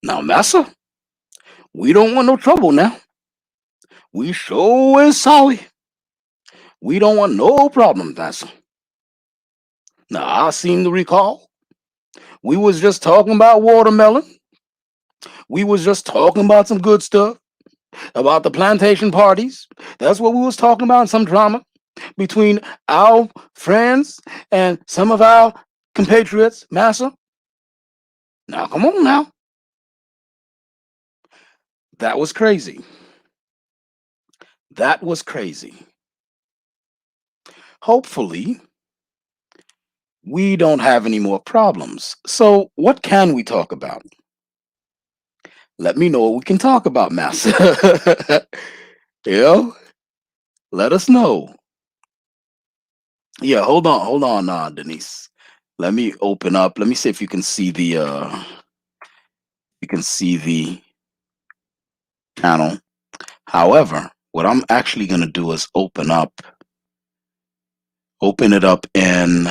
Now, massa, we don't want no trouble now. We sure is sorry. We don't want no problem, massa. Now, I seem to recall we was just talking about watermelon. We was just talking about some good stuff, about the plantation parties. That's what we was talking about, some drama between our friends and some of our compatriots, massa. Now, come on now. That was crazy. That was crazy. Hopefully, we don't have any more problems. So, what can we talk about? Let me know what we can talk about, massa. you know, let us know. Yeah, hold on, Denise. Let me open up. Let me see if you can see the channel. However, what I'm actually gonna do is open it up in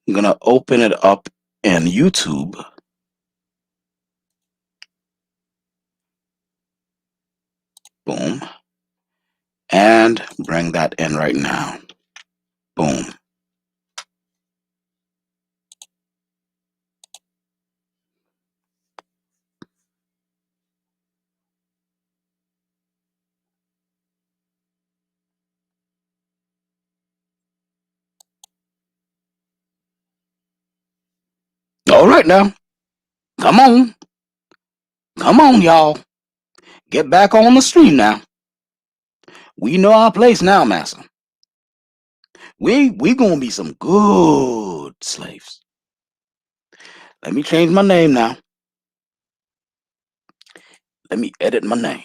I'm gonna open it up in YouTube. Boom. And bring that in right now. Boom. All right now. Come on. Come on, y'all. Get back on the stream now. We know our place now, massa. We gonna be some good slaves. Let me change my name now. Let me edit my name.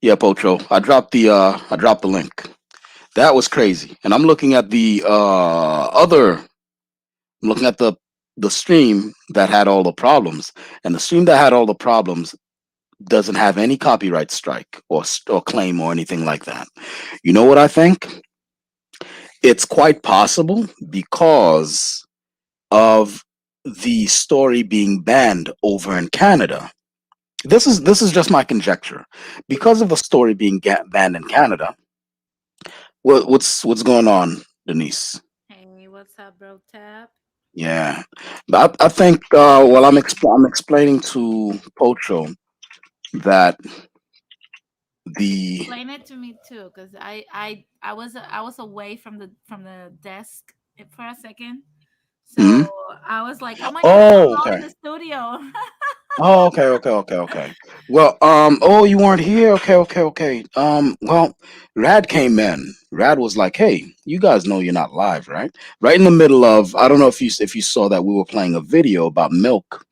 Yeah, Pocho. I dropped the link. That was crazy. And I'm looking at the I'm looking at the stream that had all the problems, and the stream that had all the problems doesn't have any copyright strike or claim or anything like that. You know what I think? It's quite possible because of the story being banned over in Canada. This is just my conjecture. Because of a story being banned in Canada, what's going on, Denise? Hey, what's up, bro? Tap. Yeah, but I think well, I'm explaining to Pocho that the Explain it to me too, because I was away from the desk for a second, so Mhm. I was like, oh my god, Oh, I'm all in okay. the studio. Oh, okay. Well, oh, you weren't here. Okay. Well, Rad came in. Rad was like, "Hey, you guys know you're not live, right?" Right in the middle of, I don't know if you saw that we were playing a video about milk.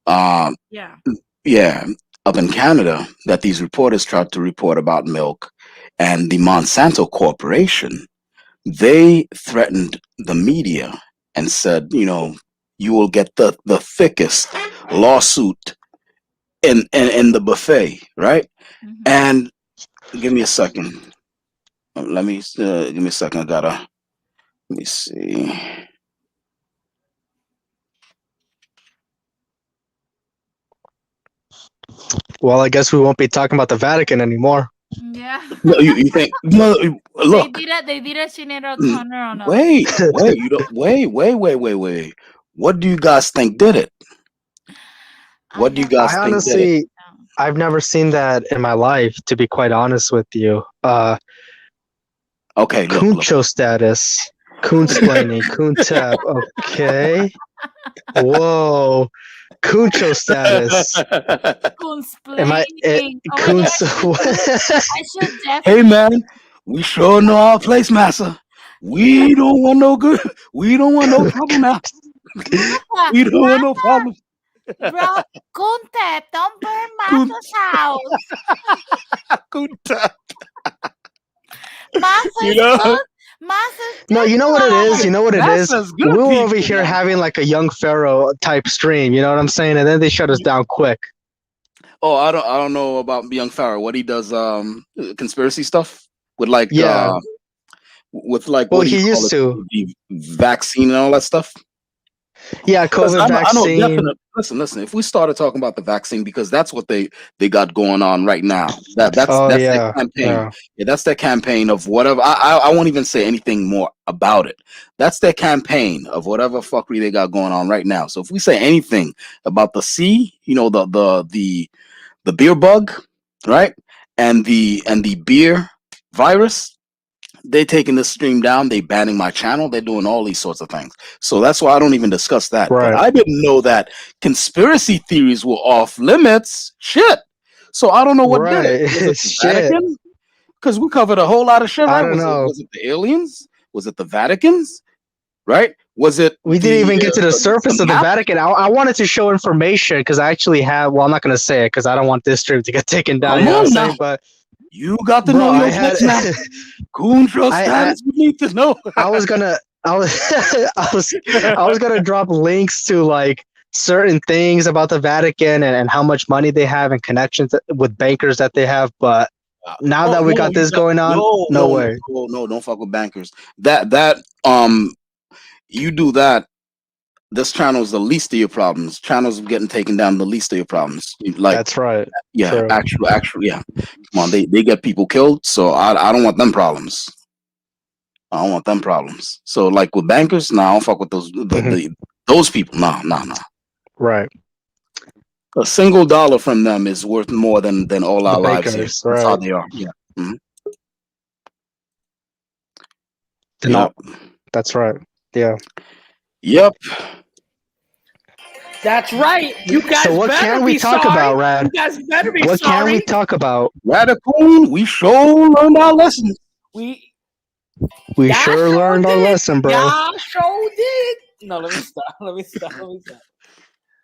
Um, Yeah. yeah, up in Canada, that these reporters tried to report about milk, and the Monsanto Corporation, they threatened the media and said, you will get the thickest lawsuit in the buffet, right? Hmm. And give me a second. Let me give me a second. Let me see. Well, I guess we won't be talking about the Vatican anymore. Yeah. No, you think? No, look. They did a Sinead mm, O'Connor on us. wait. You don't wait. What do you guys think did it? I What do you have guys I think did it? honestly, no. I've never seen that in my life, to be quite honest with you. Okay, look. Kuncho status, Coon. coonsplaining, coon tap. Okay. Whoa. Kuncho status. Coon Am I Oh my god, coons? I should Hey definitely. man, we sure know our place, massa. Yeah. We don't want no good. We don't want no trouble now. Masa, We don't want no Masa, problem. bro, Kunte, don't burn Kun- Masa's house. kunta. You Masa's know, good. Masa's No, good you know what it is. love. You know what it is. massa's We good were over people, here man. having like a young pharaoh type stream. You know what I'm saying? And then they shut us down quick. Oh, I don't know about Young Farrah. What he does, conspiracy stuff with like, Yeah. with like, Well, what do you he call used it? to. The vaccine and all that stuff. Yeah, Because COVID I know vaccine. definitely. Listen. If we started talking about the vaccine, because that's what they got going on right now. Oh That's their yeah, campaign. yeah. Yeah, that's their campaign of whatever. I won't even say anything more about it. That's their campaign of whatever fuckery they got going on right now. So if we say anything about the C, the beer bug, right, and the beer virus, they taking the stream down, they banning my channel, they're doing all these sorts of things. So that's why I don't even discuss that. But Right, I didn't know that conspiracy theories were off limits. Shit. So I don't know what did it. Was right. it the Shit. Vatican? Because we covered a whole lot of shit, I right? don't know. Was it the aliens? Was it the Vaticans? Right? Was it We didn't even get to the surface the of the map? Vatican. I wanted to show information because I actually have. Well, I'm not going to say it because I don't want this stream to get taken down. Come You know what I'm on now. saying? But You got to bro, know I your had. shit now. Contra I status, we need to know. I was gonna. I was. I was gonna drop links to like certain things about the Vatican and how much money they have and connections with bankers that they have. But now Oh that we no, got this going on, no way. no, don't fuck with bankers. That you do that. This channel is the least of your problems. Channels getting taken down, the least of your problems. Like, That's right. yeah, True. actual, yeah. Come on, they get people killed, so I don't want them problems. I don't want them problems. So like with bankers, nah, I don't fuck with Mhm. those people. Nah. Right. A single dollar from them is worth more than all The our lives here. bankers. That's how Right. they are. Yeah. Mhm. No, Yep. that's right. Yeah. Yep. That's right. You So guys what better can we be talk sorry. about, Rad? You guys better be What can we sorry. talk about? Radicoon, we sure learned our lesson. We We y'all sure learned our did. lesson, bro. Y'all sure did. No, let me stop. Let me stop.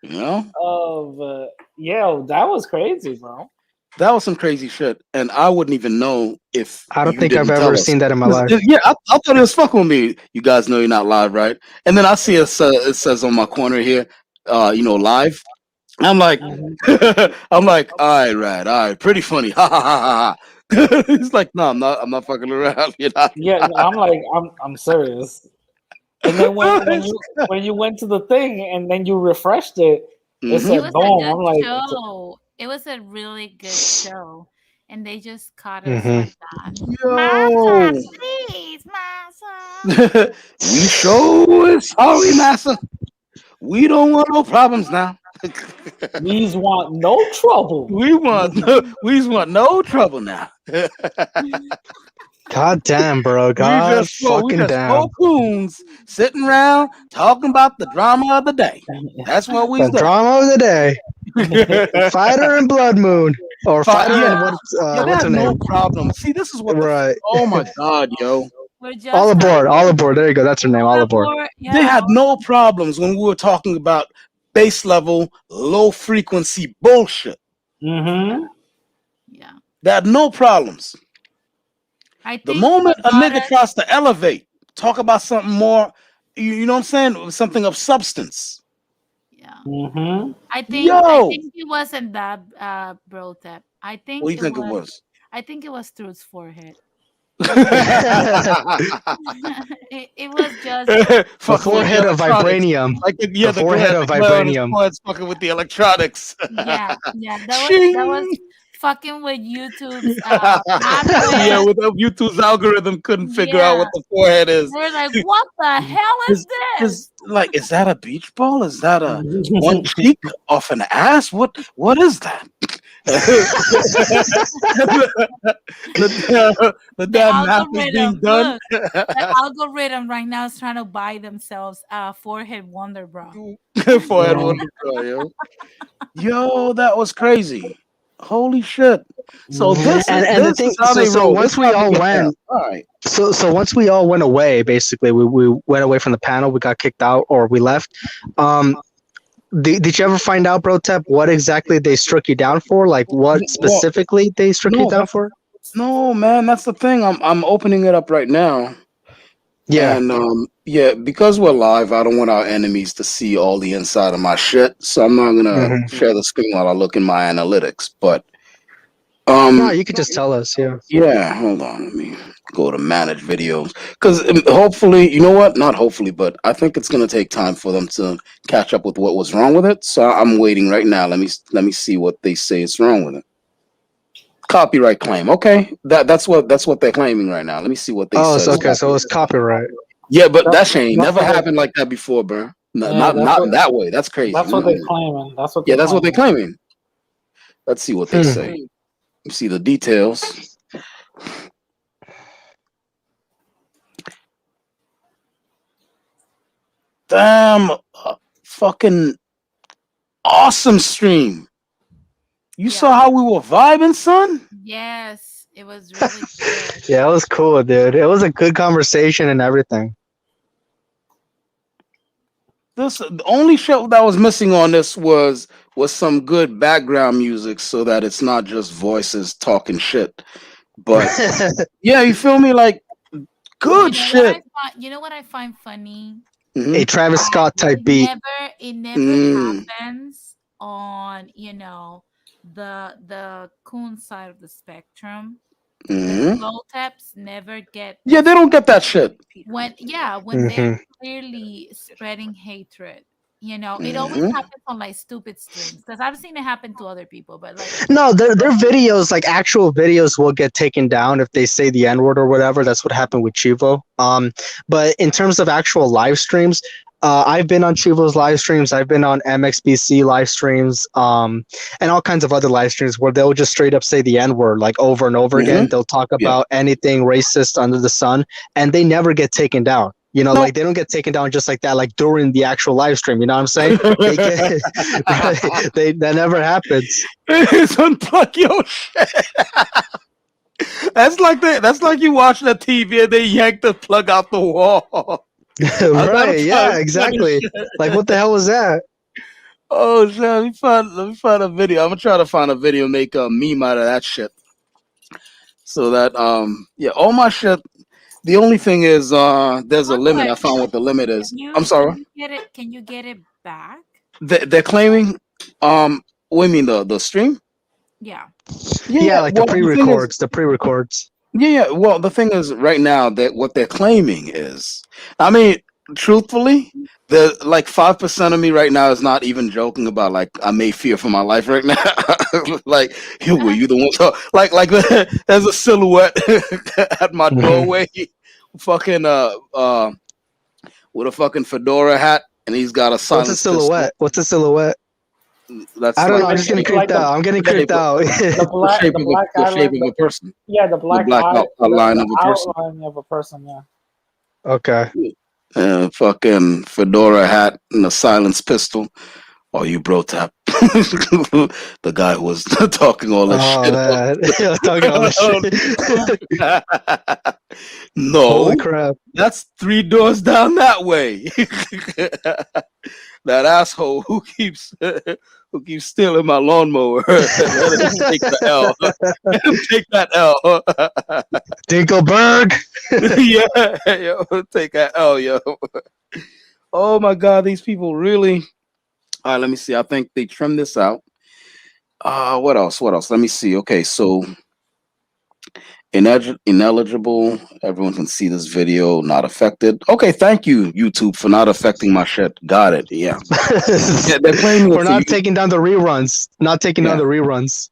You know? Yeah, that was crazy, bro. That was some crazy shit. And I wouldn't even know if I don't you think I've didn't tell ever us. seen that in my 'Cause, life. yeah, I thought it was fucking with me. You guys know you're not live, right? And then I see it says on my corner here, live. I'm like, Mhm. I'm like, all right, Rad, all right, pretty funny. Ha ha ha ha. Ha. He's like, no, I'm not fucking around. You're not. Yeah, I'm like, I'm serious. And then when you went to the thing and then you refreshed it, it Mhm. It said was a boom. good I'm like, show. It was a really good show. And they just caught us Hmm. like that. Massa, Yo, please, Massa. we sure is sorry, massa. We don't want no problems now. these want no trouble. We want no trouble now. God damn, bro. God We fucking just four damn. coons sitting around talking about the drama of the day. That's what we's The doing. drama of the day. Fighter and Blood Moon. Or Fighter Yeah, and yeah, they what's her had no name? problem. See, this is what Right. oh my god, yo. We're All just aboard. All aboard. There you go. That's her name. All all aboard. aboard. They Yeah. had no problems when we were talking about base level, low frequency bullshit. Mm-hmm. Yeah. They had no problems. I The think moment what a got nigga us, tries to elevate, talk about something more, you know what I'm saying? Something of substance. yeah. Mm-hmm. I Yo, think it wasn't that bro tap. what do you think it was? I think it was Truth's forehead. The It was just Fucking with the forehead of electronics. vibranium. Like The forehead of the glare on his vibranium. forehead's fucking with the electronics. yeah, that was Shing. fucking with YouTube's Yeah, algorithm. with YouTube's algorithm couldn't figure out Yeah. what the forehead is. They're like, what the hell is this? Like, is that a beach ball? Is that a one cheek off an ass? What is that? The The damn math is being algorithm, done. look, the algorithm right now is trying to buy themselves a forehead wonder bra. Forehead Yeah. wonder bra, yo. Yo, that was crazy. Holy shit. So Mhm. And the this thing is how they so roll. This once is we how they all get down. went All right. so once we all went away, basically we went away from the panel, we got kicked out or we left. Did you ever find out, Bro Tep, what exactly they struck you down for? Like what Well, specifically they struck you no, down for? no, man, that's the thing. I'm opening it up right now. Yeah. And Yeah, because we're live, I don't want our enemies to see all the inside of my shit, so I'm not gonna Hmm. share the screen while I look in my analytics. But No, um, you could just tell us. Yeah. yeah, hold on, let me go to manage videos because hopefully, you know what? Not hopefully, but I think it's gonna take time for them to catch up with what was wrong with it. So I'm waiting right now. Let me see what they say is wrong with it. Copyright claim. Okay, that's what they're claiming right now. Let me see what they Oh, said. so okay, so it's copyright. Yeah, but That, that shit ain't that's never what they. happened like that before, bro. Yeah, Not in that way. That's crazy. that's what they Mm-mm. claiming. That's what they Yeah, that's what they're claiming. claiming. Let's see what they Hmm. say. See the details. Damn, fucking awesome stream. You Yeah. saw how we were vibing, son? Yes, it was really good. Yeah, it was cool, dude. It was a good conversation and everything. The only shit that was missing on this was some good background music so that it's not just voices talking shit. But yeah, you feel me? Like good shit. You know what I find funny? A Hmm. Travis Scott type It beat. never Mm. happens on, the coon side of the spectrum. The Hmm. slow taps never get Yeah, they don't get that shit. when they're Hmm. clearly spreading hatred. It always Hmm. happens on like stupid streams because I've seen it happen to other people, but like No, their videos, like actual videos, will get taken down if they say the N word or whatever. That's what happened with Chivo. But in terms of actual live streams, I've been on Chivo's live streams. I've been on MXBC live streams, and all kinds of other live streams where they'll just straight up say the N word like over and over Hmm. again. They'll talk Yeah. about anything racist under the sun, and they never get taken down. Nope. Like they don't get taken down just like that, like during the actual live stream. You know what I'm saying? They get that never happens. It's unplug your shit. That's like you watching the TV and they yank the plug out the wall. I gotta Right, find yeah, plug your exactly. shit. Like what the hell was that? Oh shit! Let me find a video. I'm gonna try to find a video, make a meme out of that shit. So that yeah, all my shit. The only thing is there's a one limit. I found what question: the limit is. Can I'm you sorry. get it? Can you get it back? They're claiming what do you mean the stream? Yeah. Yeah, Yeah, yeah. like the Well, the thing is, pre-records. yeah, yeah. Well, the thing is, right now that what they're claiming is, I mean, truthfully, the like 5% of me right now is not even joking about like I may fear for my life right now. Like, were you the one? Like, there's a silhouette at my Hmm. doorway, fucking with a fucking fedora hat, and he's got a What's a silenced pistol. silhouette? What's a silhouette? That's I don't know. like I'm the just getting shape, creeped Like out. I'm getting the shape creeped of out. the black the shape island. of a person, Yeah, the the black black eye, outline the of a person. outline of a person. Yeah. Okay. Fucking fedora hat and a silenced pistol. Oh, you bro tap. The guy who was talking all that Oh shit. man, talking all this shit. Holy No, crap! that's 3 doors down that way. That asshole who keeps stealing my lawnmower. Let him take the L. Let him take that L. Dinkelberg. Yeah, yo, take that L, yo. Oh my God, these people really. All right, let me see. I think they trimmed this out. What else? What else? Let me see. Okay, so ineligible. Everyone can see this video. Not affected. Okay, thank you, YouTube, for not affecting my shit. Got it. Yeah. Yeah, they're claiming We're it's a not taking down the reruns. Not taking down yeah. the reruns.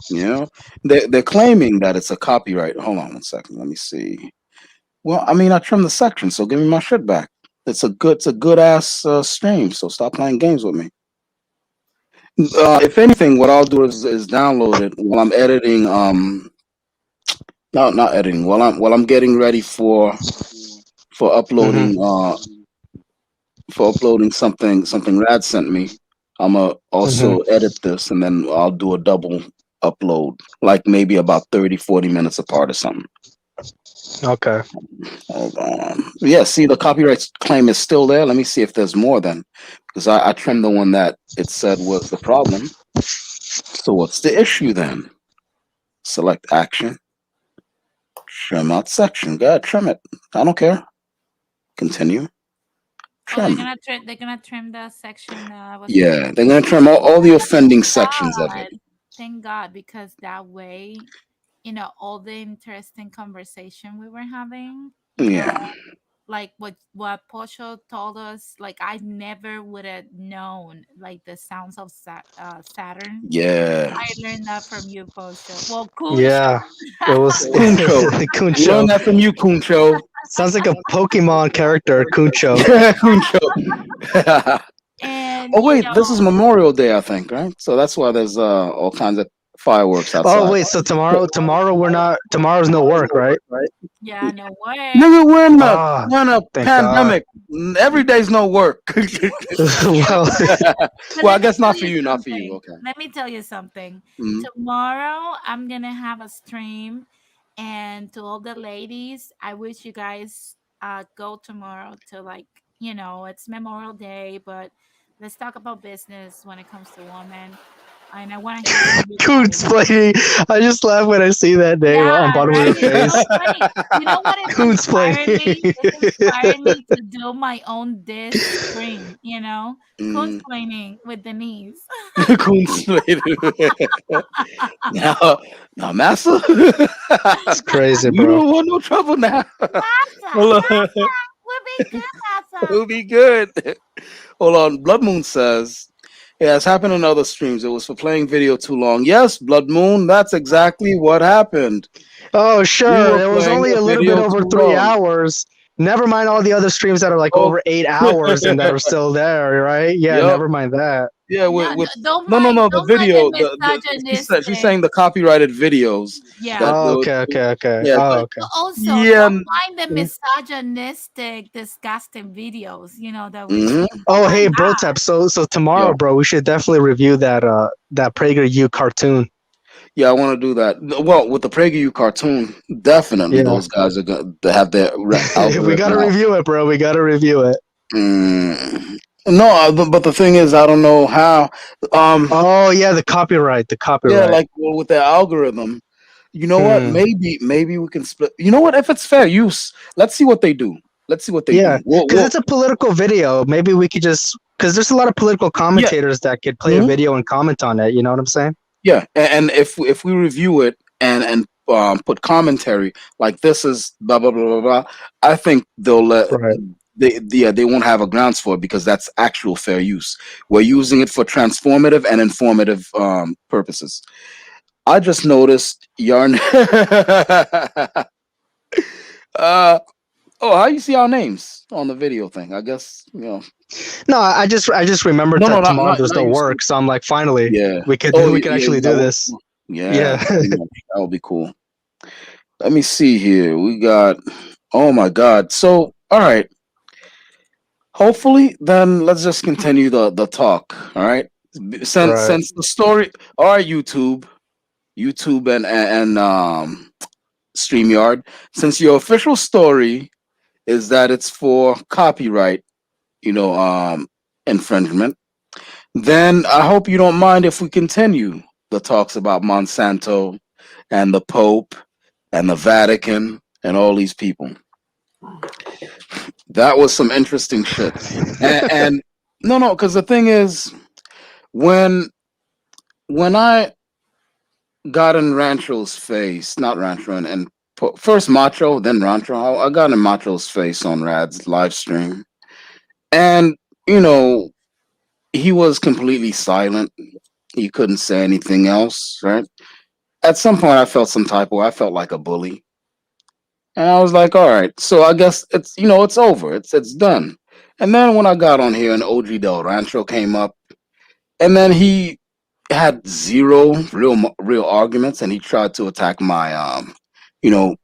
You know, they're claiming that it's a copyright. Hold on one second. Let me see. Well, I mean, I trimmed the section, so give me my shit back. It's a good ass stream. So stop playing games with me. If anything, what I'll do is download it while I'm editing. No, not editing. While I'm getting ready for Hmm. uploading. For uploading something Rad sent me. I'ma Hmm. also edit this and then I'll do a double upload, like maybe about 30, 40 minutes apart or something. Okay. Hold on. Yeah, see the copyright claim is still there. Let me see if there's more then. Because I trimmed the one that it said was the problem. So what's the issue then? Select action. Trim out section. Go ahead, trim it. I don't care. Continue. Oh, they're Trim. gonna trim. They're gonna trim the section that was Yeah, they're gonna trim all the offending sections of it. God. Thank God, because that way, all the interesting conversation we were having, Yeah. like what Pocho told us, like I never would have known like the sounds of Saturn. Yeah. I learned that from you, Pocho. Well, Kuncho. Yeah, it was Kuncho. We Kuncho. learned that from you, Kuncho. Sounds like a Pokemon character, Kuncho. Kuncho. And Oh wait, this is Memorial Day, I think, right? So that's why there's all kinds of fireworks Oh outside. wait, so tomorrow we're not. Tomorrow's no work, right? yeah, no way. Nigga, Ah, we're in a thank God. pandemic. Every day's no work. Well, But Well, I let me guess tell not for you you, not for you. something. Okay. Let me tell you something. Mhm. Tomorrow I'm gonna have a stream, and to all the ladies, I wish you guys go tomorrow to, like, it's Memorial Day, but let's talk about business when it comes to women. And I want to hear from you Coons guys. playing. I just laugh when I see that name Yeah, on bottom of right. your It's so face. funny. You know what? It's Coons inspired playing. me. It's inspired me to do my own diss stream. Mm. Coonsplaining with Denise. Coon Slater. now, now, massa. It's crazy, You bro. don't want no trouble now. Massa, Hold on. massa, we'll be good, massa. It'll be good. Hold on. Blood Moon says, yeah, it's happened in other streams. It was for playing video too long. Yes, Blood Moon, that's exactly what happened. Oh, We sure. were It was playing only a a little bit video over too 3 hours. Never mind all the other streams that are like long. over 8 hours and that are still there, right? Yeah, Yep. never mind that. Yeah, No, with don't the mind video. the She's misogynistic. saying the copyrighted videos Yeah. that Oh, the okay. yeah Oh, But okay. also, yeah. don't mind the misogynistic, disgusting videos, that we Mhm. oh Oh, my hey, bro, God. tap. So Yeah, tomorrow, bro, we should definitely review that PragerU cartoon. yeah. I want to do that. Well, with the PragerU cartoon, definitely Yeah, those guys are going to have their we algorithm gotta out. review it, bro. We gotta review it. No, but the thing is, I don't know how. Um, Oh yeah, the copyright, the yeah, copyright. like with their algorithm. You know what? Hmm. Maybe we can split. You know what? If it's fair use, let's see what they do. Let's see what they Yeah, do. We'll, because we'll it's a political video. Maybe we could just because there's a lot of political yeah. commentators that could play a Mhm. video and comment on it. You know what I'm saying? Yeah, and if we review it and put commentary like this is blah blah blah blah blah, I think they'll let Right. they won't have a grounds for it because that's actual fair use. We're using it for transformative and informative purposes. I just noticed yarn. uh oh, how you see our names on the video thing? I guess No, I just remembered No, no, that tomorrow there's not no you. work, so I'm like, finally, Yeah. we could Oh, we could yeah. actually You got do work. this. Yeah, Yeah. pretty much. That would be cool. Let me see here. We got, oh my God. So, all right. Hopefully, then let's just continue the talk. All right. Right. Since the story, all right, YouTube and StreamYard. Since your official story is that it's for copyright, you know, infringement, then I hope you don't mind if we continue the talks about Monsanto and the Pope and the Vatican and all these people. That was some interesting shit. And no, because the thing is, when when I got in Rancho's face, not Rancho, and first Macho, then Rancho, I got in Macho's face on Rad's live stream, and you know he was completely silent. He couldn't say anything else, right? At some point, I felt some type of way. I felt like a bully. And I was like, all right, so I guess it's over. It's done. And then when I got on here and OG Del Rancho came up, and then he had zero real arguments, and he tried to attack my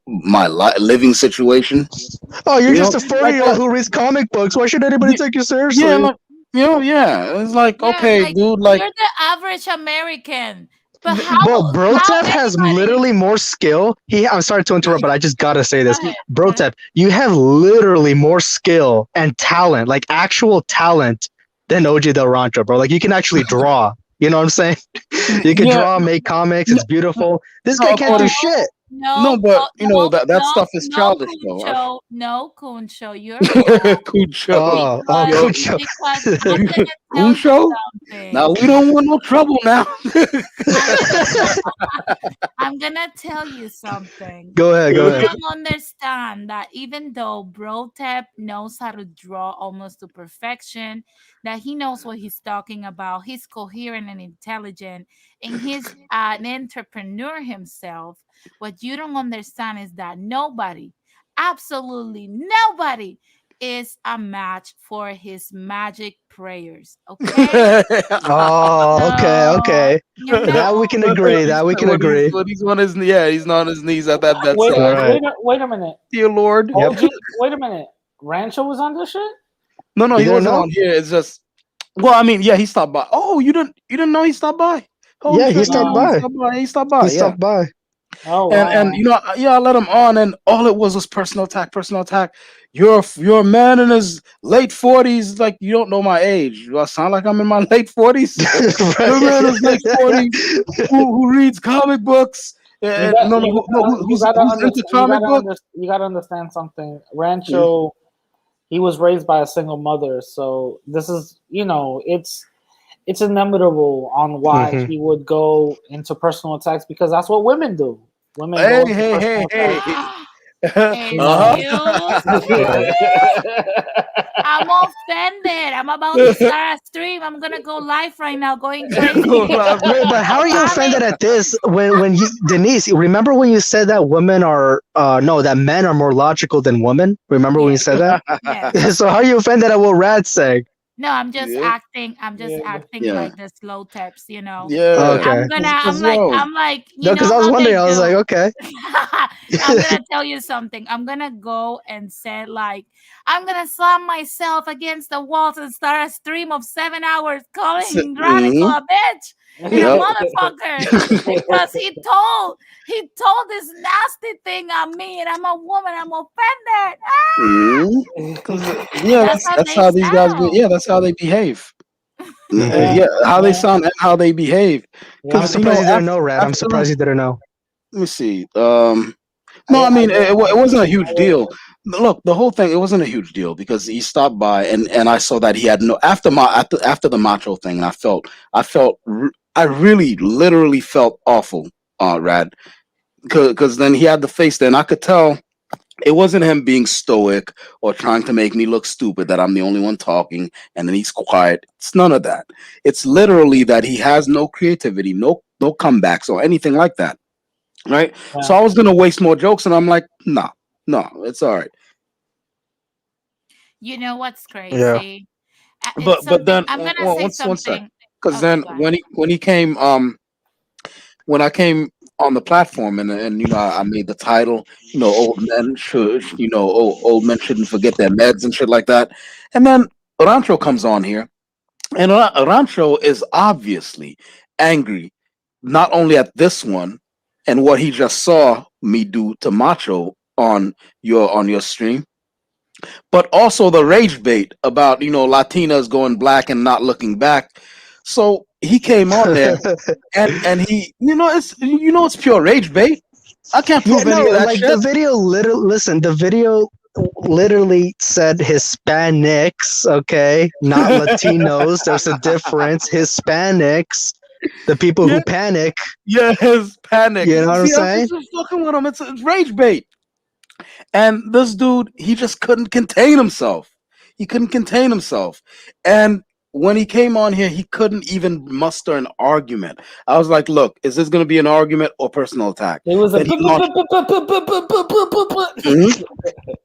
my living situation. Oh, you're You know, just a like 40-year-old who reads comic books. Why should anybody take you yeah, seriously? like yeah. It's like Yeah, okay, like dude, like you're the average American. But Bro, how Brotep has anybody literally more skill. I'm sorry to interrupt, but I just gotta say go this. ahead. Go ahead. Brotep, you have literally more skill and talent, like actual talent, than OG Del Rancho, bro. Like you can actually draw. You know what I'm saying? You can yeah, draw, make comics. no, It's beautiful. This no, guy can't do according shit. No, No, but no, that no, stuff is no, childish though. Kuncho, no, Kuncho, you're wrong. Cucho. Oh, Because Yo, Cucho. because I'm gonna tell you Cucho. Now something. we don't want no trouble now. I'm I'm gonna tell you something. Go ahead, go You ahead. don't understand that even though Brotep knows how to draw almost to perfection, that he knows what he's talking about, he's coherent and intelligent, and he's an entrepreneur himself. What you don't understand is that nobody, absolutely nobody, is a match for his magic prayers. Okay? Oh, okay, No, okay. you That we know. can agree. That we can agree. when he's on his he's on his knees at that Wait, All bedside. right. wait a minute. Dear Lord. Yep. OG, wait a minute. Rancho was on this shit? No, You he didn't wasn't know? on here. It's just well, I mean, yeah, he stopped by. Oh, you didn't know he stopped by? Holy Yeah, he shit, you didn't stopped know he No. by. stopped by? He stopped He by, yeah. stopped by. Oh And wow. yeah, I let him on, and all it was personal attack, personal attack. You're a man in his late 40s. Like you don't know my age. Do I sound like I'm in my late 40s? You're a man in his late 40s who reads comic books. You And got no, no, who's into comic books? you gotta understand something. Rancho, he was raised by a single mother, so this is it's inevitable on why Mhm. he would go into personal attacks because that's what women do. Women Hey, go into hey, personal hey, attacks. hey. You know. Excuse me. I'm offended. I'm about to start a stream. I'm gonna go live right now, going Go crazy. live. Wait, but how are you offended Alex, at this when you Denise, remember when you said that women are no, that men are more logical than women? Remember when you yes, said that? yes. So how are you offended at what Rad's saying? No, I'm just Yeah, acting. I'm just Yeah. acting yeah, like the slow taps, you know. yeah. Okay. I'm 'Cause, like, yo, you No, because know I was how they wondering. I was like, do. okay. I'm gonna tell you something. I'm gonna go and say like, I'm gonna slam myself against the walls and start a stream of 7 hours calling Radical mhm, a bitch and a yep. motherfucker because he told this nasty thing on me and I'm a woman. I'm offended. Mhm. 'Cause, yeah, That's how that's they how these guys be. sound. Yeah, that's how they behave. Hmm. yeah, Yeah, how they yeah, sound and how they behave. I'm yeah. Because surprised you didn't after know, Rad. I'm after surprised you didn't know. let me see. No, I I mean did, it wasn't a huge I deal. Look, the whole thing it wasn't a huge deal because he stopped by and I saw that he had no after the macho thing. I really literally felt awful, Rad, because then he had the face there, and I could tell it wasn't him being stoic or trying to make me look stupid that I'm the only one talking and then he's quiet. It's none of that. It's literally that he has no creativity, no comebacks or anything like that. Right? So yeah. I was gonna waste more jokes and I'm like, nah, no, it's all right. You know what's Yeah. crazy? It's But something. then I'm gonna say one sec. something. Because Okay, then go ahead. when he came when I came on the platform and I made the title, old men should old men shouldn't forget their meds and shit like that. And then Rancho comes on here, and Rancho is obviously angry, not only at this one and what he just saw me do to Macho on your stream, but also the rage bait about Latinas going black and not looking back. So he came on there and he it's pure rage bait. I can't Yeah, prove any no, of that like the shit. video listen, the video literally said Hispanics, okay? Not Latinos. There's a difference. Hispanics, the people Yeah, who panic, yeah, his panic. you know what I'm See, I'm saying? just fucking with him. It's rage bait. And this dude, he just couldn't contain himself. He couldn't contain himself. And when he came on here, he couldn't even muster an argument. I was like, look, is this going to be an argument or personal attack? It was a Then he launched, Mhm.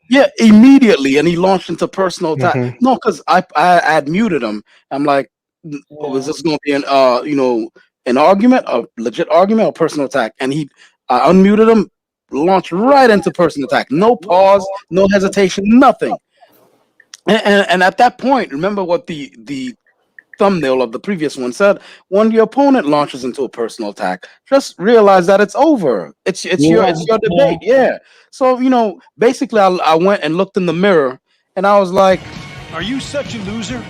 Yeah, immediately. And he launched into personal attack. Hmm. No, because I had muted him. I'm like, was yeah. this going to be an argument, a legit argument or personal attack? And I unmuted him, launched right into personal attack. No pause, no hesitation, nothing. And at that point, remember what the thumbnail of the previous one said: when your opponent launches into a personal attack, just realize that it's over. It's You your won. it's your Yeah. debate. Yeah. So basically, I went and looked in the mirror, and I was like, Are you such a loser?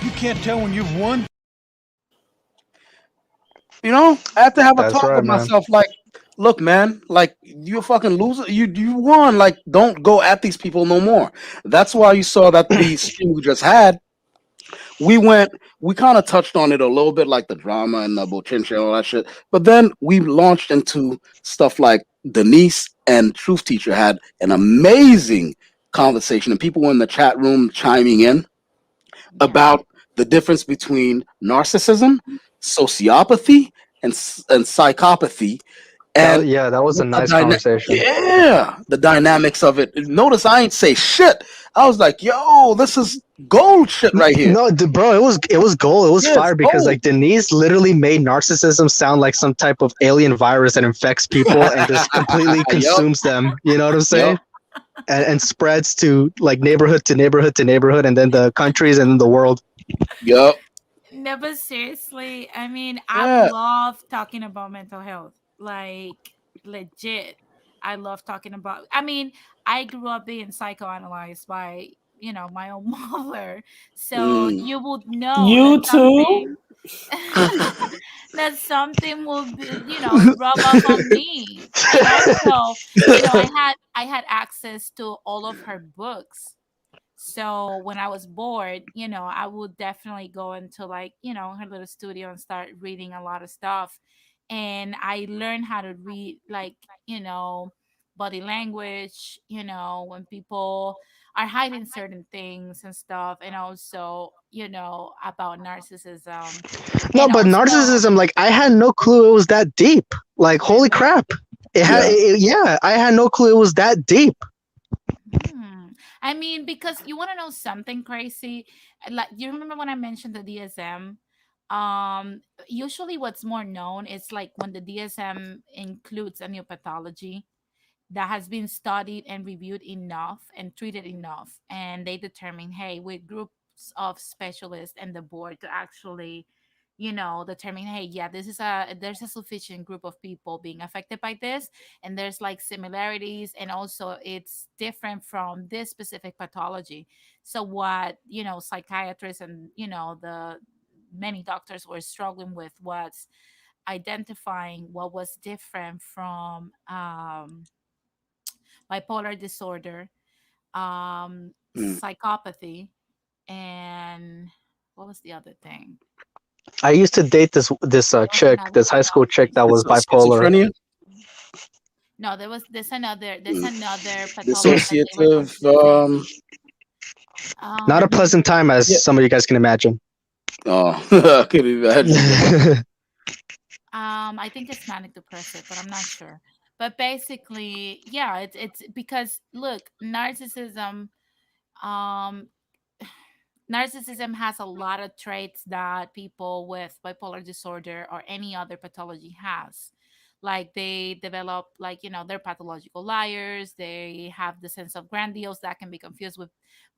You can't tell when you've won? I have to have a That's talk right, with man. myself. Like, look, man, like you a fucking loser. You won. Like, don't go at these people no more. That's why you saw that the stream we just had. We kind of touched on it a little bit, like the drama and the bochinche and all that shit. But then we launched into stuff like Denise and Truth Teacher had an amazing conversation, and people were in the chat room chiming in Yeah. about the difference between narcissism, sociopathy, and psychopathy, That and yeah, that was a what the nice conversation. yeah, the dynamics of it. Notice I ain't say shit. I was like, yo, this is gold shit right here. No, bro, it was gold. It was Yeah, it's fire because gold. like Denise literally made narcissism sound like some type of alien virus that infects people and just completely Yup, consumes them. You know what I'm saying? yup, And spreads to like neighborhood to neighborhood to neighborhood, and then the countries and then the world. yup. No, but seriously, I mean, I Yeah. love talking about mental health. Like, legit. I love talking about, I mean, I grew up being psychoanalyzed by, my own mother. So Mm. you would know that You too? something that something will be, rub off on me. And also, I had access to all of her books. So when I was bored, I would definitely go into, like, her little studio and start reading a lot of stuff. And I learned how to read, like, body language, when people are hiding certain things and stuff. And also, about narcissism. No, And but also, narcissism, like I had no clue it was that deep. Like holy really? crap. Yeah. Yeah, I had no clue it was that deep. Hmm. I mean, because you want to know something crazy, like, you remember when I mentioned the DSM? Usually what's more known is like when the DSM includes a new pathology that has been studied and reviewed enough and treated enough, and they determine, hey, with groups of specialists and the board to actually, determine, hey, yeah, there's a sufficient group of people being affected by this, and there's like similarities, and also it's different from this specific pathology. So what, psychiatrists and, the many doctors were struggling with was identifying what was different from bipolar disorder, Mm. psychopathy, and what was the other thing? I used to date this There was chick, another this high school chick pathology. that was bipolar. Schizophrenia, No, there's mm. another pathology that they were Dissociative. confusing. Not a Um, pleasant time as Yeah. some of you guys can imagine. Oh, I can imagine, bro. I think it's manic depressive, but I'm not sure. But basically, yeah, it's because, look, um narcissism has a lot of traits that people with bipolar disorder or any other pathology has. Like, they develop, like, they're pathological liars. They have the sense of grandiose that can be confused with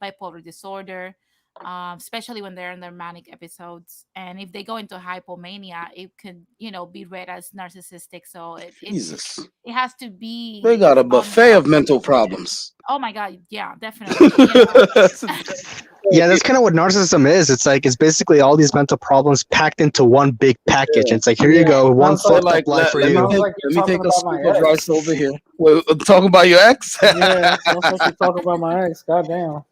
bipolar disorder, especially when they're in their manic episodes. And if they go into hypomania, it could, be read as narcissistic. So Jesus, it has to they be got a from buffet of something. mental problems. Oh my god, yeah, definitely. Yeah, that's kind of what narcissism is. It's like it's basically all these mental problems packed into one big package. And it's like here you Yeah, go, one sounds like fucked up Like, life for let me you. sounds take like you're let me talking take a about my scoop of rice ex. over here. Wait, talking about your ex? Yeah, sounds like you're talking about my ex. Goddamn.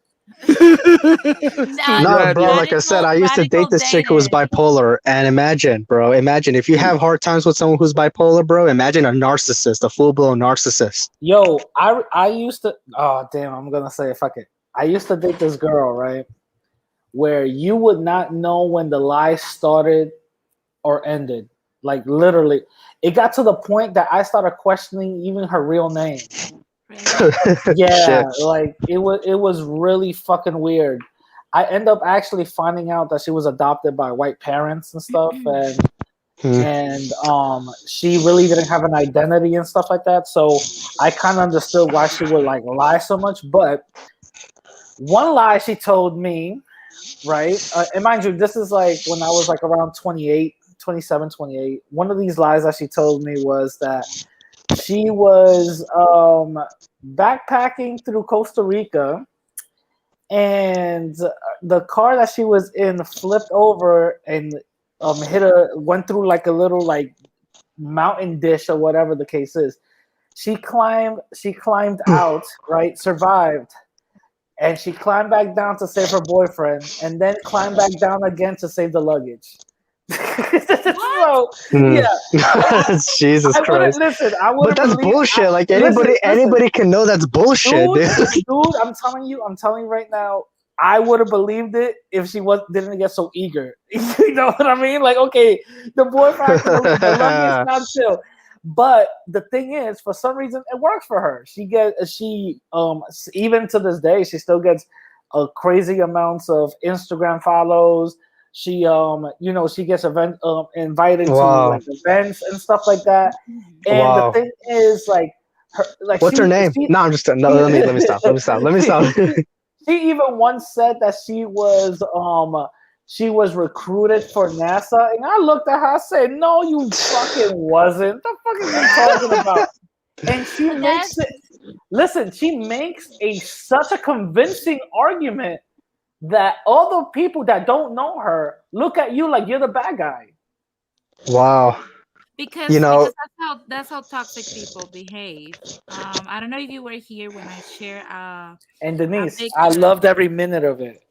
It's too Not No, bad, bro, yo. like I said, radical, I used to date radical this chick who was dated. bipolar. And imagine, bro, imagine if you have hard times with someone who's bipolar, bro, imagine a narcissist, a full blown narcissist. Yo, I used to. Oh damn, I'm gonna say it. Fuck it. I used to date this girl, right? Where you would not know when the lie started or ended. Like literally, it got to the point that I started questioning even her real name. Really? Yeah, Shit. like it was really fucking weird. I end up actually finding out that she was adopted by white parents and stuff, and Hmm. she really didn't have an identity and stuff like that. So I kind of understood why she would like lie so much. But one lie she told me, right? And mind you, this is like when I was like around 28, 27, 28. One of these lies that she told me was that she was backpacking through Costa Rica, and the car that she was in flipped over and went through like a little like mountain dish or whatever the case is. She climbed out, right? Survived. And she climbed back down to save her boyfriend, and then climbed back down again to save the luggage. So Hmm. yeah, Jesus I wouldn't Christ. listen. I But wouldn't that's believe. bullshit. Like Listen. anybody can know that's bullshit, Dude, dude. dude, I'm telling you right now. I would have believed it if she didn't get so eager. You know what I mean? Like, okay, the boyfriend, the luggage, not chill. But the thing is, for some reason, it works for her. Even to this day, she still gets a crazy amounts of Instagram follows. She she gets invited to Wow. like events and stuff like that. And the Wow. thing is, like, What's her name? No, I'm just no. Let me stop. She even once said that she was recruited for NASA, and I looked at her. I said, "No, you fucking wasn't. The fuck is you talking about?" And she makes it. Listen, she makes such a convincing argument that all the people that don't know her look at you like you're the bad guy. Wow. Because that's how toxic people behave. I don't know if you were here when I share And a Denise, picture. I loved every minute of it.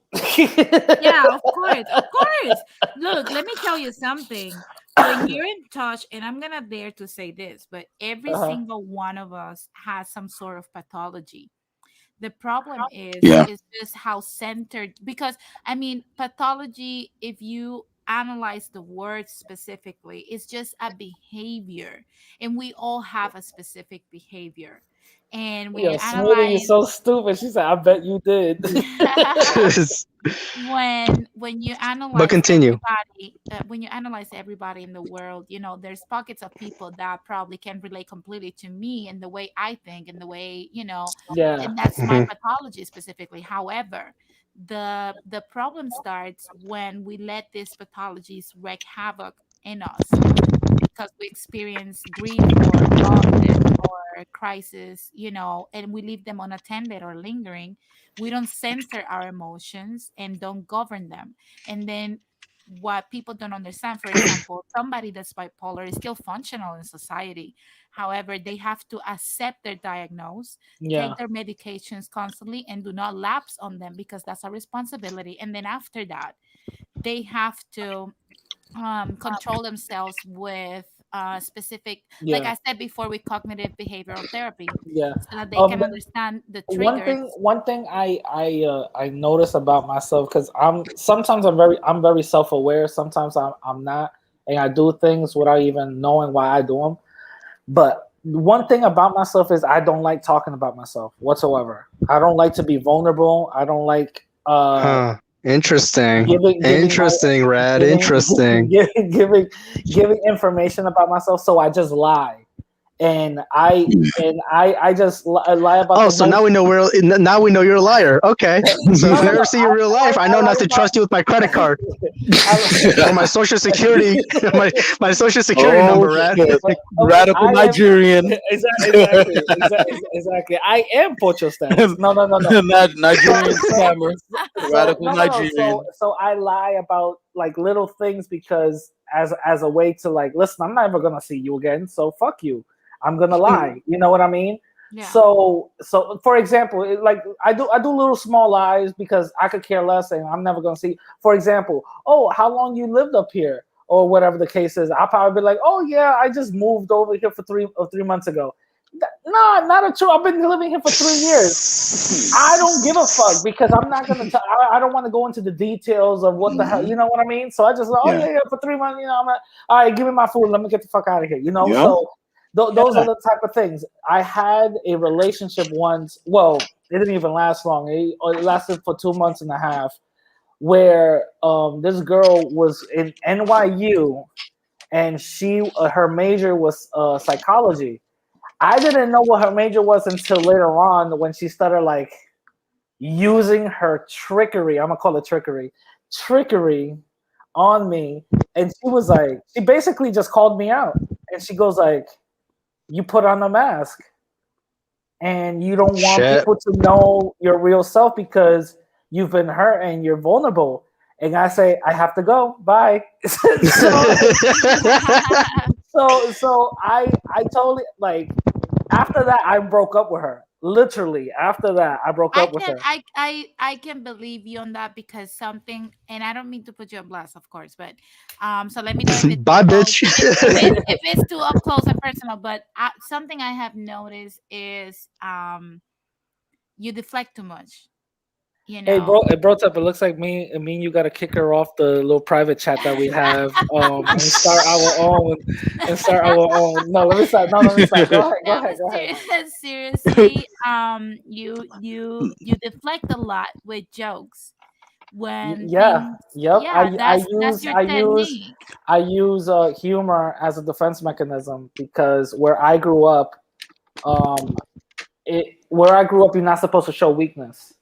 Yeah, of course. Look, let me tell you something. When you're in touch, and I'm gonna dare to say this, but every single one of us has some sort of pathology. The problem Yeah. is just how centered, because I mean, pathology, if you analyze the word specifically, it's just a behavior, and we all have a specific behavior. And when you Yo, Smoothie is analyze so stupid. She said, "I bet you did." when you But analyze continue. everybody in the world, there's pockets of people that probably can relate completely to me and the way I think and the way, Yeah, and that's my Mhm. pathology specifically. However, the problem starts when we let these pathologies wreak havoc in us, because we experience grief or losses or crisis, and we leave them unattended or lingering. We don't center our emotions and don't govern them. And then what people don't understand, for example, somebody that's bipolar is still functional in society. However, they have to accept their diagnosis, yeah, take their medications constantly, and do not lapse on them, because that's a responsibility. And then after that, they have to control themselves with specific, like yeah, I said before, with cognitive behavioral therapy, yeah. so that they can But understand the one triggers. thing, I notice about myself, because I'm very self aware. Sometimes I'm not, and I do things without even knowing why I do them. But one thing about myself is I don't like talking about myself whatsoever. I don't like to be vulnerable. I don't like Huh. Interesting. giving my Interesting, Rad. giving Interesting. giving information about myself. So I just lie, and I just lie about Oh, the so most. now we know you're a liar. Okay. So if I No. ever see your real life, I know lie not to trust you with my credrit card I, or my social security, my social security Oh number, Rad. shit! okay, Radical I am Nigerian. exactly. I am Pocho status. No. Nigerian So, scammer. so Radical no. Nigerian. So I lie about like little things because as a way to like, listen, I'm never gonna see you again, so fuck you. I'm gonna lie. You know what I mean? Yeah. So for example, like I do little small lies because I could care less and I'm never gonna see. For example, oh, how long you lived up here or whatever the case is. I'll probably be like, oh yeah, I just moved over here for 3 months ago. No, not true. I've been living here for 3 years. I don't give a fuck because I'm not gonna. I don't want to go into the details of what the hell. You know what I mean? So I just like, oh Yeah. yeah, for 3 months. I'm like, all right, give me my food. Let me get the fuck out of here. Yeah. So those are the type of things. I had a relationship once. Well, it didn't even last long. It lasted for 2 months and a half, where this girl was in NYU, and her major was psychology. I didn't know what her major was until later on when she started like using her trickery. I'm gonna call it trickery on me. And she basically just called me out. And she goes like, you put on a mask and you don't want Shit. people to know your real self because you've been hurt and you're vulnerable. And I say, I have to go. Bye. So So I totally like after that I broke up with her. Literally after that I broke I up with can her. I can believe you on that because something, and I don't mean to put you on blast, of course, but so let me know if it's too Bye, close, bitch. if it's too up close and personal. But something I have noticed is you deflect too much. You Hey know, bro, hey, bro, Tep, it looks like me and you gotta kick her off the little private chat that we have, and start our own, No, let me start. No, let me start. Go ahead, go no, ahead, go ahead. but seriously, you deflect a lot with jokes when Yeah, things. yep. Yeah, that's your technique. I use humor as a defense mechanism because um, where I grew up, you're not supposed to show weakness.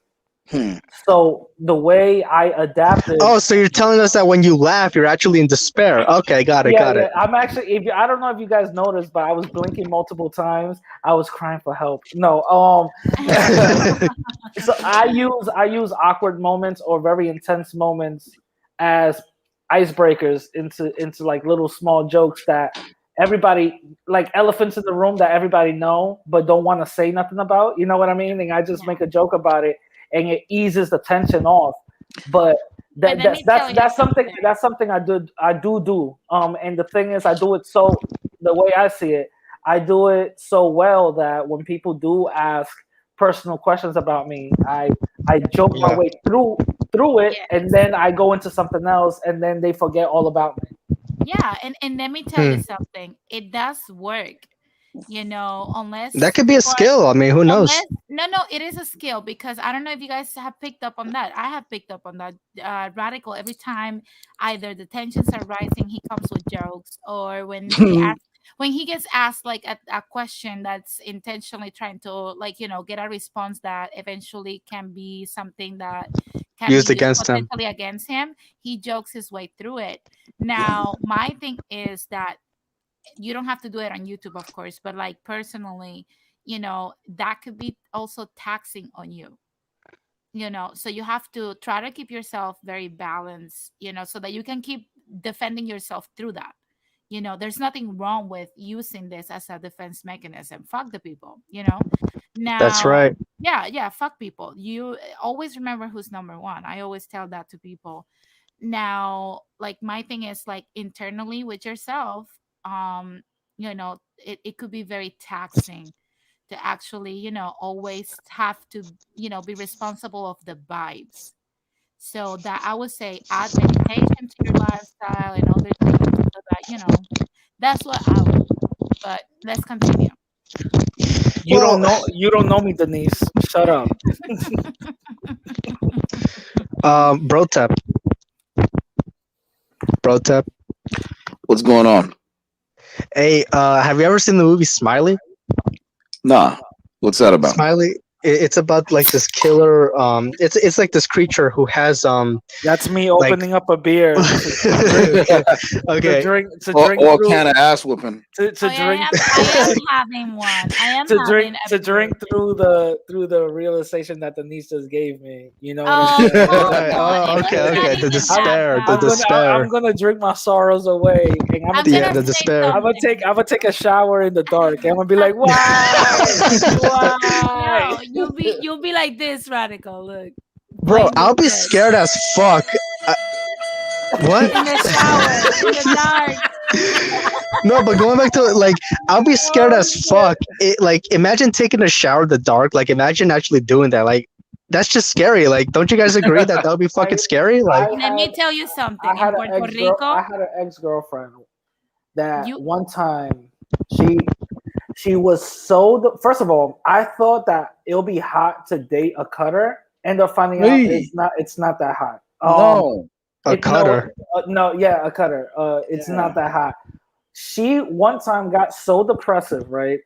Hmm. So the way I adapted. Oh, so you're telling us that when you laugh, you're actually in despair. Okay, got it, Yeah, got yeah. it. I'm actually. I don't know if you guys noticed, but I was blinking multiple times. I was crying for help. No, so I use awkward moments or very intense moments as icebreakers into like little small jokes that everybody like elephants in the room that everybody know but don't want to say nothing about. You know what I mean? And I just Yeah. make a joke about it, and it eases the tension off. But But let me tell you that's something I do. And the thing is, I do it so the way I see it, I do it so well that when people do ask personal questions about me, I joke my Yeah, way through it, and yes. then I go into something else, and then they forget all about me. Yeah, and let me tell you hmm. something. It does work, That unless could be a people are. skill. I mean, who knows? Unless no, it is a skill because I don't know if you guys have picked up on that. I have picked up on that. Radical every time either the tensions are rising, he comes with jokes, or when he gets asked like a question that's intentionally trying to like get a response that eventually can be something that can be Used used against him. potentially against him. He jokes his way through it. Now, my thing is that you don't have to do it on YouTube, of course, but like personally, that could be also taxing on you. So you have to try to keep yourself very balanced, so that you can keep defending yourself through that. There's nothing wrong with using this as a defense mechanism. Fuck the people. That's Now, right. yeah, yeah, fuck people. You always remember who's number one. I always tell that to people. Now, like my thing is like internally with yourself, it could be very taxing to actually, always have to, be responsible of the vibes. So that I would say add meditation to your lifestyle and other things so that, that's what I would do. But let's continue. Well, You don't know me, Denise. Shut up. bro tap, bro tap. What's going on? Hey, have you ever seen the movie Smiley? Nah. What's that about? Smiley. It's about like this killer. It's like this creature who has That's me like. opening up a beer to drink to Okay. drink to Or, drink or a through can of ass whooping. Oh to yeah, drink I am having one. I am having a to beer. drink through the realization that the niece just gave me. You know what I Oh, mean? come Right. on. Oh, It was okay, not okay. The even that despair. The bad. despair. I'm gonna drink my sorrows away, and I'm Yeah, gonna the say despair. something. I'm gonna take a shower in the dark. And I'm gonna be like, why? No, you'll be like this, radical. Look, Bro, playing I'll with be this scared as fuck. What? in the shower in the dark. No, but going back to like, I'll be scared Oh as shit! fuck. Like, imagine taking a shower in the dark. Like, imagine actually doing that. Like, that's just scary. Like, don't you guys agree that that would be fucking scary? Like, I Let had me tell you I something. In had an Puerto Rico, ex girlfriend that you one time she was so. First of all, I thought that it'll be hot to date a cutter. End up finding out Hey, it's not that hot. no. a It no cutter. no yeah, a cutter. It's Yeah. not that hot. She one time got so depressive, right,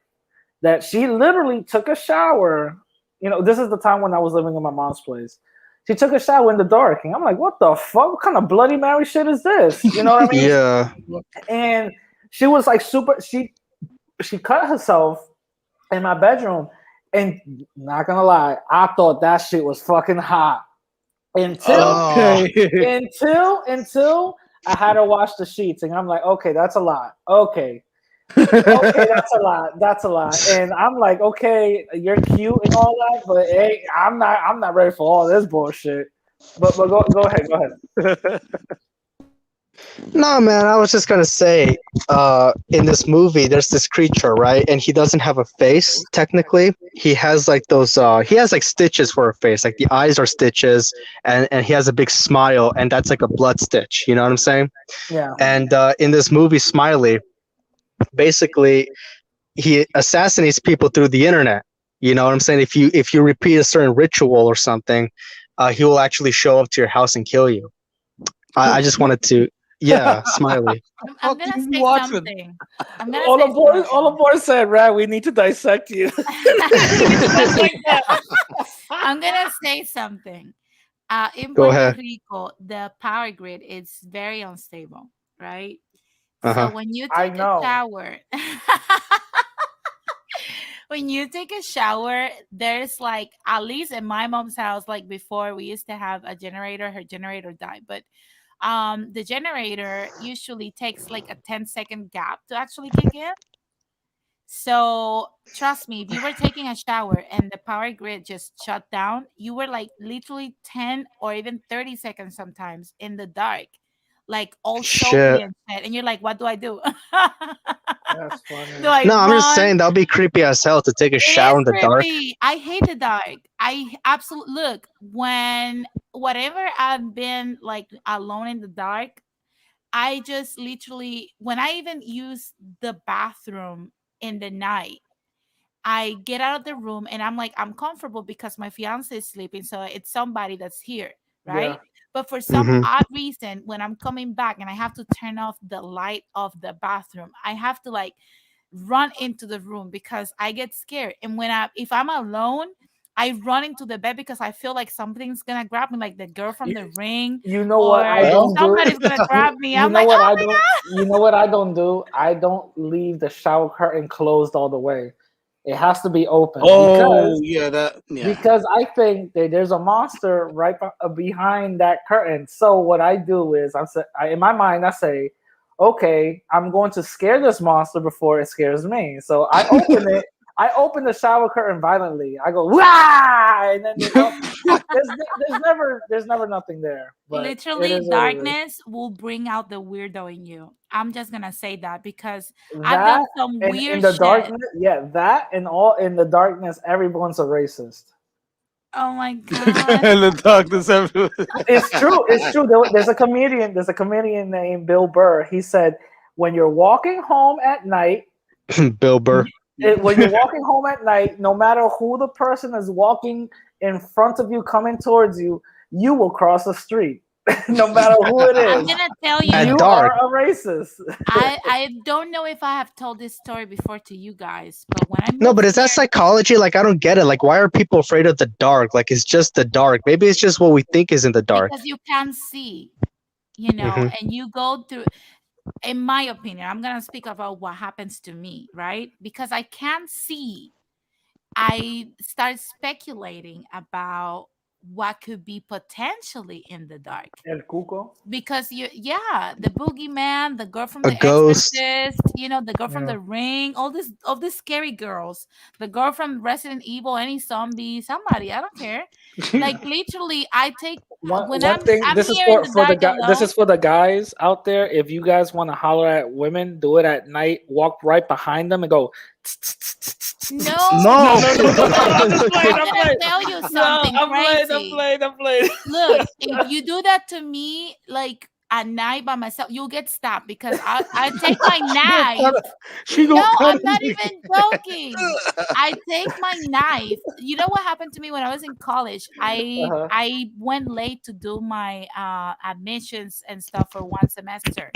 that she literally took a shower. This is the time when I was living in my mom's place. She took a shower in the dark, and I'm like, "What the fuck? What kind of Bloody Mary shit is this?" You know what I mean? Yeah. And she was like super. She cut herself in my bedroom, and not gonna lie, I thought that shit was fucking hot until Oh. until I had to wash the sheets, and I'm like, okay, that's a lot. Okay, Okay, that's a lot. That's a lot. And I'm like, okay, you're cute and all that, but hey, I'm not ready for all this bullshit. But go ahead, go ahead. No, man, I was just gonna say, in this movie, there's this creature, right? And he doesn't have a face, technically. He has like those, he has like stitches for a face, like the eyes are stitches, and he has a big smile, and that's like a blood stitch. You know what I'm saying? Yeah. And in this movie, Smiley, basically, he assassinates people through the internet. You know what I'm saying? If you repeat a certain ritual or something, he will actually show up to your house and kill you. I just wanted to, yeah, Smiley. I'm gonna Fucking say watching. something. I'm gonna All say the boys, all the something. boys said, "Rad, we need to dissect you." Just like that. I'm gonna say something. In Go Puerto ahead. Rico, the power grid is very unstable, right? Uh So huh. when you I take a know. shower, when you take a shower, there's like, at least in my mom's house, like before we used to have a generator, her generator died, but the generator usually takes like a 10-second gap to actually kick in. So trust me, if you were taking a shower and the power grid just shut down, you were like literally 10 or even 30 seconds sometimes in the dark, like all soapy Shit. and shit. And you're like, what do I do? That's Do funny. I No, I'm just run? saying that'll be creepy as hell to take a It shower is in the dark. creepy. I hate the dark. I absolutely look when whatever I've been like alone in the dark, I just literally when I even use the bathroom in the night, I get out of the room and I'm like, I'm comfortable because my fiance is sleeping. So it's somebody that's here, Yeah. right? But for some Mm-hmm. odd reason, when I'm coming back and I have to turn off the light of the bathroom, I have to like run into the room because I get scared. And if I'm alone, I run into the bed because I feel like something's gonna grab me, like the girl from You, the ring, you know what I or Well, don't do? somebody's gonna grab me. You I'm know like, what oh I my don't? You know what I don't do? I don't leave the shower curtain closed all the way. It has to be open oh yeah, yeah. because I think that there's a monster right behind that curtain. So what I do is in my mind I say, okay, I'm going to scare this monster before it scares me. So I open it. I open the shower curtain violently. I go wah, and then there's never nothing there. But it literally is what it darkness will bring out the weirdo in you. I'm just gonna say that because is. I've That done some and in weird the shit. darkness, yeah, that and all in the darkness, everyone's a racist. Oh my god. The darkness everywhere. It's true. It's true. There's a comedian. There's a comedian named Bill Burr. He said, when you're walking home at night, Bill Burr. when you're walking home at night, no matter who the person is walking in front of you, coming towards you, you will cross the street, no matter who it I'm is. gonna tell At You you, are dark. a racist. I don't know if I have told this story before to you guys, but when I No, moved but is that here, psychology? Like, I don't get it. Like, why are people afraid of the dark? Like, it's just the dark. Maybe it's just what we think is in the dark. because you can't see, you know, Mm-hmm. and you go through, in my opinion, I'm gonna speak about what happens to me, right? Because I can't see, I start speculating about what could be potentially in the dark. El Cuco. Because yeah, the boogeyman, the girl from A the ghost. exorcist, the girl from Yeah. the ring, all these scary girls, the girl from Resident Evil, any zombie, somebody, I don't care. Like literally I take when One thing. I'm This is here in the for the dark guy. This alone. is for the guys out there. If you guys want to holler at women, do it at night. Walk right behind them and go. No, No. No, no, no, no, no, I'm just playing. I'm I'm gonna playing. tell you No, something I'm playing. I'm crazy. playing. I'm playing. Look, if you do that to me, like at night by myself, you'll get stopped because I take my She gonna cut. knife. She No, gonna cut I'm not him. even joking. I take my knife. You know what happened to me when I was in college? Uh-huh. I went late to do my admissions and stuff for one semester.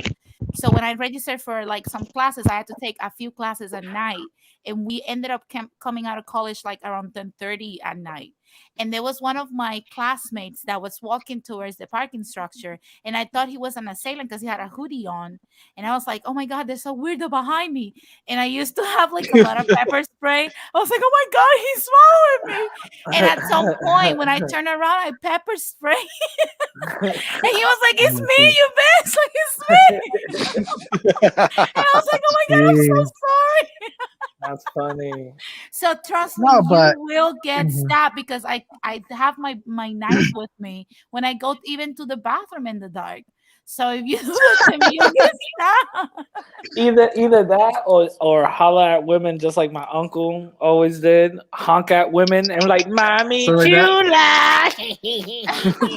So when I registered for like some classes, I had to take a few classes at night, and we ended up coming out of college like around 10:30 at night. And there was one of my classmates that was walking towards the parking structure, and I thought he was an assailant because he had a hoodie on. And I was like, "Oh my god, there's a weirdo behind me!" And I used to have like a lot of pepper spray. I was like, "Oh my god, he's following me!" And at some point, when I turned around, I pepper spray, and he was like, "It's me, you bitch!" Like he's me. And I was like, oh my God, I'm so Jeez. sorry. That's funny. So trust me, No, you but will get mhm. stabbed because I have my knife with me when I go even to the bathroom in the dark. So if you do it to me, you'll get stabbed. Either that or holler at women just like my uncle always did. Honk at women and like, mommy So like that. chula.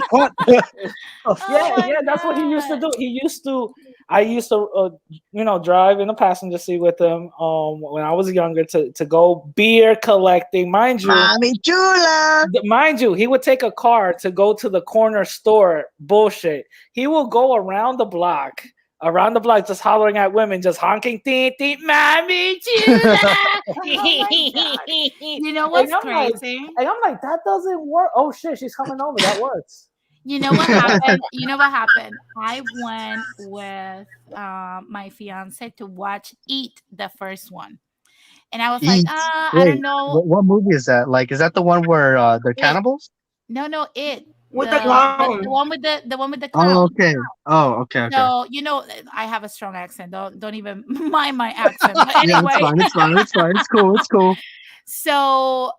What? Oh my Yeah, that's what he used to God. do. I used to, drive in the passenger seat with him. When I was younger to go beer collecting. Mommy chula. Mind you, he would take a car to go to the corner store. Bullshit. He will go around the block, just hollering at women, just honking, "Tee, tee, mommy chula." Oh my God. You know and what's I'm like, crazy? that doesn't work. Oh shit, she's coming over. That works. You know what happened? You know what happened? I went with my fiance to watch Eat, the first one. And I was like, Eat. I Wait, don't know. what movie is that? Like, is that the one where they're It cannibals? no, it With the the clown. one with the one with the Oh, clown. okay. Oh, okay, okay. So I have a strong accent. Don't even mind my accent. But Yeah, it's anyway, fine. It's fine. It's fine. It's cool. It's cool. so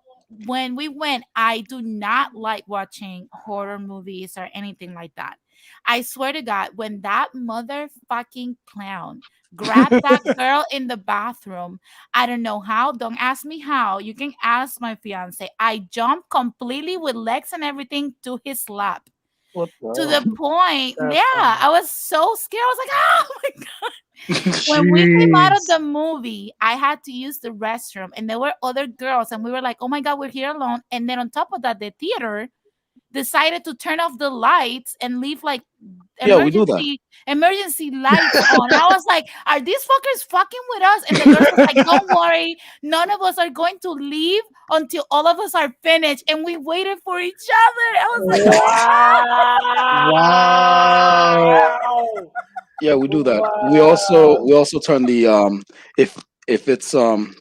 when we went, I do not like watching horror movies or anything like that. I swear to God, when that motherfucking clown grabbed that girl in the bathroom, I don't know how. Don't ask me how. You can ask my fiance. I jumped completely with legs and everything to his lap. What To the the? point, That's yeah, funny. I was so scared. I was like, oh my God. When we came out of Jeez. the movie, I had to use the restroom, and there were other girls, and we were like, oh my God, we're here alone. And then on top of that, the theater decided to turn off the lights and leave like Yeah, we do that. emergency lights on. And I was like, are these fuckers fucking with us? And the girls was like, don't worry, none of us are going to leave until all of us are finished. And we waited for each other. I was like, oh Wow. Wow. Yeah, we do that. Wow. We also turn the if if it's um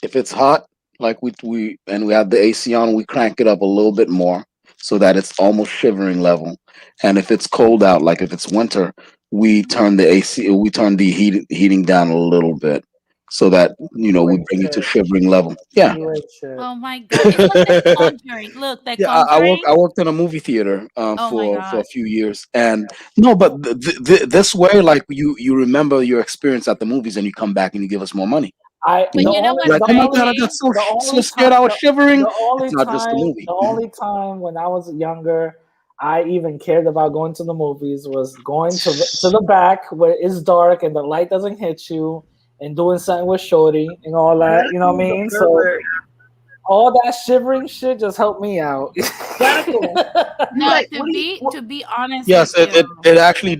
if it's hot, like we have the AC on, we crank it up a little bit more so that it's almost shivering level. And if it's cold out, like if it's winter, we turn the heating down a little bit so that You we ain't bring it to shit. shivering level. Yeah. You ain't shit. oh my God. It's like the conjuring. Look, the Yeah, conjuring. I worked in a movie theater Oh my for a God. few years, and no, but this way, like you remember your experience at the movies, and you come back and you give us more money. But you know what's Like, oh my god, I crazy? got the so only scared, time I was shivering. the It's only not just the time movie. the only time when I was younger I even cared about going to the movies was going to the back where it's dark and the light doesn't hit you and doing something with Shorty and all that, you know what I Radical mean? So pervert. all that shivering shit just helped me out. Radical. You No, like what do you to be honest with Yes, you. it actually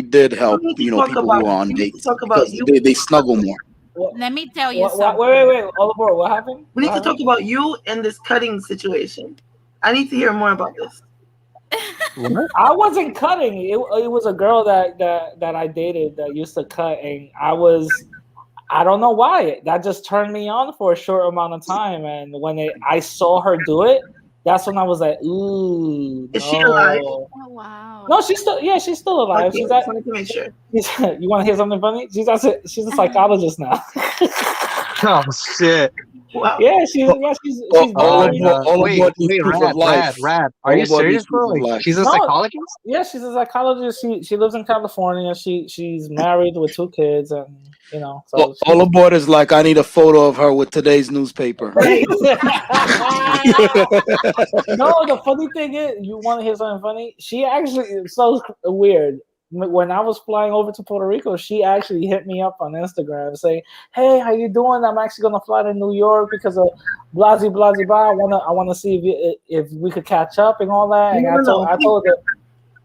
did help. we need to talk People who about are on we need to dates talk about because you. they snuggle more. what, Let me tell you wait, something. all aboard. What happened? We need to talk about you and this cutting situation. I need to hear more about this. What? I wasn't cutting. It was a girl that I dated that used to cut, and I don't know why that just turned me on for a short amount of time, and when I saw her do it, that's when I was like, ooh, Is she alive? no, Oh wow. no, she's still alive. Okay, just wanted to make sure. You want to hear something funny? She's a psychologist now. Oh shit. Wow. She's Oh my married. god. All Wait, aboard needs wait, proof of life. Rad. Are All you aboard needs serious, bro? proof of Like, life. she's a No, psychologist? yeah, she's a psychologist. She lives in California. She's married with 2 kids, and so All aboard is like, I need a photo of her with today's newspaper. Right. No, the funny thing is, you want to hear something funny? She actually, it's so weird. When I was flying over to Puerto Rico, she actually hit me up on Instagram saying, "Hey, how you doing? I'm actually gonna fly to New York because of blasey blasey blah. I wanna see if we could catch up and all that." And No. I told her,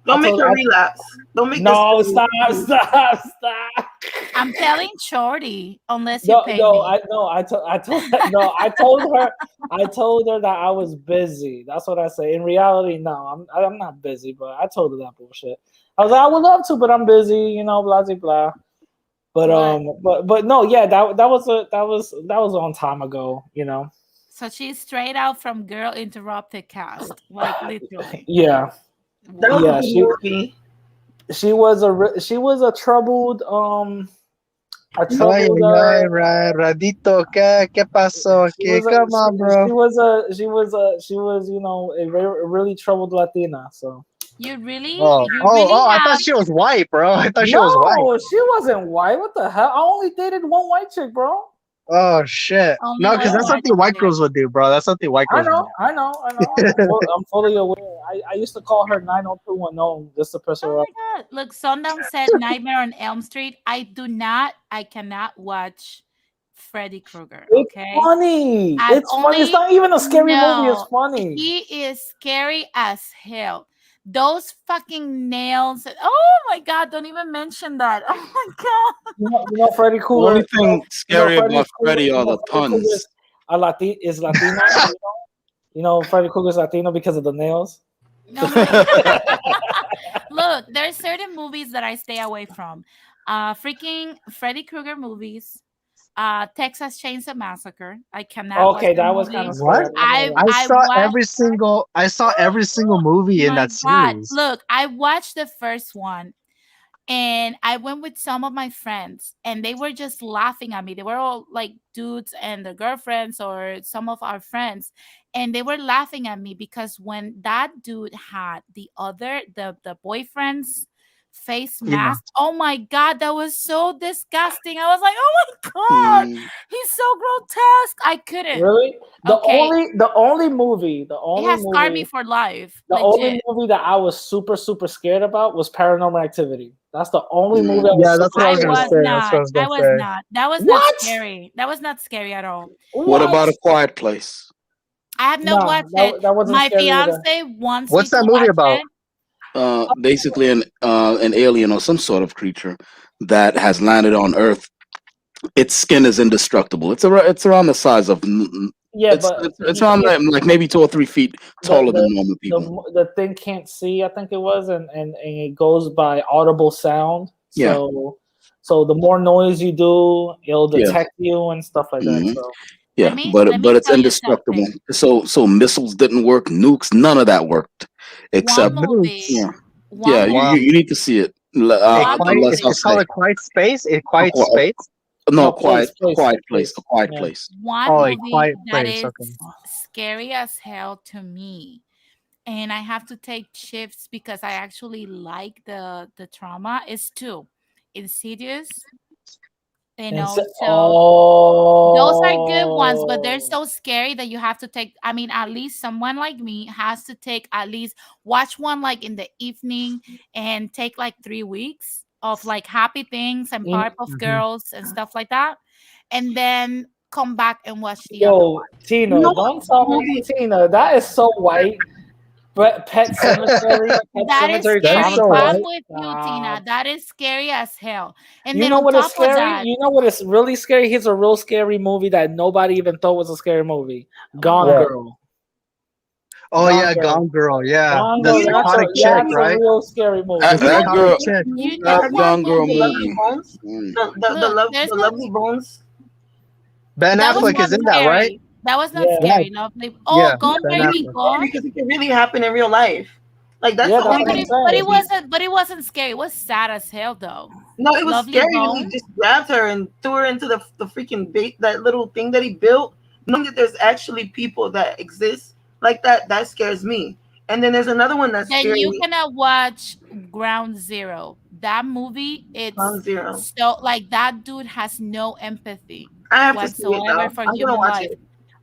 Don't make her I- relapse. Don't make no, this. stop. I'm telling Shorty, unless you pay me. I told her that I was busy. That's what I say. In reality, no, I'm not busy, but I told her that bullshit. I was like, I would love to, but I'm busy, blah blah blah. But no, yeah, that was a long time ago. So she's straight out from Girl Interrupted cast, like literally. Yeah, That was yeah, a good she movie. she was a troubled a Ay, troubled ay, Radito, ¿qué pasó she aquí? was a Come on, bro. she was you know a really troubled Latina. So You really I thought have she was white, bro. I thought she was white. no, she wasn't white. What the hell? I only dated one white chick, bro. Oh shit. only No, because one that's Yeah. white something white chick. girls would do, bro. That's something white I girls would know, I know, I know. I'm fully aware. I used to call her 90210 just to piss her Oh off. my god! Look, Sundown said Nightmare on Elm Street. I cannot watch Freddy Krueger. It's Okay, funny. I've It's funny. It's only not even a scary movie. It's no. funny. He is scary as hell. Those fucking nails. Oh my god! Don't even mention that. Oh my god! You know Freddy The only Krueger. thing scary Freddy about Krueger. Freddy You are know the Freddy Krueger puns. is Latino. You know Freddy Krueger's Latino because of the nails. Oh my Look, there's certain movies that I stay away from. Freaking Freddy Krueger movies. Texas Chainsaw Massacre. I cannot watch Okay, the that was kind movie. of What? scary. I know that. I watched. I saw every single Oh movie in my that god! series. Look, I watched the first one, and I went with some of my friends, and they were just laughing at me. They were all like dudes and their girlfriends, or some of our friends, and they were laughing at me because when that dude had the boyfriend's face Yeah. mask, oh my god, that was so disgusting. I was like, oh my god, Mm, he's so grotesque. I couldn't. Really? Okay, The only movie, it has scarred me for life, the only legit. movie that I was super scared about was Paranormal Activity. That's the only movie I mm. was Yeah, that's super what I I was scared gonna was say. about. That's what I not. was I gonna was say. not. That was not What? scary. That was not scary at all. What What? about A Quiet Place? I have not Nah, watched it. that wasn't My scary either. fiance wants me What's to that movie watch about? it. Basically an alien or some sort of creature that has landed on Earth. Its skin is indestructible. It's around the size of Yeah, but it's he around can't. like maybe 2 or 3 feet The taller than the normal people. the thing can't see. I think it was, and it goes by audible sound. Yeah, So the more noise you do, it'll yeah, detect you and stuff like that. hmm So Let yeah. me But let me it's tell you indestructible. something. So missiles didn't work, nukes, none of that worked, One except movie, Nukes. yeah, one yeah. Wow. You movie, need to see it. one Unless I'll It's movie, called say a quiet space. A a, quiet qui- a, space. no no, quiet, a quiet place, place. a quiet Yeah. place. one Oh, a movie quiet that place. is Okay. scary as hell to me. And I have to take shifts because I actually like the trauma is two. Insidious, and And so, also those are good ones, but they're oh, so scary that you have to take. I mean, at least someone like me has to take at least watch one like in the evening and take like 3 weeks of like happy things and in, Powerpuff Mhm. Girls and stuff like that, and then come back and watch the other yo, one. Tina, No don't tell me, movie. Tina, that is so white. But Pet That is Cemetery That's scary. so traumatized. I'm white. with you, Tina. Stop. That is scary as hell. And You then know on what is top of scary? that, You know what is really scary? Here's a real scary movie that nobody even thought was a scary movie. Gone what? What? Girl. Oh Gone yeah, Girl. Gone Girl. Yeah, Gone the Girl. You know psychotic what chick, That's a right? movie? real scary That, The movie. You know that what psychotic girl, scary chick. You movie? know that Have you what Gone seen Girl The movie? Lovely movie. Bones? Mm. Look, there's The a Lovely Bones. Ben that was Affleck not is in that, right? scary. That was not Yeah. Yeah, scary. Lovely. Oh, yeah. Yeah, Gone Ben it's Baby Affleck. scary Gone. because it can really happen in real life. Like that's Yeah, the that's Yeah, only what but I'm thing it that's but saying. it scary. wasn't. But it wasn't scary. It was sad as hell though. No, it was Lovely scary when Bone. he just grabbed her and threw her into the freaking bait, that little thing that he built. Knowing that there's actually people that exist like that, that scares me. And then there's another one that's Then you scary. cannot watch Ground Zero. That movie, Ground it's Zero. so like that dude has no empathy I have to see it whatsoever though. for I'm gonna human watch life. it.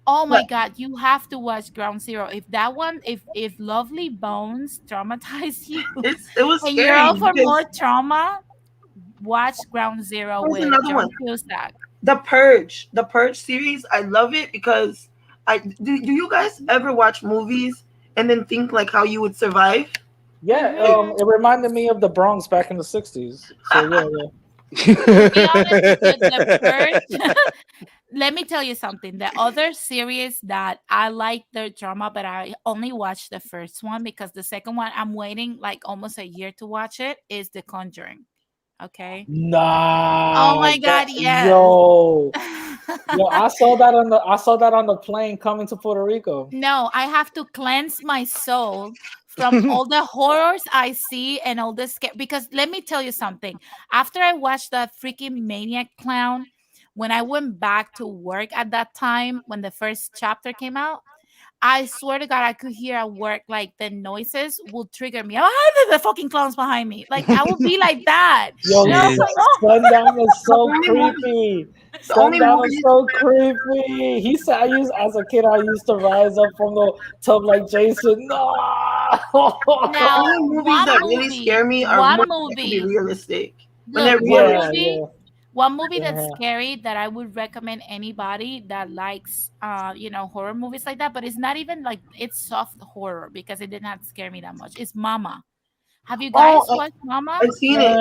Oh my But god, you have to watch Ground Zero. If that one, if Lovely Bones traumatize you, it was and you're scary out for more because trauma, watch Ground Zero there's with another one. John Cusack. The Purge series. I love it because I do. You guys ever watch movies and then think like how you would survive? Yeah, Like, Hmm. it reminded me of the Bronx back in the 60s. So yeah, yeah. To be honest with you, The Purge. Let me tell you something. The other series that I like the drama, but I only watched the first one because the second one I'm waiting like almost a year to watch it is The Conjuring. Okay. Oh Nah, my that god, yes. yo, I saw that on the plane coming to Puerto Rico. No, I have to cleanse my soul from all the horrors I see and all this because let me tell you something. After I watched that freaking maniac clown, when I went back to work at that time when the first chapter came out, I swear to God, I could hear at work like the noises will trigger me. Oh, the fucking clowns behind me. Like I would be like that. Yo, And I was Jeez. like, oh, Sundown is The so only movie, creepy. the only Sundown is movie. so creepy. He said, "I used as a kid. I used to rise up from the tub like Jason." No. The now only movies that really scare me are one movies that can be movie. realistic. When Look, they're realistic, yeah. one movie that's Yeah. scary that I would recommend anybody that likes horror movies like that, but it's not even like it's soft horror because it did not scare me that much. It's Mama. Have you guys Oh, watched Mama? I've seen it.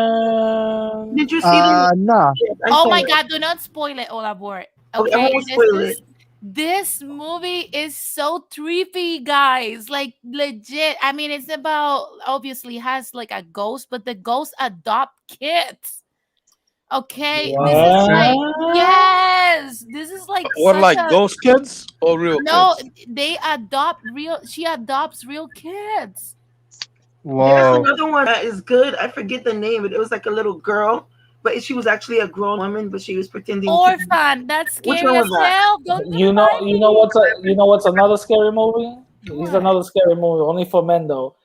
Did you see the? No. Yes, I Oh saw my it. God, do not spoil it, Olabor. Okay, I Okay, won't spoil it. this movie is so trippy, guys. Like legit. I mean, it's about obviously has like a ghost, but the ghosts adopt kids. Okay, this is like What? yes, this is like Or such like a ghost kids or real no. kids? They adopt real. She adopts real kids. There's Whoa. another one that is good. I forget the name, but it was like a little girl, but she was actually a grown woman, but she was pretending. Orphan. That's Which scary one as was that? hell. Don't You know, remind me. you know what's another scary movie? He's What? another scary movie, only for men though.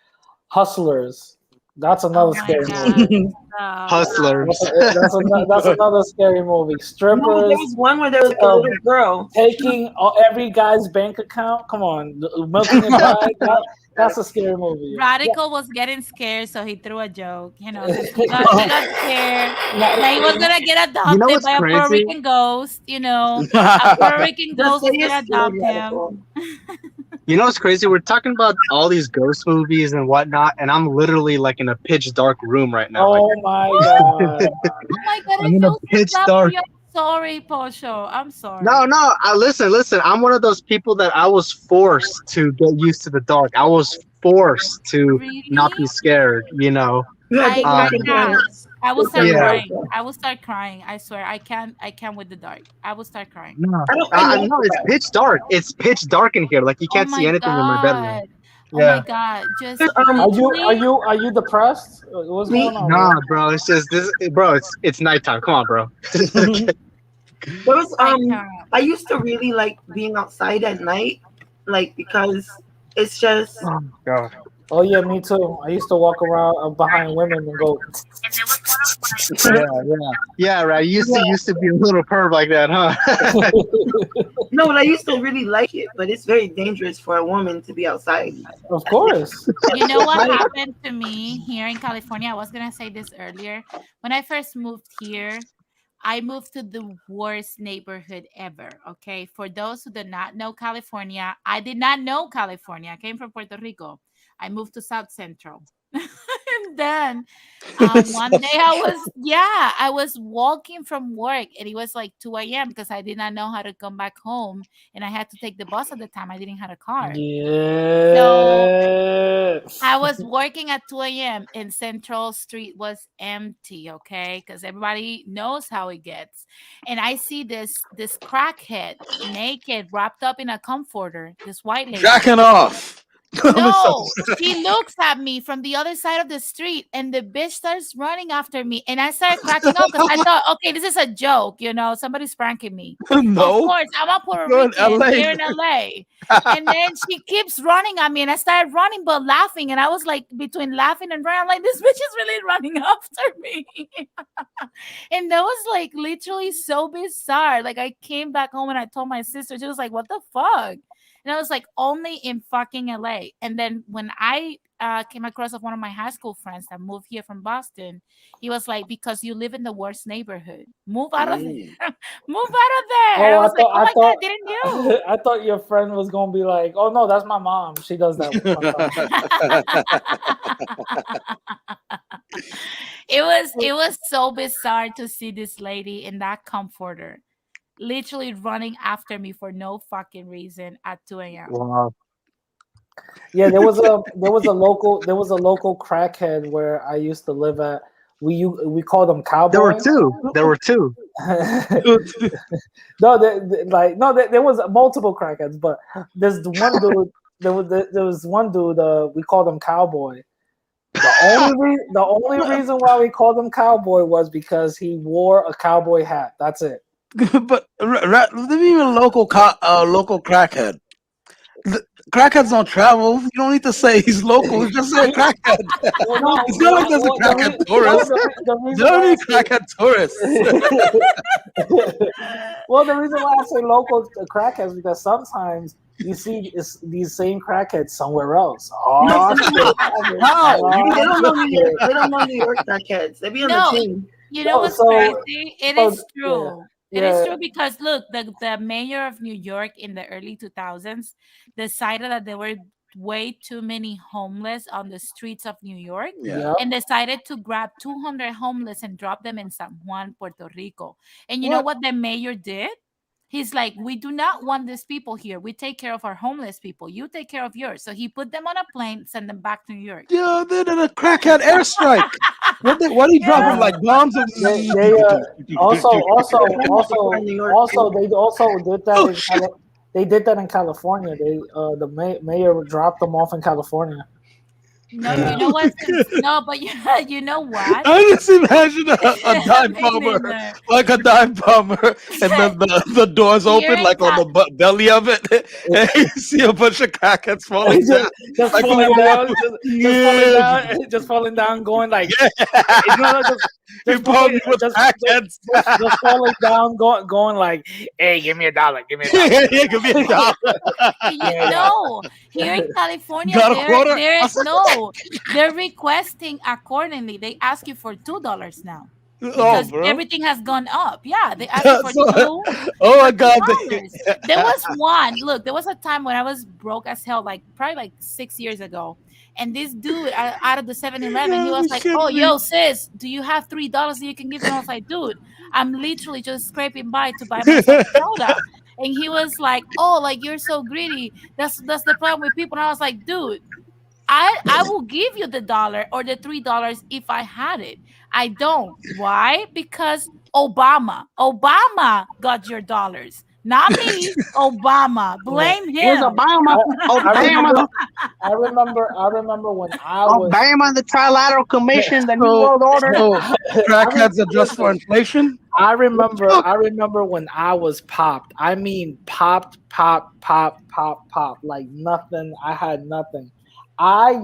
Hustlers. That's Oh another my scary God. movie. Stop. Hustlers. That's another scary movie. No, there Strippers was one where there was like a little girl. taking every guy's bank account. Come on, milking it dry. That's a scary movie. Radical was getting scared, so he threw a joke. 'Cause he got scared that he was gonna get You know adopted what's by a Puerto crazy? Rican ghost. A Puerto Rican That's ghost was what gonna is scared, adopt him. Radical. You know what's crazy? We're talking about all these ghost movies and whatnot, and I'm literally like in a pitch dark room right now. Like, Oh my god. Oh my God, I'm I in a feel so pitch bad for dark. you. I'm sorry, Posho. I'm sorry. No. Listen. I'm one of those people that I was forced to get used to the dark. I was forced to not be Really? scared. You know. You had I to can't. parents. I will start Yeah. crying. I will start crying. I swear. I can't with the dark. I will start crying. No. I know No. It's pitch dark. It's pitch dark in here. Like you Oh can't see my anything in my bedroom. God. Oh my Yeah. God. Just Are you depressed? What's Me? going on? Nah, bro. It's just this, bro. It's nighttime. Come on, bro. There was I can't. I used to really like being outside at night, like because it's just God. Oh yeah, me too. I used to walk around behind women and go. Yeah, right. You used to be a little perv like that, huh? no, but I used to really like it, but it's very dangerous for a woman to be outside. Of course. You know what happened to me here in California? I was gonna say this earlier. When I first moved here, I moved to the worst neighborhood ever. Okay. For those who did not know California, I did not know California. I came from Puerto Rico. I moved to South Central. And then one day I was walking from work and it was like 2 a.m. because I did not know how to come back home and I had to take the bus at the time. I didn't have a car. Yeah. So I was working at 2 a.m. and Central Street was empty, okay? Because everybody knows how it gets. And I see this crackhead naked, wrapped up in a comforter, this white lady. Jacking off. No, she looks at me from the other side of the street and the bitch starts running after me. And I started cracking up because I thought, okay, this is a joke, somebody's pranking me. No. Of course, I'm a Puerto You're in Rican LA. here in LA. And then she keeps running at me and I started running but laughing. And I was like between laughing and running, I'm like, this bitch is really running after me. And that was like literally so bizarre. Like I came back home and I told my sister, she was like, what the fuck? And I was like, only in fucking LA. And then when I came across of one of my high school friends that moved here from Boston, he was like, because you live in the worst neighborhood. Move out of there. Move out of there. And I was like, oh my God, didn't you? I thought your friend was gonna be like, oh no, that's my mom. She does that. It was so bizarre to see this lady in that comforter literally running after me for no fucking reason at 2 a.m. Wow. Yeah, there was a local crackhead where I used to live at. We called them cowboys. There were two. There was multiple crackheads, but there's one dude. there was one dude. We called him Cowboy. The only reason why we called him Cowboy was because he wore a cowboy hat. That's it. But even local crackhead. Crackheads don't travel. You don't need to say he's local. Just say crackhead. Well, no, It's not like there's a crackhead tourist. the reason There don't why need crackhead tourists. well, the reason why I say local crackheads is because sometimes you see these same crackheads somewhere else. No, How? they don't know New York. They don't know New York crackheads. They be on No, the team. you know what's So- crazy? It so, is true. It yeah. is true because look, the mayor of New York in the early 2000s decided that there were way too many homeless on the streets of New York Yeah. and decided to grab 200 homeless and drop them in San Juan, Puerto Rico. And you know what the mayor did? He's like, we do not want these people here. We take care of our homeless people. You take care of yours. So he put them on a plane, send them back to New York. Yeah, they did a crackhead airstrike. What he dropping like bombs? They also they also did that. They did that in California. The mayor dropped them off in California. No, you know what? No, but you know what? I just imagine a dive Me bomber, neither. like a dive bomber, and then the doors Here open in like on the belly of it, and you see a bunch of crackheads falling down. Just Like falling number down, one. just falling down, going like, You probably with crackheads. just falling down, going like, hey, give me $1, give me $1. Yeah, give me $1. No, here in California, Got a quarter? they're requesting accordingly. They ask you for $2 now Oh, because bro. everything has gone up. Yeah, they ask you for So- $2. Oh my God. There was one. Look, there was a time when I was broke as hell, like probably like 6 years ago. And this dude out of the 7-Eleven, he was like, "Oh, yo, sis, do you have $3 that you can give me?" I was like, "Dude, I'm literally just scraping by to buy myself soda." And he was like, "Oh, like you're so greedy. That's the problem with people." And I was like, "Dude, I will give you the $1 or the $3 if I had it. I don't. Why? Because Obama got your dollars, not me. Obama. Blame Here's him." Obama. Obama. I remember when I was. Obama, the Trilateral Commission, the New So- World Order. So, crackheads adjust for inflation? I remember when I was popped. I mean, pop, like nothing. I had nothing. I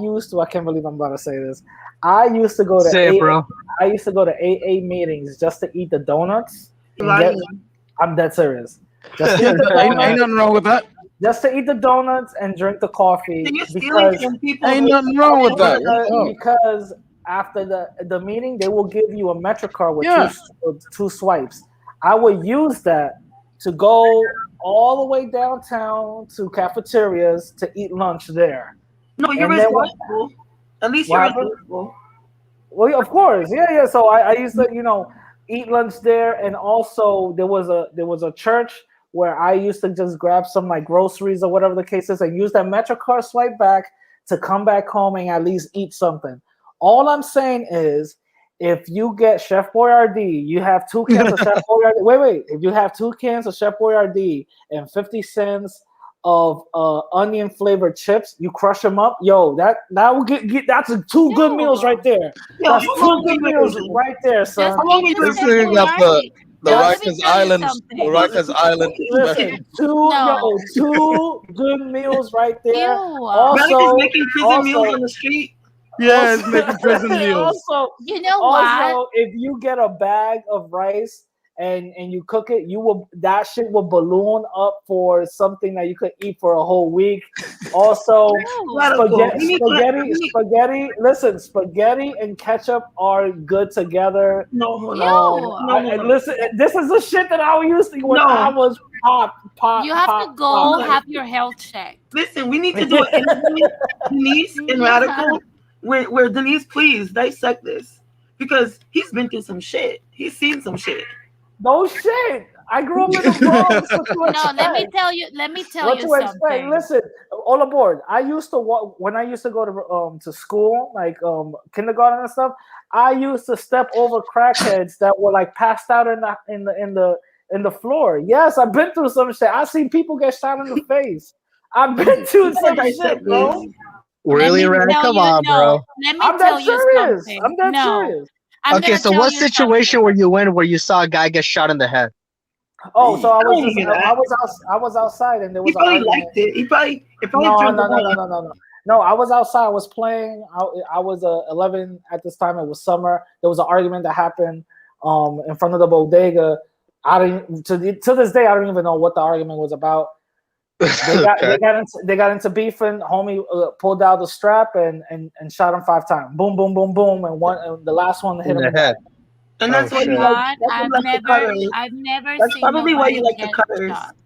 can't believe I'm about to say this. I used to go to Say it, bro. I used to go to AA meetings just to eat the donuts. and Right. I'm dead serious. Just to eat the Ain't donuts, nothing wrong with that. just to eat the donuts and drink the coffee. Then you're stealing Because from people. Ain't nothing wrong with that. because after the meeting, they will give you a MetroCard with Yeah. two swipes. I would use that to go all the way downtown to cafeterias to eat lunch there. No, you're And then resourceful. At least What you're happened? resourceful. Well, of course, yeah. So I used to, eat lunch there, and also there was a church where I used to just grab some like groceries or whatever the case is, and use that MetroCard swipe back to come back home and at least eat something. All I'm saying is, if you get Chef Boyardee, you have 2 cans of Chef Boyardee. Wait. If you have 2 cans of Chef Boyardee and 50 cents of onion flavored chips, you crush them up. Yo, that will get that's 2 good meals right there. Yo, That's how 2 long good we been meals doing? right there, son. Just How long we eat been the This thing got Boyardee. the Now, let me Rikers tell you Island, something. the Rikers Island. Listen, No. 2 good meals right there. Ew. Malik is making prison meals also- on the street. Yeah, it's making prison meals. Also, You know what? if you get a bag of rice and you cook it, that shit will balloon up for something that you could eat for a whole week. Also, spaghetti. Listen, spaghetti and ketchup are good together. No. Listen, this is the shit that I used to when No. I was pop. You have to go have your health checked. Listen, we need to do an interview, Denise and Radical, where Denise, please dissect this, because he's been through some shit. He's seen some shit. No shit. I grew up in the Bronx. No, let me tell you What to expect? something. Listen, all aboard. I used to when I used to go to school, like kindergarten and stuff. I used to step over crackheads that were like passed out in the floor. Yes, I've been through some shit. I've seen people get shot in the face. I've been through some I shit, said bro. this. Really, Red? Come on, bro. Let me I'm tell that you serious. something. I'm that No, serious. I'm Okay, gonna so tell what you situation something. were you in where you saw a guy get shot in the head? Oh, so I don't hear that. I was outside and there He was an probably argument. liked it. He probably No, turned no, no, on. no, no, no, no. No, I was outside. I was playing. I was 11 at this time. It was summer. There was an argument that happened in front of the bodega. I didn't to this day. I don't even know what the argument was about. Okay. They got into beefing. Homie pulled out the strap and shot him 5 times. Boom, boom, boom, boom, and the last one hit In him the in the head. head. And that's Oh, why you shit. like. God, That's why you like the cutters. I've never That's seen probably why nobody you like the get cutters. shot.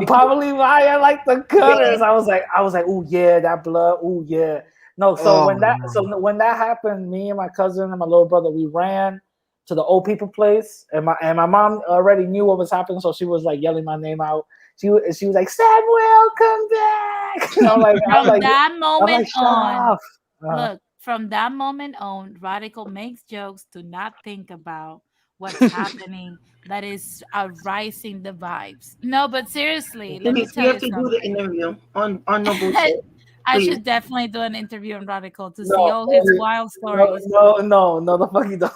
Probably why I like the cutters. Yeah. I was like, oh yeah, that blood. Oh yeah. No, Oh, when that happened, me and my cousin and my little brother, we ran to the old people place, and my mom already knew what was happening, so she was like yelling my name out. She was like, Samuel, come back. And From that moment shut on, up. look, from that moment on, Radical makes jokes. Do not think about what's happening. That is rising the vibes. No, but seriously, let me Denise, we tell have you to do the something. interview on No Bullshit. I Please. should definitely do an interview on Radical to see No, all his wild stories. no, the fuck you don't.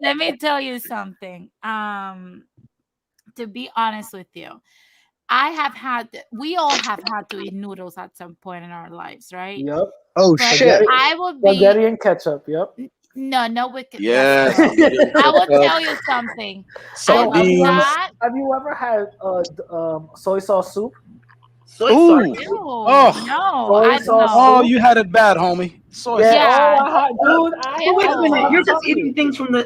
Let me tell you something. To be honest with you, we all have had to eat noodles at some point in our lives, right? Yep. oh But shit. I would be Spaghetti and ketchup. Yep. no wicked. Yes. That's gross. I will ketchup, tell you something. I will sardines. not. Have you ever had soy sauce soup? Soy Ooh. sauce. Ew, Oh. no, Soy I sauce know. Oh, soup? you had it bad, homie. Soy Yeah. sauce. Oh, Yeah. dude. So wait a minute. Ew. You're just telling eating you. things from the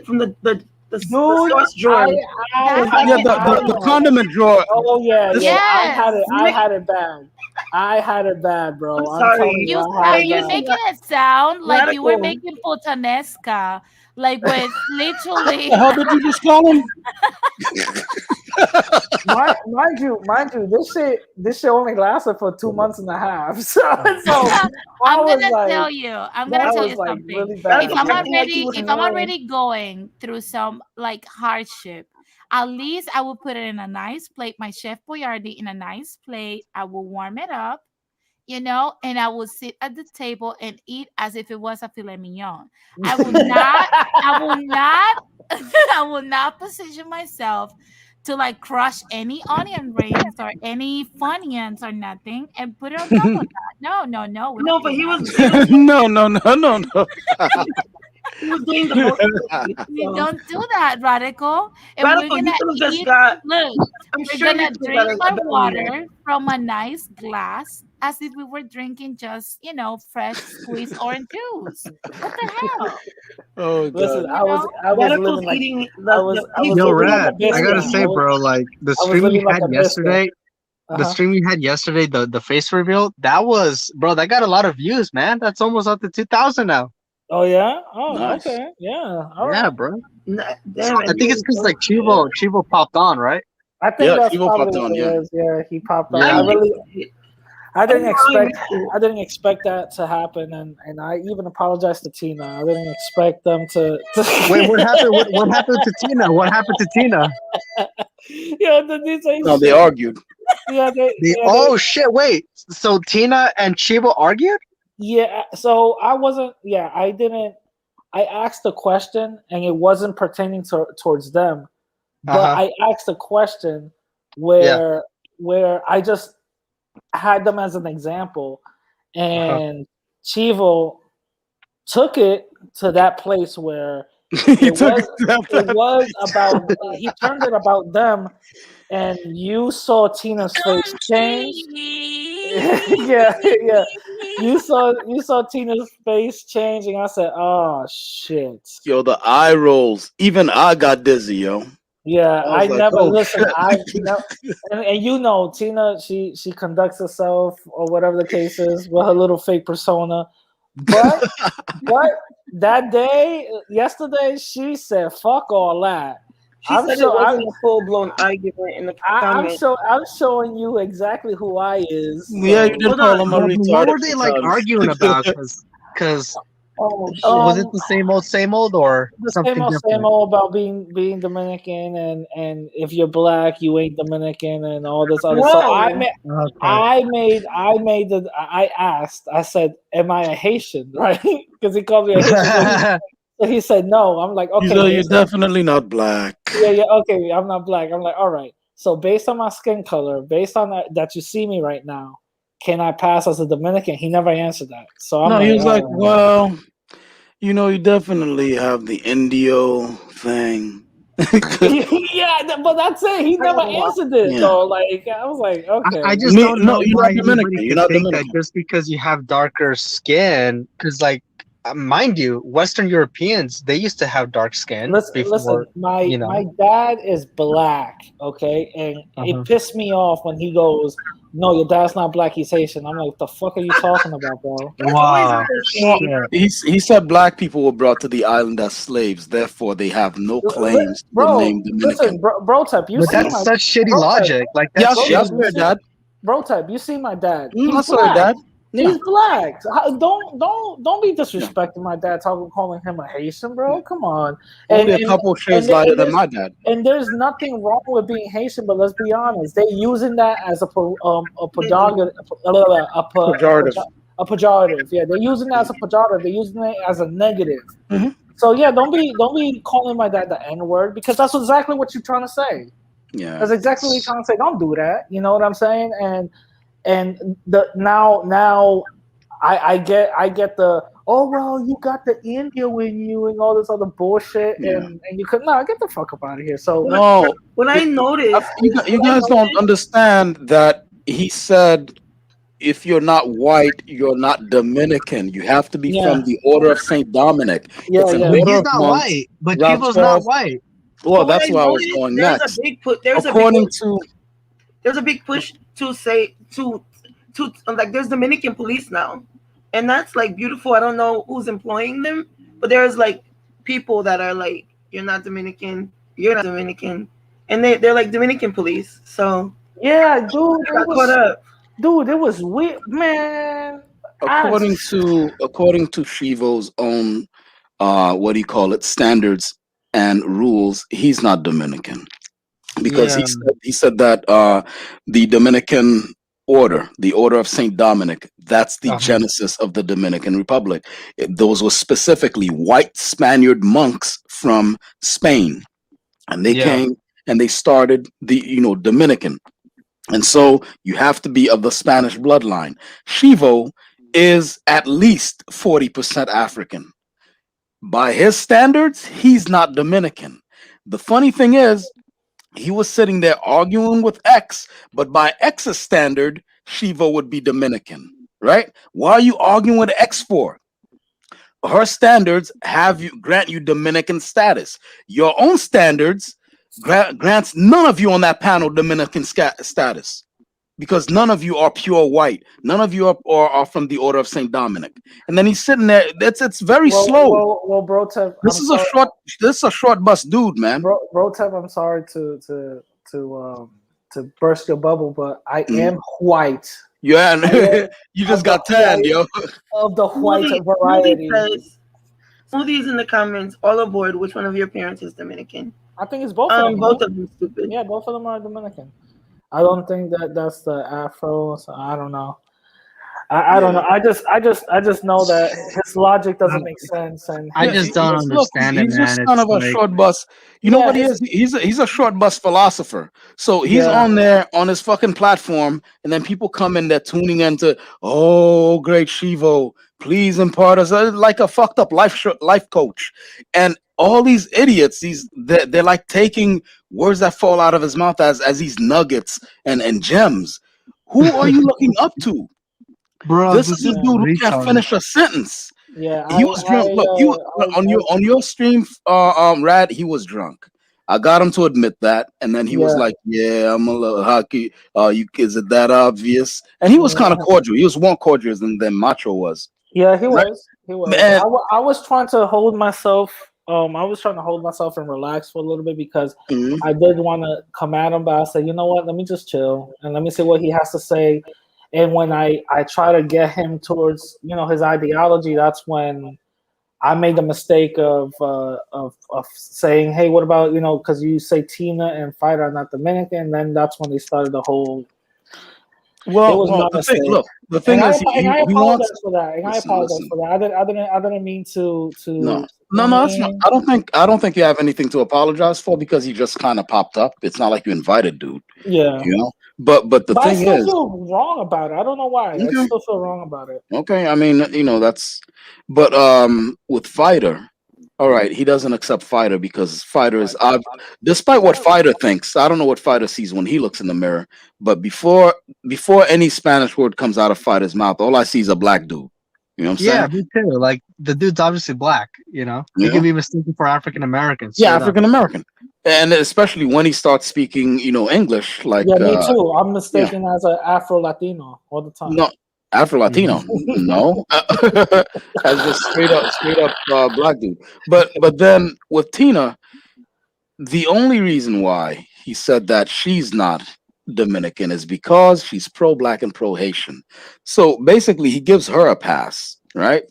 Dude, sauce drawer. That's Yeah, the condiment drawer. Oh yeah, This- yeah. yes. I had it bad. I had it bad, bro. I'm sorry. telling you, I had it You're bad. making it sound like you were Radical. making puttanesca, like with literally. The hell did you just call him? Mind you, this shit only lasted for 2 months and a half. So I I'm was gonna like, tell you. I'm that gonna tell was you like something. really bad. If I'm Acting like he already, was if I'm annoying. already going through some like hardship, at least I will put it in a nice plate. My Chef Boyardee in a nice plate. I will warm it up, and I will sit at the table and eat as if it was a filet mignon. I will not. I will not. I will not position myself to like crush any onion rings or any Funyuns or nothing and put it on top of that. No, no, no. We No, don't but do he that. was No. doing the most. We don't do that, Radical. And Radical, we're you gonna could have just eat. got. Look, I'm we're sure you gonna could have drink got a our better meal. water from a nice glass as if we were drinking just, fresh squeezed orange juice. What the hell? Oh Listen, god. You know? I was Radical's living like eating I was he's Yo, living like Rad, a I gotta biscuit. say, bro, like the I was stream you living like had a biscuit. yesterday, Uh-huh. the face reveal, that was, bro, that got a lot of views, man. That's almost up to 2,000 now. Oh yeah. Oh Nice. okay. Yeah. All Yeah, right. bro. damn I think it's because like Yeah. Chivo popped on, right? I think Yeah, that's Chivo probably popped what on, it yeah. is. Yeah, he popped on. Yeah. I didn't expect it. I didn't expect that to happen, and I even apologized to Tina. I didn't expect them to Wait, what happened? What happened to Tina? What happened to Tina? Yeah, they say No, they shit. argued. Yeah, Oh shit! Wait, so Tina and Chivo argued? yeah. So I wasn't. Yeah, I didn't. I asked a question, and it wasn't pertaining towards them, but Uh-huh. I asked a question where I just had them as an example, and Chivo took it to that place where He took it was about he turned it about them, and you saw Tina's face change. Yeah. You saw Tina's face change, and I said, "Oh shit." Yo, the eye rolls. Even I got dizzy, yo. Yeah, I was I like, never oh, listen. shit. I never, and Tina, she conducts herself or whatever the case is with her little fake persona, but that day, yesterday, she said, "Fuck all that." She said it wasn't a full blown argument in the comments. I'm showing you exactly who I is. Yeah, you did Hold call on. him a But what retard were a they few like times. arguing about? Because Oh, Was it the same old, or the something same different? old about being Dominican, and if you're black, you ain't Dominican, and all this other. So Whoa. Okay. I asked, I said, "Am I a Haitian?" Right? Because he called me a Haitian. So he said no. I'm like, You okay, know, you're definitely not black. yeah, okay, I'm not black. I'm like, all right. So based on my skin color, based on that you see me right now, can I pass as a Dominican? He never answered that. So I'm No, he like, was like, well, you know, you definitely have the Indio thing. yeah, but that's it. He never answered it Yeah. though. Like I was like, okay, I just don't No, know you're why not anybody Dominican. You're could not think that Dominican. just because you have darker skin, because like, mind you, Western Europeans, they used to have dark skin listen. before, My you know. my dad is black, okay, and it Uh-huh. pissed me off when he goes, "No, your dad's not black. He's Haitian." I'm like, "What the fuck are you talking about, bro?" That's always Wow. Well, interesting. Shit. he said black people were brought to the island as slaves, therefore they have no claims to the Bro, name listen, Dominican. bro, type. You But see that's my such shitty bro type. logic. Like, Yeah, that's Bro, yeah, I shitty. saw your dad. bro type, you see my dad. I He's saw your black. dad. Yeah, He's black. Don't be yeah. disrespecting my dad, calling him a Haitian, Yeah. bro. Come on. And Only a and couple and, shades lighter than there's my dad. nothing wrong with being Haitian, but let's be honest, they using that as a They do. pejorative, Pejorative. a pejorative. Yeah, they're using that as a pejorative. They're using it as a negative. Hmm. So yeah, don't be calling my dad the N word, because that's exactly what you're trying to say. Yeah. That's exactly what you're trying to say. Don't do that. You know what I'm saying? And the now I get the, oh well, you got the India in you and all this other bullshit, Yeah. and you could, no, get the fuck up out of here. So No, What I noticed, you what I guys don't noticed, understand that he said if you're not white, you're not Dominican. You have to be yeah, from the Order of Saint Dominic. It's an But order he's of not monks. white. But Route Chivo's not 12. white. Well, but what I that's where I was noticed, going next. According to there's a big push to say to like there's Dominican police now, and that's like beautiful. I don't know who's employing them, but there's like people that are like, you're not Dominican, and they're like Dominican police. So yeah, dude, I got caught up. it was weird, man. according to Shivo's own what do you call it, standards and rules, he's not Dominican. Because Yeah. he said that the Dominican order, the Order of Saint Dominic, that's the Uh-huh. genesis of the Dominican Republic. Those were specifically white Spaniard monks from Spain, and they Yeah. came and they started the Dominican, and so you have to be of the Spanish bloodline. Shivo is at least 40% African. By his standards, he's not Dominican. The funny thing is, he was sitting there arguing with X, but by X's standard, Shiva would be Dominican, right? Why are you arguing with X for? Her standards have you grant you Dominican status. Your own standards grants none of you on that panel Dominican status because none of you are pure white. None of you are from the Order of Saint Dominic. And then he's sitting there. It's very slow. Bro, Tev, This I'm is a sorry, short bus dude, man. bro, Tev, I'm sorry to burst your bubble, but I Mm. am white. Yeah, I am you of just the got tanned, yo. of the white Smoothie variety. says, Smoothies in the comments, all aboard. Which one of your parents is Dominican? I think it's both of them. Both right? of them stupid. Yeah, both of them are Dominican. I don't think that's the Afro. So I don't know. I don't know. I just know that his logic doesn't make sense, and I just don't Look, understand it, he's just man. kind It's of a like, short bus. You know yeah, what he is? He's a short bus philosopher. So he's yeah. on there on his fucking platform, and then people come in, they're tuning into, oh, great Shivo, please impart us like a fucked up life coach, and all these idiots, they're like taking words that fall out of his mouth as these nuggets and gems. Who are you looking up to? bro, This is this a is dude who can't retard. finish a sentence. Yeah, He was drunk. Look, you on your stream, Rad. He was drunk. I got him to admit that, and then he was yeah, like, "Yeah, I'm a little hockey. You is it that obvious?" And he was kind of yeah, cordial. He was more cordial than Macho was, yeah. He right? was, he was. And I was trying to hold myself. I was trying to hold myself and relax for a little bit because mhm, I did want to come at him, but I said, you know what? Let me just chill and let me see what he has to say. And when I try to get him towards his ideology, that's when I made the mistake of saying, "Hey, what about because you say Tina and Fighter are not Dominican?" And then that's when they started the whole. It was my The thing, mistake, look, the and thing is, I he wants. apologize for that. And I Listen, apologize listen. for that. I didn't mean to No, you know no, what I no. That's not. mean? I don't think you have anything to apologize for because he just kind of popped up. It's not like you invited, dude. Yeah, You know. But the but I thing still is, feel wrong about it. I don't know why. I okay, still feel wrong about it. okay. I mean, that's. But with Fighter, all right, he doesn't accept Fighter because Fighter is. Despite what Fighter thinks, I don't know what Fighter sees when he looks in the mirror. But before any Spanish word comes out of Fighter's mouth, all I see is a black dude. You know what I'm Yeah, saying? me too. Like the dude's obviously black. He You could know? be mistaken for African American, Yeah, straight up. African American, and especially when he starts speaking, English, like Yeah, me too. I'm yeah, mistaken as an Afro Latino all the time. no, Afro Mhm. Latino, no, as just straight up black dude. But then with Tina, the only reason why he said that she's not Dominican is because she's pro black and pro Haitian. So basically, he gives her a pass, right?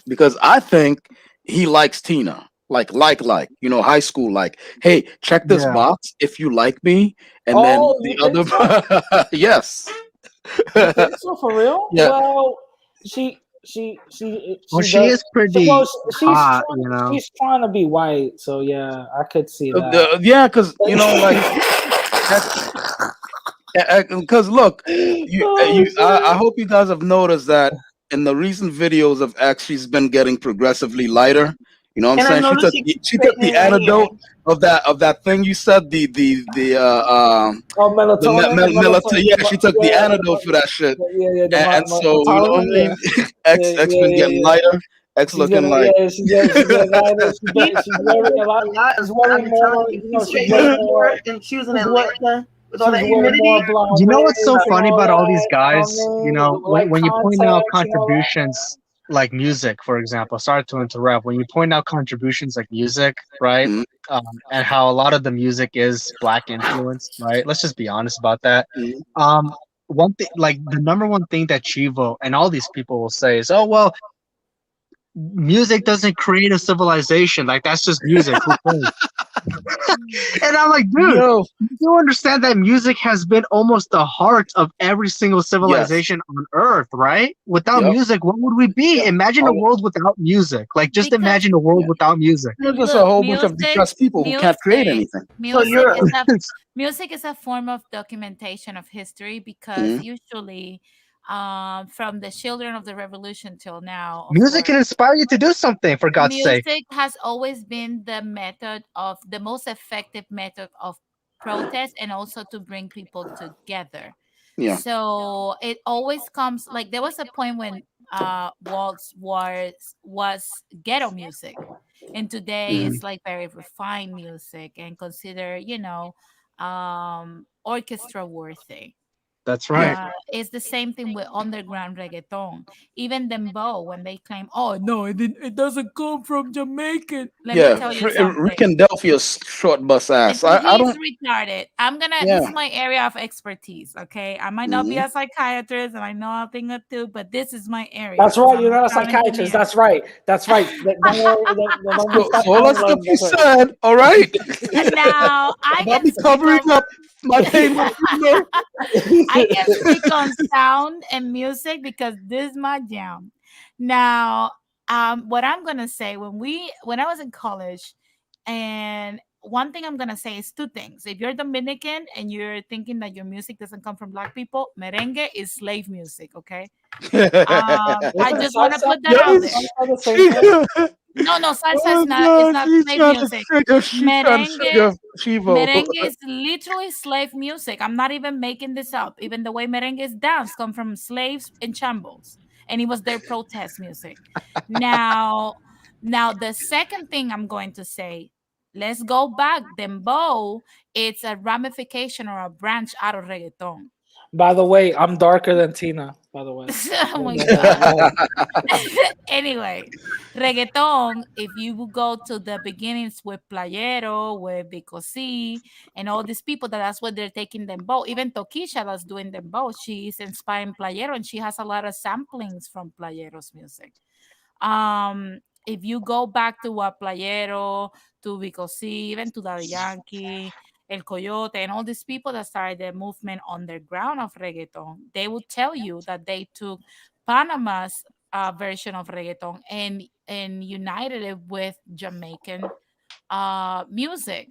Because I think he likes Tina. High school, like, hey, check this Yeah. box if you like me. And then Oh, the you think so? other, yes. You think so for real? Yeah. Well, Well, she she does. is Well, pretty hot. she's trying to be white, so yeah, I could see that. Yeah, because, like, because look, Oh I shit! hope you guys have noticed that in the recent videos of X, she's been getting progressively lighter. You know what I'm And I saying? noticed she keeps She took the straightening her hair. antidote of that thing you said, Oh, the melatonin, melatonin. Yeah, she took the yeah, antidote for that shit. yeah, And so, you know what I Tylenol, yeah, mean? X been getting yeah. lighter. X looking like She's getting lighter. He She's wearing loses a lot. a lot. She's wearing I'm telling more. you, he straightened Way her more. hair, and she was in She's wearing. Atlanta with all She's that wearing more humidity. blonde You know what's so wigs and funny all about all these that. You know what guys? I mean? Like When you point out contacts and all that. contributions like music, for example. Sorry to interrupt. When you point out contributions like music, right? mm, And how a lot of the music is black influence, right? Let's just be honest about that. mm. Um, one thing, like the number one thing that Chivo and all these people will say is, "Oh well, music doesn't create a civilization. Like that's just music. Who cares?" And I'm like, dude, Yo, you do understand that music has been almost the heart of every single yes, civilization on Earth, right? Without yep, music, what would we be? yep. Imagine a Oh, world without music. Like, just Because imagine a world yeah. without music. There's just a look, whole bunch of depressed people who can't create anything. So you're music is a form of documentation of history because Mm, usually from the children of the revolution till now, of Music course, can inspire you to do something, for God's sake. music has always been the most effective method of protest and also to bring people together. yeah. So it always comes like there was a point when waltz was ghetto music, and today Hmm. it's like very refined music and consider orchestra worthy. That's right. It's the same thing with underground reggaeton. Even dembow, when they claim, "Oh no, it doesn't come from Jamaican." Let me Yeah, tell you Rick something. and Delphia's short bus ass. I He's don't. retarded. Yeah. This is my area of expertise. Okay. I might not be Hmm. a psychiatrist and I know a thing or two, but this is my area That's because right. I'm You're a not a sound psychiatrist. engineer. That's right. That's right. Don't worry. Don't be So start all that stuff paranoid. you That's right. said, all right, And now I about can me speak covering on up my pain with humor. I can speak on sound and music because this is my jam. Now, what I'm gonna say when I was in college, and one thing I'm gonna say is two things. If you're Dominican and you're thinking that your music doesn't come from black people, merengue is slave music. Okay, I Isn't just want to salsa? put that Yo, out Isn't there. salsa the same she, thing? No, no, salsa is oh not. It's god, not slave music. she's trying to Merengue trigger Chivo. Merengue is literally slave music. I'm not even making this up. Even the way merengue is danced come from slaves in shambles, and it was their protest music. Now, now the second thing I'm going to say, let's go back. Dembow, it's a ramification or a branch out of reggaeton. By the way, I'm darker than Tina. By the way. Oh my god. Anyway, reggaeton, if you would go to the beginnings with Playero, with Vico C, and all these people, that's what they're taking them both. Even Tokisha that's doing them both. She's inspiring Playero and she has a lot of samplings from Playero's music. Um, if you go back to what Playero, to Vico C, even to Daddy Yankee, El Coyote, and all these people that started the movement underground of reggaeton, they would tell you that they took Panama's version of reggaeton and united it with Jamaican music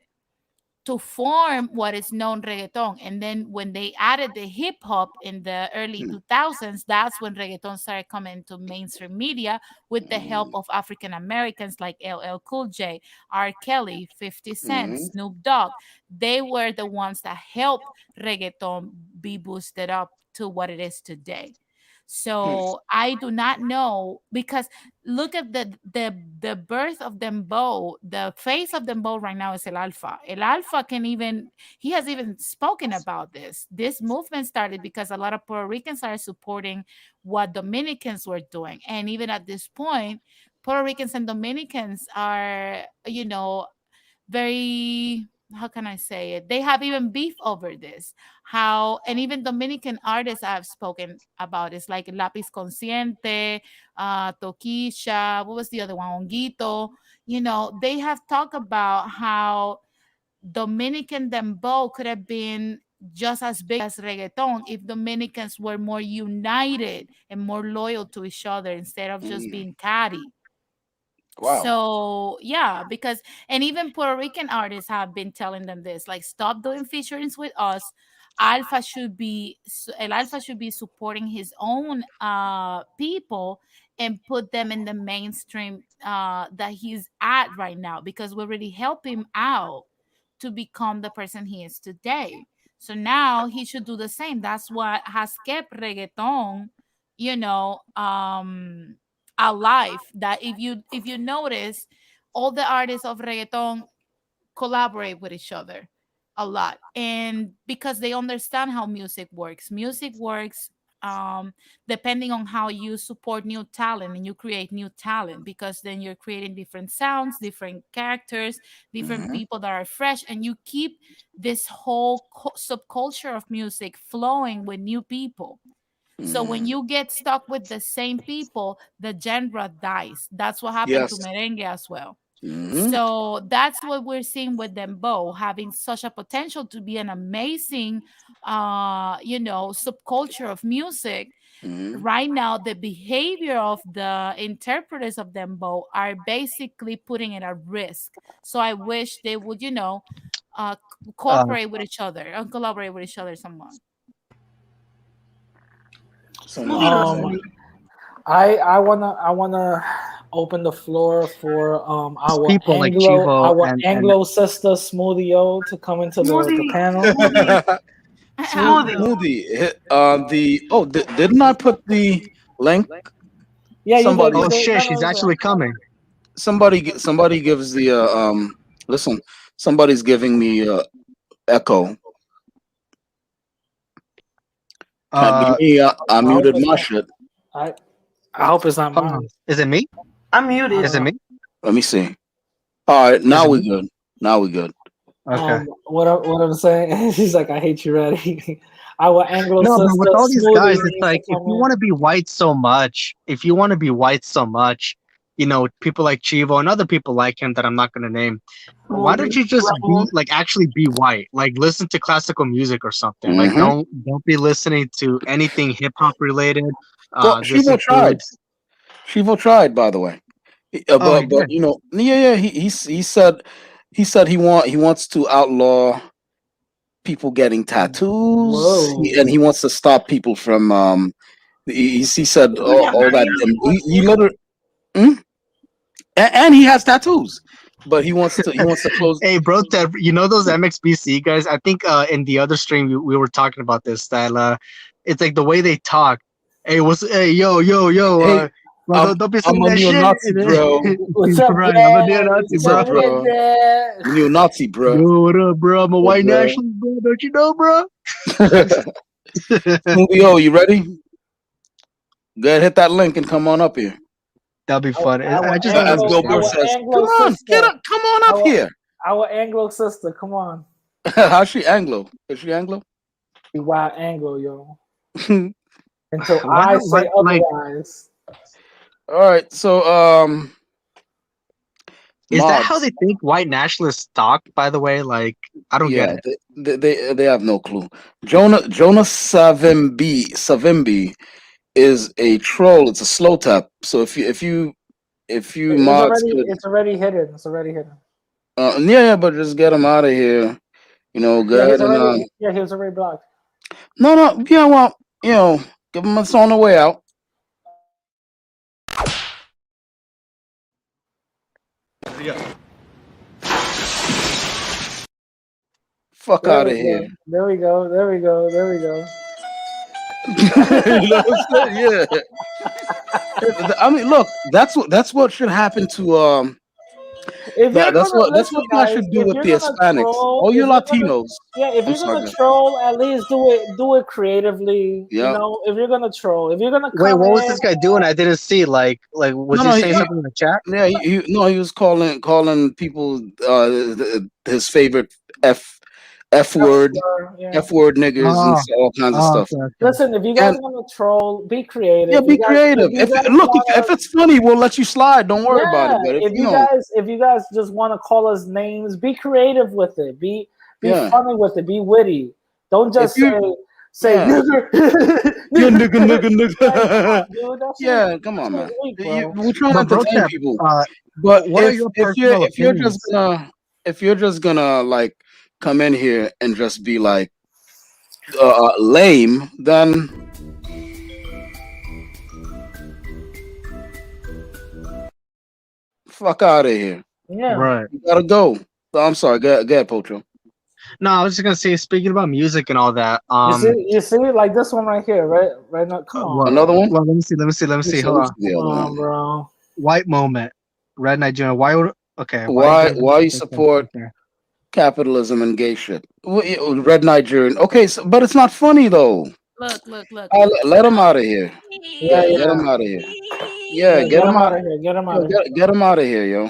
to form what is known reggaeton. And then when they added the hip hop in the early 2000s, that's when reggaeton started coming to mainstream media with the help of African Americans like LL Cool J, R. Kelly, 50 Cent, Mm-hmm. Snoop Dogg. They were the ones that helped reggaeton be boosted up to what it is today. So I do not know, because look at the birth of Dembow. The face of Dembow right now is El Alfa. El Alfa can even, he has even spoken about this. This movement started because a lot of Puerto Ricans are supporting what Dominicans were doing, and even at this point, Puerto Ricans and Dominicans are, very, how can I say it? They have even beef over this. How, and even Dominican artists have spoken about this, like Lapis Consciente, Toquisha, what was the other one? Onguito. They have talked about how Dominican dembow could have been just as big as reggaeton if Dominicans were more united and more loyal to each other instead of just Mm. being catty. Wow. So yeah, because, and even Puerto Rican artists have been telling them this, like, stop doing featurings with us. El Alpha should be supporting his own people and put them in the mainstream that he's at right now, because we really help him out to become the person he is today. So now he should do the same. That's what has kept reggaeton, you know, um alive. That if you notice, all the artists of reggaeton collaborate with each other a lot, and because they understand how music works depending on how you support new talent and you create new talent, because then you're creating different sounds, different characters, different Mm-hmm. people that are fresh, and you keep this whole subculture of music flowing with new people. So when Mm-hmm. you get stuck with the same people, the genre dies. That's what happened to Yes. merengue as well. Mm-hmm. So that's what we're seeing with dembow having such a potential to be an amazing, subculture of music. Mm-hmm. Right now, the behavior of the interpreters of dembow are basically putting it at risk. So I wish they would, Uh, cooperate with each other and collaborate with each other somewhat. Someone Smoothie, said. Um, I wanna open the floor for it's people like Chivo and Anglo sister Smoothie O to come into the smoothie, panel. smoothie, smoothie. Anglo. Smoothie. Didn't I put the link? Yeah, you did. Somebody, You oh did. shit, No, no, she's it's actually coming. somebody gives the Listen, somebody's giving me echo. Give Uh, me. I I hope muted it's my not. shit. I hope it's not hold mine. on. Is it me? I'm muted. Is it me? Let me see. All right, Is now it we me? good. Now we good. Okay. What I'm saying, she's like, I hate you, ready. Our Anglo No, but with sister all these Smoothie guys, it's needs to like if come you in. want to be white so much, people like Chivo and other people like him that I'm not gonna name, why don't Smoothie. you just be Raul. like actually be white? Like listen to classical music or something. Like Mm-hmm. don't be listening to anything hip hop related. Well, This includes Shivo tried, by the way. oh he But did. yeah. He said he wants to outlaw people getting tattoos, and he Whoa. wants to stop people from he said People get all that, married. and What he literally. Mm? And he has tattoos, but he wants to close. Hey bro, Ted, you know those MXBC guys? I think in the other stream we were talking about this that it's like the way they talk. Hey yo Hey, bro, I'm don't be I'm saying a that shit. neo-Nazi, bro. What's up, Right, I'm a Dad? neo-Nazi, What's What's up, bro. up with bro? Dad? I'm a neo-Nazi, bro. Yo, what up, bro? I'm a Yeah, white bro. nationalist, bro. Don't you know, bro? Smoothie, oh, you ready? Go ahead, hit that link and come on up here. That'll be fun. I just don't As Bill Burr understand. Our says, come Anglo on, get sister, up, come on up our here. our Anglo sister. Come on, How's she Anglo? Is she Anglo? be wild Anglo, yo. All Until Why I not? Why say like otherwise. right, so Is that how mods. they think white nationalists talk? By the way, like I don't get Yeah, it. they have no clue. Jonas Savimbi is a troll. It's a slow tap. So if you mods could, It's already hidden. It's already hidden. yeah, but just get him out of here. Go Yeah, ahead and he was already blocked. no, yeah, well, give him it's on the way out. Fuck There out we of here. go. There we go. There we go. There we go. You know what I'm saying? Yeah. I mean, look, that's what should happen to If you're that's gonna what listen, you guys guys, should do if with you're the gonna Hispanics. troll, All you if you're gonna Latinos. if I'm you're sorry. gonna troll, at least do it creatively. You Yeah. know, if you're gonna troll, if you're gonna Wait, come what was in, this guy doing? I didn't see. Like was No, he no, saying something in the chat? yeah, he was calling people his favorite F word yeah. niggers and Oh, all kinds of stuff. okay, okay. Listen, if you guys And want to troll, be yeah, creative. be creative. If you If guys look, wanna, if it's funny, we'll let you slide. Don't worry about it. yeah, But if you guys just want to call us names, be creative with it. Be yeah, funny with it. Be witty. Don't if just you say yeah, nigger. you nigga. Like, come on, dude. Yeah, come That on, shit was man. weak, bro. We're trying to But bro, entertain Tap, people. But what are your personal opinions? if you're just gonna like come in here and just be like lame, then fuck out of here. Yeah. Right. You gotta go. I'm sorry. Go ahead, Pocho. No, I was just gonna say, speaking about music and all that. You see, like this one right here, right now. Come on, What? Another bro. one. Well, let me see. Hold on. The Come other on, one. bro. White moment. Red Nigeria. Why would? Okay. Why you support capitalism and gay shit? Red Nigerian. Okay, but it's not funny though. Look. Let him out of here. Yeah, Get yeah. him out of here. Yeah, Yeah, get get him him out. out of here. Get him out Yo, of here. get him out of here, yo.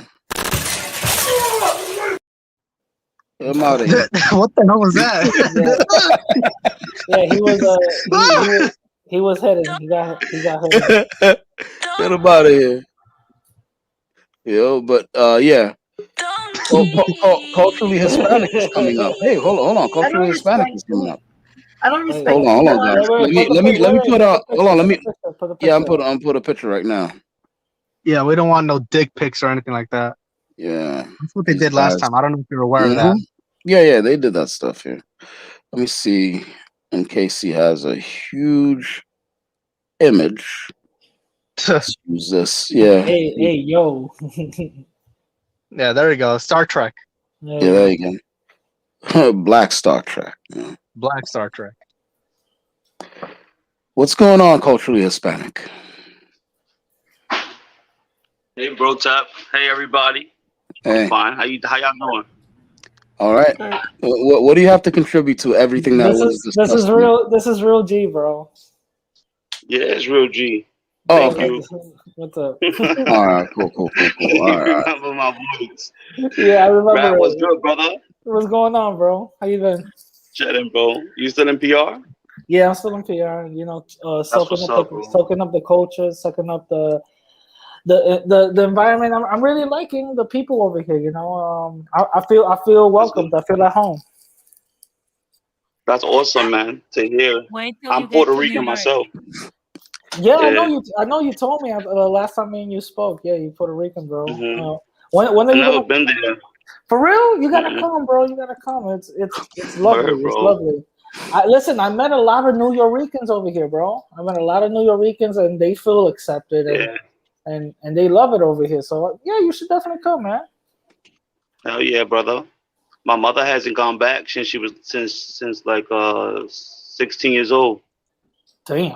Get him out of here. What the hell was that? Yeah, he was hitting. He got hit. Get him out of here. Yo, but yeah. Culturally Hispanic is coming up. Hey, hold on. I Culturally don't Hispanic respect is coming up. I don't Hey, respect Hold on, none. guys. Let me put out. Hold on, let me. Put the Yeah, picture. I'm put a picture right now. Yeah, we don't want no dick pics or anything like that. Yeah, That's what they these did last guys. time. I don't know if you're aware of that. Mhm. Yeah, they did that stuff here. Let me see. In case he has a huge image. Let's use this. Yeah. Hey, yo. Yeah, there you go. Star Trek. Yeah, there you go. Black Star Trek. Yeah. Black Star Trek. What's going on, culturally Hispanic? Hey, bro, Tap. Hey, everybody. Hey. I'm fine. How y'all doing? All right. What do you have to contribite to everything that was discussed? This is real G, bro. Yeah, it's real G. Oh, Thank okay. you. What's up? All right, cool. All right. Remember my voice. Yeah, I remember. Rap was good, brother. What's going on, bro? How you been? Chilling, bro. You still in PR? Yeah, I'm still in PR. You know, soaking up the culture, soaking up the environment. I'm really liking the people over here. You know, I feel welcomed. I feel at home. That's awesome, man. To hear. Wait till I'm you get Puerto to New Rican York. myself. Yeah, Yeah. I know you told me last time me and you spoke. Yeah, you Puerto Rican, bro. Mhm. When are I've you never gonna been there. For real? You gotta Mhm. come, bro. You gotta come. It's lovely. Word, It's bro. lovely. Listen, I met a lot of New Yorkers over here, bro. I met a lot of New Yorkers, and they feel accepted Yeah. and they love it over here. So yeah, you should definitely come, man. Hell yeah, brother. My mother hasn't gone back since she was since like 16 years old. Damn.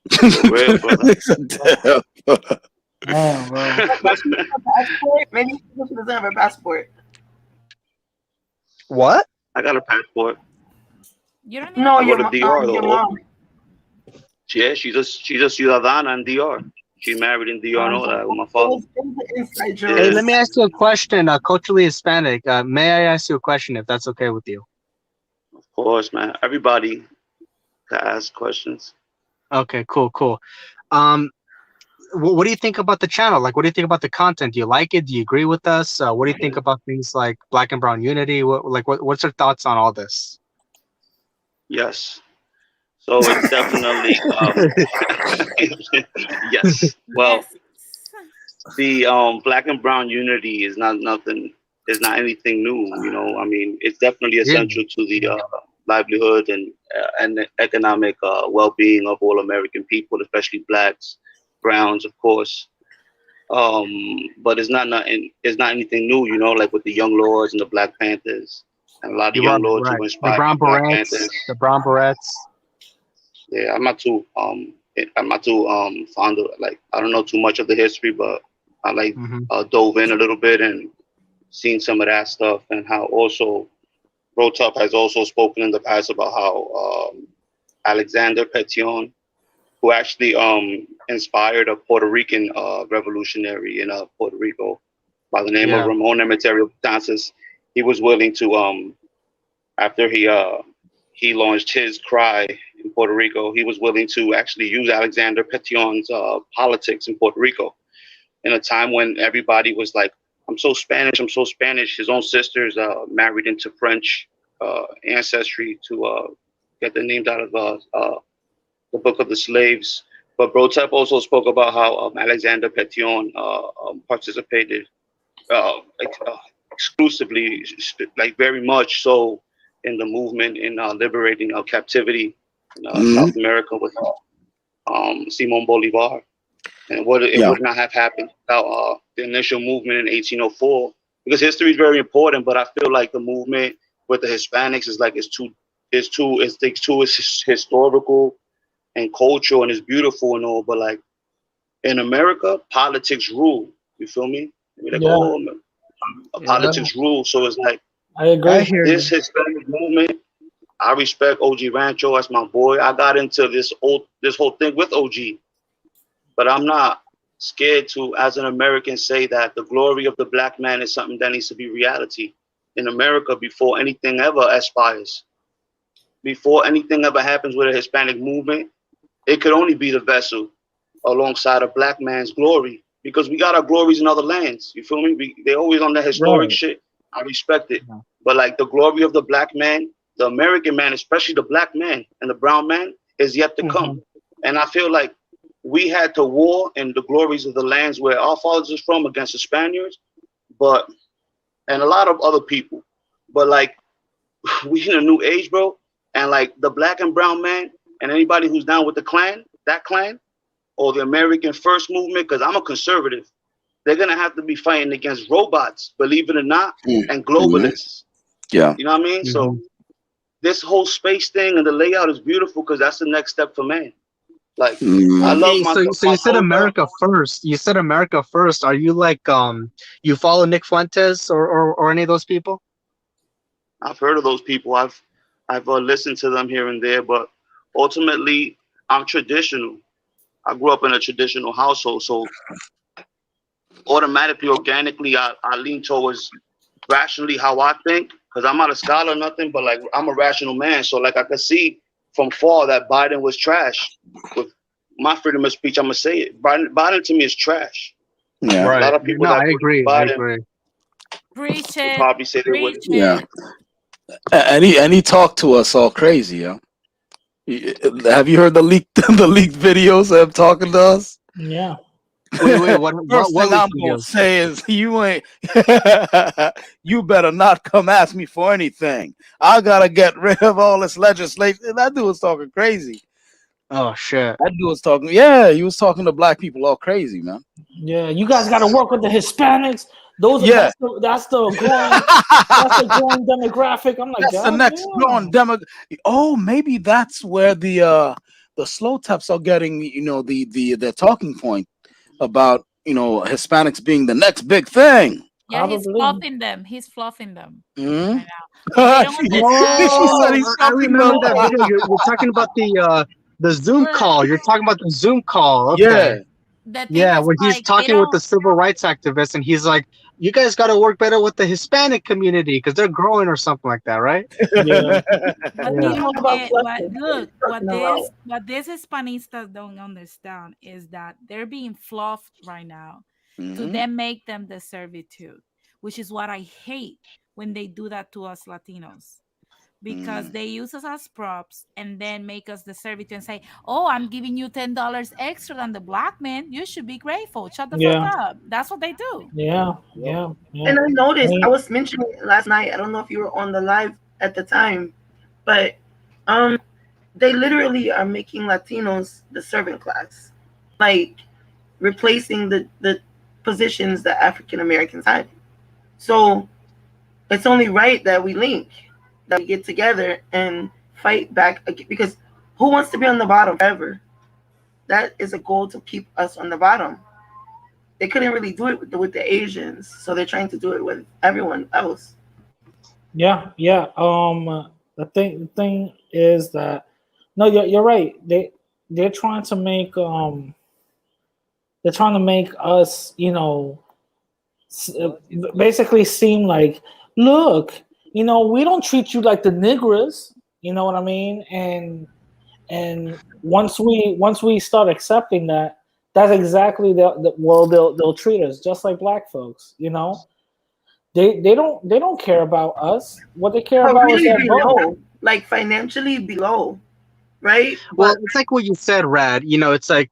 For real, brother. Damn, bro. Passport? Maybe she doesn't have a passport. What? I got a passport. You don't need No, I your, go to DR your though. mom. Yeah, she's a ciudadana in DR. She married in DR and all that with my father. It was an inside joke. Hey, Yeah. let me ask you a question. Culturally Hispanic. May I ask you a question if that's okay with you? Of course, man. Everybody can ask questions. Okay, cool. what do you think about the channel? Like, what do you think about the content? Do you like it? Do you agree with us? What do you think about things like Black and Brown unity? What's your thoughts on all this? Yes. So it's definitely yes. Well, Yes. the Black and Brown unity is not nothing. Is not anything new. You know, I mean, it's definitely Yeah. essential to the livelihood and the economic well-being of all American people, especially blacks, browns, of course. But it's not anything new. You know, like with the Young Lords and the Black Panthers, and a lot of You're right, Young Lords right. who The inspired brown the Black berets, Panthers. the brown berets. Yeah, I'm not too fond of, like, I don't know too much of the history, but I like Hmm. dove in a little bit and seen some of that stuff, and how also Rotop has also spoken in the past about how Alexander Petion, who actually inspired a Puerto Rican revolutionary in Puerto Rico by the name of Yeah. Ramon Emeterio Dances, he was willing to after he launched his cry in Puerto Rico, he was willing to actually use Alexander Petion's politics in Puerto Rico in a time when everybody was like, I'm so Spanish, I'm so Spanish. His own sisters married into French ancestry to get their names out of the Book of the Slaves. But Brotep also spoke about how Alexander Petion participated exclusively, like very much so, in the movement in liberating captivity in Hmm. South America with Simon Bolivar. And it Yeah. would not have happened without the initial movement in 1804. Because history is very important, but I feel like the movement with the Hispanics is like it's historical and cultural and it's beautiful and all. But like in America, politics rule. You feel me? I mean, like, Yeah, oh, Yeah. politics rule. So it's like I agree. I hear this you. Hispanic movement. I respect OG Rancho as my boy. I got into this whole thing with OG, but I'm not scared to, as an American, say that the glory of the black man is something that needs to be reality in America before anything ever aspires. Before anything ever happens with a Hispanic movement, it could only be the vessel alongside a black man's glory, because we got our glories in other lands. You feel me? They always on the historic Right. shit. I respect it. Yeah. But like the glory of the black man, the American man, especially the black man and the brown man, is yet to come. And I feel like we had to war in the glories of the lands where our fathers is from against the Spaniards, but and a lot of other people. But like we in a new age, bro, and like the black and brown man and anybody who's down with the clan, that clan, or the American First movement, because I'm a conservative, they're gonna have to be fighting against robots, believe it or not, and Mm-hmm. globalists. Yeah. You know what I mean? So this whole space thing and the layout is beautiful because that's the next step for man. Like I Mm. love Okay, my so you said culture. America first. You said America first. Are you like you follow Nick Fuentes or any of those people? I've heard of those people. I've listened to them here and there, but ultimately I'm traditional. I grew up in a traditional household, so automatically, organically, I lean towards rationally how I think, because I'm not a scholar or nothing, but like I'm a rational man. So like I could see from far that Biden was trash. With my freedom of speech, I'm gonna say it. Biden to me is trash. Yeah. A Right. lot of people No, that I voted agree. for I Biden agree. Preach would it. probably say they Preach would. Yeah. it. And he talked to us all crazy, yo. Have you heard the leaked the leaked videos of him talking to us? Yeah. Wait, what First thing I'm leaked gonna videos? say is you ain't you better not come ask me for anything. I gotta get rid of all this legislation. That dude was talking crazy. Oh shit. That dude was talking, yeah, he was talking to black people all crazy, man. Yeah. You guys got to work with the Hispanics. Those Yeah. that's the growing demographic. I'm like, That's the God next growing damn. demo. Oh, maybe that's where the slow taps are getting, the talking point about, Hispanics being the next big thing. Yeah, he's Probably. fluffing them. He's fluffing them Mhm. right now. But they don't She understand. said Oh, he's I something remember that the video. You're talking about the Zoom call. You're talking about the Zoom call. Okay. yeah. The thing Yeah, is, when he's like, they talking with don't. the civil rights activist, and he's like, you guys got to work better with the Hispanic community because they're growing or something like that, right? Yeah. But Yeah. they don't About get what flushing. look Fucking around. what this Hispanistas don't understand is that they're being fluffed right now to Mhm. then make them the servitude, which is what I hate when they do that to us Latinos. Because Mm. they use us as props and then make us the servitude and say, "Oh, I'm giving you $10 extra than the black man. You should be grateful. Shut the fuck Yeah. up." That's what they do. Yeah. Yep. Yeah. Yeah. And I noticed, I Me- was mentioning it last night. I don't know if you were on the live at the time, but um, they literally are making Latinos the servant class, like replacing the positions that African Americans had. So it's only right that we link, that we get together and fight back because who wants to be on the bottom forever? That is a goal to keep us on the bottom. They couldn't really do it with the Asians, so they're trying to do it with everyone else. Yeah. Yeah. The thing is that no, you're right. They're trying to make they're trying to make us, basically seem like, look, we don't treat you like the niggers. You know what I mean? And once we start accepting that, that's exactly well, they'll treat us just like black folks. They don't care about us. What they care But about is really their vote. below, like financially below, right? Well, But it's like what you said, Rad. It's like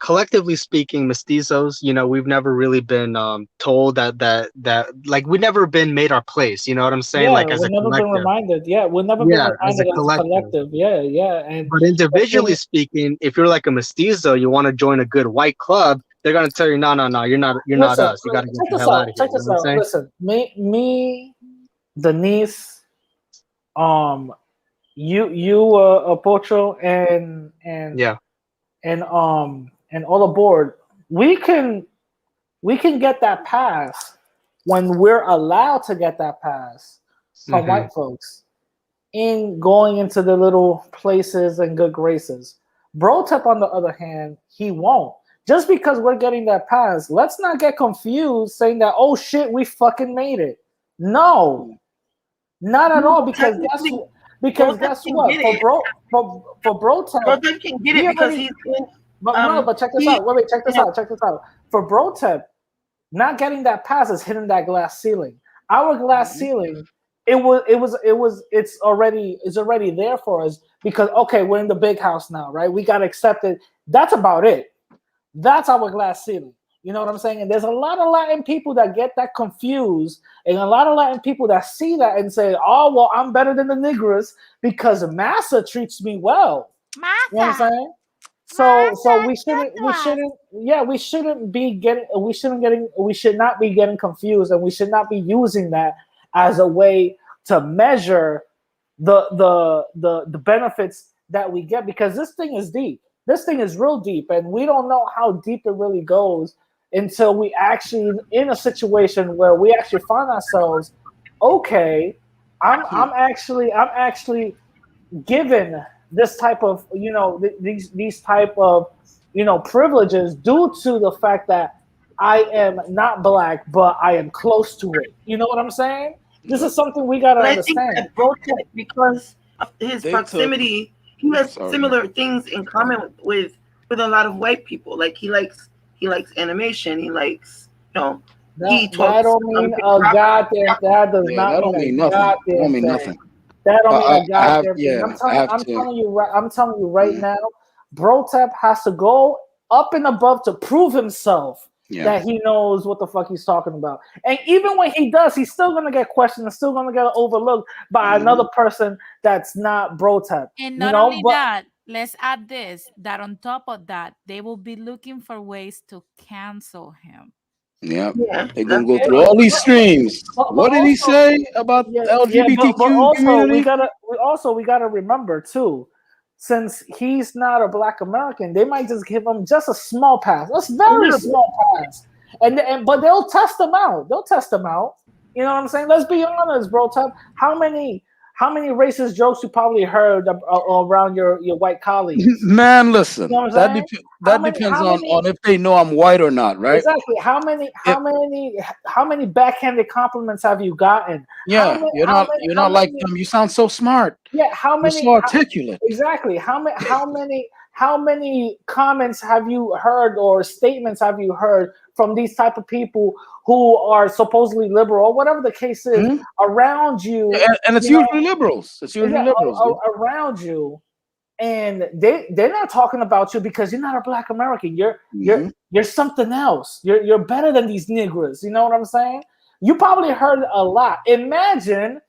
collectively speaking, mestizos, we've never really been told that like we've never been made our place. You know what I'm saying? Yeah, Like as we've a never been collective. reminded. Yeah, we've never been Yeah, as a reminded as a collective. collective. Yeah, yeah, and But the thing individually speaking, if you're like a mestizo, you want to join a good white club, they're gonna tell you, no, no, no, you're not Listen, us. You gotta get check the this hell out. out of here. Check You know this what I'm out. saying? Listen, me, Denise, um, Pocho, Yeah. and all aboard. We can get that pass when we're allowed to get that pass from Hmm. white folks in going into the little places and good graces. Brotep, on the other hand, he won't. Just because we're getting that pass, let's not get confused saying that, oh shit, we fucking made it. No, not at no, all. but technically, Because Protep guess can what? get it. For Brotep, Protep can get he it because already. he's in. But no, but check this He out. Wait, check this yeah, out. Check this out. For Brotep, not getting that pass is hitting that glass ceiling. Our glass Mhm. ceiling, it's already there for us because okay, we're in the big house now, right? We got accepted. That's about it. That's our glass ceiling. You know what I'm saying? And there's a lot of Latin people that get that confused, and a lot of Latin people that see that and say, "Oh, well, I'm better than the niggers because Massa treats me well." You know what I'm Masa, saying? So Masa, we talk shouldn't to we us. shouldn't yeah we should not be getting confused, and we should not be using that as a way to measure the benefits that we get, because this thing is deep. This thing is real deep, and we don't know how deep it really goes until we actually in a situation where we actually find ourselves, okay, I'm actually given this type of these type of privileges due to the fact that I am not black but I am close to it. You know what I'm saying? This Yep. is something we got to but I think understand. that Protep, because of his They took. proximity, he has Sorry. similar things in common with a lot of white people. Like he likes animation. He likes he That talks don't mean a rap, goddamn. That does Yeah, not that mean don't a mean nothing. That don't goddamn mean thing. nothing. That don't mean a I have. goddamn thing. Yeah, I have I'm to. telling you right. I'm telling you right Mhm. now. Brotep has to go up and above to prove himself Yeah. that he knows what the fuck he's talking about. And even when he does, he's still gonna get questioned and still gonna get overlooked by another Mhm. person that's not Brotep. And You not know, only but that, let's add this that on top of that, they will be looking for ways to cancel him. Yeah. yeah, They're gonna that's go yeah, through true. all these streams. but What did he also say about yeah, the yeah, but LGBTQ also community? we gotta remember too, since he's not a black American, they might just give him just a small pass, a A very little bit. small pass, and but they'll test him out. They'll test him out. You know what I'm saying? Let's be honest, bro. How many how many racist jokes you probably heard around your white colleagues? Man, listen, You know what I'm saying? that depends on if they know I'm white or not, right? Exactly. If, How many backhanded compliments have you gotten? yeah, you're not like them. You sound so smart. Yeah, how You're many? so articulate. Exactly. How many comments have you heard or statements have you heard from these type of people who are supposedly liberal, or whatever the case is, Hmm. around you? Yeah, and it's You know, usually liberals. It's usually yeah, liberals. Dude. around you, and they're not talking about you because you're not a Black American. Mhm. You're something else. You're better than these niggers. You know what I'm saying? You probably heard a lot. Imagine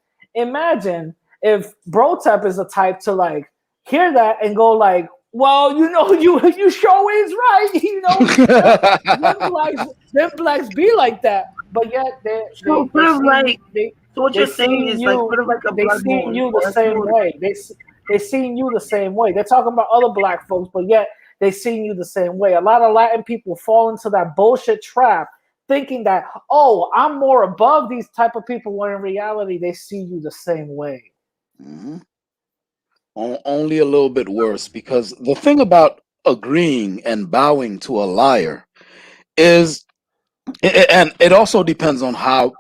if Brotep is the type to like hear that and go like, well, you know, you sure is right. You know, them blacks be like that, but yet So sort of like, so what they you're saying seeing is like you sort of like a they blood seeing moon you or the a same smooth. way. They seeing you the same way. They're talking about other Black folks, but yet they seeing you the same way. A lot of Latin people fall into that bullshit trap, thinking that, oh, I'm more above these type of people, when in reality they see you the same way. Mhm. Only a little bit worse, because the thing about agreeing and bowing to a liar is, and it also depends on how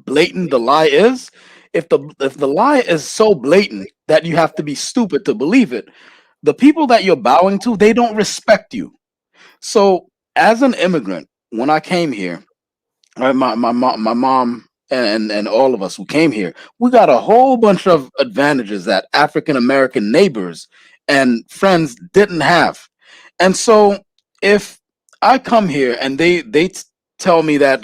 blatant the lie is. If the lie is so blatant that you have to be stupid to believe it, the people that you're bowing to, they don't respect you. So as an immigrant, when I came here, right, my mom and all of us who came here, we got a whole bunch of advantages that African American neighbors and friends didn't have. And so if I come here and they tell me that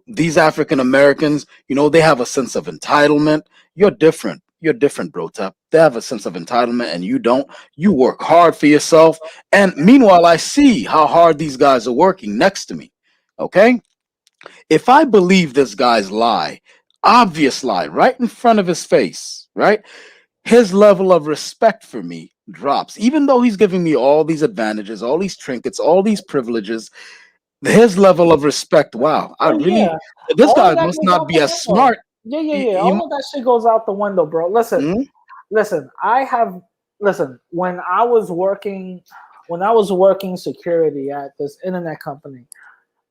these African Americans, they have a sense of entitlement. You're different. You're different, bro. Tap. They have a sense of entitlement and you don't. You work hard for yourself. And meanwhile, I see how hard these guys are working next to me. Okay? If I believe this guy's lie, obvious lie, right in front of his face, right? His level of respect for me drops. Even though he's giving me all these advantages, all these trinkets, all these privileges, his level of respect, wow, Oh yeah, this all of guy that must goes not out be the as window. smart. Yeah. All of that shit goes out the window, bro. Listen, Mhm. listen. When I was working security at this internet company,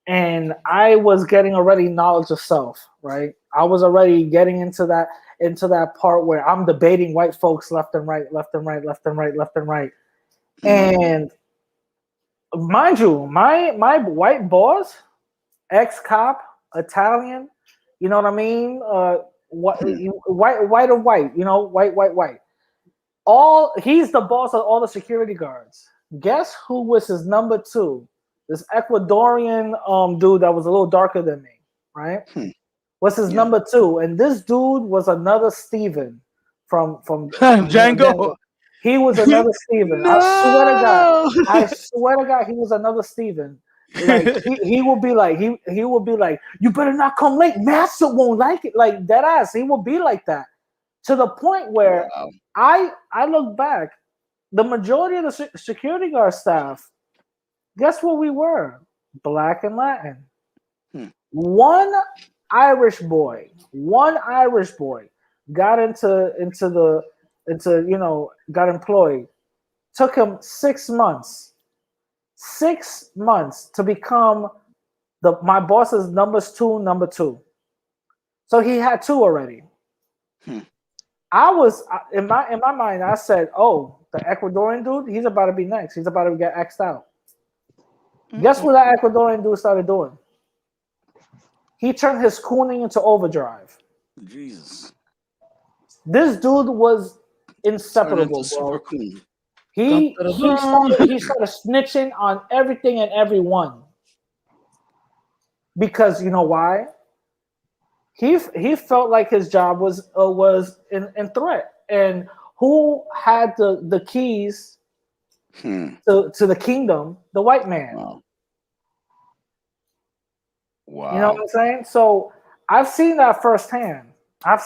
and I was getting already knowledge of self, right? I was already getting into that part where I'm debating white folks left and right, left and right, left and right, left and right. Mhm. And mind you, my white boss, ex cop, Italian, you know what I mean? What Mhm. white or white, white. All he's the boss of all the security guards. Guess who was his number two? This Ecuadorian dude that was a little darker than me, right? Hmm. Was his Yeah. number two, and this dude was another Steven from Django. Django. He was another Steven. I swear to God. No. I swear to God, he was another Steven. Like he will be like he will be like, you better not come late. Master won't like it. Like that ass. He will be like that to the point where Wow. I look back. The majority of the security guard staff, guess what we were? Black and Latin. Hmm. One Irish boy got got employed. Took him 6 months. 6 months to become my boss's number two. So he had two already. Hmm. I was in my mind. I said, "Oh, the Ecuadorian dude, he's about to be next. He's about to get X'd out." Guess what that Ecuadorian dude started doing? He turned his cooning into overdrive. Jesus. This dude was Turn into inseparable, super bro. cool. Dun, He dun, he dun, started dun. he started snitching on everything and everyone because you know why? He felt like his job was in threat, and who had the keys Hmm. to the kingdom? The white man. Wow. You know what Wow. I'm saying? So I've seen that firsthand. And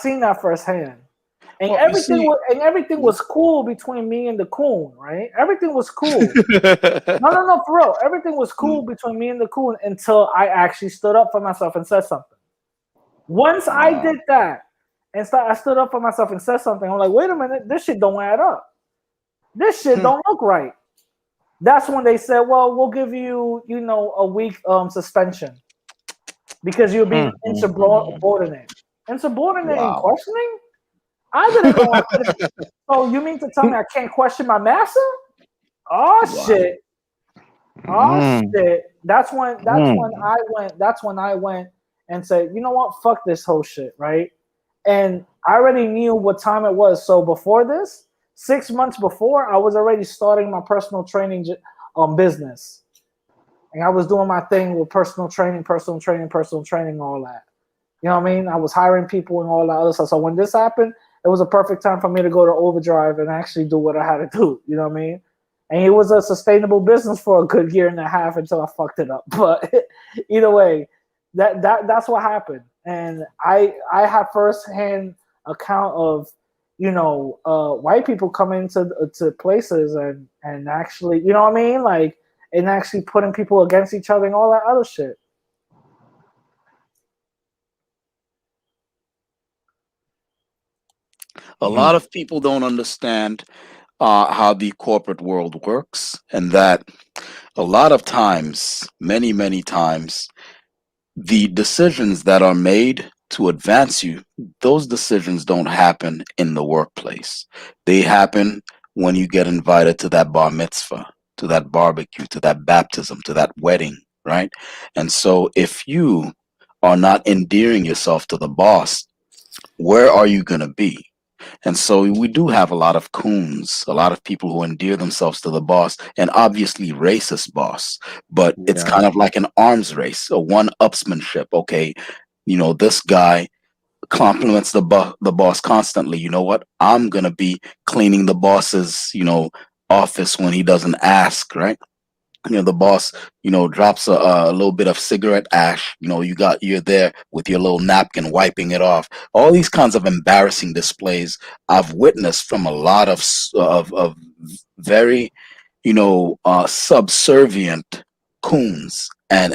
Well, you see. everything was cool between me and the coon, right? Everything was cool. No, for real. Everything was cool between me and the coon until I actually stood up for myself and said something. Once I Wow. did that, And I stood up for myself and said something. I'm like, wait a minute, this shit don't add up. This shit don't look right. That's when they said, well, we'll give you, a week suspension because you're being insubordinate. Insubordinate in Wow. questioning? I didn't know I couldn't. So you mean to tell me I can't question my master? Oh Wow. shit. Oh shit. That's when I went and said, you know what? Fuck this whole shit, right? And I already knew what time it was. So before this, 6 months before, I was already starting my personal training business. And I was doing my thing with personal training, all that. You know what I mean? I was hiring people and all that other stuff. So when this happened, it was a perfect time for me to go to overdrive and actually do what I had to do. You know what I mean? And it was a sustainable business for a good year and a half until I fucked it up. But either way, that's what happened. And I have firsthand account of, white people coming to places and actually, you know what I mean? Like, and actually putting people against each other and all that other shit. A lot of people don't understand how the corporate world works, and that a lot of times, many times, the decisions that are made to advance you, those decisions don't happen in the workplace. They happen when you get invited to that bar mitzvah, to that barbecue, to that baptism, to that wedding, right? And so if you are not endearing yourself to the boss, where are you going to be? And so we do have a lot of coons, a lot of people who endear themselves to the boss, and obviously racist boss. But it's kind of like an arms race, a one-upsmanship. Okay, this guy compliments the boss constantly. You know what? I'm gonna be cleaning the boss's office when he doesn't ask, right? The boss drops a little bit of cigarette ash, you're there with your little napkin wiping it off. All these kinds of embarrassing displays I've witnessed from a lot of very subservient coons, and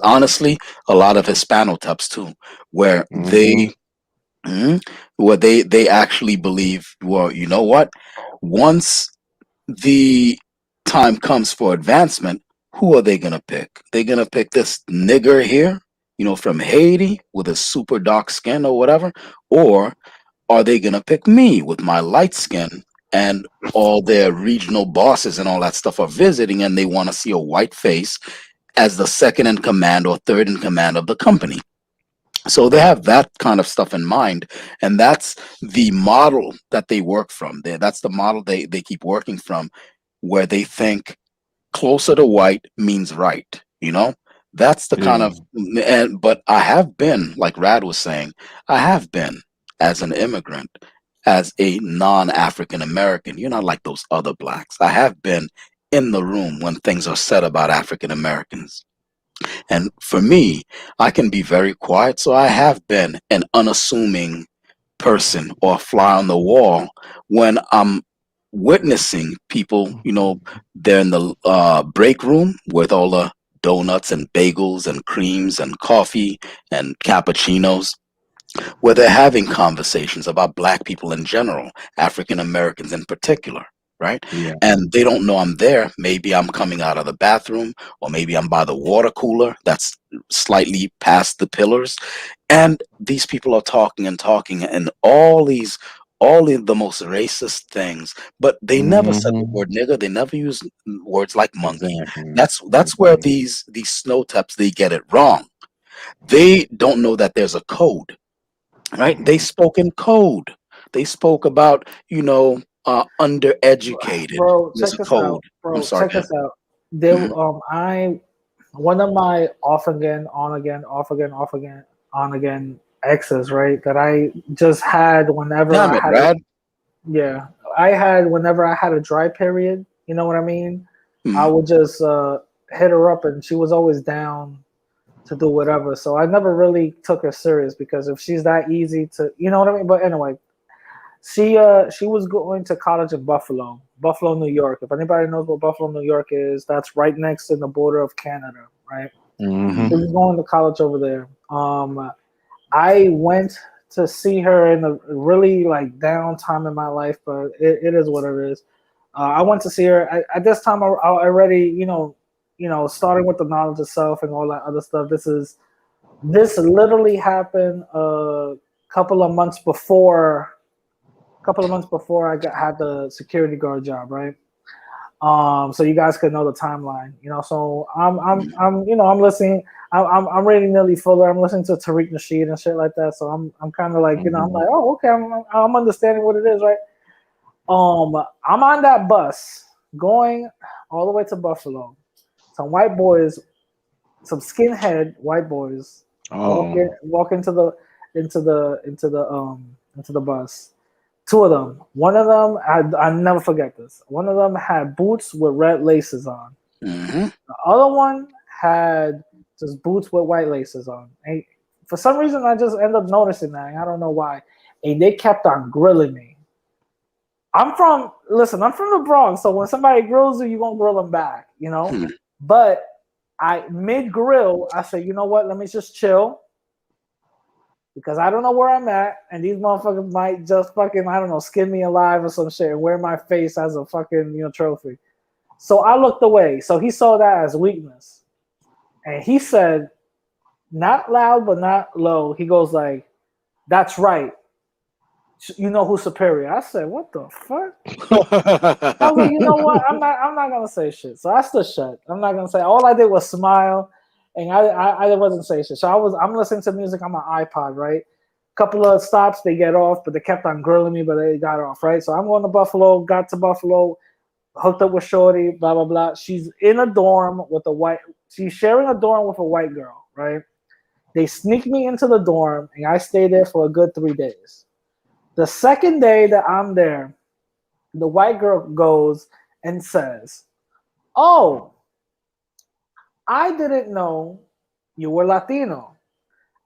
honestly, a lot of hispanotypes too, where they actually believe, well, you know what, once the time comes for advancement, who are they gonna pick? They're gonna pick this nigger here, from Haiti with a super dark skin or whatever, or are they gonna pick me with my light skin? And all their regional bosses and all that stuff are visiting, and they want to see a white face as the second in command or third in command of the company. So they have that kind of stuff in mind, and that's the model that they work from. That's the model they keep working from, where they think closer to white means right. That's the kind of, but I have been, like Rad was saying, I have been as an immigrant, as a non-African American. You're not like those other blacks. I have been in the room when things are said about African Americans. And for me, I can be very quiet. So I have been an unassuming person or a fly on the wall when I'm witnessing people, they're in the break room with all the donuts and bagels and creams and coffee and cappuccinos, where they're having conversations about black people in general, African Americans in particular, right? And they don't know I'm there. Maybe I'm coming out of the bathroom, or maybe I'm by the water cooler that's slightly past the pillars. And these people are talking and all the most racist things, but they never said the word nigger. They never used words like monkey. That's where these snow taps, they get it wrong. They don't know that there's a code, right? They spoke in code. They spoke about, undereducated. Bro, There's check a this code. out. I'm Bro, sorry. check this out. There, one of my off again, on again, off again, off again, on again exes, right? That I just had whenever Damn I it, had, Rad. yeah, I had whenever I had a dry period. You know what I mean? I Mhm. would just hit her up, and she was always down to do whatever. So I never really took her serious because if she's that easy to, you know what I mean. But anyway, she was going to college in Buffalo, New York. If anybody knows what Buffalo, New York is, that's right next to the border of Canada, right? She was going to college over there. I went to see her in a really like down time in my life, but it is what it is. I went to see her at this time. I already, starting with the knowledge of self and all that other stuff. This literally happened a couple of months before I had the security guard job, right? So you guys could know the timeline, So I'm listening. I'm reading Nelly Fuller. I'm listening to Tariq Nasheed and shit like that. So I'm kind of like, I'm like, oh, okay, I'm understanding what it is, right? I'm on that bus going all the way to Buffalo. Some white boys, some skinhead white boys, walk into the bus. Two of them. One of them, I never forget this. One of them had boots with red laces on. Mm-hmm. The other one had just boots with white laces on. And for some reason, I just ended up noticing that. I don't know why. And they kept on grilling me. I'm from the Bronx, so when somebody grills you, you're going to grill them back, But mid-grill, I said, you know what? Let me just chill. Because I don't know where I'm at, and these motherfuckers might just fucking, I don't know, skin me alive or some shit and wear my face as a fucking, trophy. So I looked away. So he saw that as weakness. And he said, not loud, but not low. He goes like, that's right. You know who's superior. I said, what the fuck? I was like, you know what? I'm not going to say shit. So I stood shut. I'm not going to say. All I did was smile. And I wasn't saying shit. So I'm listening to music on my iPod, right? Couple of stops, they get off, but they kept on grilling me, but they got off, right? So I'm going to Buffalo, got to Buffalo, hooked up with Shorty, blah, blah, blah. She's in a dorm with she's sharing a dorm with a white girl, right? They sneak me into the dorm, and I stay there for a good 3 days. The second day that I'm there, the white girl goes and says, oh, I didn't know you were Latino.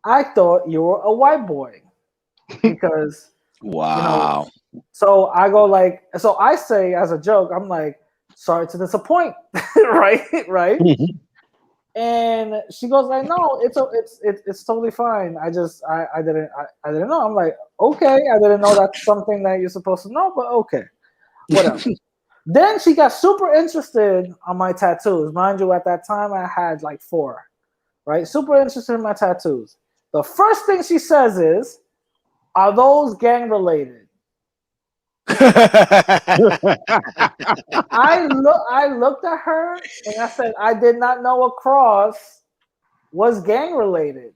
I thought you were a white boy because wow. So I go like, so I say as a joke, I'm like, sorry to disappoint, right? And she goes like, no, it's totally fine. I didn't know. I'm like, okay, I didn't know that's something that you're supposed to know, but okay, whatever. Then she got super interested on my tattoos. Mind you, at that time I had like 4, right? Super interested in my tattoos. The first thing she says is, are those gang related? I looked at her and I said, I did not know a cross was gang related.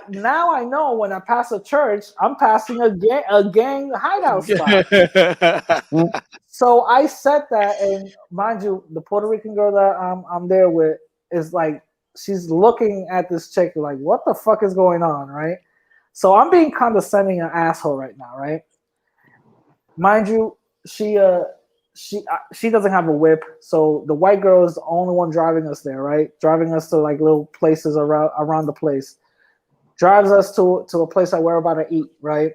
Now I know when I pass a church, I'm passing a gang hideout spot. So I said that, and mind you, the Puerto Rican girl that I'm there with is like, she's looking at this chick like, what the fuck is going on, right? So I'm being condescending an asshole right now, right? Mind you, she doesn't have a whip, so the white girl is the only one driving us there, right? Driving us to like little places around the place. Drives us to a place that we're about to eat, right?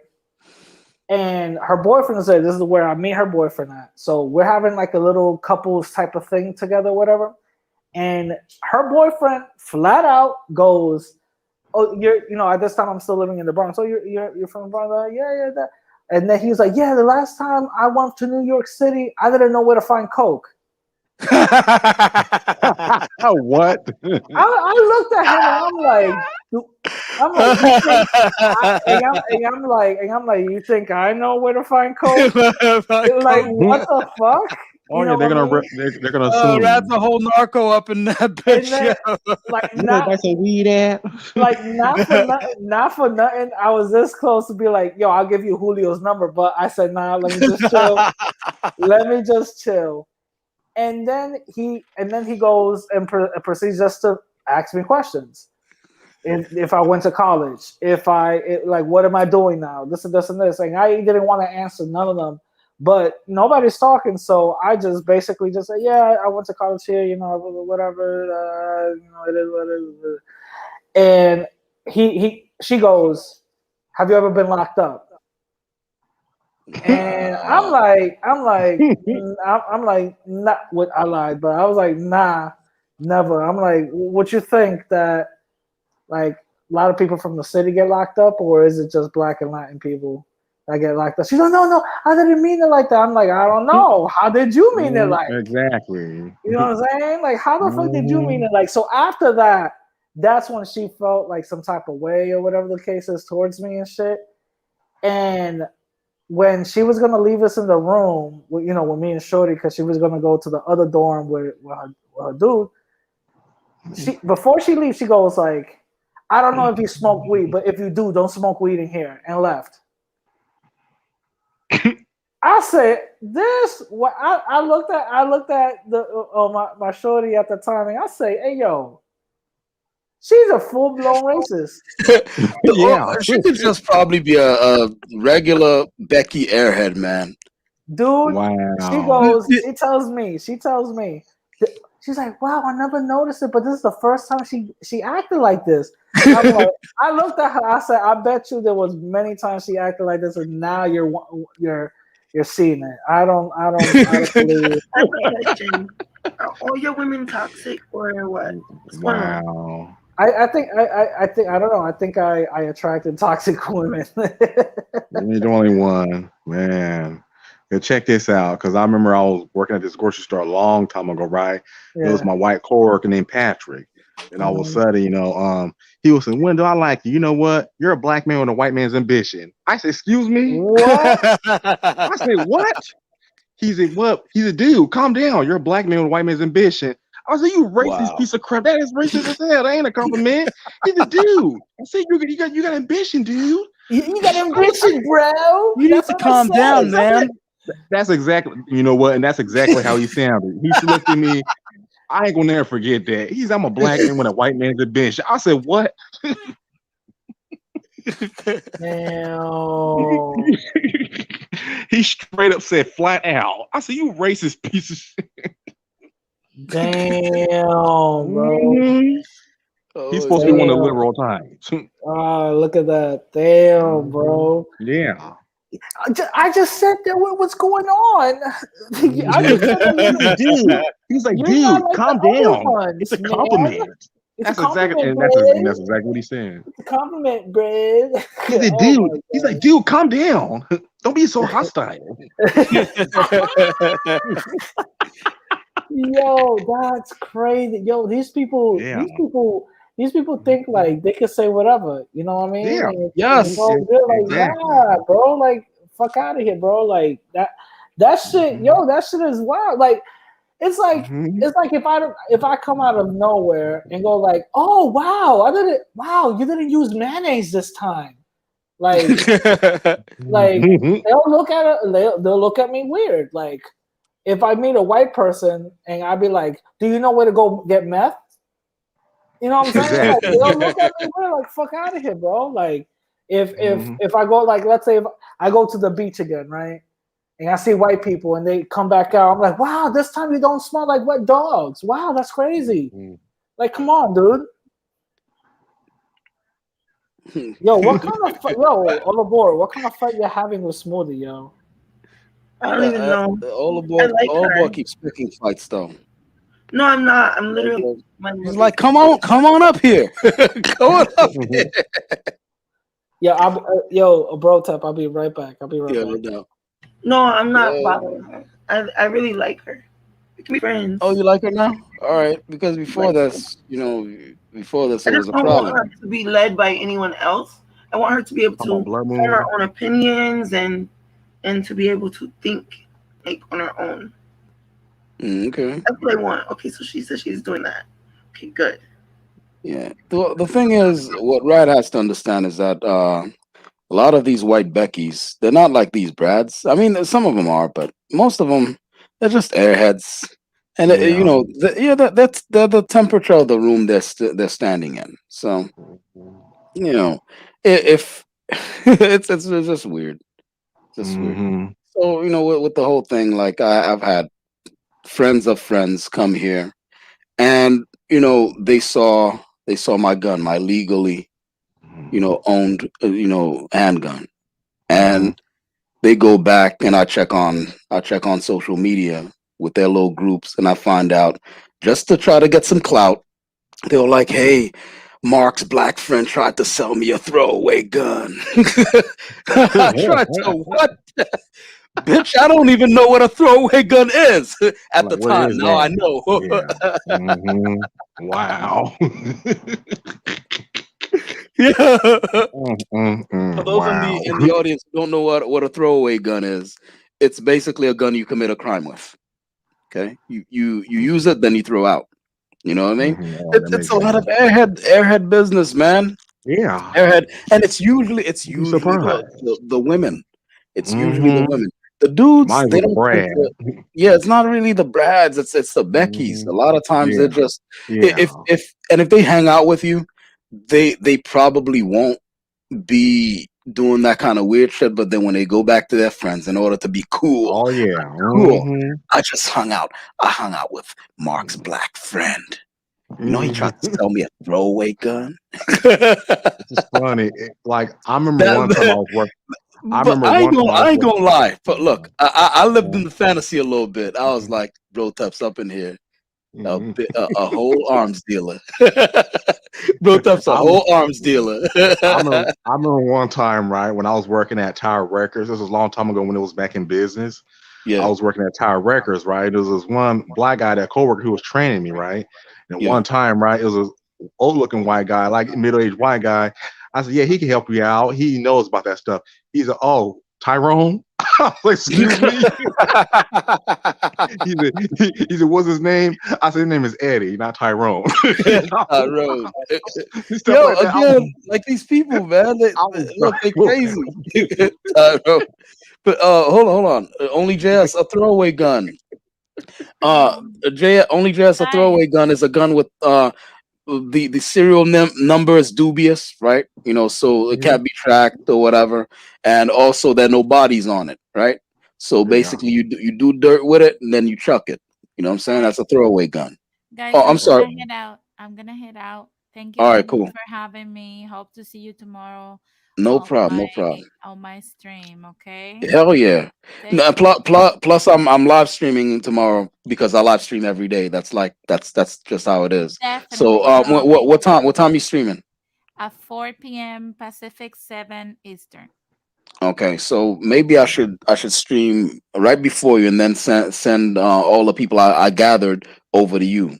And her boyfriend is there. This is where I meet her boyfriend at. So we're having like a little couples type of thing together, whatever. And her boyfriend flat out goes, "Oh, at this time I'm still living in the Bronx. So you're from the Bronx? Yeah, that." And then he's like, "Yeah, the last time I went to New York City, I didn't know where to find coke." What? I looked at him and I'm like, you think I know where to find coke? Like, what the fuck? Oh yeah, they're gonna assume. That's a whole narco up in that bitch. Then, like, not say weed at. Like, not for nothing. I was this close to be like, yo, I'll give you Julio's number, but I said, nah, let me just chill. And then he goes and proceeds just to ask me questions. If I went to college, what am I doing now? This and this and this. And I didn't want to answer none of them, but nobody's talking, so I just basically just say, yeah, I went to college here, whatever, it is what it is. And she goes, have you ever been locked up? And I'm like, not what I lied, but I was like, nah, never. I'm like, what you think that, like, a lot of people from the city get locked up, or is it just Black and Latin people that get locked up? She's like, no, I didn't mean it like that. I'm like, I don't know. How did you mean it like? Exactly. You know what I'm saying? Like, how the fuck did you mean it like? So after that, that's when she felt like some type of way or whatever the case is towards me and shit. And when she was gonna leave us in the room, with me and Shorty, because she was gonna go to the other dorm with her dude. Before she leaves, she goes like, I don't know if you smoke weed, but if you do, don't smoke weed in here, and left. I said, this. What I looked at my Shorty at the time, and I say, hey yo, she's a full blown racist. Yeah. She could just probably be a regular Becky Airhead, man. Dude, Wow. she tells me, she's like, wow, I never noticed it, but this is the first time she acted like this. And I'm like, I looked at her, I said, I bet you there was many times she acted like this, and now you're seeing it. I don't believe. I have a question. Are all your women toxic or what? Wow. I think I don't know. I think I attracted toxic women. You're the only one, man. Yeah, check this out, because I remember I was working at this grocery store a long time ago, right? Yeah. It was my white coworker named Patrick, and all of a sudden, he was saying, "Wendell, I like you. You know what? You're a black man with a white man's ambition." I said, "Excuse me?" What? I said, "What?" He said, "What?" He said, "Dude, calm down. You're a black man with a white man's ambition." I said, "You racist piece of crap. That is racist as hell. That ain't a compliment." He said, "Dude, I said you got ambition, dude. You got ambition, bro. You need to calm down, man." That's exactly, you know what, and that's exactly how he sounded. He looked at me. I ain't gonna never forget that. He's, I'm a black man with a white man's ambition. I said, what? Damn. He straight up said flat out. I said, you racist piece of shit. Damn, bro. He's supposed to be one of the liberal times. Oh, look at that. Damn, bro. Yeah. I just said that what's going on. I just said that dude. He's like, dude, calm down. It's a compliment. That's exactly what he's saying. It's a compliment, Brad. He said, dude. He's like, dude, calm down. Don't be so hostile. Yo, that's crazy. Yo, these people think like they can say whatever. You know what I mean? Yeah. Yes. They're like, yeah, bro. Like, fuck out of here, bro. Like that shit. Yo, that shit is wild. Like, it's like if I come out of nowhere and go like, oh wow, you didn't use mayonnaise this time. Like, they'll look at it. They'll look at me weird. Like, if I meet a white person and I'd be like, do you know where to go get meth? You know what I'm saying? Like, they'll look at me weird, like, fuck out of here, bro. Like, if I go, like, let's say if I go to the beach again, right? And I see white people and they come back out, I'm like, wow, this time you don't smell like wet dogs. Wow, that's crazy. Like, come on, dude. Yo, what kind of all aboard? What kind of fight you're having with Smoothie, yo? I don't even know. All aboard keeps picking fights, though. No, I'm not. I'm literally. He's like, come on up here. Come on up here. Yeah, bro, tap. I'll be right back. back. No, I'm not bothering her. I really like her. We can be friends. Oh, you like her now? All right, because before this, it was a problem. I don't want her to be led by anyone else. I want her to be able to form her own opinions and to be able to think like on her own. Okay. That's what I want. Okay, so she says she's doing that. Okay, good. Yeah. The thing is, what Rad has to understand is that a lot of these white Beckys, they're not like these Brads. I mean, some of them are, but most of them, they're just airheads. And that's the temperature of the room they're standing in. So, if it's just weird. Just weird. So, with the whole thing, like I've had friends of friends come here, and they saw my gun, my legally owned handgun, and they go back and I check on social media with their little groups, and I find out, just to try to get some clout, they were like, hey, Mark's black friend tried to sell me a throwaway gun. I tried to what? Bitch, I don't even know what a throwaway gun is at Like, the what time. is Now I that? know. Yeah. Wow. Yeah. For those Wow. in the audience who don't know what a throwaway gun is, it's basically a gun you commit a crime with. Okay, you use it, then you throw out. You know what I mean? Oh, that It's makes a lot of sense. airhead business, man. Yeah. Airhead, and it's You'd be usually surprised. the women. It's usually the Mm-hmm. women. The dudes, Mine they was a don't tend Brad. to. Yeah, it's not really the Brads. It's the Beckys. Mm-hmm. A lot of times they're Yeah. just Yeah. if they hang out with you, they probably won't be doing that kind of weird shit. But then when they go back to their friends, in order to be cool, Oh yeah. cool, Mm-hmm. I just hung out. I hung out with Mark's black friend. You know, he Mm-hmm. tried to sell me a throwaway gun. It's just funny. Like I remember one time I was working. I But remember one time I was I ain't working. gonna lie. But look, I lived Uh, in the fantasy a little bit. I was like, bro, Tuff's up in here, mhm. a whole arms dealer. Bro, Tuff's a I'm whole arms dealer. I remember one time, right, when I was working at Tower Records. This was a long time ago when it was back in business. I Yeah, was working at Tower Records, right? There was this one black guy, that coworker who was training me, right? And yeah. one time, right, it was a old looking white guy, like middle-aged white guy. I said, yeah, he can help you out. He knows about that stuff. He's like, oh, Tyrone? I was like, excuse me. He said, what's his name? I said, his name is Eddie, not Tyrone. Road. Stuff Yo, like that. again, like these people, man. I was Look, they so crazy. Tyrone. But hold on. Only JS a throwaway gun. Only JS a Nice. throwaway gun is a gun with the serial number is dubious, right? You know, so it Mhm. can't be tracked or whatever, and also there are no bodies on it, right? So Yeah. basically, you do dirt with it and then you chuck it. You know what I'm saying? Guys, That's a throwaway gun. guys, Oh, I'm I'm sorry. gonna head out. I'm gonna head out. Thank you All so right, much cool. for having me. Hope to see you tomorrow No problem. No problem. on my stream. Okay. Hell yeah. Take No, care. plus I'm live streaming tomorrow because I live stream every day. That's just how it is. So Definitely, and I'll be what time you streaming? at 4 p.m. Pacific, 7 Eastern. Okay, so maybe I should stream right before you and then send all the people I gathered over to you.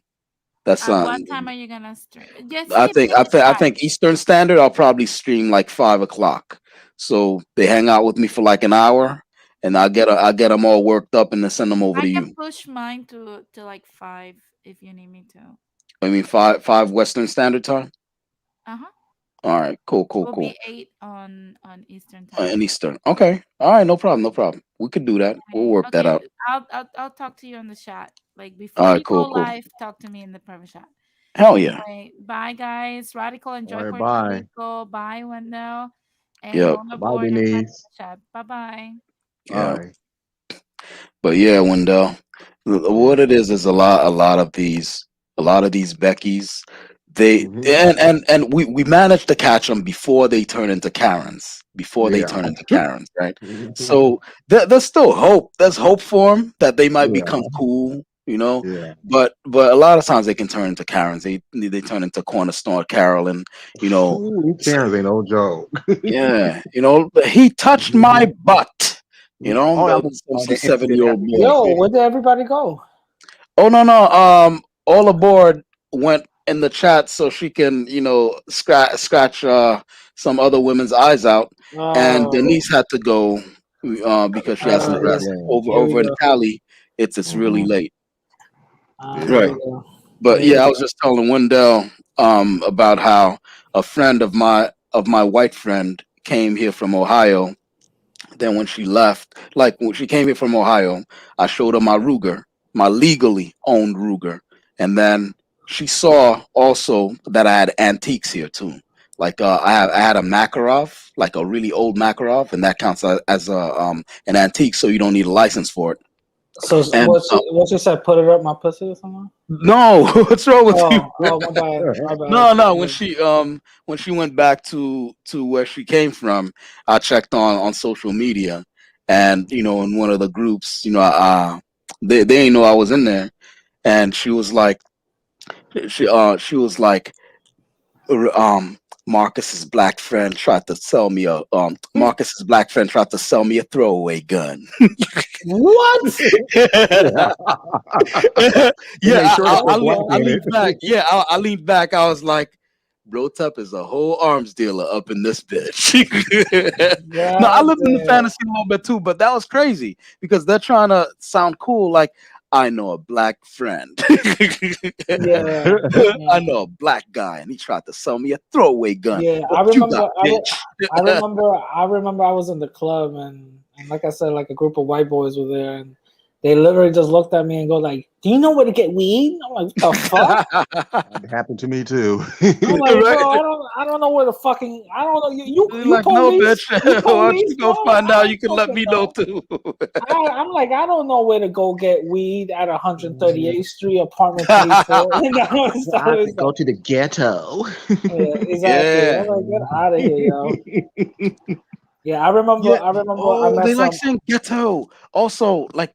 That's At what time are you gonna stream? Just I hit me think in the I chat. think Eastern Standard. I'll probably stream like 5 o'clock. So they hang out with me for like an hour, and I get them all worked up and then send them over I to can you. push mine to like 5 if you need me to. I mean five Western Standard Time. Uh huh. All right, cool, It cool, will cool. be 8 on Eastern time. And Eastern. Okay, all right, no problem, no problem. We could do that. We'll Okay. work that Okay. out. I'll talk to you on the chat. Like All before right, you go cool, cool. live, talk to me in the private chat. Hell yeah. Anyway, bye guys. Radical, All enjoy right, Puerto bye. Rico. Bye, Wendell. And Yep. going Bye, aboard and back to Denise. the chat. Bye bye. Yep. Bye. But yeah, Wendell, what it is a lot of these Beckys, they Hmm. and we managed to catch them before they turn into Karens, Yeah. right? So there's still hope. There's hope for them that they might Yeah. become cool, you know. Yeah. But a lot of times they can turn into Karens. They turn into corner store Carolyn, you know. Ooh, these Karens ain't no joke. Yeah, you know, he touched Mhm. my butt. You know, Oh, that yeah. was Oh, some and then 7-year-old after you boy. get Yo, finished. where did everybody go? Oh no, no. All aboard went in the chat so she can, you know, scratch some other women's eyes out, and Oh, Denise had to go because she has Gotta to go to the rest game. here we over in go. Cali. It's really Hmm. late, Here right? we Yeah. go. But Here we yeah, I was go. just telling Wendell about how a friend of my white friend came here from Ohio. Then when she left, like when she came here from Ohio, I showed her my Ruger, my legally owned Ruger, and then she saw also that I had antiques here too. Like I had a Makarov, like a really old Makarov, and that counts as a an antique, so you don't need a license for it. So And what she said? Put it up my pussy or something? no, what's wrong with you? Oh, my bad, my No, bad. no. When she went back to where she came from, I checked on social media, and you know, in one of the groups, you know, they didn't know I was in there, and she was like, she was like, Marcus's black friend tried to sell me a Marcus's black friend tried to sell me a throwaway gun. What? Yeah, They make sure to I, put I, black I in leaned back. it. Yeah, I leaned back. I was like, Bro Tup is a whole arms dealer up in this bitch. No, I God lived in the damn. fantasy a little bit too, but that was crazy because they're trying to sound cool. Like, I know a black friend. Yeah. I know a black guy, and he tried to sell me a throwaway gun. Yeah, What I you got, remember. bitch? I remember. I was in the club, and like I said, like a group of white boys were there, and they literally just looked at me and go like, "Do you know where to get weed?" I'm like, "What the fuck?" It happened to me too. I'm like, Right? "Bro, I don't know where the fucking, I don't know. You're You like, no, police? bitch. You Why don't police, you go bro? find I out? don't You can let fucking me know know." too. I'm like, I don't know where to go get weed at 138th Street, apartment 24. You know, so I have to it's go like, to the ghetto. yeah, exactly. I'm Yeah. like, get out of here, yo. Yeah, I remember. Yeah. I Oh, met they like some. saying ghetto. Also, like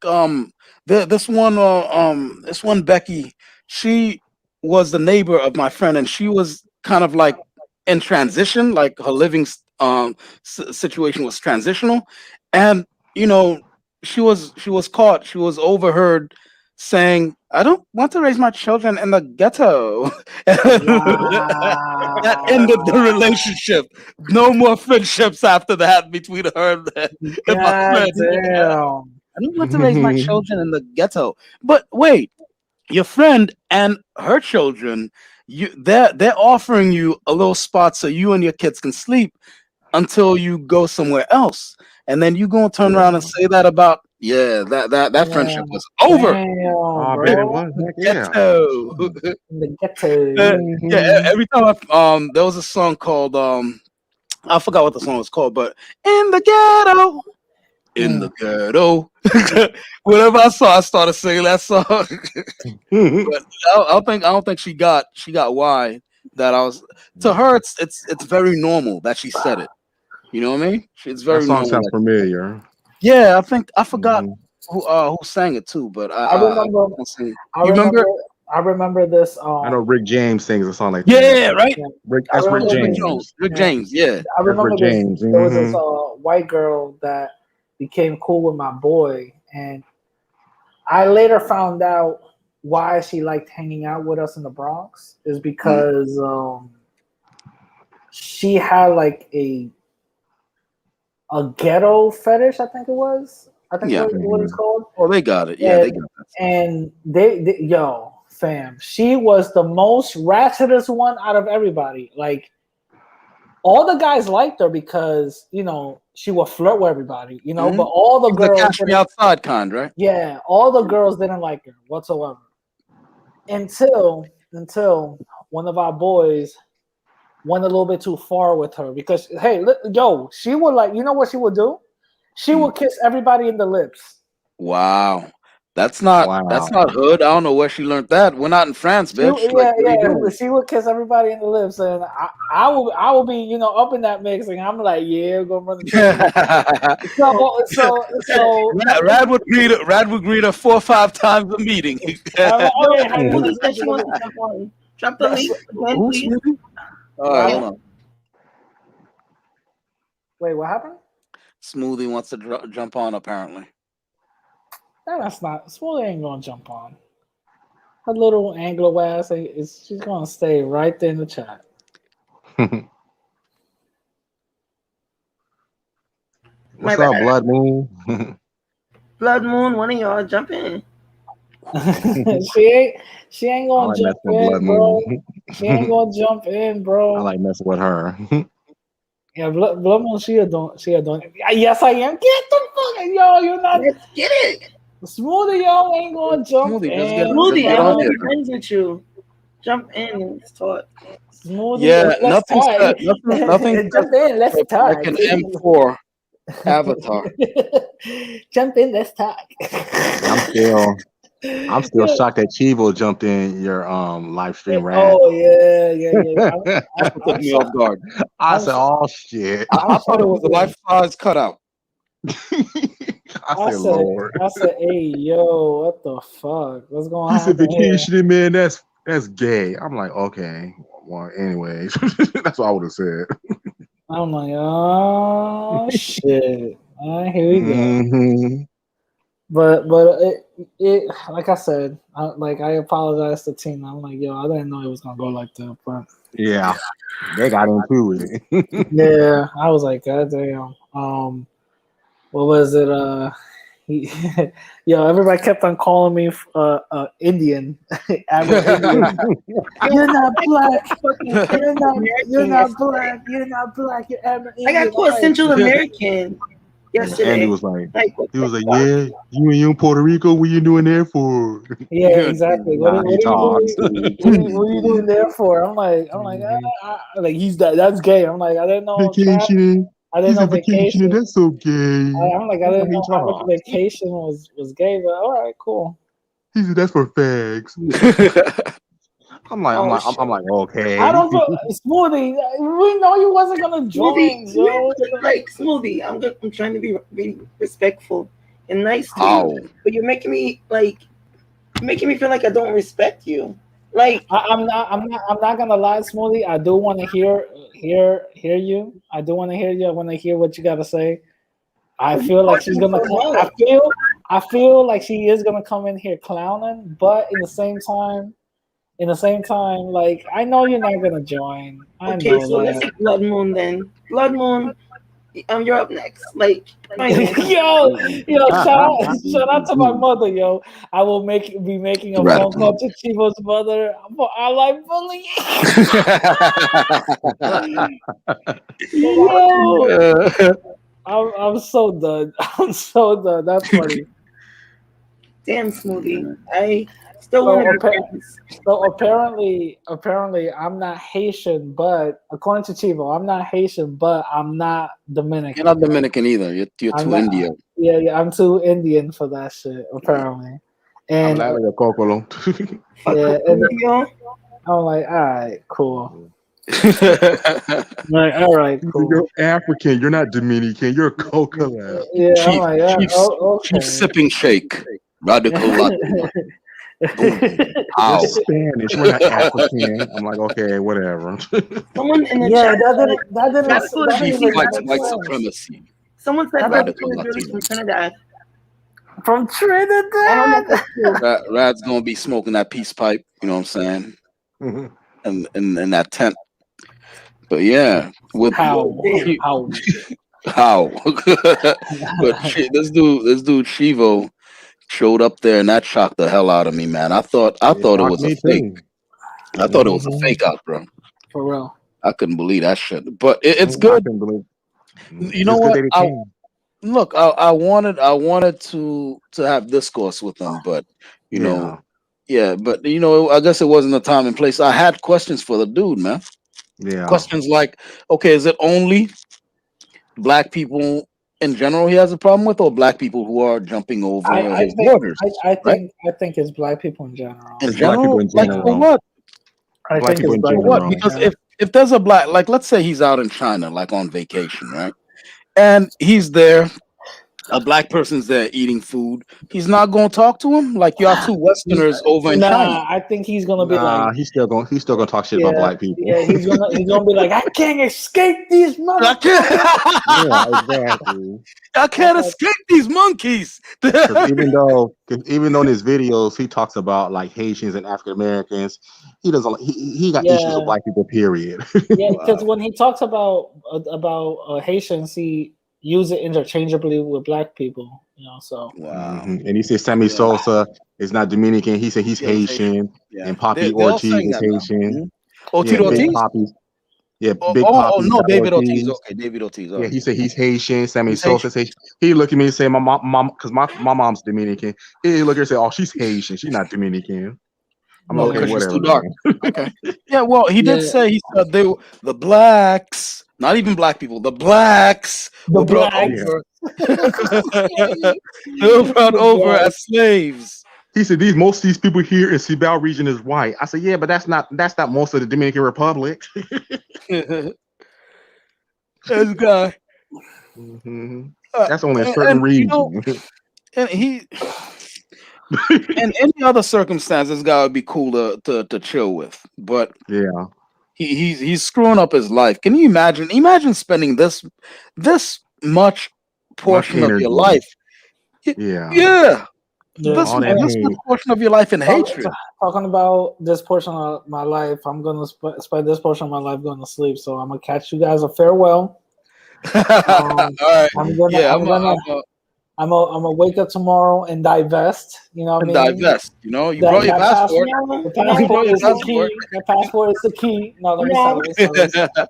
this one Becky, she was the neighbor of my friend, and she was kind of like in transition, like her living situation was transitional, and you know, she was caught. She was overheard saying, "I don't want to raise my children in the ghetto." That ended the Wow. relationship. No more friendships after that between her and my God friend. damn. I don't want to raise my children in the ghetto. But wait, your friend and her children, they're offering you a little spot so you and your kids can sleep until you go somewhere else. And then you gonna turn around and Yeah. say that about that friendship Damn. was over. Damn, I bet it bro. was. Heck yeah. Ghetto. In the ghetto. Yeah, Mhm. every time there was a song called I forgot what the song was called, but in the Mm. ghetto. Whenever I saw, I started singing that song. But I don't think she got why that I was to her. It's very normal that she said it. You know what I mean? It's That very song normal. sounds familiar. Yeah, I think I forgot Mhm. who sang it too, but I remember. can't sing. I You remember? remember. I remember this. I know Rick James sings a song like that. Yeah, right. Yeah, I That's Rick Oh, remember Rick this. Jones. James. Rick Yeah, James. Yeah. I That's remember Rick this. James. There was this Hmm. white girl that became cool with my boy, and I later found out why she liked hanging out with us in the Bronx is Mm, because she had like a ghetto fetish. I think it was. I think yeah. what it's Hmm. called. Oh, they got it. Yeah, they And got that stuff. they yo fam, she was the most ratchetest one out of everybody. Like all the guys liked her because she would flirt with everybody. But Hmm. all the She's the girls cash me didn't. outside kind, right? Yeah, all the girls didn't like her whatsoever until one of our boys went a little bit too far with her because hey, yo, she would like what she would do? She Mm. would kiss everybody in the lips. Wow. That's Wow. not hood. I don't know where she learned that. We're not in France, bitch. Like, what are you Yeah. doing? She would kiss everybody in the lips, and I will be up in that mix, and I'm like, yeah, we're gonna run the train. So Rad would greet her 4 or 5 times a meeting. I'm like, Yo, okay, honey, Mhm. Smoothie let's said go. she wants to jump on. Drop the link again, Who's please. Smoothie? All What right, Yeah. hold happened? on. Wait, what happened? Smoothie wants to jump on apparently. No, that's not. Smoothie ain't gonna jump on. Her little Anglo ass, she's gonna stay right there in the chat. My What's up, bad. Blood Moon? Blood Moon, one of y'all jump in. She ain't I gonna like jump messing with Blood in, Moon. bro. She ain't gonna jump in, I bro. like messing with her. Yeah, Blood Moon, she a doing. Yes, I am. Get the fuck, yo. You're not Let's get it. Smoothie. Yo ain't gonna jump Smoothie, in, Smoothie, I on want to here. be bro. friends with you. Jump in and let's talk. Smoothie, Yeah, let's nothing talk. said. Nothing says Jump in, let's friendship like talk. an M4 avatar. Jump in, let's talk. I'm still shocked that Chivo jumped in your live stream, Rad. Oh yeah. That's what took I'm me off shocked. guard. I I'm said, shocked. "Oh shit!" I'm I thought it shocked. was a life size cutout. I I said, said, "Lord." hey, yo, what the fuck? What's gonna He said, happen here? "Vacationing, man. That's gay." I'm like, okay. Well, anyways, that's what I would have said. I'm like, oh shit. All right, here we go. Mhm. But it like I said, I apologize to Tina. I'm like, yo, I didn't know it was gonna go like that, but Yeah, they got into it. yeah, I was like, god damn. What was it? He, yo, everybody kept on calling me Indian. Indian. You're not black. You're not black. You're not black. You're Indian. I got called Central American yesterday. Andy was like, what he was the like, fuck? yeah, you in Puerto Rico, what you doing there for? Yeah, exactly. What are you doing there for? I'm like, like that's gay. I'm like, I didn't know. Vacationing. I didn't He's know a vacationing. vacation. That's so gay. I'm like, I didn't know He having talks. vacation was gay, but all right, cool. He said that's for fags. I'm like, okay. I don't know, Smoothie. We know you wasn't gonna join, yo. Like Smoothie, I'm trying to be respectful and nice to How? you, but you're making me feel like I don't respect you. Like I'm not gonna lie, Smoothie. I do want to hear you. I do want to hear you. I want to hear what you got to say. I feel like she's gonna come. I feel like she is gonna come in here clowning, but in the same time, like I know you're not gonna join. okay, so let's take Blood Moon then. Blood Moon, you're up next. Like, yo, shout out to my mother, yo. I will be making a phone call to Chivo's mother. I like bullying. Yo, I'm so done. I'm so done. That's funny. Damn, Smoothie. I still want to be friends. So apparently, I'm not Haitian, but according to Chivo, I'm not Haitian, but I'm not Dominican. You're not Dominican either. You're too Indian. Yeah, I'm too Indian for that shit. Apparently, and I'm like a cocolo. Yeah, and I'm like, all right, cool. Like, all right, cool. You're African. You're not Dominican. You're a coconut. Yeah, I'm like, okay. Chief sipping shake. Radical latte. We're Spanish. We're not African. I'm like, okay, whatever. Someone in the Yeah, chat. White supremacy. Someone said Radical is really from Trinidad. From Trinidad. Rad's gonna be smoking that peace pipe. You know what I'm saying? And in that tent. But yeah, with how? But this dude Shivo showed up there, and that shocked the hell out of me, man. I thought it was a fake. I thought it was a fake out, bro. For real. I couldn't believe that shit. But it's good. You know what? Look, I wanted to have discourse with them, but you know, but you know, I guess it wasn't the time and place. I had questions for the dude, man. Yeah. Questions like, okay, is it only black people in general he has a problem with, or black people who are jumping over his borders? I think it's black people in general. In general, like for what? I think it's black people what? Because if there's a black, like let's say he's out in China, like on vacation, right? And he's there, a black person's there eating food. He's not gonna talk to him. Like you have two Westerners over in China. I think he's gonna be like, he's still gonna talk shit about black people. Yeah, he's gonna be like, I can't escape these motherfuckers. Yeah, exactly. I can't escape these monkeys. even though in his videos he talks about like Haitians and African Americans, he doesn't. He got issues with black people. Period. Yeah, because when he talks about Haitians, he use it interchangeably with black people. You know, so. Wow. And he said Sammy Sosa is not Dominican. He said he's Haitian, and Poppy Ortiz is Haitian. Tito Ortiz. Yeah, Big Poppy. No, David Ortiz. Okay, David Ortiz. Yeah, he said he's Haitian. Sammy Sosa says he looked at me and said, "My mom, because my mom's Dominican." He looked at her and said, "Oh, she's Haitian. She's not Dominican." I'm like, okay, whatever. Too dark. Okay. Yeah, well, he did say he said they were the blacks, not even black people. The blacks were brought over. They were brought over as slaves. He said most of these people here in Cibao region is white. I said, yeah, but that's not most of the Dominican Republic. This guy. That's only a certain region. You know, and he. In any other circumstance, this guy would be cool to chill with, but yeah, he's screwing up his life. Can you imagine? Imagine spending this much portion of your energy. life. Yeah. Yeah. Yeah. All that This hate. much portion of your life in hatred. Talking about this portion of my life, I'm gonna spend this portion of my life going to sleep. So I'm gonna catch you guys a farewell. All right. I'm gonna, Yeah, I'm gonna wake up tomorrow and divest. You know what I mean? divest. You know, you brought your passport. The passport is the key. The passport is the key. No, let me stop.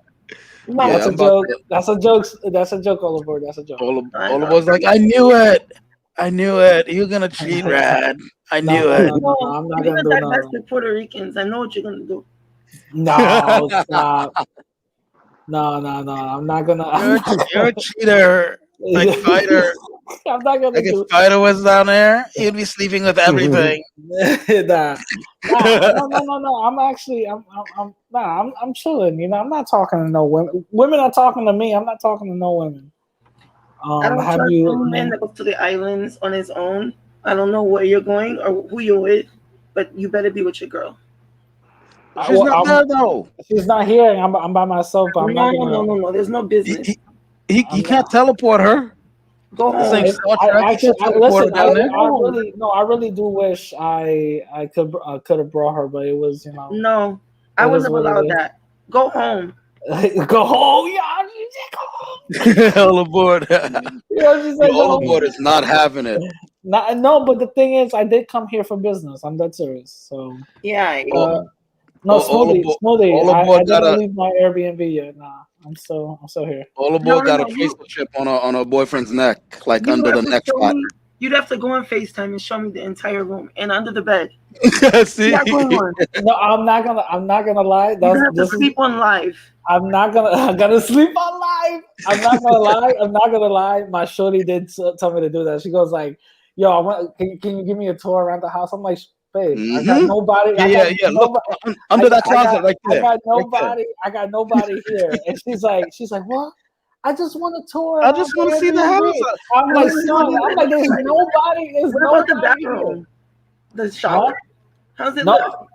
No, That's Yeah, a joke. That's a joke. That's a joke, Overlord. That's a joke. all of us like, I knew it. You're gonna cheat, Rad. I knew it. No, I'm not you're gonna do gonna divest nothing. with Puerto Ricans. I know what you're gonna do. No, stop. No. I'm not gonna. You're a cheater. Like Fighter. I'm not gonna Like do. if Fighter was down there, he'd be sleeping with everything. No. I'm actually, I'm chilling. You know, I'm not talking to no women. Women are talking to me. I'm not talking to no women. I don't have trust you? no man that goes to the islands on his own. I don't know where you're going or who you're with, but you better be with your girl. She's not there though. She's not here. I'm by myself. But I'm not gonna, No. There's no business. He can't teleport her. Go home. This ain't Star Trek. He can't teleport her listen. down there. I really do wish I could have brought her, but it was, you know. No, I wouldn't have allowed that. Go home. Go home, yeah. All aboard. All aboard is not having it. No, but the thing is, I did come here for business. I'm dead serious. So yeah. No, Smoothie. I didn't leave my Airbnb yet. Nah, I'm still here. All aboard got a Facebook chip on her boyfriend's neck, like under the neck spot. You'd have to go on FaceTime and show me the entire room and under the bed. See? No, I'm not gonna lie. You have to sleep on live. I'm gonna sleep on live. I'm not gonna lie. My shorty did tell me to do that. She goes like, "Yo, can you give me a tour around the house?" I'm like, "Babe, I got nobody." Look under that closet right there. I got nobody here. And she's like, "What? I just want a tour. I just want to see the house." I'm like, "There's nobody. What about the bathroom? The shower? How's it look?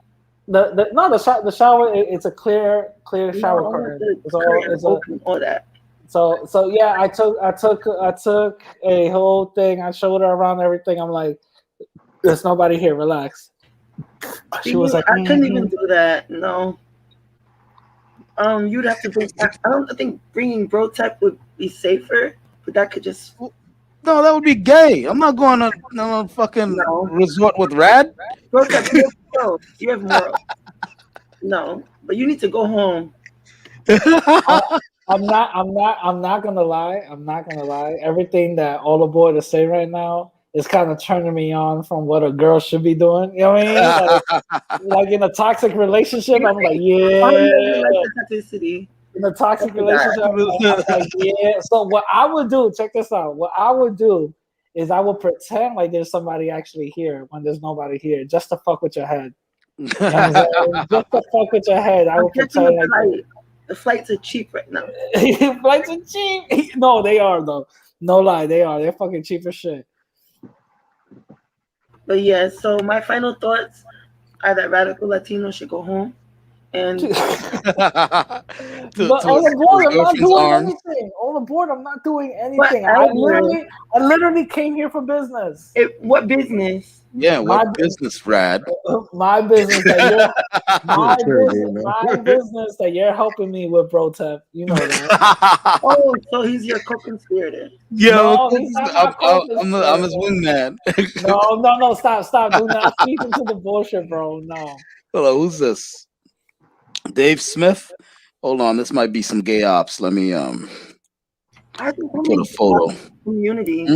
The shower. It's a clear shower curtain. It's open, all that. So yeah, I took a whole thing. I showed her around everything. I'm like, there's nobody here. Relax. She was like, I couldn't even do that. No. You'd have to bring. I don't think bringing bro tech would be safer, but that could just. No, that would be gay. I'm not going to no fucking resort with Rad. Bro tech, you have morals. No, but you need to go home. I'm not gonna lie. Everything that all aboard is saying right now is kind of turning me on from what a girl should be doing. You know what I mean? Like in a toxic relationship, I'm like, yeah. In a toxic relationship, I'm like, yeah. So what I would do, check this out. What I would do is I would pretend like there's somebody actually here when there's nobody here, just to fuck with your head. You know what I'm saying? Just to fuck with your head. I would pretend like the flights are cheap right now. Flights are cheap. No, they are though. No lie, they are. They're fucking cheap as shit. But yeah, so my final thoughts are that radical Latinos should go home. And but on the board, I'm not doing anything. On the board, I'm not doing anything. I literally came here for business. What business? Yeah, what business, Rad? My business my business that you're helping me with, bro. Tep, you know that. Oh, so he's your co-conspirator. Yo, I'm his wingman. No, stop. Do not feed into the bullshit, bro. No. Hello, who's this? Dave Smith. Hold on, this might be some gay ops. Let me put a photo. Community.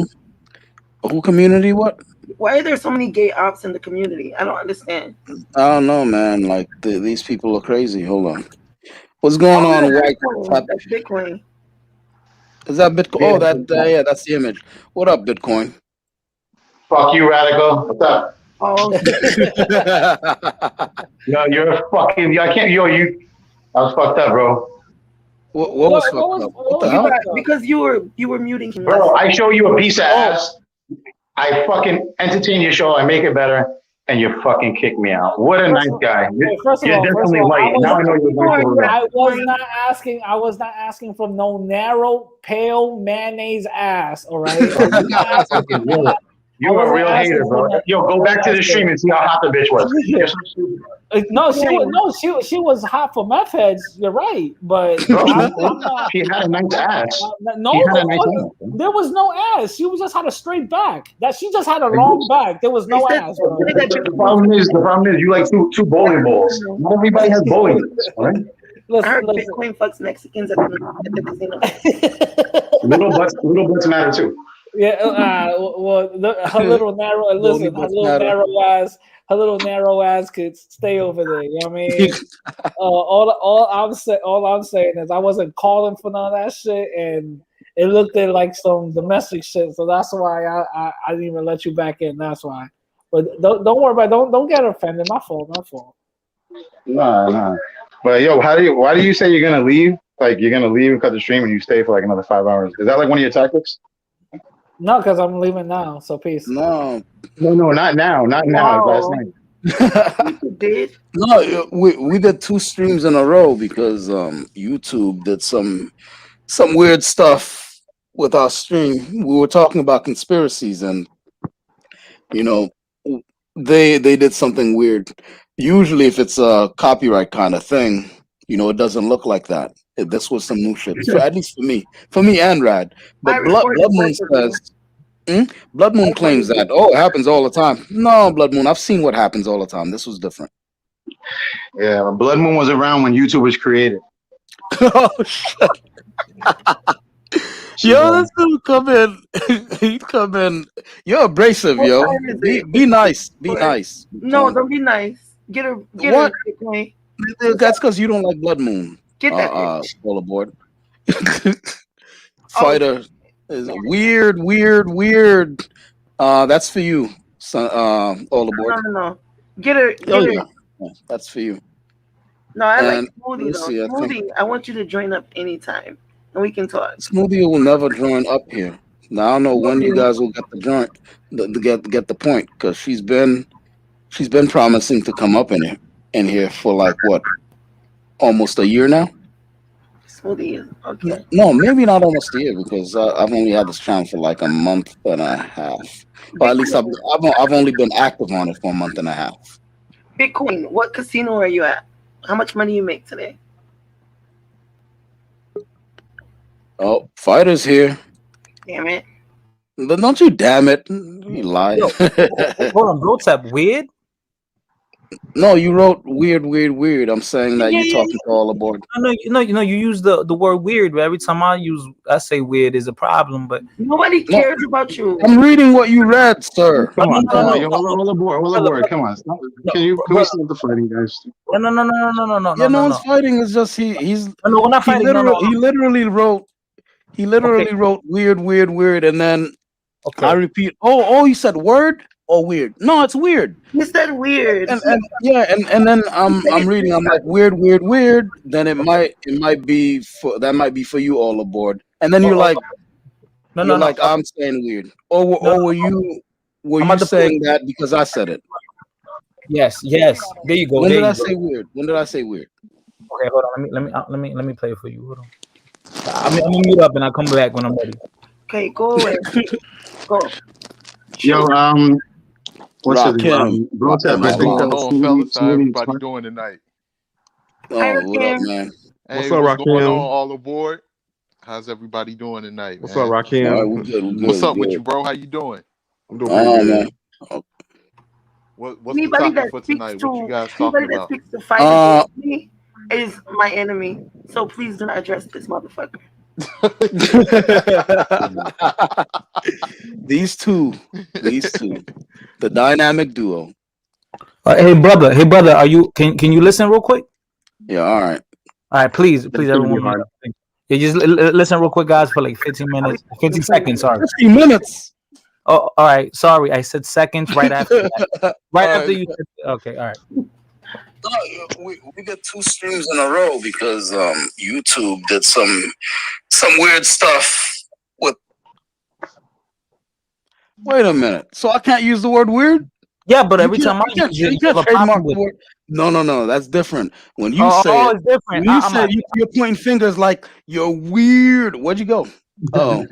Who community? What? Why are there so many gay ops in the community? I don't understand. I don't know, man. Like these people are crazy. Hold on. What's going on? That's Bitcoin. Is that Bitcoin? Yeah, that's the image. What up, Bitcoin? Fuck you, radical. What's up? Oh. No, you're a fucking. I can't. I was fucked up, bro. What was fucked up? What the hell? Because you were muting him. Bro, I show you a piece of ass. I fucking entertain your show. I make it better. and you fucking kicked me out. What a nice guy. First of You're all, definitely white. Now I know you're white for real. I was not asking for no narrow, pale mayonnaise ass. All right. You a real hater, bro. Yo, go back to the stream and see how hot the bitch was. No, she was hot for meth heads. You're right, but I'm not. She had a nice ass. No, there was no ass. She just had a straight back. That she just had a long back. There was no ass. Bro. The problem is you like two bowling balls. Not everybody has bowling balls, right? I heard Bitcoin fucks Mexicans at the casino. Little butts matter too. Yeah, her little narrow. Listen, her little narrow ass could stay over there. You know what I mean? All I'm saying is I wasn't calling for none of that shit, and it looked at like some domestic shit. So that's why I didn't even let you back in. That's why. But don't worry about it. Don't get offended. My fault. Nah. But yo, why do you say you're gonna leave? Like you're gonna leave and cut the stream and you stay for like another 5 hours? Is that like one of your tactics? No, because I'm leaving now. So peace. No, not now. Not now. Last night. Did? No, we did 2 streams in a row because YouTube did some weird stuff with our stream. We were talking about conspiracies, and they did something weird. Usually, if it's a copyright kind of thing, it doesn't look like that. This was some new shit, at least for me and Rad. But Blood Moon says, Blood Moon claims that it happens all the time. No, Blood Moon, I've seen what happens all the time. This was different. Yeah, Blood Moon was around when YouTube was created. Oh shit! Yo, this dude come in. He come in. You're abrasive, yo. Be nice. Be nice. No, don't be nice. Get her. Bitcoin. That's because you don't like Blood Moon. Get that bitch. All aboard. Fighter is weird. That's for you, son. All aboard. No. Get her. Yeah. That's for you. No, I like Smoothie though. Smoothie, I want you to join up anytime, and we can talk. Smoothie will never join up here. Now I don't know when you guys will get the joint, get the point, because she's been promising to come up in here for like what, almost a year now. Smoothie is okay. No, maybe not almost a year, because I've only had this channel for like a month and a half. Or at least I've only been active on it for a month and a half. Bitcoin, what casino are you at? How much money you make today? Oh, Fighter's here. Damn it. Don't you damn it. You lie. Hold on, bro, tap weird? No, you wrote weird. I'm saying that you're talking to all aboard. No, you use the word weird, but every time I say weird is a problem, but nobody cares about you. I'm reading what you read, sir. Come on. All aboard. Come on. Can we stop the fighting, guys? No. Yeah, no one's fighting. It's just he's no, we're not fighting. He literally wrote weird, and then I repeat. Oh, he said word or weird? No, it's weird. You said weird. And then I'm reading. I'm like weird. Then it might be for you all aboard. And then you're like, I'm saying weird. Or were you saying that because I said it? Yes. There you go. When did I say weird? Okay, hold on. Let me play it for you. Hold on. I'm gonna mute up and I'll come back when I'm ready. Okay, go away. Go. Yo, what's up, bro? What's fellas? How everybody doing tonight? Oh, what up, man? Hey, what's going on, all aboard? How's everybody doing tonight? What's up, Rakim? Right, good, what's up with you, bro? How you doing? I'm doing pretty good. Man. What's the topic for tonight? What you guys talking about? Anybody that speaks to fight against me is my enemy. So please do not address this motherfucker. These two, the dynamic duo. Hey brother, are you? Can you listen real quick? Yeah, all right. Please, everyone. Yeah, just listen real quick, guys, for like 15 minutes, 15 seconds. Sorry, 15 minutes. Oh, all right. Sorry, I said seconds right after that. After you. Okay, all right. We got 2 streams in a row because YouTube did some weird stuff with. Wait a minute. So I can't use the word weird? Yeah, but every You time I can't, use it, you you have can't a problem trademark the with it. word. No, that's different. When you Oh, say it, it's different. when you I'm say not. you're pointing fingers like you're weird. Where'd you go? Oh,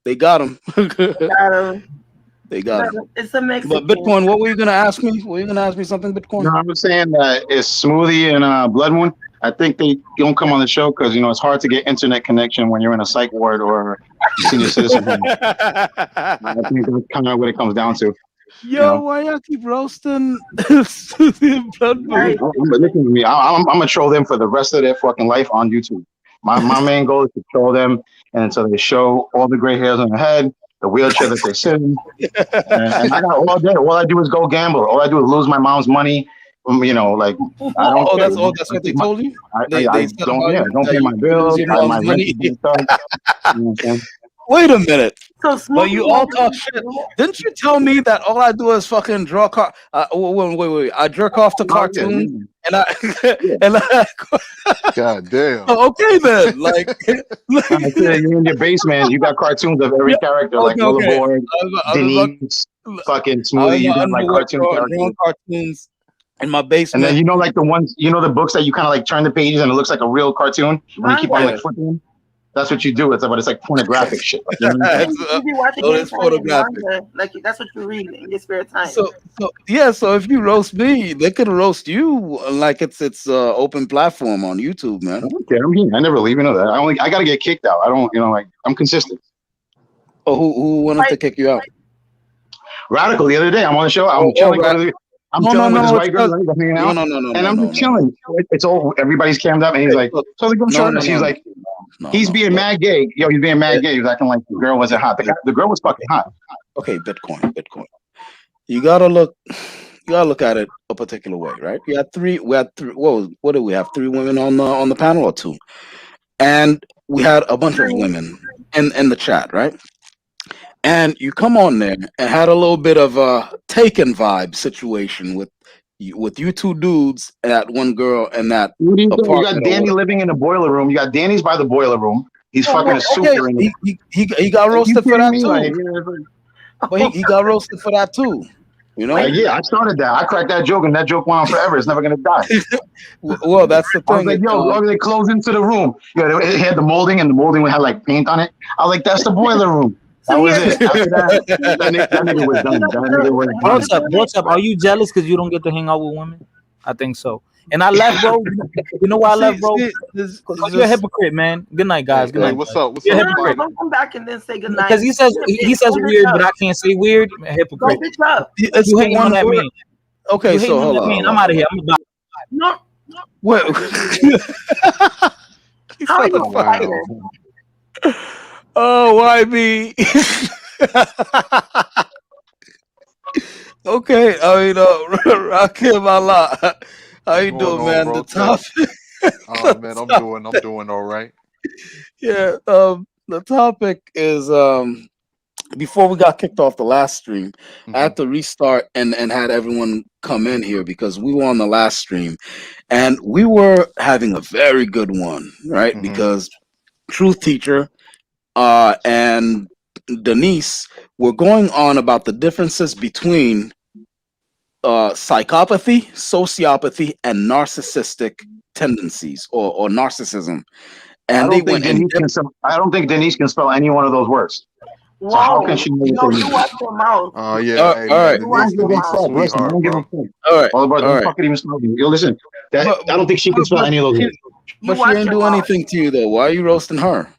they got him. They got him. It's a But Mexican. Bitcoin, what were you gonna ask me? Were you gonna ask me something, Bitcoin? No, I was saying that it's Smoothie and Blood Moon. I think they don't come on the show because it's hard to get internet connection when you're in a psych ward or senior citizen home. I think that's kind of what it comes down to. Yo, why y'all keep roasting the Blood Moon? Listen to me. I'm gonna troll them for the rest of their fucking life on YouTube. My main goal is to troll them and until they show all the gray hairs on their head, the wheelchair that they sit in, and I got all day. All I do is go gamble. All I do is lose my mom's money. I don't. Oh, that's what they told you. I said don't. about Yeah, you don't that pay my you lose bills. your My mom's rent money. is being charged. You know what I'm saying? Wait a minute. So But you all talk shit. Didn't you tell me that all I do is fucking draw wait. I jerk off to cartoons and I and I God damn. Oh, okay then. Like you're in your basement. You got cartoons of every character, like Overlords, Denise, fucking Smoothie. You got like cartoon characters. Cartoons in my basement. And then like the ones, the books that you kind of like turn the pages and it looks like a real cartoon. And you keep on like flipping them. That's what you do. It's like pornographic shit. Like, you be watching it's photographic. Like that's what you read in your spare time. So if you roast me, they could roast you like it's open platform on YouTube, man. I don't care. I'm here. I never leave. You know that. I gotta get kicked out. I don't. I'm consistent. Oh, who wanted to kick you out? Radical. The other day, I'm on the show. I'm chilling. I'm chilling with this white girl. And I'm just chilling. It's all. Everybody's cammed up, and he's like, "So they go short." He's like, "He's being mad gay." Yo, he's being mad gay. He was acting like the girl wasn't hot. The girl was fucking hot. Okay, Bitcoin. You gotta look at it a particular way, right? We had three. What did we have? 3 women on the panel or 2, and we had a bunch of women in the chat, right? And you come on there and had a little bit of a Taken vibe situation with you 2 dudes, that one girl, and that. You got Danny living in the boiler room. You got Danny's by the boiler room. He's fucking a super. He got roasted for that too. But he got roasted for that too. Yeah, I started that. I cracked that joke, and that joke went on forever. It's never gonna die. Well, that's the thing. I was like, yo, they closed into the room. It had the molding, and the molding had like paint on it. I was like, that's the boiler room. That was it. After that nigga was done. That nigga was done. What's up? Are you jealous because you don't get to hang out with women? I think so. And I left, bro. You know why I left, bro? Because you're a hypocrite, man. Good night, guys. Good night. Hey, what's up? You're a hypocrite. Don't come back and then say good night. Because he says weird, but I can't say weird. I'm a hypocrite. Don't bitch up. You hating on that man. Okay, so hold on. I'm out of here. I'm about. No. What? How are you fighting? Oh, why me? Okay, I mean, Rakim Allah. How you doing, man? Bro, the topic. Oh man, I'm doing all right. Yeah, the topic is before we got kicked off the last stream, I had to restart and had everyone come in here because we were on the last stream and we were having a very good one, right? Because Truth Teacher and Denise were going on about the differences between psychopathy, sociopathy, and narcissistic tendencies or narcissism. And I don't think Denise can spell any one of those words. Wow. So how can she know what you watch your mouth? Oh yeah. All right. Don't give a fuck. All right. All about fucking even smoking. Yo, listen. I don't think she can spell any of those words. But she ain't do anything to you though. Why are you roasting her?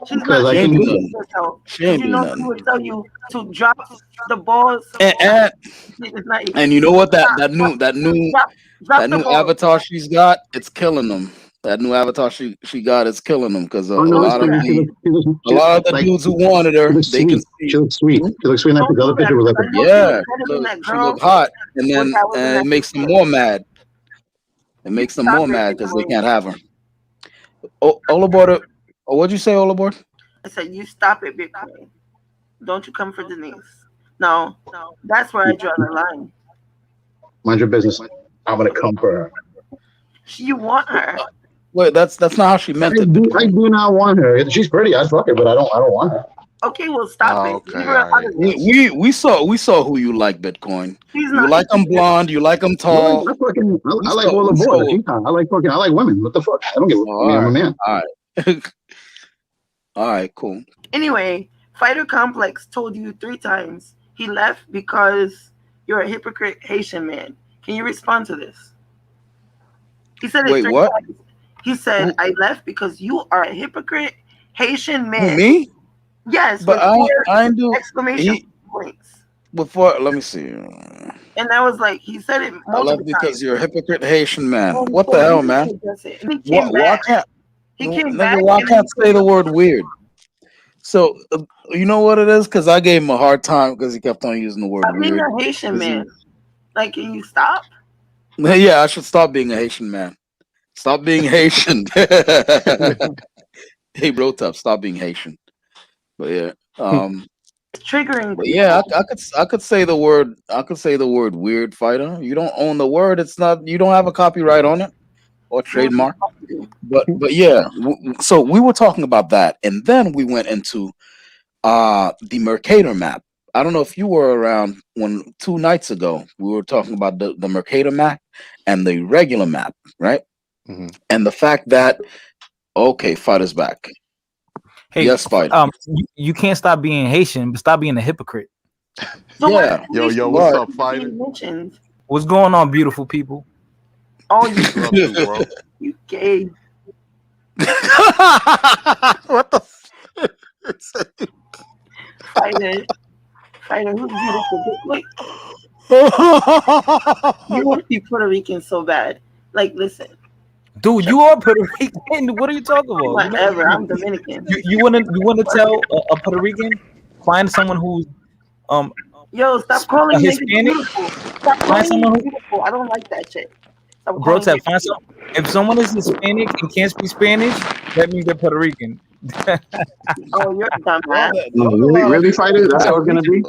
Because I can do nothing. She ain't do She nothing. would tell you to drop the balls. And you know what? That new avatar she's got, it's killing them. That new avatar she got is killing them because a lot of the dudes who wanted her, they can see. She looks sweet. She looks sweet. Like the other picture was like, yeah, she look hot, and then it makes them more mad. It makes them more mad because they can't have her. Oh, Olaborda. Oh, what'd you say, Olaborda? I said, you stop it, Bitcoin. Don't you come for Denise. No, that's where I draw the line. Mind your business. I'm gonna come for her. You want her. Wait, that's not how she meant it. I do not want her. She's pretty. I'd fuck her, but I don't want her. Okay, well, stop it. Okay, Leave her out of this. We saw who you like, Bitcoin. He's You not. like them blonde. You like them Well, tall. I fucking I like saw- all the we boys. saw- You know, I like women. What the fuck? I don't give a Oh, I mean, I'm a man. All right. All right. Cool. Anyway, Fighter Complex told you 3 times he left because you're a hypocrite Haitian man. Can you respond to this? He said it Wait, 3 what? times. He said, I left because you are a hypocrite Haitian Who, man. me? Yes, But with 4 I do. exclamation points. Before, let me see. And I was like, he said it I multiple left because times. you're a hypocrite Haitian man. And What so the hell, he man? addressed it. And he came Why back. can't He came nigga, back. why and can't he say the word weird? So you know what it is? Because I gave him a hard time because he kept on using the word Stop being weird. a Haitian man. Like, can you stop? Yeah, I should stop being a Haitian man. Stop being Haitian. Hey, bro, tough. Stop being Haitian. But yeah, It's triggering. but yeah, I could say the word. I could say the word weird, fighter. You don't own the word. It's not. You don't have a copyright on it or trademark. But yeah. So we were talking about that, and then we went into the Mercator map. I don't know if you were around when 2 nights ago we were talking about the Mercator map and the regular map, right? And the fact that okay, fighter's back. Hey, yes, fighter. You can't stop being Haitian, but stop being a hypocrite. So yeah. Yo, what's up, fighter? What's going on, beautiful people? Oh, you What up, too, bro? You gay. What the? Fighter, who's beautiful? Wait. You want to be Puerto Rican so bad. Like, listen. Dude, you are Puerto Rican. What are you talking about? Whatever. I'm Dominican. You wanna tell a Puerto Rican? Find someone who's Yo, stop calling a me Hispanic. beautiful. Stop calling me beautiful. I don't like that shit. Stop Bro, calling me find some. If someone is Hispanic and can't speak Spanish, that means they're Puerto Rican. Oh, you're a dumbass. Really, fighter? That's how it's gonna be.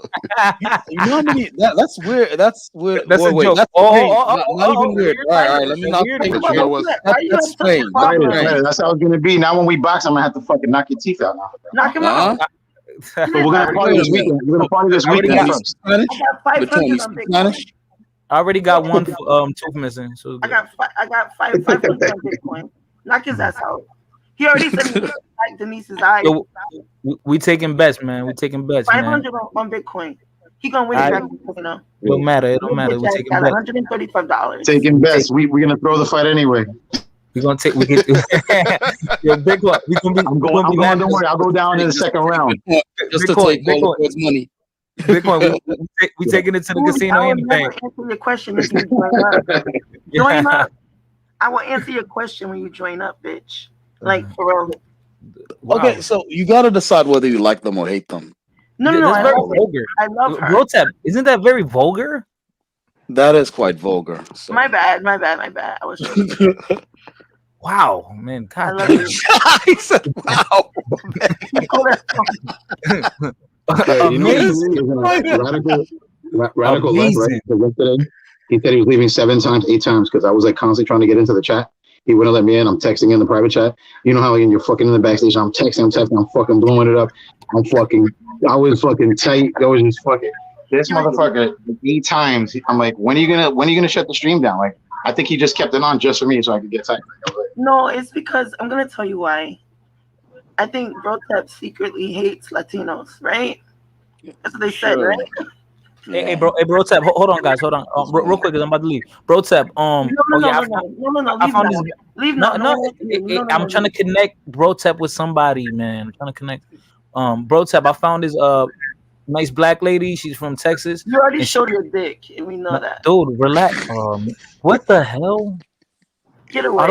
You know how many? That's weird. That's weird. That's a joke. That's strange. not even weird. weird. All right. Let me not Weird. take But you know what's That's strange. Fighter, that's how it's gonna be. Now when we box, I'm gonna have to fucking knock your teeth out. Now. Knock him out. But we're gonna party this weekend. We're gonna party this weekend first. Spanish? I got Between 500 on Bitcoin. Spanish? I already got one tooth missing. So I got 500 on Bitcoin. Knock his ass out. He already said he like Denise's eyes. Yo, we taking bets, man. We taking bets, man. 500 on Bitcoin. He gonna win it back. You know. It don't matter. It don't matter. We taking bets. $135. Taking bets. We're gonna throw the fight anyway. We're gonna take. We can. Yo, big one. We gonna be. I'm going. Don't worry. I'll go down in the second round. Just to take all the money. Bitcoin. We taking it to the casino and the bank. Answer your question if you join up. Join up. I will answer your question when you join up, bitch. Like for real. Wow. Okay, so you got to decide whether you like them or hate them. No. That's I very love vulgar. I love her. Rotep, isn't that very vulgar? That is quite vulgar. So. My bad. I was. Wow, man. I God. love you. He said, "Wow." Okay, you know radical left, right? So yesterday, he said he was leaving 7 times, 8 times because I was like constantly trying to get into the chat. He wouldn't let me in. I'm texting in the private chat. You know how like, you're fucking in the backstage. I'm texting. I'm fucking blowing it up. I was fucking tight. I was just fucking. This motherfucker 8 times. I'm like, when are you gonna shut the stream down? Like, I think he just kept it on just for me so I could get tight. No, it's because I'm gonna tell you why. I think Brotep secretly hates Latinos, right? That's what they said, right? Hey, bro, Tap, hold on, guys, hold on, real quick, cause I'm about to leave. Bro, Tap, No. I found this. I'm trying to connect Bro Tap with somebody, man. I'm trying to connect. Bro Tap, I found this nice black lady. She's from Texas. You already showed your dick, and we know that. Dude, relax. What the hell? Get away.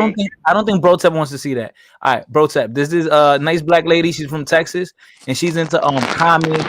I don't think Bro Tap wants to see that. All right, Bro Tap. This is a nice black lady. She's from Texas, and she's into comics.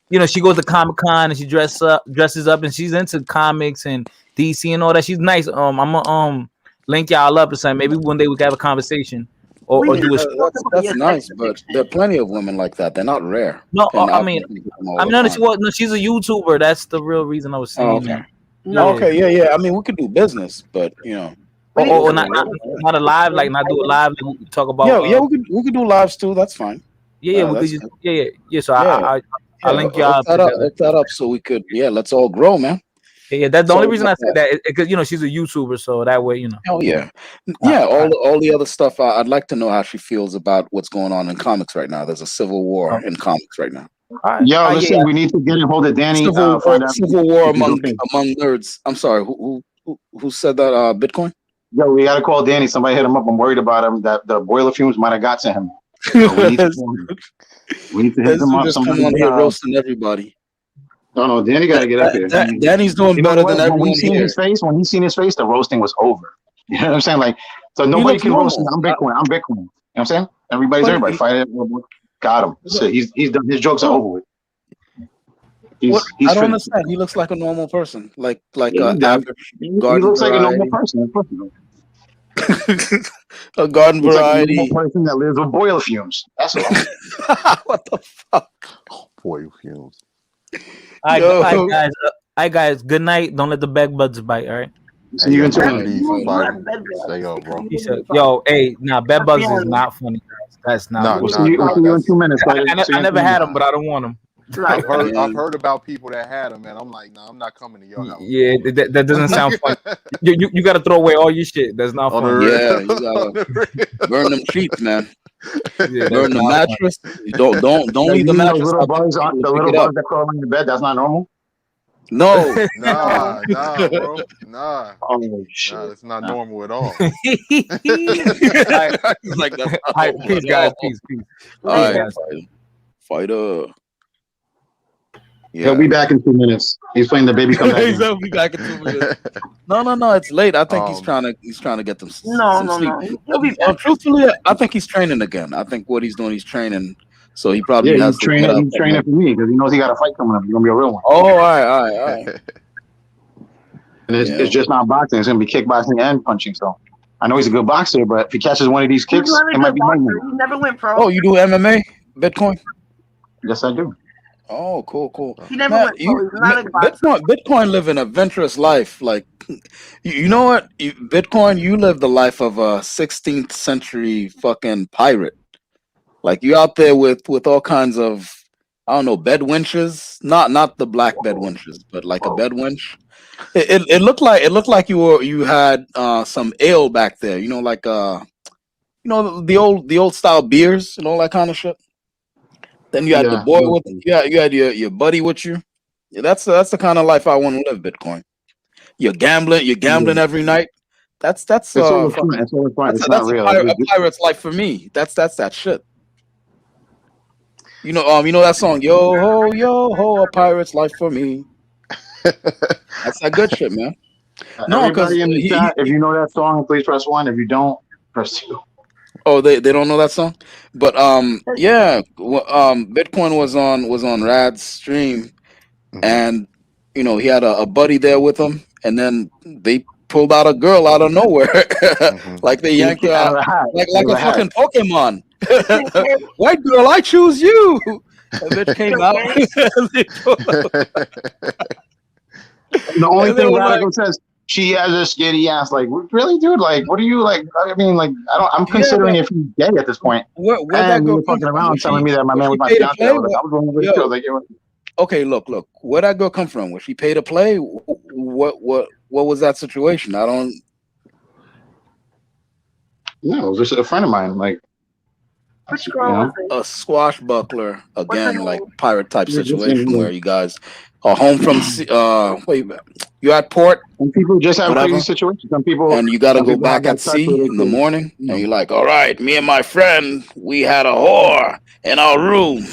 You know, she goes to Comic-Con and she dresses up, and she's into comics and DC and all that. She's nice. I'm gonna link y'all up or something. Maybe one day we can have a conversation or do a show. That's nice, but there are plenty of women like that. They're not rare. No, I mean, she's a YouTuber. That's the real reason I was saying. Oh, okay. Man. No, okay, yeah. I mean, we could do business, but you know, not a live, like not do a live. Talk about. Yeah, we could do lives too. That's fine. Yeah, we could That's just good. yeah. So Yeah, I yeah. link y'all up together. Hook that up so we could. Yeah, let's all grow, man. Yeah, that's the So only reason I said that is because she's a YouTuber, so that way Oh yeah, Uh, yeah. uh, All the other stuff. I'd like to know how she feels about what's going on in comics right now. There's a civil war in comics right now. Yo, listen, yeah. we need to get a hold of Danny. Civil war, Find out civil war if he's among okay. nerds. I'm sorry. Who said that? Bitcoin. Yo, we gotta call Danny. Somebody hit him up. I'm worried about him. That the boiler fumes might have got to him. So we need to call him. We need to hit This him dude up. just Somebody. come on here roasting everybody. No, Danny got to get up here. Danny's doing You know better what? than When everyone he seen here. his face, the roasting was over. You know what I'm saying? Like, so He nobody looks can roast me. normal. I'm Bitcoin. I'm Bitcoin. You know what I'm saying? Everybody. He- Fight it. Got him. So he's done. His jokes are over with. He's I don't finished. understand. He looks like a normal person, like Yeah, he does. average He garden looks like a normal variety. person. Of course he does. A garden Looks like a variety. normal person that lives with boiler fumes. That's all. What the fuck? Boy fumes. All Yo. right, guys. Good night. Don't let the bed bugs bite. All right. See you in 2 None of minutes. these fighting. Stay up, bro. He said, "Yo, hey, bed bugs is not funny. Guys. That's not. Nah, funny. We'll see you in that's 2 minutes. I never had them, but I don't want them. I've heard about people that had them, and I'm like, nah, I'm not coming to your house. Yeah, that doesn't sound fun. You got to throw away all your shit. That's not On the fun. real. Yeah, you gotta burn them sheets, man. Yeah, Burn the mattress. Don't leave the You mean those mattress little out there. bugs, People the pick little it up. bugs that crawl on your bed. That's not normal. No. Nah, bro. Nah. Oh shit. Nah, that's not normal at all. He's like, that's not All right, normal peace, at guys. all. Peace. All right, guys. fighter. He'll be back in 2 minutes. He's playing the baby come back. He'll be back in 2 minutes. No, it's late. I think he's trying to get them some sleep. He'll be back. Truthfully, I think he's training again. I think what he's doing, he's training. So he probably Yeah, has he's to get up. training. He's training for me because he knows he got a fight coming up. It's gonna be a real one. Oh, all right. And it's just not boxing. It's gonna be kickboxing and punching. So I know he's a good boxer, but if he catches one of these kicks, it might be my move. He never went pro. Oh, you do MMA, Bitcoin? Yes, I do. Oh, cool. He never went pro. He's not a boxer. Bitcoin living a venturous life. Like, you know what? Bitcoin, you live the life of a 16th century fucking pirate. Like, you out there with all kinds of, I don't know, bed winches. Not the black bed winches, but like a bed winch. It looked like you had some ale back there. You know, like the old style beers and all that kind of shit. Then you had the boy with you had your buddy with you. Yeah, that's the kind of life I want to live. Bitcoin. You're gambling every night. That's It's all fun. It's all fun. It's not real. A pirate's life for me. That's that shit. You know that song, yo ho, a pirate's life for me. That's that good shit, man. No, because everybody in the chat, if you know that song, please press 1. If you don't, press 2. Oh, they don't know that song, but yeah, Bitcoin was on Rad's stream, and he had a buddy there with him, and then they pulled out a girl out of nowhere, like they yanked her out, like a fucking Pokemon. White girl, I choose you. The bitch came out. The only thing Radical says, she has a skinny ass. Like, really, dude? Like, what are you like? I mean, like, I'm considering if he's gay at this point. Where that girl fucking around from? telling me that my man was my fiance. I was going with the like, okay, look, where that girl come from? Was she paid to play? What was that situation? I don't. No, it was just a friend of mine. Like, which girl was it? A swashbuckler again, like pirate type situation where you guys are home from. You're at port. And people just have crazy situations. Some people, and you got to go back at sea in the morning, and you're like, all right, me and my friend, we had a whore in our room.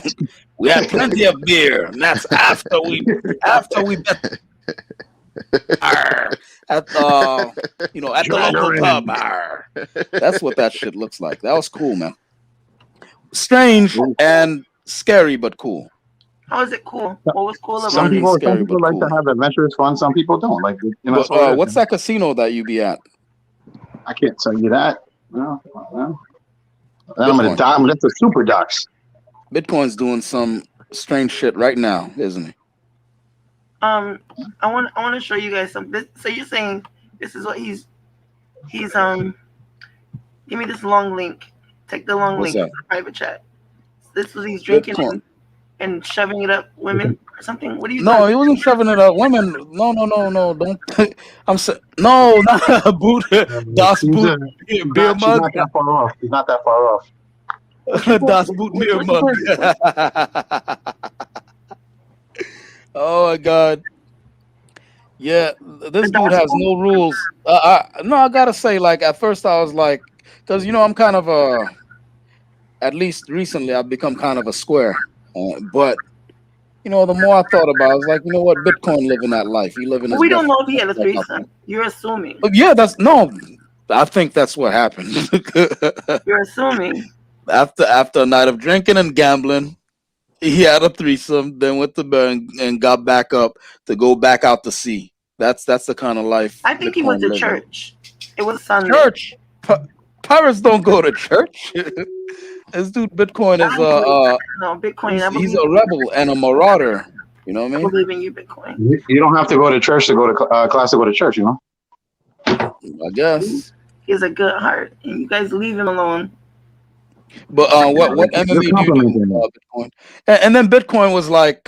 We had plenty of beer, and that's after we bet. At the local pub. That's what that shit looks like. That was cool, man. Strange and scary, but cool. How is it cool? What was cool about it? Some people like to have adventurous fun. Some people don't. Like, what's that casino that you be at? I can't tell you that. No. I'm gonna die. That's the super docs. Bitcoin's doing some strange shit right now, isn't he? I want to show you guys something. So you're saying this is what he's give me this long link. Take the long link to the private chat. This was he's drinking and shoving it up women or something. What are you doing? No, he wasn't shoving it up women. No. Don't. I'm saying no, not a boot. Das Boot beer She's mug. not that far off. She's not that far off. Das Boot beer mug. Oh my God. Yeah, this dude has no rules. I gotta say, like at first I was like, because I'm kind of at least recently I've become kind of a square, but the more I thought about it, I was like, you know what, Bitcoin living that life. He living his We best don't know if he had a life out there. threesome. You're assuming. Yeah, I think that's what happened. You're assuming. After a night of drinking and gambling, he had a threesome, then went to bed and got back up to go back out to sea. That's the kind of life. I think he went to church. It was Sunday. Church. Pirates don't go to church. This dude Bitcoin is no Bitcoin. He's a rebel and a marauder. You know what I mean? I believe in you, Bitcoin. You don't have to go to church to go to class to go to church. I guess He has a good heart, and you guys leave him alone. But what enemy do you do Bitcoin? And then Bitcoin was like,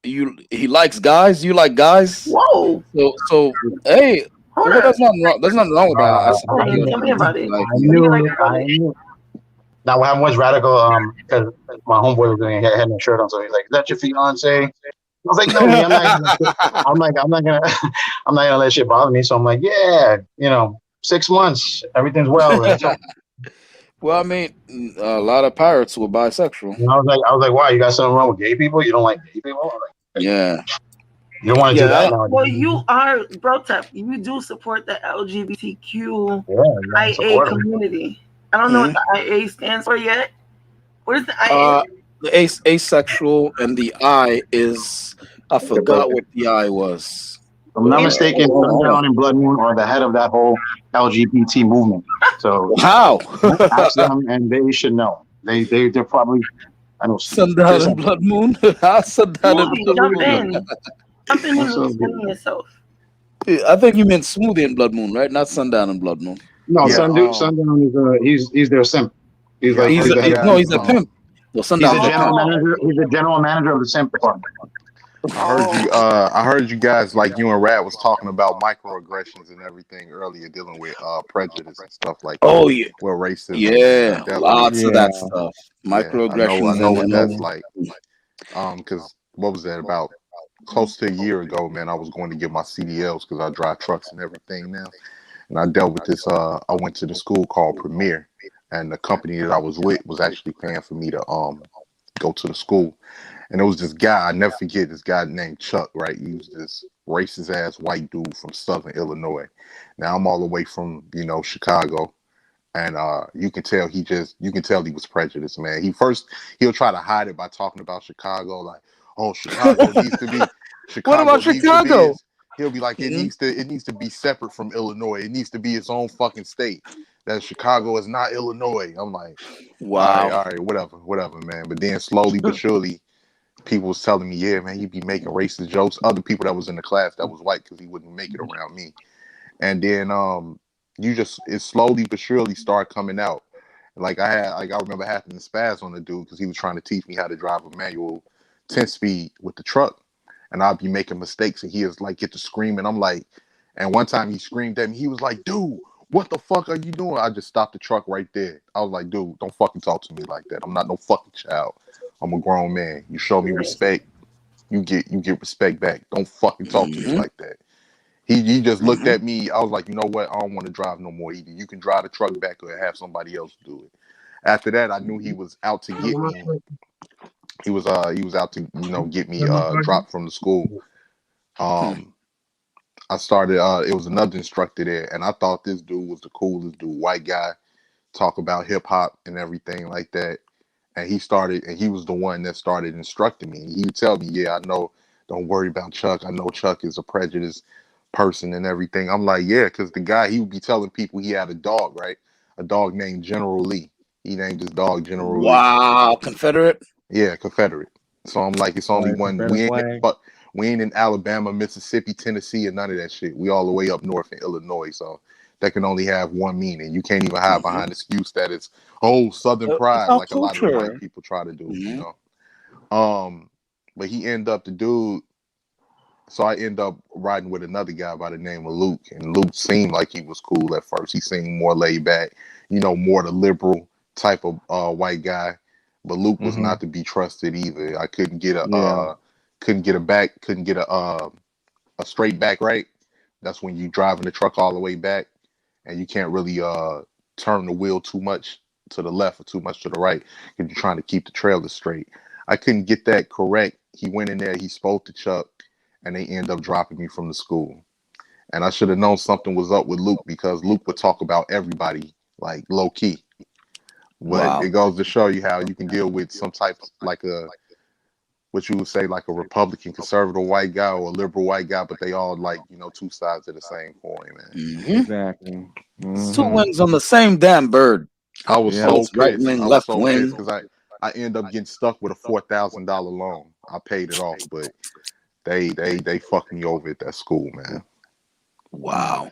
he likes guys. You like guys. Whoa. So hey, there's nothing wrong. There's nothing wrong with that. Tell me about it. I knew. Now what happened was radical. Because my homeboy was doing had no shirt on, so he's like, "Is that your fiance?" I was like, "No, I'm not gonna let shit bother me." So I'm like, "Yeah, 6 months, everything's well." Well, I mean, a lot of pirates were bisexual. And I was like, "Why? You got something wrong with gay people? You don't like gay people?" Yeah. You don't want to do that now. Well, you are, bro, you do support the LGBTQIA community. I don't know what the IA stands for yet. What is the IA? The asexual, and the I is, I forgot what the I was. If I'm not mistaken, Sundown and Blood Moon are the head of that whole LGBT movement. So how? Ask them, and they should know. They're probably. I know. Sundown and Blood Moon. Sundown and Blood Moon. Something you yourself. I think you meant Smoothie and Blood Moon, right? Not Sundown and Blood Moon. No, Sundown is he's their simp. He's like he's a pimp. Well, Sundown he's the general manager of the simp department. I heard you guys, like you and Rad was talking about microaggressions and everything earlier, dealing with prejudice and stuff like that. Oh yeah, well, racism. Yeah, lots of that stuff. Microaggressions. I know what that's like. Because what was that about? Close to a year ago, man, I was going to get my CDLs because I drive trucks and everything now, and I dealt with this. I went to the school called Premier, and the company that I was with was actually paying for me to go to the school. And it was this guy, I never forget, this guy named Chuck, right? He was this racist ass white dude from Southern Illinois. Now I'm all the way from, Chicago. And you can tell he was prejudiced, man. He'll try to hide it by talking about Chicago, like, oh, Chicago needs to be Chicago. What about Chicago? He'll be like, it needs to be separate from Illinois. It needs to be its own fucking state. That Chicago is not Illinois. I'm like, wow, all right, whatever, man. But then slowly but surely, people was telling me, yeah, man, he'd be making racist jokes. Other people that was in the class that was white, because he wouldn't make it around me. And then it slowly but surely started coming out. Like I remember having to spaz on the dude because he was trying to teach me how to drive a manual 10-speed with the truck, and I'd be making mistakes, and he was like, get to screaming. I'm like, and one time he screamed at me. He was like, dude, what the fuck are you doing? I just stopped the truck right there. I was like, dude, don't fucking talk to me like that. I'm not no fucking child. I'm a grown man. You show me respect, you get respect back. Don't fucking talk to me like that. He just looked at me. I was like, you know what? I don't want to drive no more. Either you can drive the truck back or have somebody else do it. After that, I knew he was out to get me. He was out to get me dropped from the school. I started. It was another instructor there, and I thought this dude was the coolest dude, white guy, talk about hip hop and everything like that. And he was the one that started instructing me. He would tell me, yeah, I know, don't worry about Chuck. I know Chuck is a prejudiced person and everything. I'm like, yeah, because the guy, he would be telling people he had a dog, right? A dog named General Lee. He named his dog General Lee. Wow, Confederate? Yeah, Confederate. So I'm like, it's only one. We ain't in Alabama, Mississippi, Tennessee, and none of that shit. We all the way up north in Illinois. So that can only have one meaning. You can't even hide behind the excuse that it's Southern It's pride, our like a lot of the white culture. people try to do, you know. But he ended up the dude. So I end up riding with another guy by the name of Luke, and Luke seemed like he was cool at first. He seemed more laid back, you know, more the liberal type of white guy. But Luke was not to be trusted either. I couldn't get a straight back right. That's when you driving the truck all the way back, and you can't really turn the wheel too much to the left or too much to the right because you're trying to keep the trailer straight. I couldn't get that correct. He went in there, he spoke to Chuck, and they end up dropping me from the school. And I should have known something was up with Luke because Luke would talk about everybody like low key. But it goes to show you how you can deal with some type like what you would say like a Republican conservative white guy or a liberal white guy, but they all like, you know, two sides of the same coin, man. Exactly. It's two wings on the same damn bird. I was so pissed. Right wing, left wing. Because I ended up getting stuck with a $4,000 loan. I paid it off, but they fucked me over at that school, man. Wow.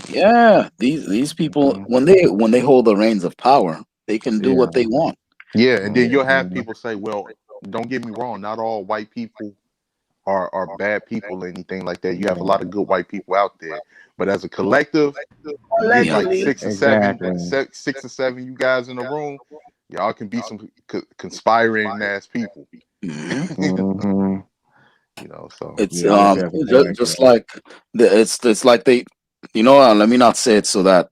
Yeah, these people when they hold the reins of power, they can do what they want. Yeah, and then you'll have people say, well, don't get me wrong, not all white people are bad people or anything like that. You have a lot of good white people out there. But as a collective, like six or seven you guys in the room, y'all can be some conspiring ass people. You know, so it's just like it's like they, you know, let me not say it so that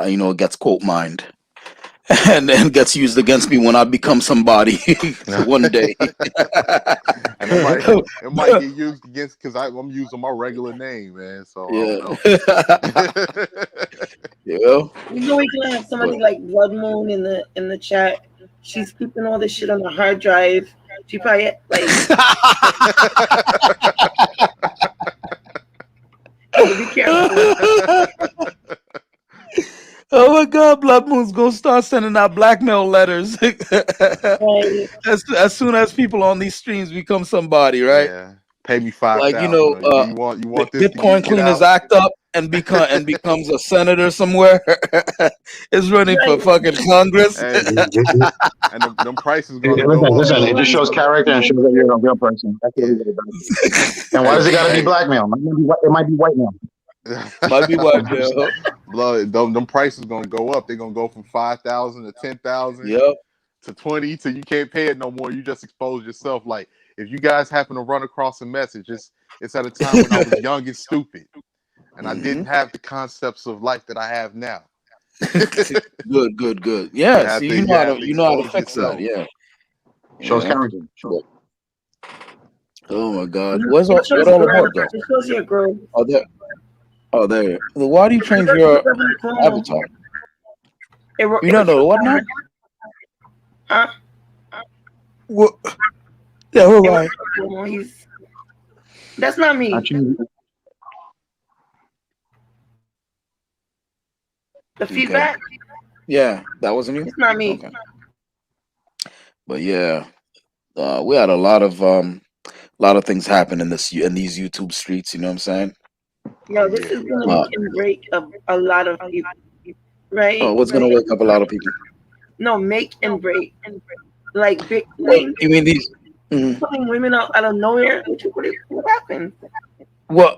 you know, it gets quote mined and then gets used against me when I become somebody one day. And it might get used against because I'm using my regular name, man. So yeah. You know, we can have somebody like Blood Moon in the chat. She's keeping all this shit on the hard drive. She probably like. Be careful. Oh my God, Blood Moon's gonna start sending out blackmail letters as soon as people on these streams become somebody, right? Yeah. Pay me $5,000. Like, you know, you want this Bitcoin cleaners out? act up and becomes a senator somewhere. Is running for fucking Congress. And them prices gonna go listen, up. it just shows character and shows that you're a real person. That's what it is. And why does it gotta be blackmail? It might be white mail. Might be white mail. Blood, them prices gonna go up. They're gonna go from 5,000 to 10,000. Yep. To 20 till you can't pay it no more. You just expose yourself. Like if you guys happen to run across a message, it's at a time when I was young and stupid, and I didn't have the concepts of life that I have now. Good. Yeah, see, you know how to fix that. Yeah. Shows character. Oh my God, what all about though? It shows your growth. Oh, there. Why do you change your avatar? You don't know what now? Huh? What? Yeah, we're right. That's not me. The feedback? Yeah, that wasn't you? It's not me. Okay. But yeah, we had a lot of things happen in these YouTube streets. You know what I'm saying? No, this is gonna make and break a lot of people, right? Oh, what's gonna wake up a lot of people? No, make and break. Like Bitcoin. You mean these pulling women out of nowhere? What happened? Well,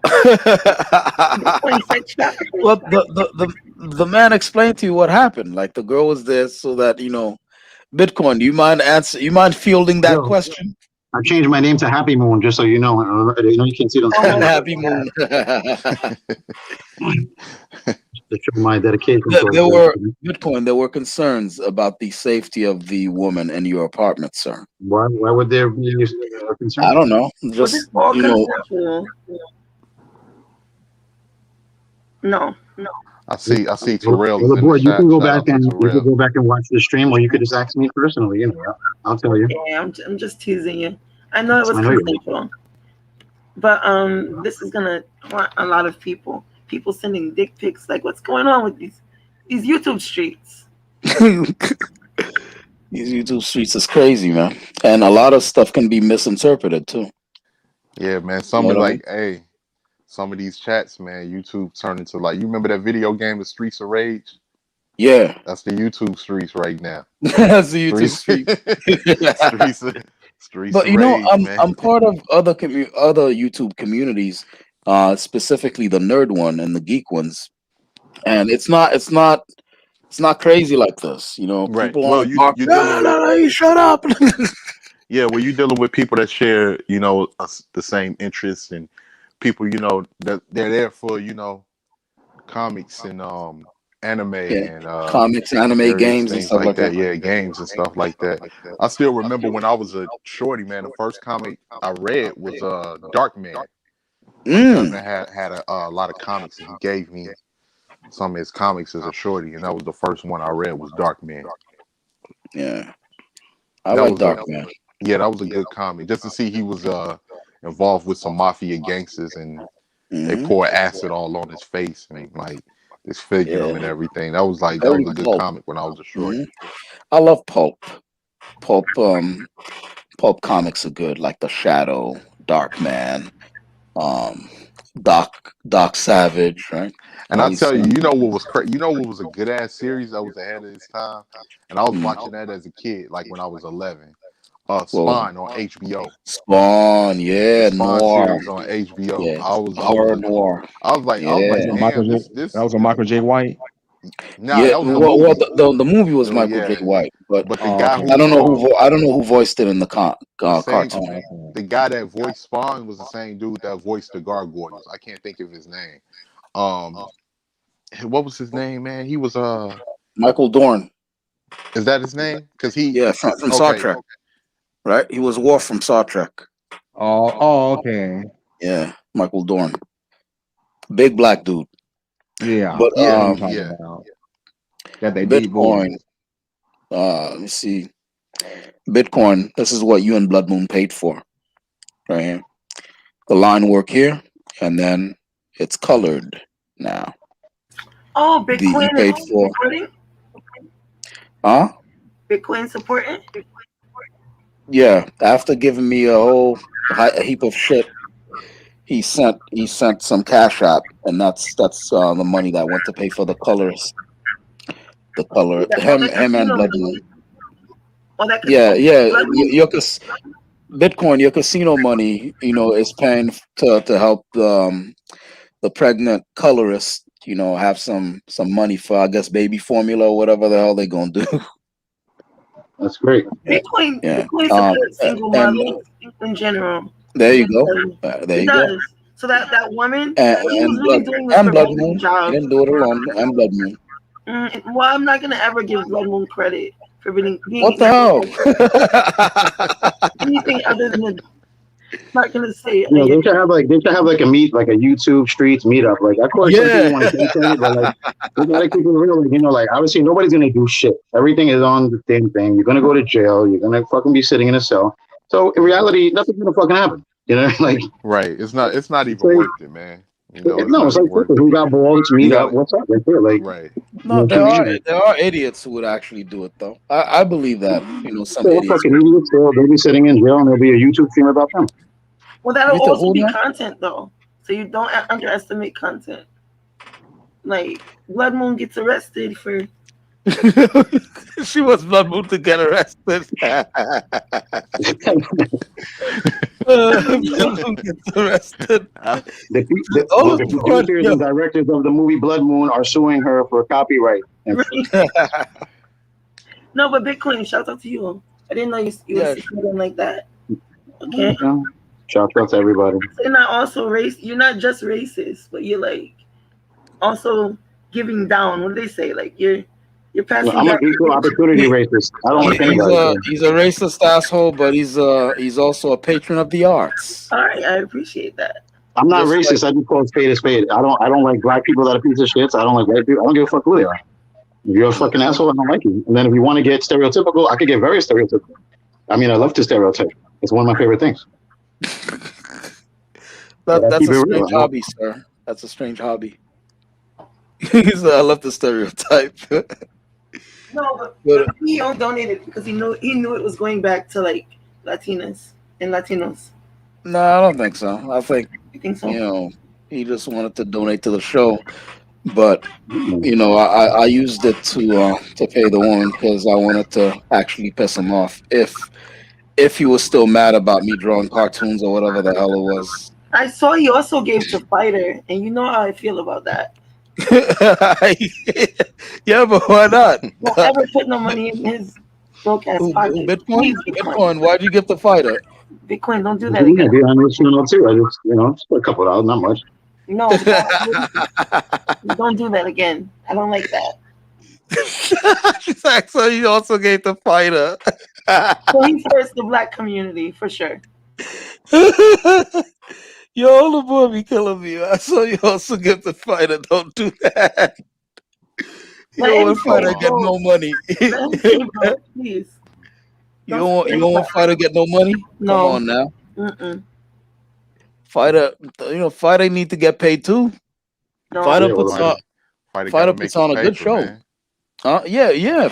well, the man explained to you what happened. Like the girl was there so that, you know, Bitcoin. Do you mind fielding that question? I changed my name to Happy Moon just so you know. You know you can't see it on screen. Happy Moon. To show my dedication. There were Bitcoin. There were concerns about the safety of the woman in your apartment, sir. Why would there be concern? I don't know. Just you know. No. I see Terrell. Well, boy, you can go back and watch the stream, or you could just ask me personally. You know, I'll tell you. Yeah, I'm just teasing you. I know it was consensual, but this is gonna haunt a lot of people. People sending dick pics. Like, what's going on with these YouTube streets? These YouTube streets is crazy, man, and a lot of stuff can be misinterpreted too. Yeah, man. Some are like, hey. some of these chats, man, YouTube turned into like, you remember that video game, The Streets of Rage? Yeah, That's the YouTube streets right now. that's the YouTube street. Streets But of Rage, man. I'm part of other other YouTube communities, specifically the nerd one and the geek ones, and it's not crazy like this. You know, Right. people Well, aren't bark, you're "No, dealing with, no, you shut up." yeah, well, you're dealing with people that share, you know, the same interests, and people, you know, that they're there for, you know, comics and anime Yeah, and comics, anime, various games, and things stuff like like that. that. Yeah, games and stuff like that. I still remember when I was a shorty, man, the first comic I read was Dark Man. My cousin had a lot of comics, and he gave me some of his comics as a shorty, and that was the first one I read was Dark Man. Yeah, I That like was a Dark Man. Yeah, that was a good comic. Just to see he was involved with some mafia gangsters, and they pour acid all on his face and like disfigure him and everything. That was a good Pulp. comic when I was a shorty. I love pulp. Pulp. Pulp comics are good, like The Shadow, Dark Man, um, Doc Savage, right? And I tell you, you know what was you know what was a good ass series that was ahead of its time, and I was watching that as a kid, like when I was 11. Spawn on HBO. Spawn, yeah, the Spawn noir, series on HBO. yeah, I was horror noir. I was like, damn, this that was a Michael J. White. Nah, Yeah, that was the well, movie. the movie was Oh, Michael yeah. J. White, but the guy who I don't know I don't know who voiced it in the same, cartoon. the guy that voiced Spawn was the same dude that voiced the Gargoyles. I can't think of his name. What was his name, man? He was Michael Dorn. Is that his name? Because he from Star Trek, right? He was Worf from Star Trek. Okay. Yeah, Michael Dorn, big black dude. Yeah, but that they Bitcoin. Let me see. Bitcoin. This is what you and Blood Moon paid for, right here. The line work here, and then it's colored now. Oh, Bitcoin you paid is for. supporting? Huh? Bitcoin supporting? Yeah. After giving me a heap of shit, he sent some cash out, and that's the money that went to pay for the colors. The color, him and Blood Moon. Yeah. Bitcoin, your casino money, is paying to help the pregnant colorist, have some money for, I guess, baby formula or whatever the hell they're gonna do. That's great. Bitcoin, Yeah. Bitcoin supports single mothers in general. There you go. There you go. So that woman, And he was really doing this Blood for Moon. job. He didn't do it alone. And Blood Moon. Well, I'm not gonna ever give Blood Moon credit for being what the hell? anything other than I'm not gonna say. They should have like a YouTube streets meetup. Like, of course, some people want to say things, but like, we gotta keep it real. Like, obviously, nobody's gonna do shit. Everything is on the same thing. You're gonna go to jail. You're gonna fucking be sitting in a cell. So in reality, nothing's gonna fucking happen. Like, right? It's not even worth it, man. It's like who got balls to meet up? What's up? Right there, like, right. No, there are idiots who would actually do it though. I believe that. Some idiots. Fucking idiots. They'll be sitting in jail, and there'll be a YouTube stream about them. Well, that'll also be content though, so you don't underestimate content. Like, Blood Moon gets arrested for. She was Blood Moon to get arrested. Gets arrested. The producers and directors of the movie Blood Moon are suing her for copyright. No, but Bitcoin, shout out to you. I didn't know you were supporting like that. Okay. Shout out to everybody. So you're not also you're not just racist, but you're like also giving down. What do they say? Like you're passing. I'm an equal opportunity racist. I don't like anybody. He's a racist asshole, but he's also a patron of the arts. All right, I appreciate that. I'm not racist. I just call it spade a spade. I don't like black people that are pieces of shit. I don't like white people. I don't give a fuck who they are. If you're a fucking asshole, I don't like you. And then if you want to get stereotypical, I could get very stereotypical. I mean, I love to stereotype. It's one of my favorite things. That's a strange hobby, sir. That's a strange hobby. I love the stereotype. No, but he donated because he knew it was going back to like Latinas and Latinos. No, I don't think so. I think you think so? He just wanted to donate to the show, but I used it to pay the woman because I wanted to actually piss him off. If he was still mad about me drawing cartoons or whatever the hell it was. I saw he also gave to Fighter, and you know how I feel about that. Yeah, but why not? Don't ever put no money in his broke ass pocket. Bitcoin? Please, Bitcoin. Why'd you give the Fighter? Bitcoin, don't do that Yeah, again. be on this channel too. I just, just put a couple dollars, not much. No, don't do that again. I don't like that. She's like, so you also gave the Fighter. So he first the black community for sure. Yo, the boy be killing me. I saw you also give the Fighter. Don't do that. You don't want Fighter get no money. Please. You don't want Fighter get no money? No. Come on now. Mm-mm. Fighter, Fighter need to get paid too. No. Fighter puts on a good show. Yeah.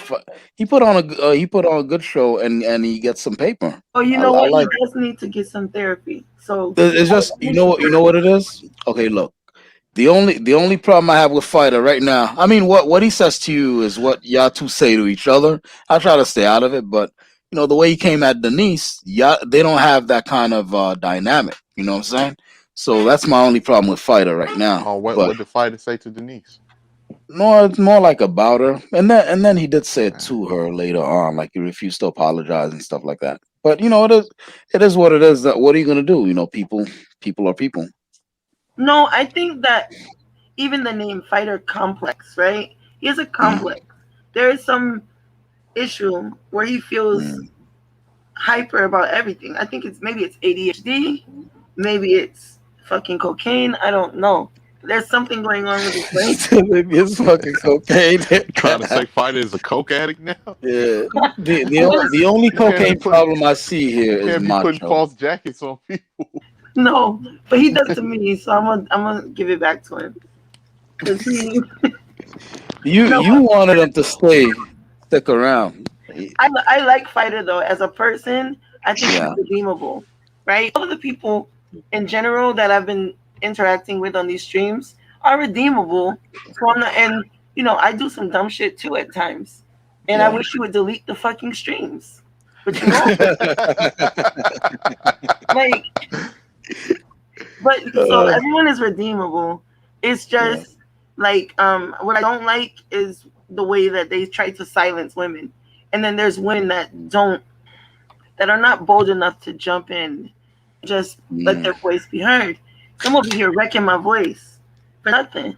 He put on a good show and he gets some paper. Oh, you know what? He does need to get some therapy. So it's just you know what it is. Okay, look. The only problem I have with Fighter right now, I mean, what he says to you is what y'all two say to each other. I try to stay out of it, but the way he came at Denise, they don't have that kind of dynamic. You know what I'm saying? So that's my only problem with Fighter right now. Oh, what did Fighter say to Denise? No, it's more like about her, and then he did say it to her later on, like he refused to apologize and stuff like that. But it is what it is. That what are you gonna do? People are people. No, I think that even the name Fighter Complex, right? He has a complex. There is some issue where he feels hyper about everything. I think maybe it's ADHD, maybe it's fucking cocaine. I don't know. There's something going on with his brain. Maybe it's fucking cocaine. Trying to say Fighter is a coke addict now? Yeah. The only cocaine problem I see here is can't be macho. putting false jackets on people. No, but he does to me, so I'm gonna give it back to him. Cause you wanted him to stick around. I like Fighter though as a person. I think he's redeemable, right? All of the people in general that I've been interacting with on these streams are redeemable. So I do some dumb shit too at times, and I wish you would delete the fucking streams, but you won't. So everyone is redeemable. It's just what I don't like is the way that they try to silence women, and then there's women that are not bold enough to jump in, just let their voice be heard. I'm over here wrecking my voice for nothing,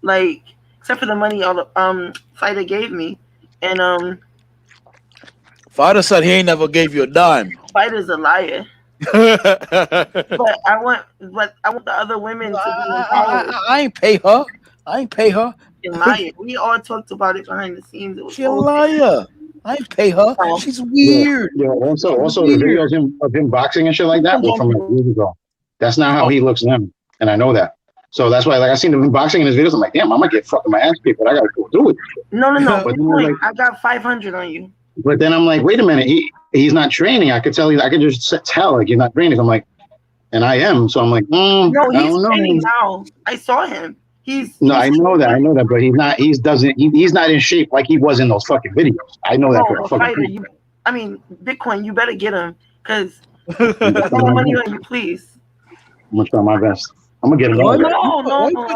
except for the money all the Fighter gave me, and Fighter said he ain't never gave you a dime. Fighter's a liar. But I want the other women to be empowered. I ain't pay her. You're lying. We all talked about it behind the scenes. It was She's a liar. I ain't pay her. She's weird. Yeah. Also, the videos of him boxing and shit like that were from years ago. That's not how he looks now, and I know that. So that's why, I seen him boxing in his videos. I'm like, damn, I might get fucking my ass kicked, but I gotta go do it. No. But I got 500 on you. But then I'm like, wait a minute, he's not training. I could tell I could just tell he's not training. So I'm like, and I am. So I'm like, no, he's I don't know. training now. I saw him. I know that, but he's not. He's not in shape like he was in those fucking videos. I know that for a fucking. Bitcoin, you better get him because I want money on you, please. I'm gonna try my best. I'm gonna get him. No. I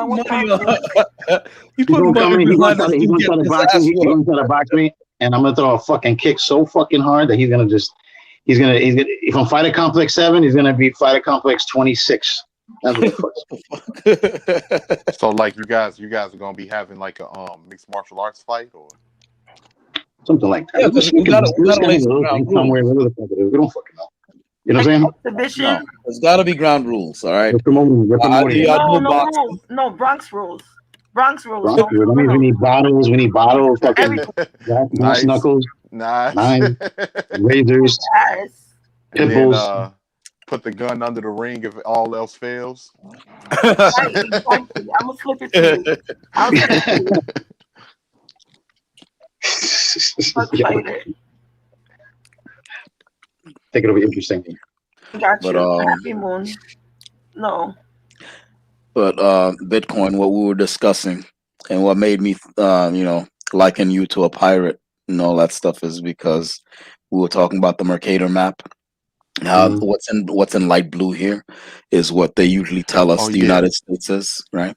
want he's gonna try to box me, and I'm gonna throw a fucking kick so fucking hard that he's gonna if I'm Fighter Complex 7, he's gonna be Fighter Complex 26. That's what the fuck. So you guys are gonna be having a mixed martial arts fight or something like that. We gotta somewhere where the fuck it is. We don't fucking know. You know what I'm saying? Exhibition. No, there's got to be ground rules, all right? We're promoting No, Bronx rules. Bronx rules. That means we need bottles, fucking nice. Knuckles, knives, razors, pit bulls. Put the gun under the ring if all else fails. I'm gonna flip it to you. Think it'll be interesting. Got you. Happy Moon. No. But Bitcoin, what we were discussing, and what made me, liken you to a pirate and all that stuff is because we were talking about the Mercator map. Now, Mhm. what's in light blue here is what they usually tell us Oh the yeah, United States is, right?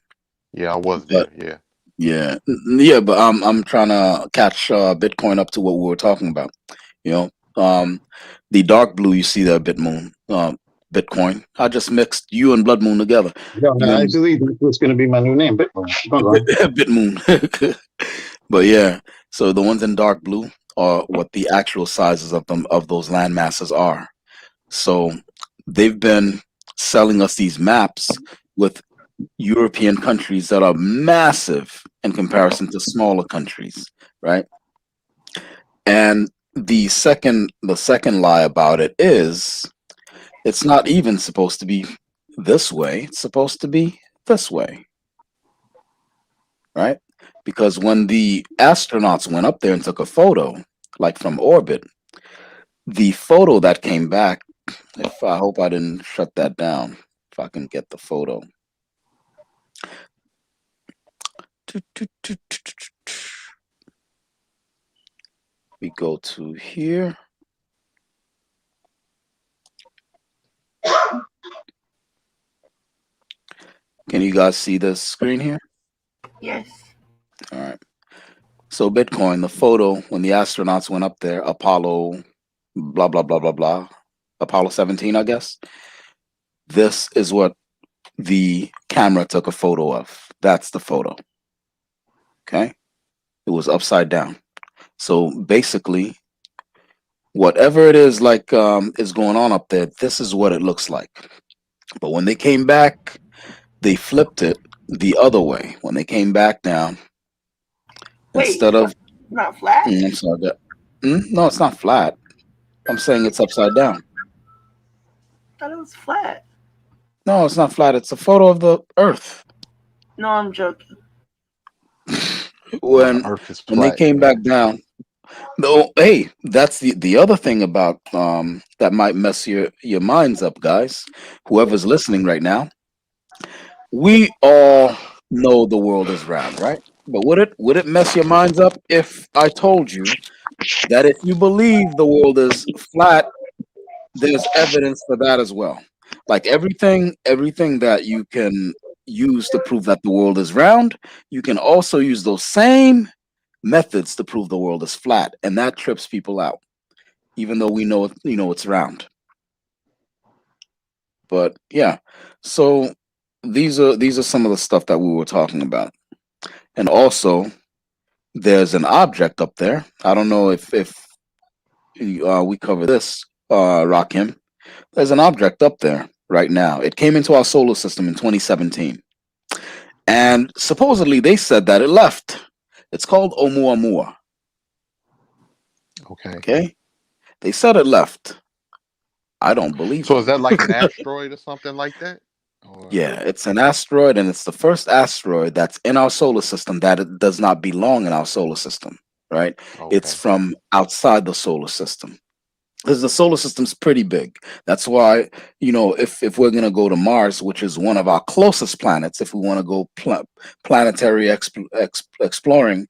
yeah, I was But there. Yeah. yeah, yeah, but I'm trying to catch Bitcoin up to what we were talking about. You the dark blue you see there, Bitcoin. I just mixed you and Blood Moon together. Yeah, You and actually, that's going to be my new name, Bitcoin. Keep on going. Bitmoon. But yeah, so the ones in dark blue are what the actual sizes of those land masses are. So they've been selling us these maps with European countries that are massive in comparison to smaller countries, right? And the second lie about it is it's not even supposed to be this way. It's supposed to be this way, right? Because when the astronauts went up there and took a photo, like from orbit, the photo that came back, if I hope I didn't shut that down, if I can get the photo. We go to here. Can you guys see the screen here? Yes. All right. So Bitcoin, the photo when the astronauts went up there, Apollo, blah blah blah blah blah, Apollo 17, I guess. This is what the camera took a photo of. That's the photo. Okay. It was upside down. So basically, whatever it is like is going on up there, this is what it looks like. But when they came back, they flipped it the other way. When they came back down, Wait, instead of not flat? I'm sorry, no, it's not flat. I'm saying it's upside down. I thought it was flat. No, it's not flat. It's a photo of the Earth. No, I'm joking. The When Earth is when they flat, came back man. down, no, hey, that's the other thing about that might mess your minds up, guys. Whoever's listening right now, we all know the world is round, right? But would it mess your minds up if I told you that if you believe the world is flat, there's evidence for that as well? Like everything that you can use to prove that the world is round, you can also use those same methods to prove the world is flat, and that trips people out, even though we know it's round. But yeah, so these are some of the stuff that we were talking about, and also there's an object up there. I don't know if we cover this, Rakim. There's an object up there right now. It came into our solar system in 2017, and supposedly they said that it left. It's called Oumuamua. Okay. Okay, they said it left. I don't believe So is them. that like an asteroid or something like that? Or Yeah, it's an asteroid, and it's the first asteroid that's in our solar system that it does not belong in our solar system, right? It's okay. from outside the solar system. Because the solar system's pretty big. That's why, if we're gonna go to Mars, which is one of our closest planets, if we want to go planetary exploring,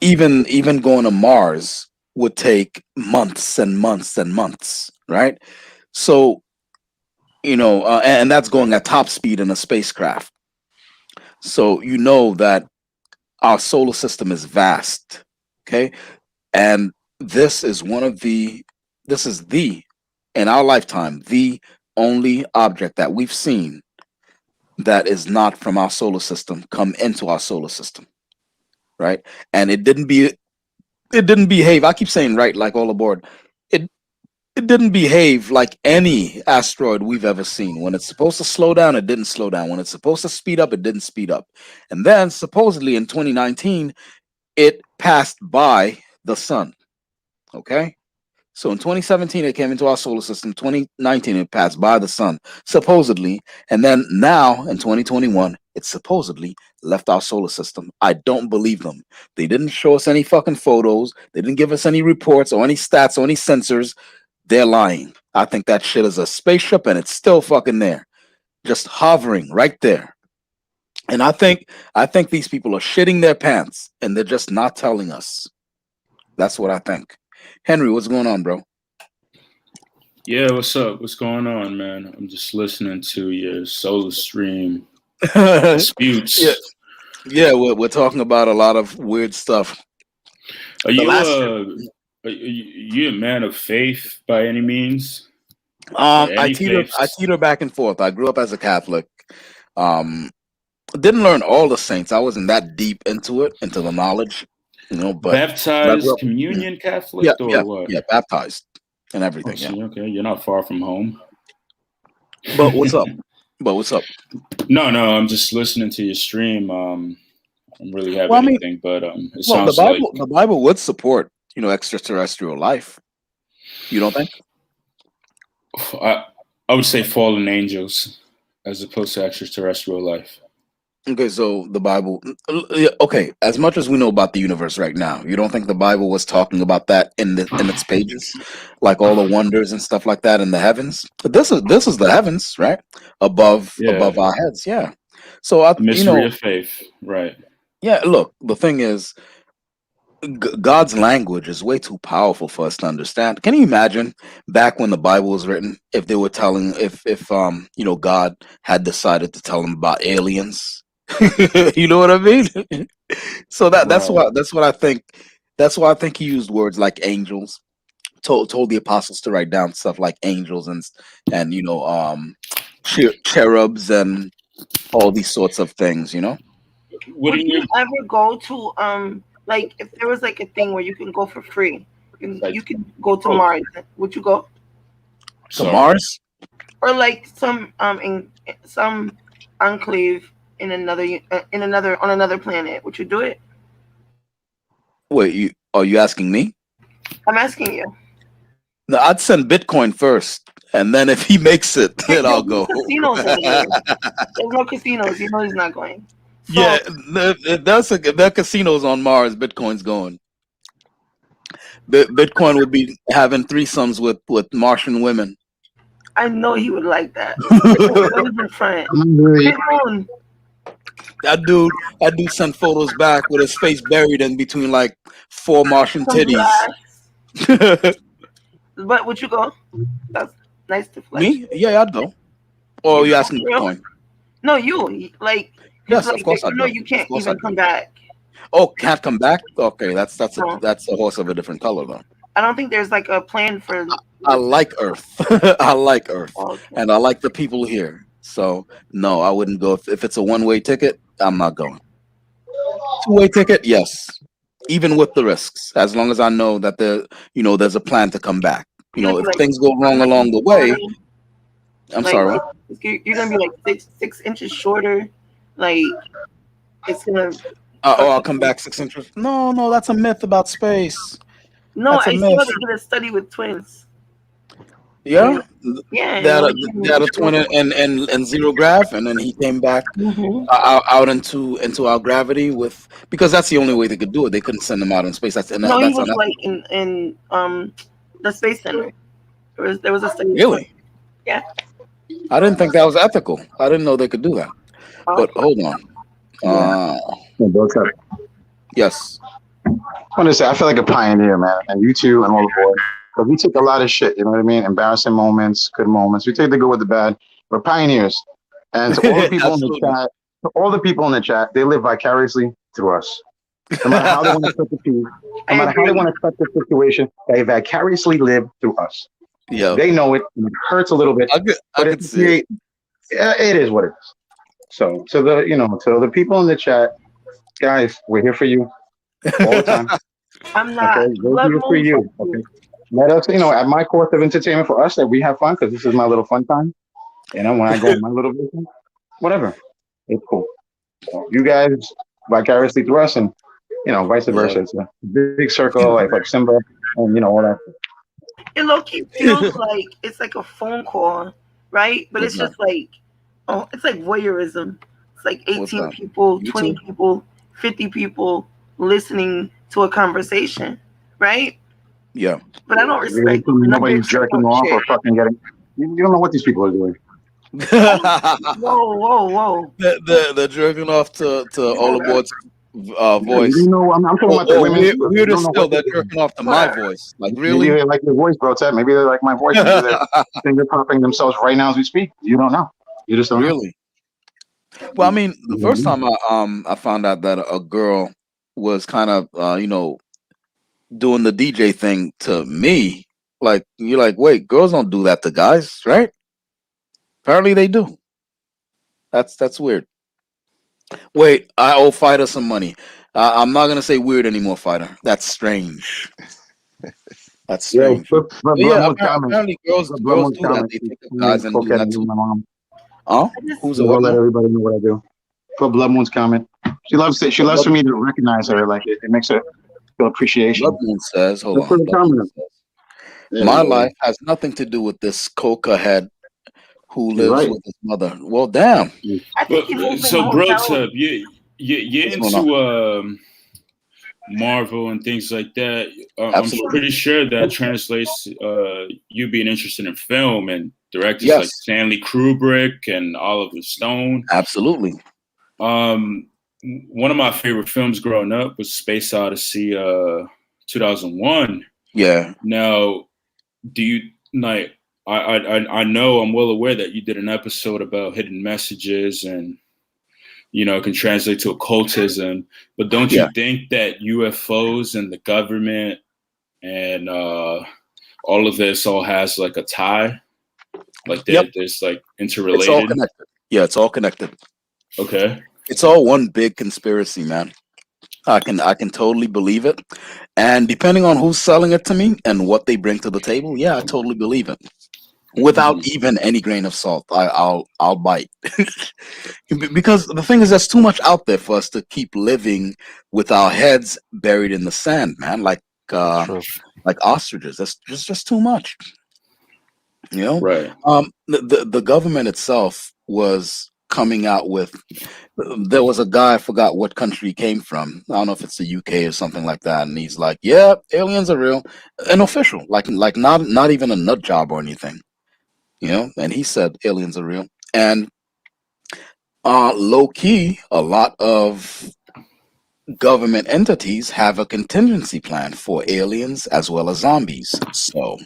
even going to Mars would take months and months and months, right? So and that's going at top speed in a spacecraft. So you know that our solar system is vast, okay? And this is the in our lifetime the only object that we've seen that is not from our solar system come into our solar system, right? And it didn't behave. I keep saying right, like all aboard. It it didn't behave like any asteroid we've ever seen. When it's supposed to slow down, it didn't slow down. When it's supposed to speed up, it didn't speed up. And then supposedly in 2019, it passed by the sun. Okay. So in 2017, it came into our solar system. 2019, it passed by the sun, supposedly. And then now in 2021, it supposedly left our solar system. I don't believe them. They didn't show us any fucking photos. They didn't give us any reports or any stats or any sensors. They're lying. I think that shit is a spaceship and it's still fucking there. just hovering right there. And I think these people are shitting their pants and they're just not telling us. That's what I think. Henry, what's going on, bro? Yeah, what's up? What's going on, man? I'm just listening to your solar stream disputes. Yeah, we're talking about a lot of weird stuff. Are you a man of faith by any means? I teeter back and forth. I grew up as a Catholic. Didn't learn all the saints. I wasn't that deep into the knowledge, but baptized, communion Catholic, or what? Yeah, baptized and everything. Oh, okay, you're not far from home. But what's up? No, I'm just listening to your stream. I don't really have anything, but it sounds the Bible would support, extraterrestrial life. You don't think? I would say fallen angels as opposed to extraterrestrial life. Okay, so the Bible. Okay, as much as we know about the universe right now, you don't think the Bible was talking about that in its pages, like all the wonders and stuff like that in the heavens? But this is the heavens, right? Above our heads, yeah. So the mystery of faith, right? Yeah. Look, the thing is, God's language is way too powerful for us to understand. Can you imagine back when the Bible was written, if they were telling, if God had decided to tell them about aliens? You know what I mean? So that's what I think. That's why I think he used words like angels. Told the apostles to write down stuff like angels and cherubs and all these sorts of things. Would you ever go to like if there was like a thing where you can go for free, you can go to Mars? Would you go to Mars or like some enclave on another planet? Would you do it? Wait, are you asking me? I'm asking you. No, I'd send Bitcoin first, and then if he makes it, then I'll go. Casinos in there. There's no casinos. You know he's not going. So, yeah, there are casinos on Mars. Bitcoin's going. Bitcoin would be having threesomes with Martian women. I know he would like that. That dude sent photos back with his face buried in between like 4 Martian titties. But would you go? That's nice to flex. Me? Yeah, I'd go. Or are you asking Bitcoin? No, you like. Yes, of course I do. No, you can't even come back. Oh, can't come back? Okay, that's a horse of a different color though. I don't think there's like a plan for. I like Earth. I like Earth, and I like the people here. So no, I wouldn't go if it's a one-way ticket. I'm not going. Two-way ticket, yes. Even with the risks, as long as I know that there's a plan to come back. If things go wrong along the way. I'm sorry. You're gonna be like 6 inches shorter. Like it's gonna. I'll come back 6 inches. No, that's a myth about space. No, I saw they did a study with twins. Yeah. Yeah. They had a twin and zero grav, and then he came back out into our gravity because that's the only way they could do it. They couldn't send him out in space. He was like in the Space Center. There was a study. Really? Yeah. I didn't think that was ethical. I didn't know they could do that. But hold on. Yes. I want to say I feel like a pioneer, man, and you too, and all the boys. But we take a lot of shit, you know what I mean? Embarrassing moments, good moments. We take the good with the bad. We're pioneers, and to all the people in the chat, they live vicariously through us. No matter how they want to cut the piece, no matter how they want to cut the situation, they vicariously live through us. Yeah, they know it. And it hurts a little bit. I could see it. It is what it is. So to the people in the chat, guys, we're here for you all the time. I'm not. Okay? We're here for you. Okay. Let us, at my course of entertainment for us, that we have fun because this is my little fun time. When I go on my little vacation, whatever, it's cool. So you guys vicariously through us, and vice versa. It's a big circle, like Simba, and all that. It low-key feels like it's like a phone call, right? But it's just like, it's like voyeurism. It's like 18 people, 20 people, 50 people listening to a conversation, right? Yeah. But I don't respect nobody's jerking off or fucking getting. You don't know what these people are doing. Whoa. the jerking off to Overlords Yeah, you voice. don't know. I'm talking about the women's. You Weirder don't know still, what they're they're doing. jerking off to my voice. Like Maybe really? they like your voice, bro. Ted. Maybe they like my voice. Maybe they're finger popping themselves right now as we speak. You don't know. You just don't know. Really? Well, I mean, the first Mhm. time I found out that a girl was kind of doing the DJ thing to me, like you're like, wait, girls don't do that to guys, right? Apparently they do. That's weird. Wait, I owe Fighter some money. I'm not gonna say weird anymore, Fighter. That's strange. That's Yo, strange. put But yeah, Bloodmoon's comment. apparently girls Put girls Bloodmoon's do that. comment. They She's think of cleaning guys and do cocaine that and too. my mom. Huh? I just Who's So a what go let now? everybody know what I do. Put Bloodmoon's comment. She loves it. She loves for me to recognize her. Like it makes her feel appreciation. Bloodmoon says, hold Let's put on. a Bloodmoon comment. says, There my we go. life has nothing to do with this coca head who You're lives right. with his mother. Well, damn. I think he's moving So, the bro, hotel. Tub, you're What's going on? into Marvel and things like that. I'm Absolutely. pretty sure that translates you being interested in film and directors like Yes, Stanley Kubrick and Oliver Stone. absolutely. One of my favorite films growing up was Space Odyssey 2001. Yeah. Now, do you like? I know I'm well aware that you did an episode about hidden messages and it can translate to occultism. But don't Yeah. you think that UFOs and the government and all of this all has like a tie? Like Yep. there's like It's all interrelated. connected. Yeah, it's all connected. Okay. It's all one big conspiracy, man. I can totally believe it. And depending on who's selling it to me and what they bring to the table, yeah, I totally believe it. Without even any grain of salt, I'll bite. Because the thing is, there's too much out there for us to keep living with our heads buried in the sand, man. True. Like ostriches. That's just too much. You know, Right. the government itself was coming out with. There was a guy, I forgot what country he came from. I don't know if it's the UK or something like that, and he's like, "Yeah, aliens are real, an official, like not even a nut job or anything." And he said aliens are real, and low key, a lot of government entities have a contingency plan for aliens as well as zombies. So,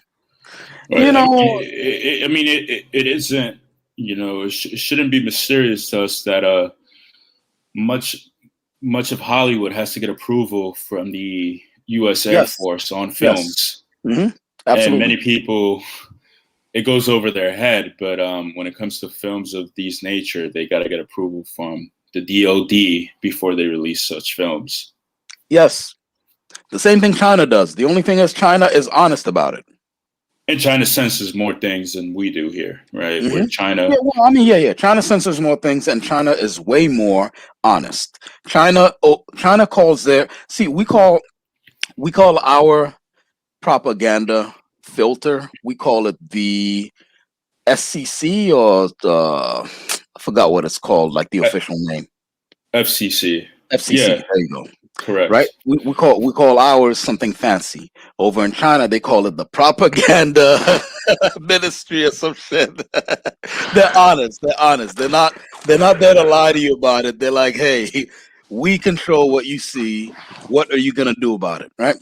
Right. you know, I mean, it isn't. It shouldn't be mysterious to us that much of Hollywood has to get approval from the U.S. Air yes, Force on yes, films, and absolutely, many people it goes over their head. But when it comes to films of these nature, they got to get approval from the DoD before they release such films. yes. The same thing China does. The only thing is China is honest about it. And China senses more things than we do here, right? Where China, Yeah, well, I mean, yeah. China censors more things, and China is way more honest. China calls we call our propaganda filter. We call it the SCC or the I forgot what it's called, like the official name. FCC. FCC. Yeah, There you go. correct. Right? We call ours something fancy. Over in China, they call it the propaganda ministry or some shit. They're honest. They're honest. They're not there to lie to you about it. They're like, hey, we control what you see. What are you gonna do about it? Right?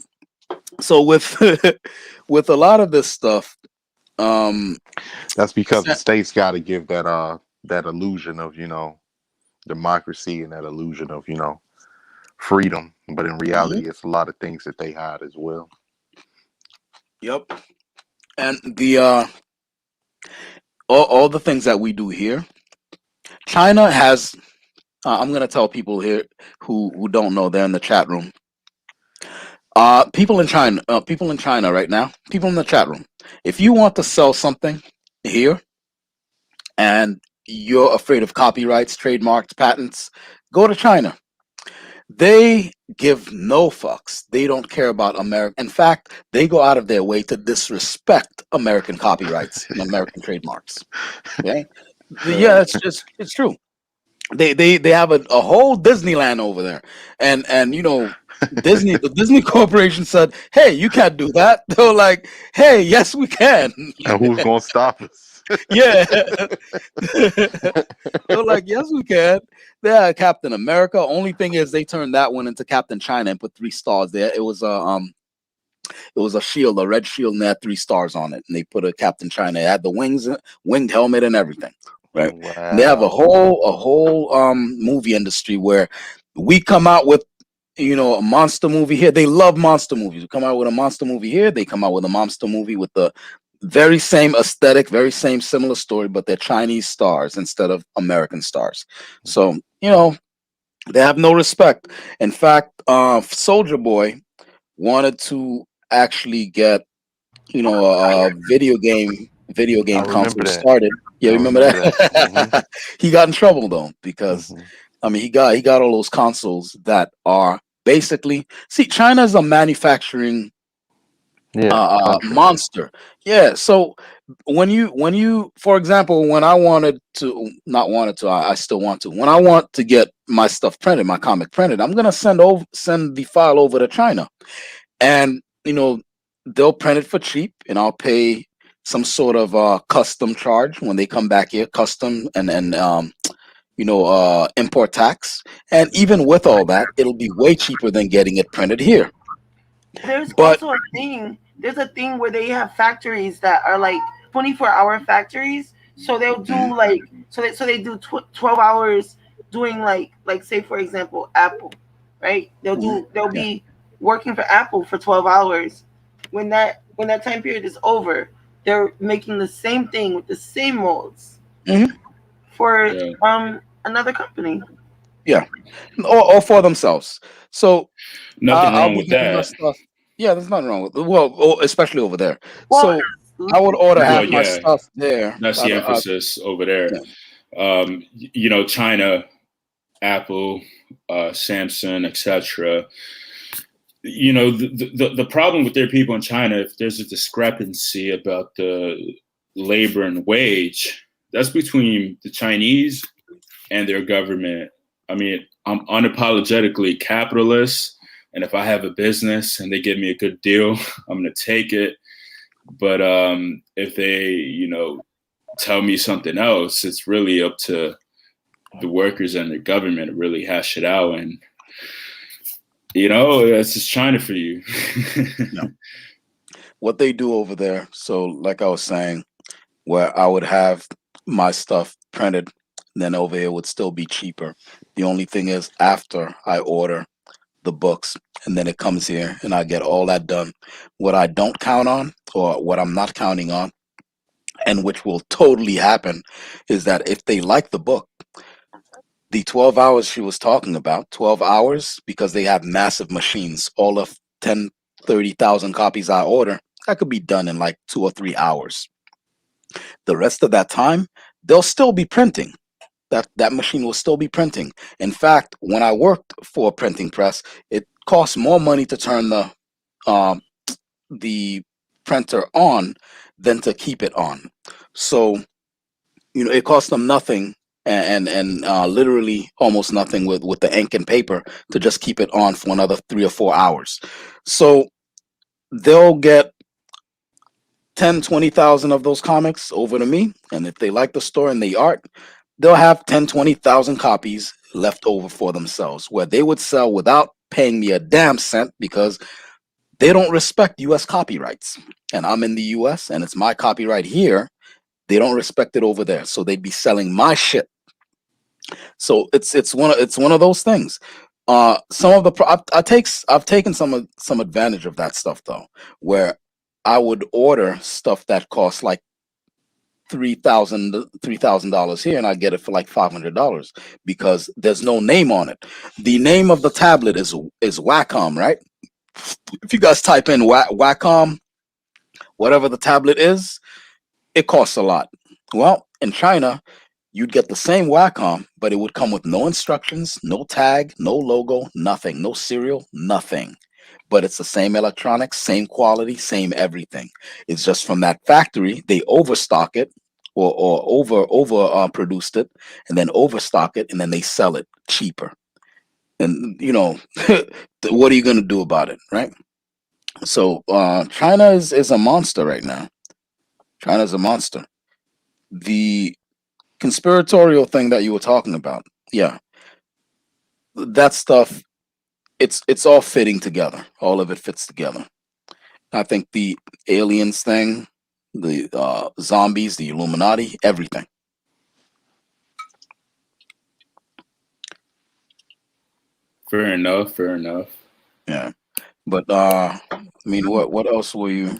So with with a lot of this stuff, That's because the states got to give that illusion of democracy and that illusion of freedom, but in reality, it's a lot of things that they hide as well. Yep. And the all the things that we do here, China has. I'm gonna tell people here who don't know. They're in the chat room. People in China right now. People in the chat room. If you want to sell something here, and you're afraid of copyrights, trademarks, patents, go to China. They give no fucks. They don't care about America. In fact, they go out of their way to disrespect American copyrights and American trademarks. Okay? Yeah, it's true. They have a whole Disneyland over there, and the Disney Corporation said, "Hey, you can't do that." They're like, "Hey, yes, we can." And who's gonna stop us? Yeah. They're like, yes, we can. They had Captain America. Only thing is, they turned that one into Captain China and put 3 stars there. It was a shield, a red shield, and they had 3 stars on it. And they put a Captain China. It had the winged helmet, and everything. Right. And they have a Wow. whole movie industry where we come out with a monster movie here. They love monster movies. We come out with a monster movie here. They come out with a monster movie with the very same aesthetic, very same similar story, but they're Chinese stars instead of American stars. So they have no respect. In fact, Soldier Boy wanted to actually get a video I game remember console that. started. Yeah, I remember remember that. that? He got in trouble though because Hmm. I mean he got all those consoles that are basically China is a manufacturing Yeah, country. monster. Yeah, so when you for example, when I wanted to not wanted to I still want to when I want to get my stuff printed, my comic printed, I'm gonna send the file over to China, and they'll print it for cheap, and I'll pay some sort of custom charge when they come back here, custom and import tax, and even with all that, it'll be way cheaper than getting it printed here. There's But also a thing. There's a thing where they have factories that are like 24-hour factories. So they'll mhm, do like so they do 12 hours doing like say for example Apple, right? mhm, They'll yeah, be working for Apple for 12 hours. When that time period is over, they're making the same thing with the same molds mhm, for Yeah, another company. yeah, or for themselves. So nothing I'll wrong be with getting my that. stuff. Yeah, there's nothing wrong with it. Well, especially over there. Well, So I would order Well, half my yeah, stuff there. that's the emphasis over there. Yeah. China, Apple, Samsung, etc. The problem with their people in China, if there's a discrepancy about the labor and wage, that's between the Chinese and their government. I mean, I'm unapologetically capitalist, and if I have a business and they give me a good deal, I'm gonna take it. But if they, tell me something else, it's really up to the workers and the government to really hash it out. And that's just China for you. Yeah. What they do over there. So, like I was saying, where I would have my stuff printed, then over here would still be cheaper. The only thing is, after I order the books and then it comes here and I get all that done, what I don't count on or what I'm not counting on, and which will totally happen, is that if they like the book, the 12 hours she was talking about, 12 hours, because they have massive machines, all of 10, 30,000 copies I order, that could be done in like 2 or 3 hours. The rest of that time, they'll still be printing. That machine will still be printing. In fact, when I worked for a printing press, it costs more money to turn um, the printer on than to keep it on. So it costs them nothing and literally almost nothing with the ink and paper to just keep it on for another 3 or 4 hours. So they'll get 10, 20,000 of those comics over to me, and if they like the story and the art, they'll have 10, 20,000 copies left over for themselves, where they would sell without paying me a damn cent because they don't respect US copyrights. And I'm in the US and it's my copyright here. They don't respect it over there. So they'd be selling my shit. So it's one of those things. Some of the I've taken some advantage of that stuff though, where I would order stuff that costs like $3,000 here, and I get it for like $500 because there's no name on it. The name of the tablet is Wacom, right? If you guys type in Wacom, whatever the tablet is, it costs a lot. Well, in China, you'd get the same Wacom, but it would come with no instructions, no tag, no logo, nothing, no serial, nothing. But it's the same electronics, same quality, same everything. It's just from that factory, they overstock it or over produced it and then overstock it and then they sell it cheaper. And what are you going to do about it, right? So China is a monster right now. China's a monster. the conspiratorial thing that you were talking about, yeah, that stuff, it's all fitting together. All of it fits together. I think the aliens thing, the zombies, the Illuminati, everything. Fair enough. Fair enough. Yeah, but I mean, what else were you?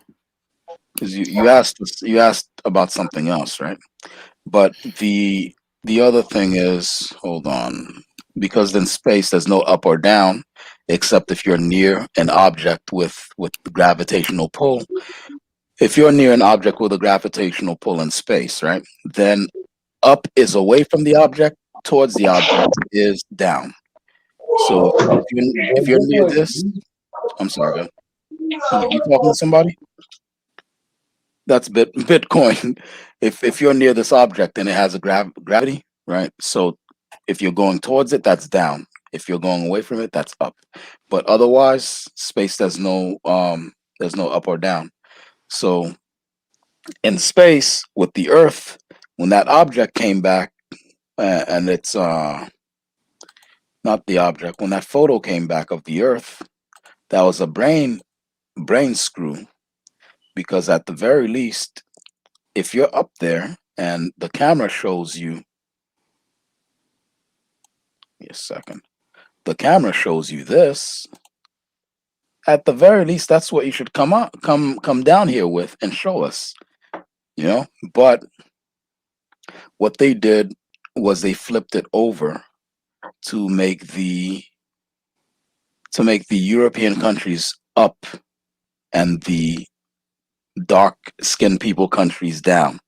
Because you asked about something else, right? But the other thing is, hold on, because in space there's no up or down, except if you're near an object with the gravitational pull. If you're near an object with a gravitational pull in space, right? Then up is away from the object, towards the object is down. So if you're near this, I'm sorry, man. You talking to somebody? That's Bitcoin. If you're near this object and it has a gravity, right? So if you're going towards it, that's down. If you're going away from it, that's up. But otherwise, space there's no up or down. So in space with the Earth, when that object came back, and it's not the object, when that photo came back of the Earth, that was a brain screw, because at the very least, if you're up there and the camera shows you, give me a second, the camera shows you this, at the very least, that's what you should come down here with and show us, you know. But what they did was they flipped it over to make the European countries up and the dark skinned people countries down.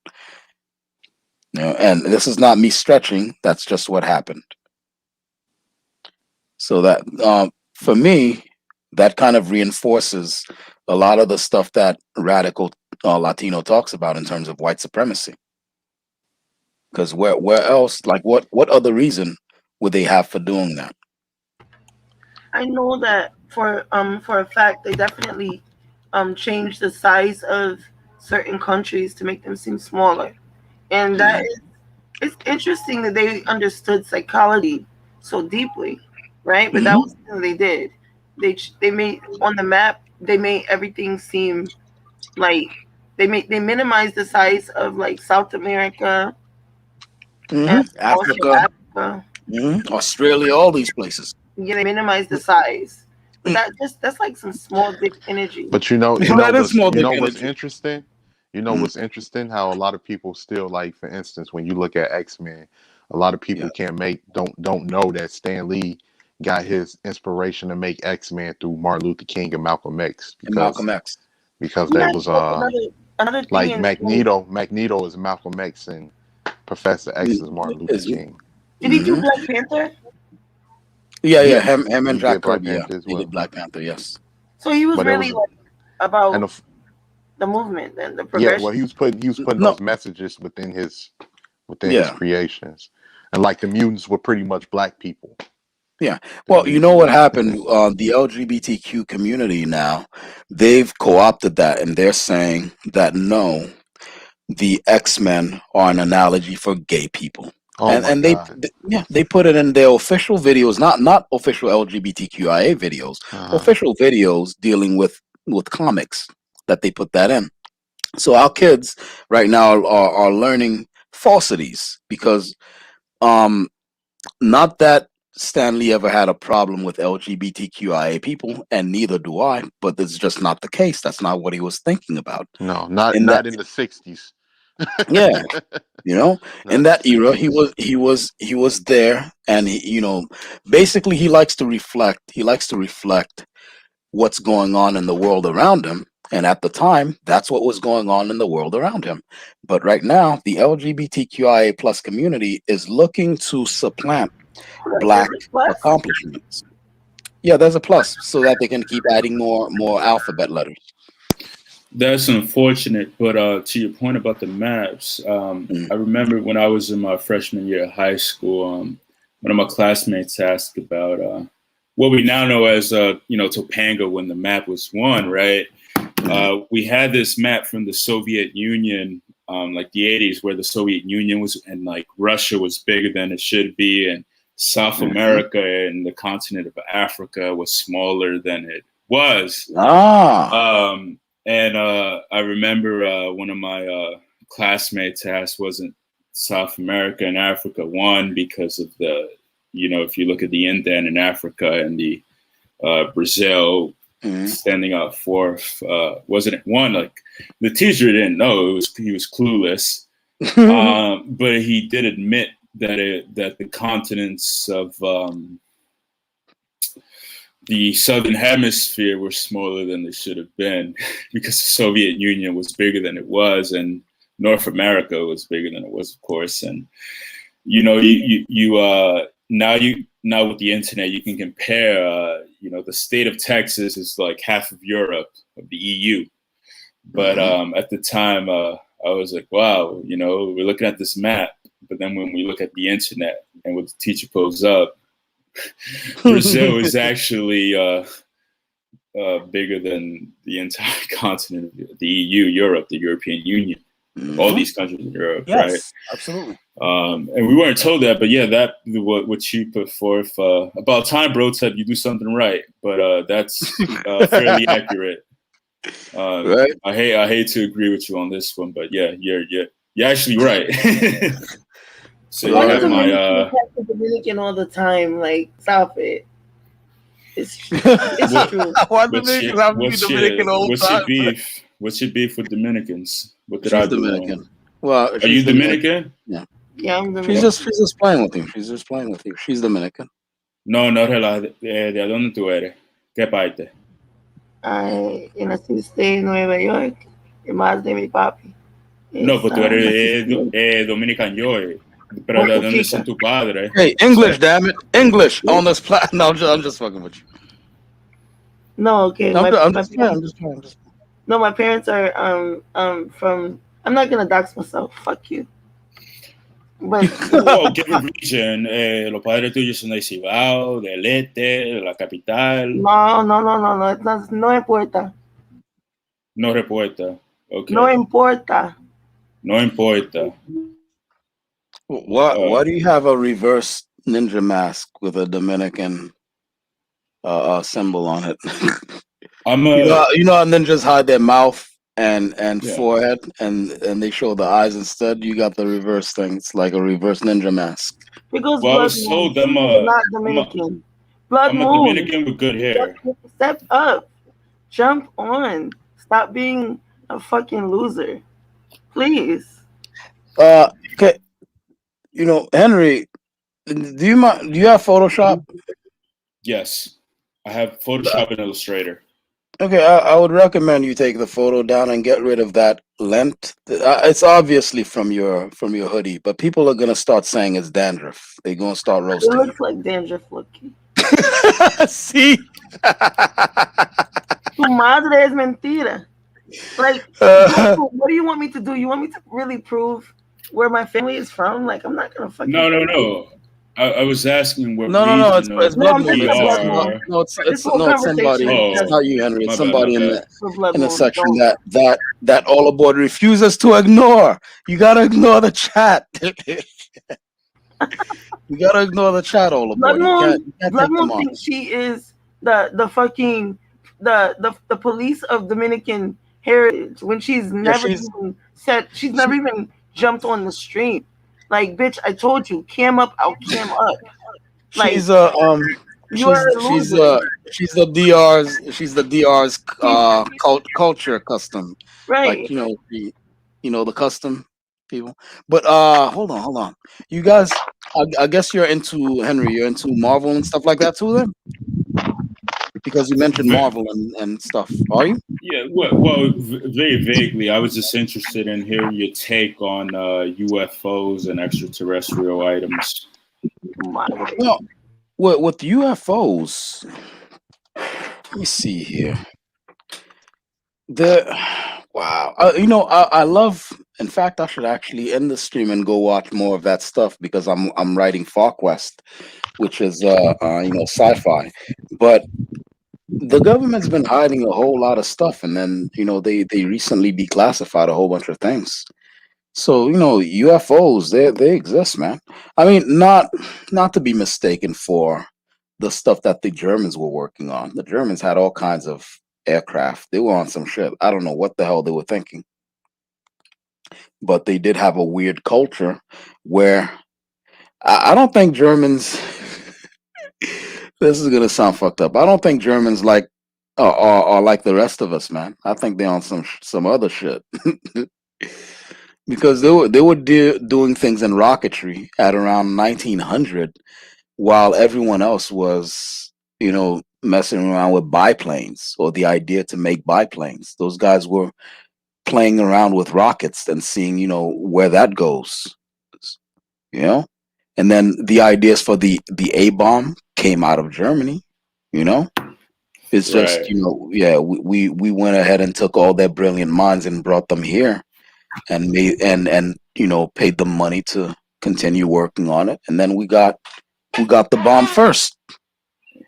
You know, and this is not me stretching, that's just what happened. So that for me, that kind of reinforces a lot of the stuff that radical Latino talks about in terms of white supremacy. Because where else, like what other reason would they have for doing that? I know that for a fact they definitely changed the size of certain countries to make them seem smaller, and that is, it's interesting that they understood psychology so deeply, right? But that was the thing they did. They made on the map, they made everything seem like they minimized the size of like South America and also Africa, Africa. Australia, all these places. Yeah, they minimize the size. But that's like some small dick energy. But you know That is what's small dick what's energy. interesting? You know what's interesting? How a lot of people still, like, for instance, when you look at X-Men, a lot of people don't know that Stan Lee got his inspiration to make X-Men through Martin Luther King and Malcolm X, because Yeah, there was another thing like is, Magneto is Malcolm X and Professor X is Martin Luther King. did he do Black Panther? Yeah, him and he Jack did Black Kirby, yeah, Panther as he well. did Black Panther, yes. So he was But really like about and the movement and the yeah, progression. well, he was putting those messages within his Yeah. creations, and like the mutants were pretty much black people. Yeah. Well, you know what happened? The LGBTQ community now, they've co-opted that, and they're saying that no, the X-Men are an analogy for gay people. Oh my And God. they put it in their official videos, not official LGBTQIA videos, official videos dealing with comics, that they put that in. So our kids right now are learning falsities, because not that Stanley ever had a problem with LGBTQIA people, and neither do I, but this is just not the case. That's not what he was thinking about. No, not In in that, the 60s. yeah, you know, in Not that the era, 60s. he was there, and basically he likes to reflect. He likes to reflect what's going on in the world around him. And at the time, that's what was going on in the world around him. But right now, the LGBTQIA plus community is looking to supplant Black accomplishments. Yeah, there's a plus, so that they can keep adding more alphabet letters. That's unfortunate, but to your point about the maps, I remember when I was in my freshman year of high school, one of my classmates asked about what we now know as Topanga, when the map was won, right? We had this map from the Soviet Union like the 80s, where the Soviet Union was, and like Russia was bigger than it should be, and South America and the continent of Africa was smaller than it was. And I remember one of my classmates asked, wasn't South America and Africa one, because of the, if you look at the indent in Africa and the Brazil standing out fourth, wasn't it one? Like, the teacher didn't know, he was clueless, but he did admit that the continents of the southern hemisphere were smaller than they should have been, because the Soviet Union was bigger than it was, and North America was bigger than it was, of course. And now with the internet, you can compare. The state of Texas is like half of Europe, of the EU. But at the time, I was like, wow, we're looking at this map. But then when we look at the internet and what the teacher pulls up, Brazil is actually bigger than the entire continent of the EU, Europe, the European Union, all these countries in Europe, right? Absolutely. And we weren't told that, but yeah, that what you put forth about time, bro. Said you do something right, but that's fairly accurate. Right. I hate to agree with you on this one, but yeah, you're actually right. So you have my Dominican all the time. Like, stop it. It's true. Why Dominicans have to be Dominican all the time? What's your beef with Dominicans? What did She's I do Dominican. wrong? Well, Are you Dominican? Yeah. Yeah, I'm Dominican. She's just playing with you. She's Dominican. No, relaja. ¿De dónde tú eres? ¿Qué parte? Yo nací en Nueva York, y más de mi papi. No, pues tú eres Dominican, pero ¿de dónde son tus padres? Hey, English, damn it, English on this platform. No, I'm just fucking with you. No, okay. No, I'm just playing. No, my parents are from. I'm not gonna dox myself. Fuck you. But ¿Qué region? Los padres tuyos son de Cibao, del Este, de la capital. No. No importa. No reporta. Okay. No importa. No importa. Why do you have a reverse ninja mask with a Dominican symbol on it? You know how ninjas hide their mouth and forehead, and they show the eyes instead. You got the reverse thing. It's like a reverse ninja mask. Because I was told I'm not Dominican. I'm a Dominican with good hair. Step up. Jump on. Stop being a fucking loser. Please. Okay. Henry, do you have Photoshop? Yes, I have Photoshop and Illustrator. Okay, I would recommend you take the photo down and get rid of that lint. It's obviously from your hoodie, but people are gonna start saying it's dandruff. They're gonna start roasting. It looks like dandruff, Lucky. See? Tu madre es mentira. Like, what do you want me to do? You want me to really prove where my family is from? Like, I'm not gonna fucking. No. I was asking what No. It's blood moon. It's somebody. It's not you, Henry. It's somebody in the section that all aboard refuses to ignore. You gotta ignore the chat. You gotta ignore the chat, all aboard. Blood Moon thinks she is the fucking the police of Dominican heritage when she's never even jumped on the street. Like, bitch, I told you, cam up, I'll cam up. Like, she's the DR's culture custom. Right. Like, the custom people. But hold on. You guys, I guess you're into Marvel and stuff like that too, then? Because you mentioned Marvel and stuff. Are you? Yeah, well, very vaguely. I was just interested in hearing your take on UFOs and extraterrestrial items. Well, with UFOs, let me see here. Wow. I love. In fact, I should actually end the stream and go watch more of that stuff because I'm writing Far Quest, which is sci-fi, but the government's been hiding a whole lot of stuff, and then they recently declassified a whole bunch of things. So UFOs, they exist, man. I mean, not to be mistaken for the stuff that the Germans were working on. The Germans had all kinds of aircraft. They were on some shit. I don't know what the hell they were thinking, but they did have a weird culture where I don't think Germans. This is gonna sound fucked up. I don't think Germans are like the rest of us, man. I think they're on some other shit. Because they were doing things in rocketry at around 1900, while everyone else was messing around with biplanes, or the idea to make biplanes. Those guys were playing around with rockets and seeing where that goes, you know and then the ideas for the A bomb came out of Germany. you know it's just, Right. yeah, we went ahead and took all their brilliant minds and brought them here, and made and paid them money to continue working on it, and then we got the bomb first.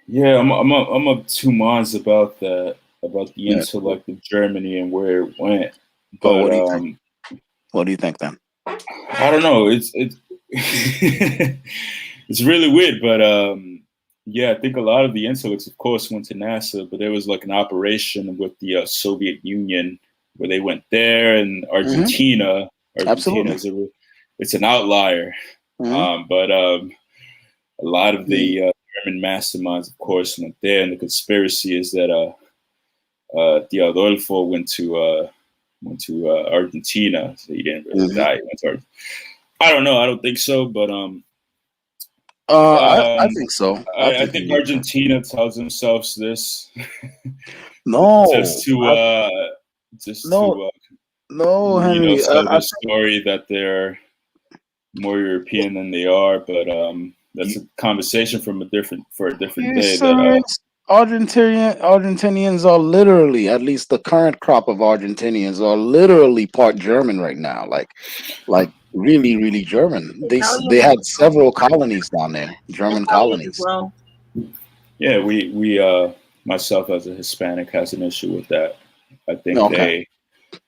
Yeah, I'm of two minds about that, about the Yeah. intellect of Germany and where it went. Oh, But what do you think then? I don't know. It's it's really weird, but yeah, I think a lot of the intellects, of course, went to NASA, but there was like an operation with the Soviet Union where they went there, and Argentina. Argentina Absolutely. is it's an outlier, but a lot of the German masterminds, of course, went there, and the conspiracy is that Teodolfo went to Argentina, so he didn't really die. He went to I don't know. I don't think so, but I think so. I think Argentina tells themselves this No, just to no, Henry. tell the story that they're more European than they are. But that's a conversation for a different day. Argentinians are literally, at least the current crop of Argentinians are literally part German right now. Like really, really German. They had several colonies down there, German colonies. Well, yeah, we myself as a Hispanic has an issue with that. I think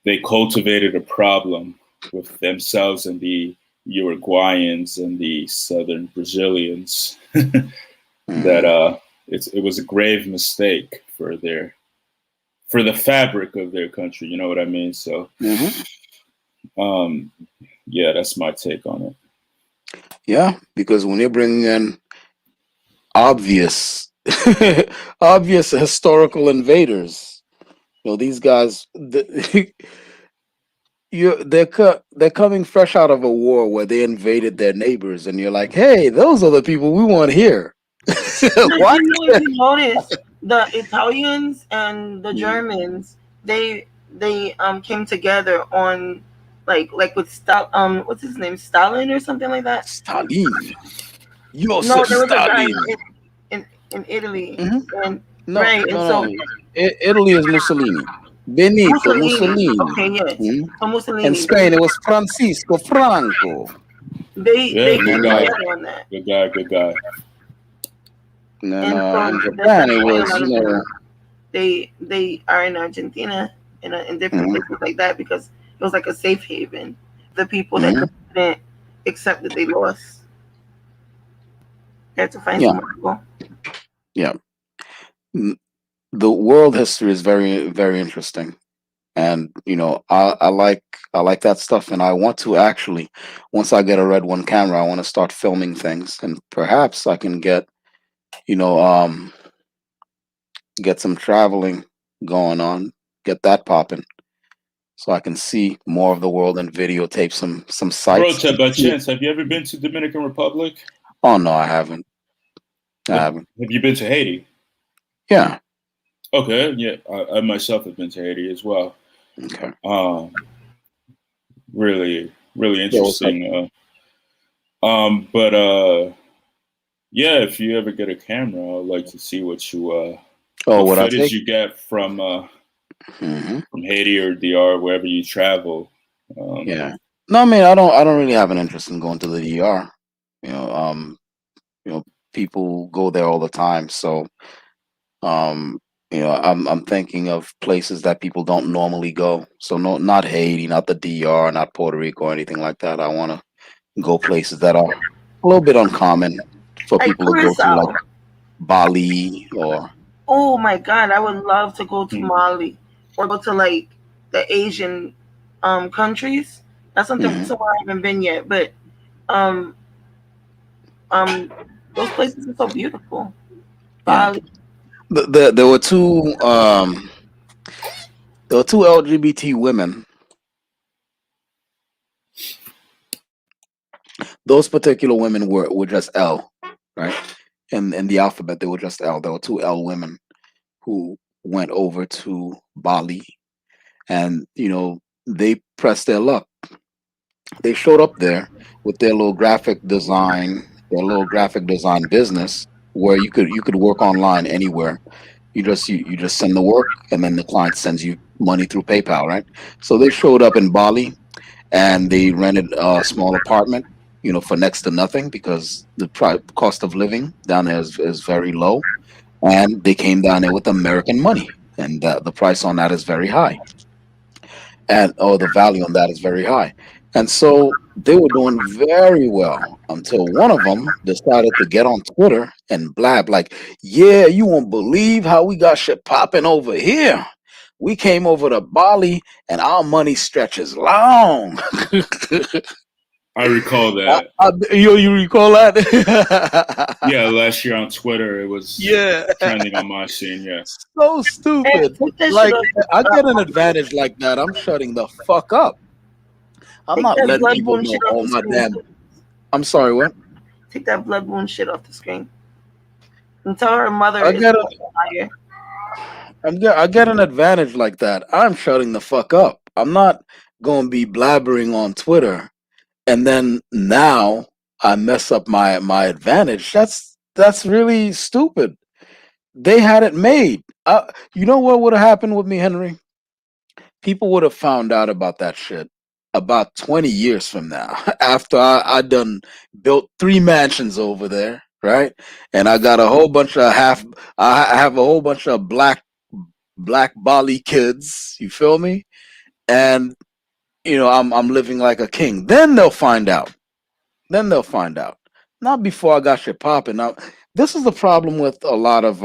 they cultivated a problem with themselves and the Uruguayans and the Southern Brazilians that it was a grave mistake for the fabric of their country. You know what I mean? So, yeah, that's my take on it. Yeah, because when you're bringing in obvious, obvious historical invaders, these guys, they're coming fresh out of a war where they invaded their neighbors, and you're like, hey, those are the people we want here. What? If you notice, the Italians and the Germans, they came together on like with what's his name, Stalin or something like that. Stalin. No, there was a guy in Italy, and Italy is Mussolini. Benito Mussolini. Okay, yes. Mussolini. In Spain, it was Francisco Franco. They came together on that. Good guy. No, in Japan it was, they are in Argentina in different places like that because it was like a safe haven. The people that couldn't accept that they lost, they had to find some people. Yeah, the world history is very, very interesting, and I like that stuff, and I want to actually, once I get a Red One camera, I want to start filming things, and perhaps I can get get some traveling going on, get that popping, so I can see more of the world and videotape some sites. Bro, by chance, have you ever been to Dominican Republic? Oh no, I haven't. Have you been to Haiti? Yeah. Okay. Yeah, I myself have been to Haiti as well. Okay. Really, really interesting. But yeah, if you ever get a camera, I'd like to see what footage you get from Haiti or DR, wherever you travel. Yeah. No, I mean, I don't really have an interest in going to the DR. People go there all the time, so I'm thinking of places that people don't normally go. So no, not Haiti, not the DR, not Puerto Rico, or anything like that. I want to go places that are a little bit uncommon for Like people to go to, like Curacao. Bali or. Oh my God, I would love to go to Hmm. Mali or go to like the Asian countries. That's something Mhm. somewhere I haven't been yet, but um um those places are so beautiful. Yeah, Bali. there were two LGBT women. Those particular women were just L, right? In the alphabet, they were just L. There were two L women who went over to Bali, and they pressed their luck. They showed up there with their little graphic design business, where you could work online anywhere. You just send the work, and then the client sends you money through PayPal, right? So they showed up in Bali, and they rented a small apartment, for next to nothing, because the cost of living down there is very low, and they came down there with American money, and the price on that is very high, and the value on that is very high, and so they were doing very well until one of them decided to get on Twitter and blab like, "Yeah, you won't believe how we got shit popping over here. We came over to Bali, and our money stretches long." I recall that. You recall that? Yeah, last year on Twitter, it was Yeah. trending on my scene. Yeah. So Hey, stupid. take that shit Like, off. I get an advantage like that, I'm shutting the fuck up. I'm Take not that letting blood people wound know shit off all the my screen. damn. I'm sorry, what? Take that blood wound shit off the screen. And tell her mother I is get a, a liar. I get an advantage like that. I'm shutting the fuck up. I'm not going to be blabbering on Twitter, and then now I mess up my advantage. That's really stupid. They had it made. You know what would have happened with me, Henry? People would have found out about that shit about 20 years from now, after I done built 3 mansions over there, right? And I got a whole bunch of I have a whole bunch of black Bali kids. You feel me? And I'm living like a king. Then they'll find out. Then they'll find out. Not before I got shit popping. Now, this is the problem with a lot of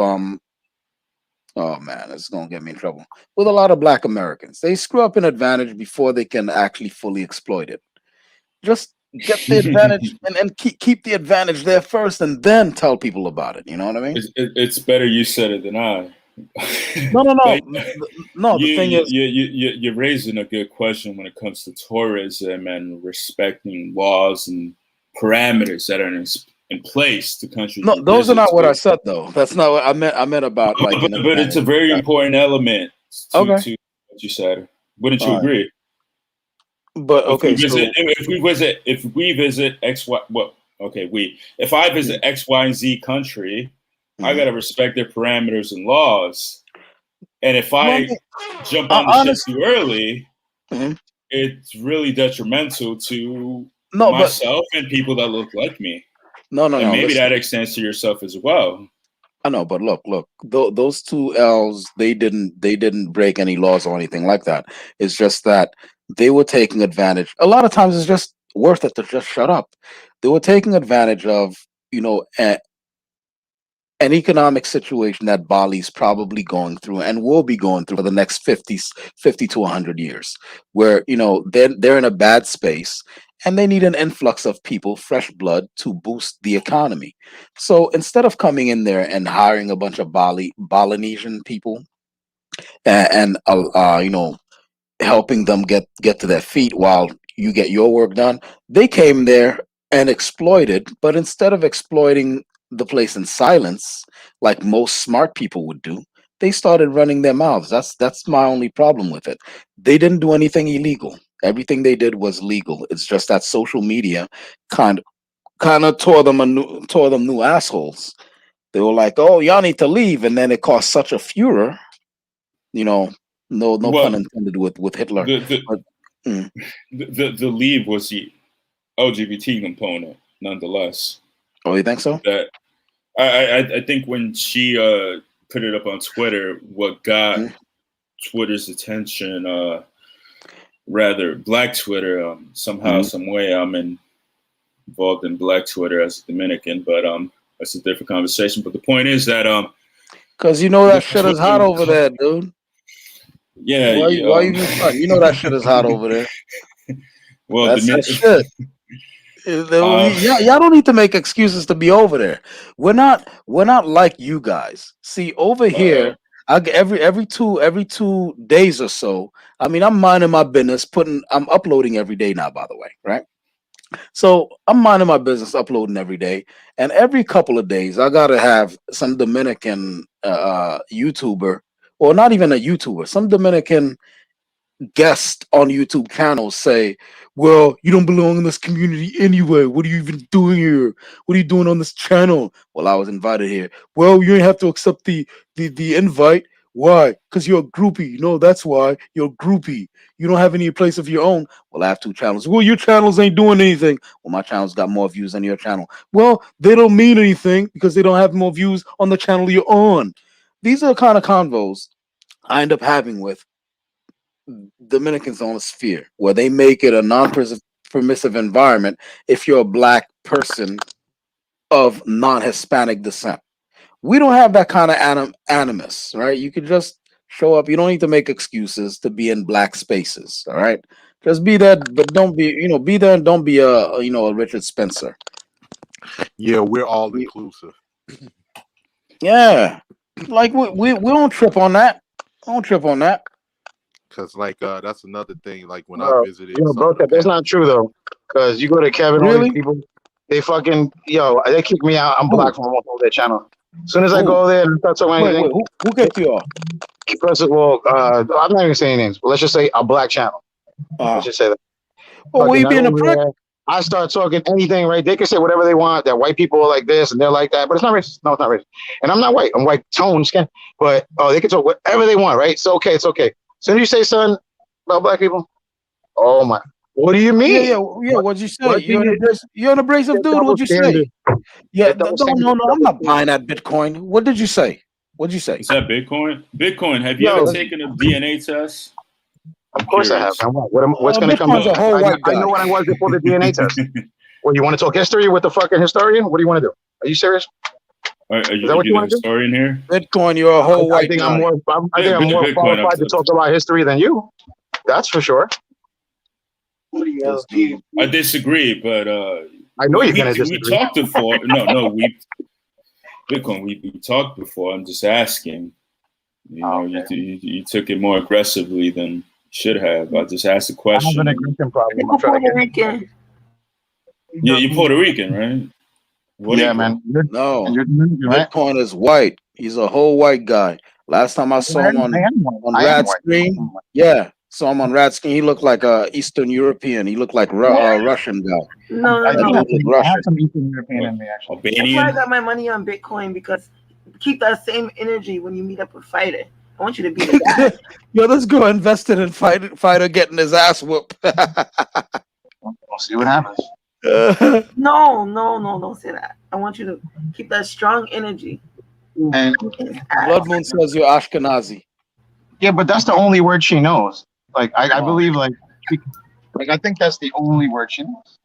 oh man, it's gonna get me in trouble with a lot of Black Americans. They screw up an advantage before they can actually fully exploit it. Just get the advantage and keep the advantage there first, and then tell people about it. You know what I mean? It's better you said it than I. No, no, no, But no. The thing is, you're raising a good question when it comes to tourism and respecting laws and parameters that are in place to countries no, you those are visit not what I to. said though. That's not what I meant. I meant about like an But it's a advantage. very important element to Okay, what you said. Wouldn't you all right. agree? But okay, so If we visit X Y, well, okay, if I visit X Y and Z country, I mhm. gotta respect their parameters and laws. And if Well, I I mean, jump on the shit honest. too early, Mhm. it's really detrimental to No, but myself and people that look like me. no, no, And no. maybe that Listen, extends to yourself as well. I know, but look. Those two L's, they didn't break any laws or anything like that. It's just that they were taking advantage. A lot of times, it's just worth it to just shut up. They were taking advantage of you know a, an economic situation that Bali's probably going through and will be going through for the next 50 to 100 years, where they're in a bad space, and they need an influx of people, fresh blood, to boost the economy. So instead of coming in there and hiring a bunch of Balinesian people and helping them get to their feet while you get your work done. They came there and exploited, but instead of exploiting the place in silence, like most smart people would do, they started running their mouths. That's my only problem with it. They didn't do anything illegal. Everything they did was legal. It's just that social media kind of tore them new assholes. They were like, "Oh, y'all need to leave," and then it caused such a furor. You know, no pun Well, intended with Hitler. the the But mm, the leave was the LGBT component, nonetheless. oh, you think so? That I think when she put it up on Twitter. What got Twitter's attention, rather Black Twitter, somehow, some way, I'm involved in Black Twitter as a Dominican, but that's a different conversation. But the point is that because you know that shit is hot over there, dude. Yeah. Why you even fun? You know that shit is hot over there. Well, that's that shit. Y'all don't need to make excuses to be over there. We're not like you guys. See, over here, I every 2 days or so. I mean, I'm minding my business, I'm uploading every day now, by the way, right? So I'm minding my business, uploading every day, and every couple of days I gotta have some Dominican YouTuber, or not even a YouTuber, some Dominican guest on YouTube channels say, well, you don't belong in this community anyway. What are you even doing here? What are you doing on this channel? Well, I was invited here. Well, you ain't have to accept the invite. Why? Because you're a groupie. No, that's why. You're a groupie. You don't have any place of your own. Well, I have 2 channels. Well, your channels ain't doing anything. Well, my channel's got more views than your channel. Well, they don't mean anything because they don't have more views on the channel you're on. These are the kind of convos I end up having with Dominicans on a sphere, where they make it a non-permissive environment if you're a Black person of non-Hispanic descent. We don't have that kind of animus, right? You can just show up. You don't need to make excuses to be in Black spaces, all right? Just be there, but don't be, be there and don't be a Richard Spencer. Yeah, we're all inclusive. Yeah, like we don't trip on that. Don't trip on that. Cause that's another thing. Like when Bro, I visited, bro, that's not true though. Cause you go to Kevin, all these people, they fucking they kick me out. I'm blocked from their channel. As soon as I go there and start talking anything, who kicked you off? Well, I'm not even saying names, but let's just say a Black channel. Let's just say that. Well, will you being a prick? I start talking anything, right? They can say whatever they want. That white people are like this and they're like that, but it's not racist. No, it's not racist. And I'm not white. I'm white tone skin. But they can talk whatever they want, right? It's okay. It's okay. As soon as you say something about Black people, oh my! What do you mean? Yeah. What'd you say? You're an abrasive dude. What'd you say? Yeah, no. I'm not buying that Bitcoin. What did you say? What'd you say? Is that Bitcoin? Bitcoin. Have you ever taken a DNA test? Of course I have. What's going to come up? I know what I was before the DNA test. Well, you want to talk history with the fucking historian? What do you want to do? Are you serious? Are you the historian here? Bitcoin, you're a whole white guy. I think I'm more qualified to talk about history than you. That's for sure. I disagree, but I know you're going to disagree. We talked before. Bitcoin, we talked before. I'm just asking. You took it more aggressively than you should have. I just asked a question. I have an aggression problem. Puerto Rican. Yeah, you're Puerto Rican, right? Man. No, Bitcoin is white. He's a whole white guy. Last time I saw him on Rad's screen, saw him on Rad's screen. He looked like a Eastern European. He looked like a Russian guy. No. I have some Eastern European in me, actually. Albanian. That's why I got my money on Bitcoin, because keep that same energy when you meet up with Fighter. I want you to be the guy. Yo, let's go invested in Fighter getting his ass whooped. We'll see what happens. No, don't say that. I want you to keep that strong energy. And Blood Moon says you're Ashkenazi. Yeah, but that's the only word she knows. Like I believe I think that's the only word she knows.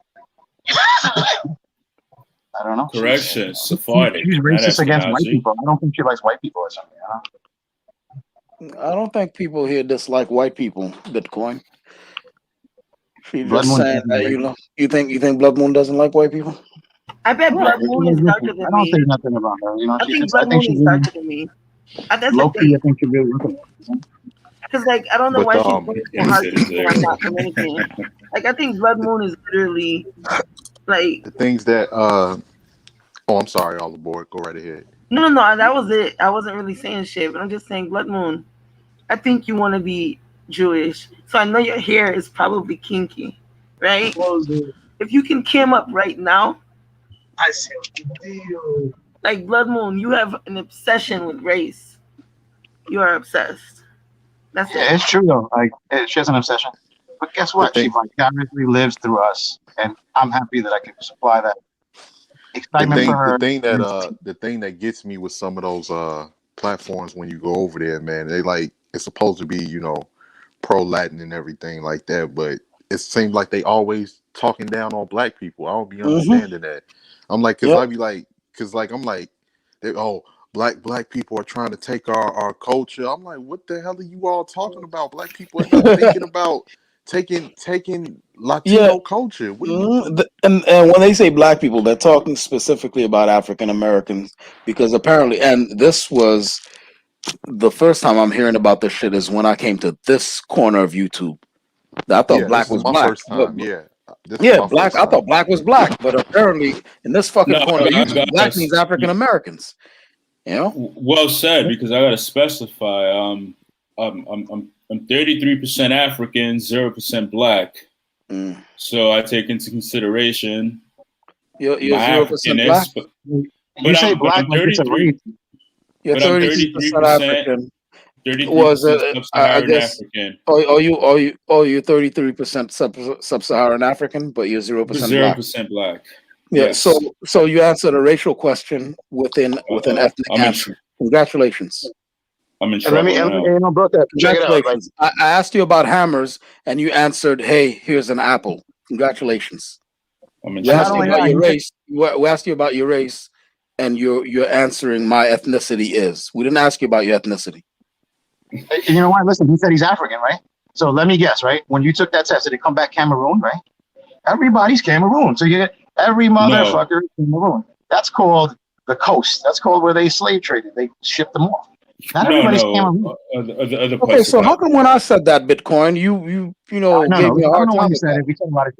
I don't know. Correction, Sephardic. She's racist against white people. I don't think she likes white people or something. I don't think people here dislike white people. Bitcoin. She's just saying that you think Blood Moon doesn't like white people. I bet Blood Moon is darker than me. I don't think nothing about her. I think Blood Moon is darker than me. That's the thing. I think she's really looking. Because I don't know why she's working so hard to say I'm not Dominican. I think Blood Moon is literally the things that I'm sorry, all aboard. Go right ahead. No, that was it. I wasn't really saying shit, but I'm just saying, Blood Moon, I think you want to be Jewish. So I know your hair is probably kinky, right? If you can cam up right now, I see what you do. Like Blood Moon, you have an obsession with race. You are obsessed. That's it. It's true though. She has an obsession. But guess what? She vicariously lives through us, and I'm happy that I can supply that excitement for her. The thing that gets me with some of those platforms when you go over there, man. They like it's supposed to be, you know, pro Latin and everything like that, but it seems like they always talking down on black people. I don't be understanding that. I'm like, cause I be like, cause like I'm like, they, oh, black people are trying to take our culture. I'm like, what the hell are you all talking about? Black people are not thinking about taking Latino culture. What are you and when they say black people, they're talking specifically about African Americans, because apparently, and this was the first time I'm hearing about this shit is when I came to this corner of YouTube. I thought black this is was my black. first time. This is Yeah, my black. first I time. thought black was black, but apparently in this fucking No, corner of I YouTube, black means African Americans. You know, well said, because I gotta specify. I'm 33% African, 0% black. So I take into consideration you're my 0% black. Africanness, You say black like it's a race. You're 33% African. 33% sub-Saharan African. Are you 33% sub-Saharan African, but you're 0% black. 0% black. Yeah. Yes. So you answered a racial question within ethnic answer. Congratulations. I'm in trouble now. Congratulations. I asked you about hammers, and you answered, "Hey, here's an apple." Congratulations. We asked you about your race. We asked you about your race, and you're answering my ethnicity is. We didn't ask you about your ethnicity. You know what? Listen, he said he's African, right? So let me guess, right? When you took that test, did it come back Cameroon, right? Everybody's Cameroon. So you get every motherfucker Cameroon. That's called the coast. That's called where they slave traded. They shipped them off. Not everybody's Cameroon. Okay, so how come when I said that Bitcoin, you know gave me a hard time? You said it. We talking about it.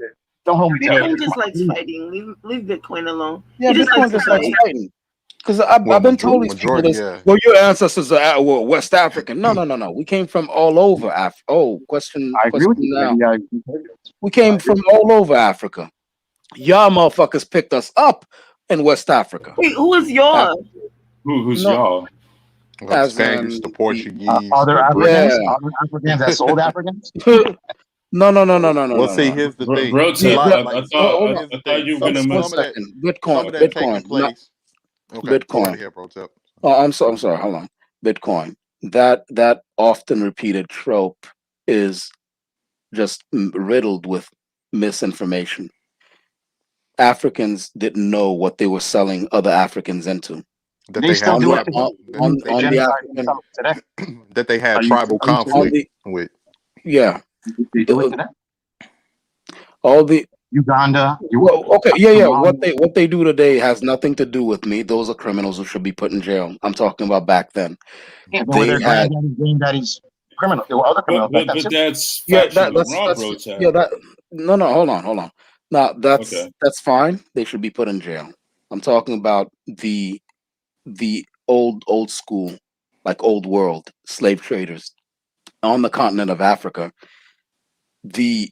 Don't hold me to Bitcoin it. just likes fighting. Leave Bitcoin alone. Yeah, Bitcoin just likes fighting. Because I've been told these people this. Well, your ancestors were West African. No. We came from all over Africa. Oh, question now. We came from all over Africa. Y'all motherfuckers picked us up in West Africa. Wait, who is y'all? Who's y'all? The Spaniards, the Portuguese, other the Africans, British. other Africans that sold Africans. No. Well, see, here's the thing. Bro, I thought you were gonna move. Bitcoin. Okay, Bitcoin. go right here, bro. Oh, I'm sorry. Hold on. Bitcoin. That often repeated trope is just riddled with misinformation. Africans didn't know what they were selling other Africans into. That they still do it on the African today. That they had tribal conflict with. Yeah. They do it today. All the Uganda. Okay, yeah. What they do today has nothing to do with me. Those are criminals who should be put in jail. I'm talking about back then. Yeah, they had granddaddy's criminal. There were other criminals. But that's wrong, bro. No. Hold on. Now that's fine. They should be put in jail. I'm talking about the old school, like old world slave traders on the continent of Africa. The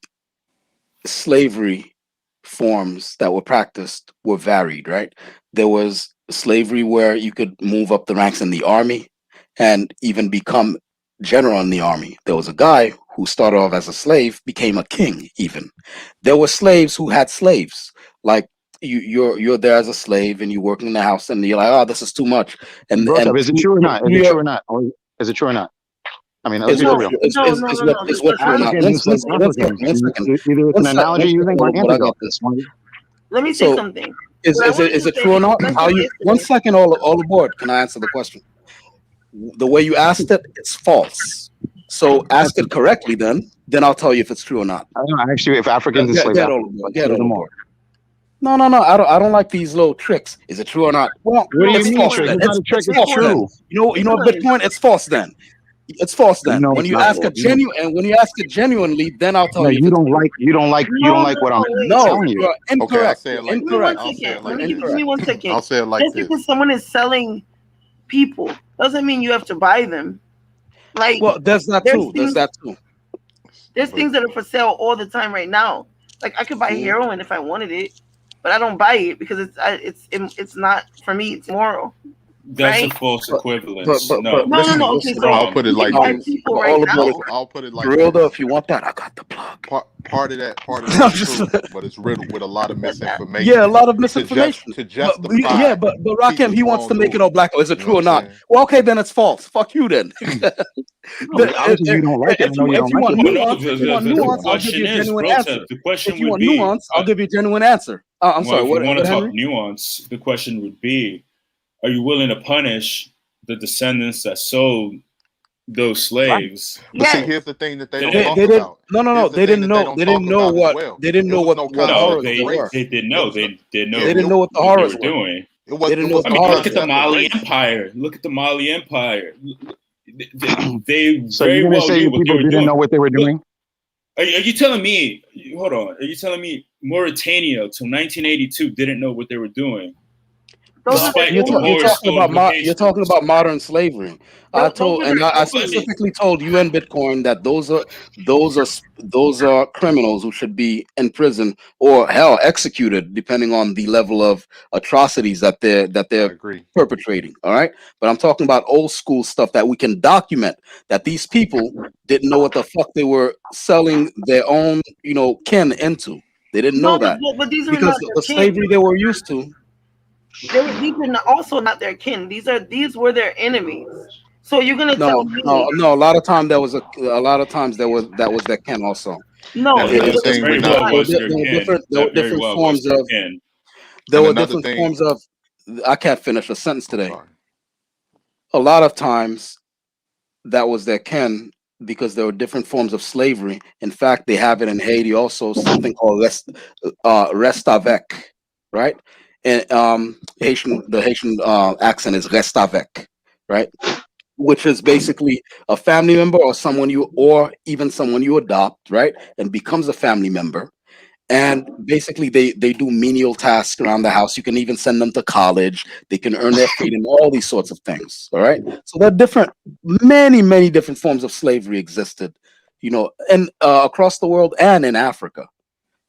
slavery forms that were practiced were varied, right? There was slavery where you could move up the ranks in the army and even become general in the army. There was a guy who started off as a slave, became a king even. There were slaves who had slaves. Like you're there as a slave and you're working in the house and you're like, oh, this is too much. And is it true or not? Is it true or not? Is it true or not? I mean, let's be real. Is what true or not? One second. Either it's an analogy using or antidote. Let me say something. Is it true or not? How you? 1 second, all aboard. Can I answer the question? The way you asked it, it's false. So ask it correctly, then I'll tell you if it's true or not. I don't know. Actually, if Africans enslaved get all aboard. No. I don't like these little tricks. Is it true or not? Well, what do you mean trick? It's not a trick. It's true. You know Bitcoin. It's false then. It's false then. No, when you ask it genuinely, then I'll tell you. You don't like what I'm telling you. You're incorrect. Okay, Incorrect. Give me 1 second. I'll say it like Just this. because someone is selling people doesn't mean you have to buy them. Like, well, there's that too. There's things that are for sale all the time right now. Like I could buy heroin if I wanted it, but I don't buy it because it's not for me. It's moral. That's right? a false equivalence. No. Okay, so I'll put it like this. I'll put it like real though. If you want that, I got the plug. Part of that I'm is just, true, but it's riddled with a lot of misinformation. yeah, a lot of To misinformation. to But justify yeah, but Rakim, people's he wants to make it wrongdoing. all black. Is it You know true what or I'm not? saying? Well, okay, then it's false. Fuck you then. No, but obviously you don't like it. I know you If don't you like want it, but No, nuance, if you want the nuance, I'll give you question a is, genuine Brotep, answer. the If question you would want be, nuance, I'll give you a genuine answer. I'm well, sorry. if you want What to talk Henry? nuance, the question would be, are you willing to punish the descendants that sold those right? slaves? But see, Yes. here's the thing that they don't Today? talk They didn't. about. No. Here's the They thing didn't that they know. don't They didn't talk know about as what. well. They didn't There know was no what No, concept horrors of they were. race. they didn't There know. was no. They didn't Yeah, They know didn't know what the what they horrors were were. doing. it was. They didn't It know what I the wasn't mean, a look horrors at the were. concept of Mali race. Empire. Look at the Mali Empire. They So very you're gonna well say knew what they people were didn't doing. know what they were Look, doing? are you telling me? Hold on. Are you telling me Mauritania till 1982 didn't know what they were doing, Those No, are their despite the you're Moorish enemies. talking about you're talking locations? about modern slavery. I Those told, are and their I enemies. specifically told you and Bitcoin that those are criminals who should be in prison or hell executed, depending on the level of atrocities that I they're agree. perpetrating. All right, but I'm talking about old school stuff that we can document that these people didn't know what the fuck they were selling their own kin into. They didn't know No, that but these are because not their the kin. slavery they were used to. These are also not their kin. These were their enemies. So you're gonna tell me No. A lot of time there was a lot of times that was their kin also. no? And another That thing we're very not. well was their kin. There were That very different well was forms their of kin. there And were another different thing. forms of. I can't finish a sentence I'm today. sorry. A lot of times that was their kin because there were different forms of slavery. In fact, they have it in Haiti also, something called rest avec, right? And the Haitian accent is rest avec, right? Which is basically a family member or even someone you adopt, right? And becomes a family member. And basically they do menial tasks around the house. You can even send them to college. They can earn their freedom, all these sorts of things. All right. So there are many different forms of slavery existed, and across the world and in Africa.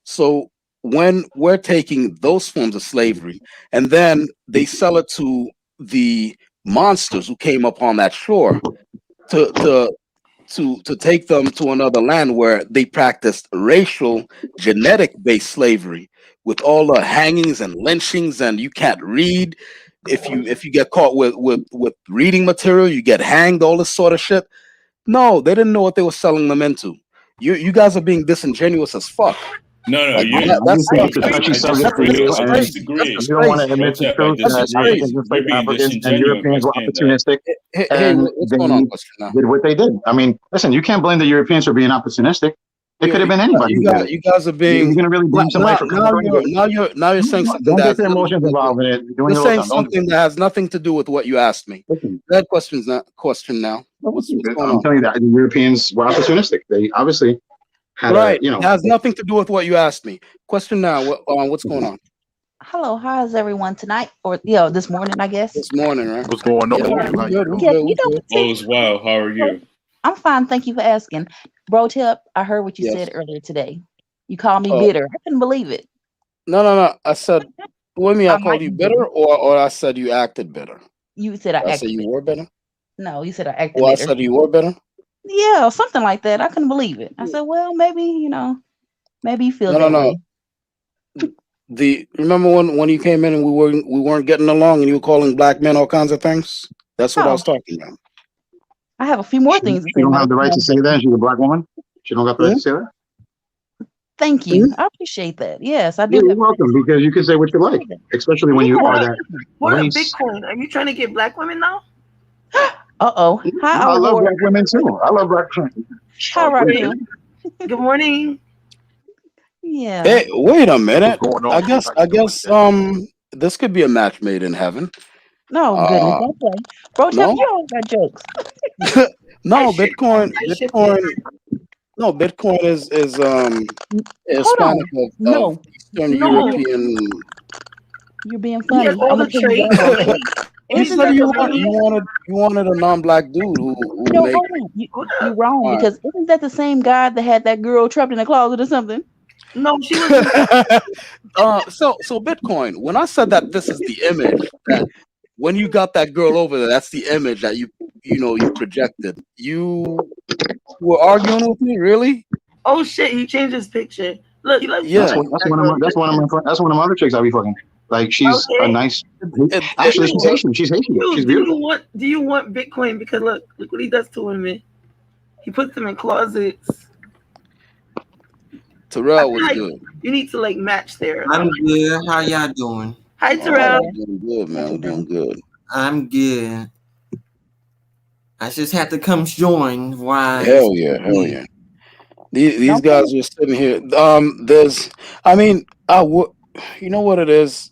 So when we're taking those forms of slavery and then they sell it to the monsters who came up on that shore to to to take them to another land where they practiced racial genetic based slavery with all the hangings and lynchings, and you can't read. If you get caught with reading material, you get hanged, all this sort of shit. No, they didn't know what they were selling them into. You guys are being disingenuous as fuck. No, Like you. I just I think that's it's a agree touchy with I you. subject for disagree. you, that's I and crazy. That's disagree. just you don't want crazy. to admit the Protep, I truth That's that just disagree. crazy. Africans, You're like being Africans and disingenuous by Europeans, were saying that. opportunistic, Hey, and what's they going on, question now? did what they did. I mean, listen, you can't blame the Europeans for being opportunistic. It could have been anybody who did it. You guys are You're being gonna really blame somebody for conquering it? now you're saying something Don't that get has your nothing to emotions do with involved in it. You're doing you're it all the saying time. Don't do something that has nothing to do with what you asked me. it. Listen, That question now. What's going I'm on? telling you that the Europeans were opportunistic. They obviously had Right. It has they nothing to do with what you asked me. Question now. What's going on? Hello, how is everyone tonight? Or this morning, I guess. This morning, right? What's going Yeah, on, Yeah. man? we How you good. We doing? Yeah, good. We you know good. what? All is well. How are you? I'm fine. Thank you for asking. Bro Tip, I heard what you Yes. said earlier today. You called me Oh, bitter. I couldn't believe it. no. I said, what do you mean? I I called might you be bitter. bitter, or I said you acted bitter. You said I I said acted you bitter. were bitter. No, you said I acted Well, I bitter. said you were bitter. Yeah, something like that. I couldn't believe it. I said, well, maybe, maybe you feel No. that way. Remember when you came in and we weren't getting along and you were calling black men all kinds of things? That's what I Oh, was talking about. I have a few more things to she say, don't but have the right to say that. She's a black woman. She don't got the right Hmm? to say that. thank you. I appreciate that. Yes, I do Yeah, you're have the right welcome because you can say what you to like, say that. especially when you Yeah, are What that thank you. what a race. Bitcoin? Are you trying to get black women now? Uh-oh. Hi, I love Overlords. black women too. I love black women. Hi, What is Rakim. Good morning. Yeah. Hey, wait a minute. What's going I on, Chief? guess How you doing today? this could be a match made in heaven. No, goodness, Uh don't play. Bro, Tip, no? you always got jokes. No, I ship it. No, Bitcoin is Hold Hispanic on. of No, Eastern No, European. you're being he has funny. all I'm the gonna tell you traits. right now. You He's said Isn't got that the the money. same? you wanted a non-black dude who No, make. hold on. Hold You're up. wrong All right. because isn't that the same guy that had that girl trapped in a closet or something? No, she was. So Bitcoin. When I said that this is the image that when you got that girl over there, that's the image that you projected. You were arguing with me, really? Oh shit, he changed his picture. Look, he looks Yeah. That's one of my other chicks I be fucking. Like she's a okay. nice. Actually, she's You, Haitian. She's Haitian. you, She's do you beautiful. want Bitcoin? Because look what he does to women. He puts them in closets. Terrell was Like, good. you need to like match there. I'm good. How y'all doing? Hi, Terrell. We're doing good, man. We're doing good. I'm good. I just had to come join. Why? Hell yeah. These guys are sitting here. You know what it is?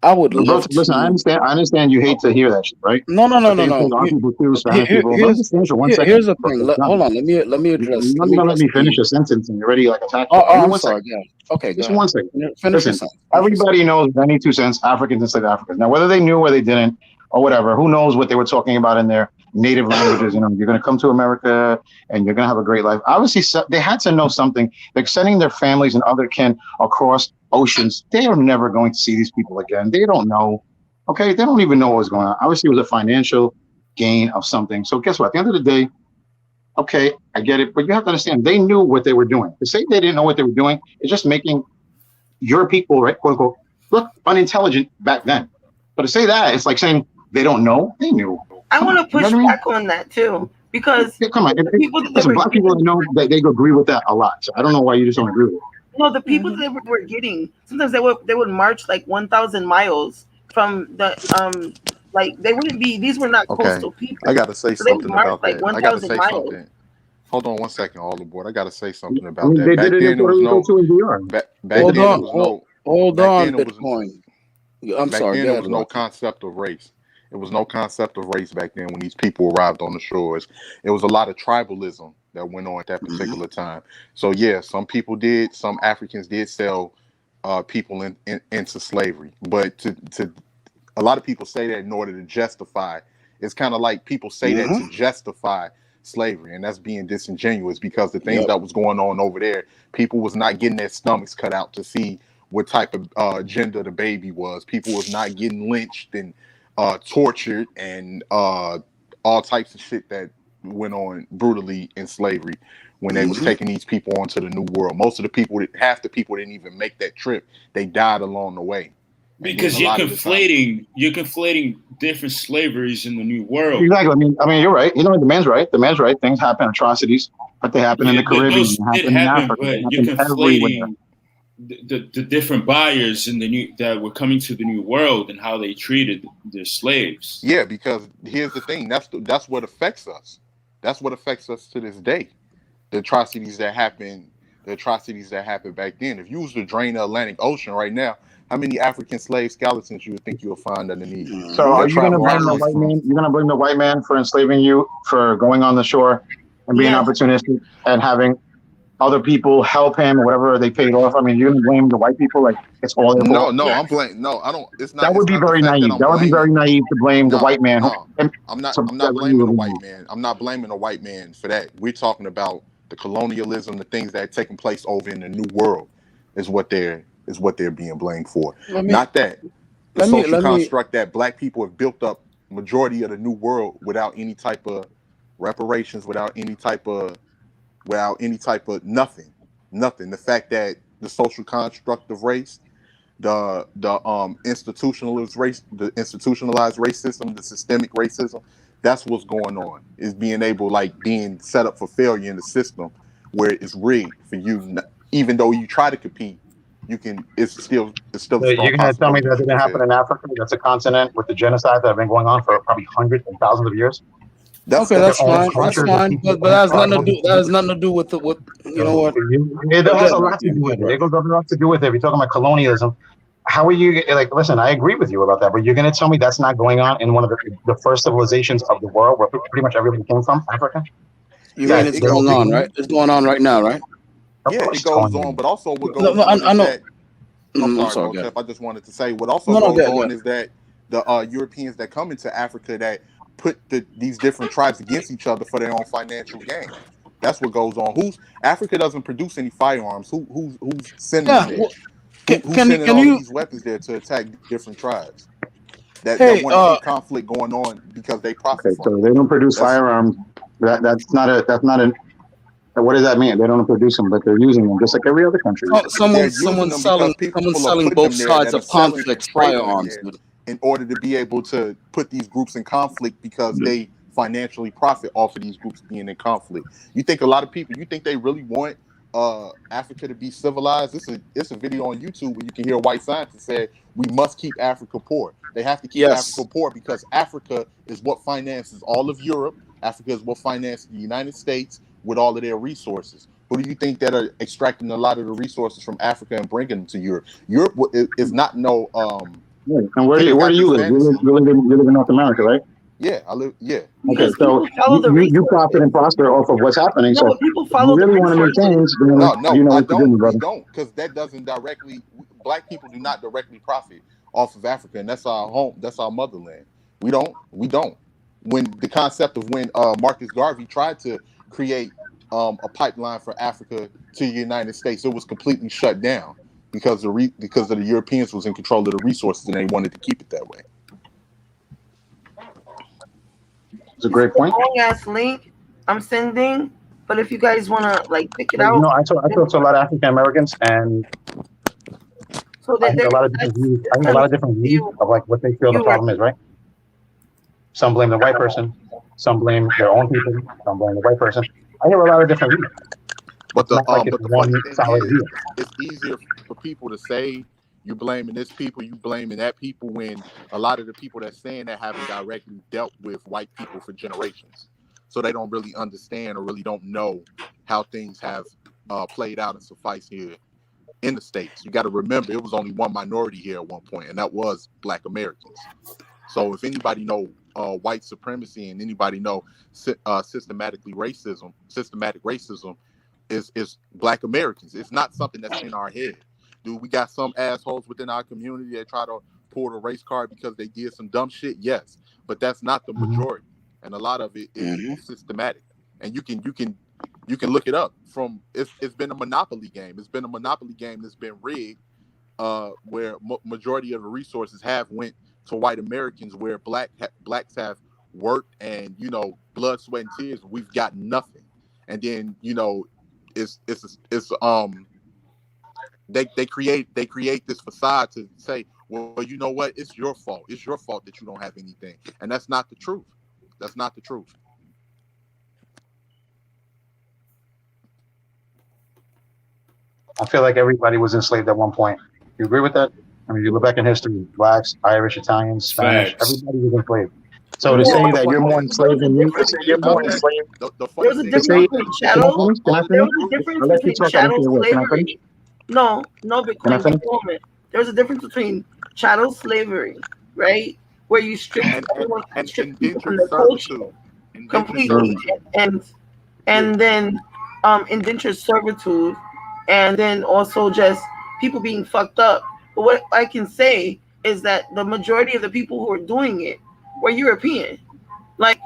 I would Bro, love listen, I to. understand you hate to hear that shit, right? No. Okay, a lot of people too, Spanish people. But let me finish for 1 second. Here's the thing. Hold on. Let me address. You're not gonna let me finish a sentence, and you're already like attacking. I'm sorry. Yeah. Okay. Just go 1 ahead. second. Finish your Listen, sentence. everybody knows any 2 cents Africans and South Africans. Now, whether they knew or they didn't, or whatever, who knows what they were talking about in their native languages? You know, you're gonna come to America and you're gonna have a great life. Obviously, they had to know something. They're sending their families and other kin across oceans. They are never going to see these people again. They don't know. Okay, they don't even know what was going on. Obviously, it was a financial gain of something. So guess what? At the end of the day, okay, I get it, but you have to understand they knew what they were doing. To say they didn't know what they were doing is just making your people, right, quote unquote, look unintelligent back then. But to say that, it's like saying they don't know. They knew. I want to push back on that too because come on, listen, black people know that they agree with that a lot. So I don't know why you just don't agree with it. No, the people that they were getting sometimes they would march like 1,000 miles from the like they wouldn't be. These were not coastal people. I gotta say so something about like that. I gotta say 1,000 something. Hold on 1 second, all aboard. I gotta say something about that. They Back did it then in there Puerto was Rico no. too in DR. Back then there was no. Hold back on, then it was, Bitcoin. I'm back sorry. then Go there ahead, was no Rocky. concept of race. It was no concept of race back then when these people arrived on the shores. It was a lot of tribalism that went on at that particular time. So yeah, some Africans did sell people into slavery, but to a lot of people say that in order to justify. It's kind of like people say that to justify slavery, and that's being disingenuous because the things that was going on over there, people was not getting their stomachs cut out to see what type of gender the baby was. People was not getting lynched and tortured and all types of shit that went on brutally in slavery when they was taking these people onto the new world. Most of the people, half the people didn't even make that trip. They died along the way. Because you're conflating different slaveries in the new world. Exactly. I mean, you're right. You know, the man's right. The man's right. Things happen, atrocities, but they happen in the Caribbean. They happen in Africa. But you're conflating the different buyers in the new that were coming to the new world and how they treated their slaves. Yeah, because here's the thing. That's what affects us. That's what affects us to this day. The atrocities that happened back then. If you was to drain the Atlantic Ocean right now, how many African slave skeletons you would think you would find underneath? So are you going to blame the white man? You're going to blame the white man for enslaving you, for going on the shore and being opportunistic and having other people help him or whatever they paid off? I mean, you're going to blame the white people like it's all their fault? No, I'm blaming. No, I don't. It's not. That would be very naive. That would be very naive to blame the white man. I'm not blaming the white man. I'm not blaming the white man for that. We're talking about the colonialism, the things that are taking place over in the new world, is what they're being blamed for. Not that the social construct that black people have built up majority of the new world without any type of reparations, without any type of nothing. The fact that the social construct of race, the institutionalized racism, the systemic racism, that's what's going on. Is being set up for failure in the system where it's rigged for you. Even though you try to compete, it's still a strong You're going to tell me that didn't happen in Africa? That's a continent with the genocide that have been going on for probably hundreds and thousands of years. That's fine. That's fine. But that has nothing to do. That has nothing to do with you know what? It has a lot to do with it. It goes a lot to do with it. If you're talking about colonialism, how are you listen? I agree with you about that, but you're going to tell me that's not going on in one of the first civilizations of the world, where pretty much everybody came from, Africa. You mean it's going on, right? It's going on right now, right? Yeah, it goes on, but also what goes on I know. is that. I'm sorry, Jeff. I just wanted to say what also goes on is that the Europeans that come into Africa that put these different tribes against each other for their own financial gain. That's what goes on. Africa doesn't produce any firearms. Who's sending them there? Who's sending all these weapons there to attack different tribes? That want to conflict going on because they profit from so they don't produce firearms. That's not an And what does that mean? They don't produce them, but they're using them just like every other country. They're using them because people someone's are selling putting them both there sides that are of selling and conflicts trading them firearms. there in order to be able to put these groups in conflict because they financially profit off of these groups being in conflict. You think a lot of people, you think they really want Africa to be civilized? It's a video on YouTube where you can hear white scientists say we must keep Africa poor. They have to keep Africa poor because Africa is what finances all of Europe. Africa is what finances the United States with all of their resources. Who do you think that are extracting a lot of the resources from Africa and bringing them to Europe? Europe is not no And where do you live? You live in North America, right? Yeah, I live. Yeah. Okay, so you profit and prosper off of what's happening. No, So but people if follow you the really want to make resources. change, then No, you know I what to do, don't. brother. We don't, because that doesn't directly. Black people do not directly profit off of Africa, and that's our home. That's our motherland. We don't. When the concept of when Marcus Garvey tried to create a pipeline for Africa to the United States, it was completely shut down because because of the Europeans was in control of the resources and they wanted to keep it that way. It's a great point. Long ass link I'm sending, but if you guys wanna like pick it out, I talk to a lot of African Americans, and so I that hear a lot of different views. I hear a lot of different views of like what they feel the problem is, right? Some blame the white person, some blame their own people, some blame the white person. I hear a lot of different views. But It's not like it's the one funny thing solid is, view. it's easier for people to say you blaming this people, you blaming that people, when a lot of the people that's saying that haven't directly dealt with white people for generations, so they don't really understand or really don't know how things have played out and suffice here in the States. You got to remember, it was only one minority here at one point, and that was Black Americans. So if anybody know white supremacy and anybody know systematic racism is Black Americans. It's not something that's in our head. Dude, we got some assholes within our community that try to pull the race card because they did some dumb shit, yes, but that's not the majority, and a lot of it is systematic. And you can look it up. From it's been a monopoly game. It's been a monopoly game that's been rigged, where majority of the resources have went to white Americans, where blacks have worked and blood, sweat, and tears. We've got nothing, and then they create this facade to say, well, you know what? It's your fault. It's your fault that you don't have anything, and that's not the truth. That's not the truth. I feel like everybody was enslaved at one point. You agree with that? I mean, you look back in history, blacks, Irish, Italians, Spanish, everybody was enslaved. So to say that you're more enslaved than you, to say you're more enslaved. There was a difference between chattel. There was a difference between chattel slavery. No, Bitcoin. Give me a moment. There was a difference between chattel slavery, right, where you stripped everyone, stripped people from their culture completely, and then indentured servitude, and then also just people being fucked up. But what I can say is that the majority of the people who were doing it were European. Like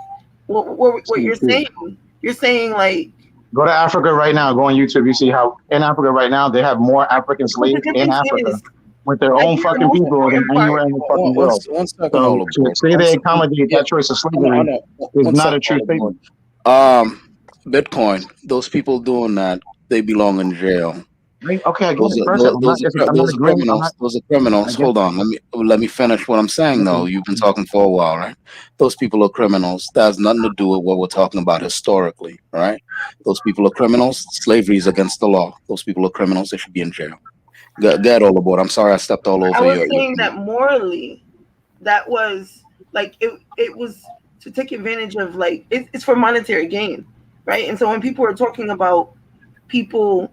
what you're saying like, go to Africa right now, go on YouTube, you see how in Africa right now they have more African slaves in Africa with their own fucking people than anywhere in the fucking world. One second, so to say they accommodate that choice of slavery is not a true statement. Bitcoin, those people doing that, they belong in jail. Okay, those are criminals. Those are criminals. Hold on, let me finish what I'm saying though. You've been talking for a while, right? Those people are criminals. That has nothing to do with what we're talking about historically, right? Those people are criminals. Slavery is against the law. Those people are criminals. They should be in jail. Get all aboard. I'm sorry I stepped all over I was you. saying that morally, that was like it was to take advantage of, like, it's for monetary gain, right? And so when people are talking about people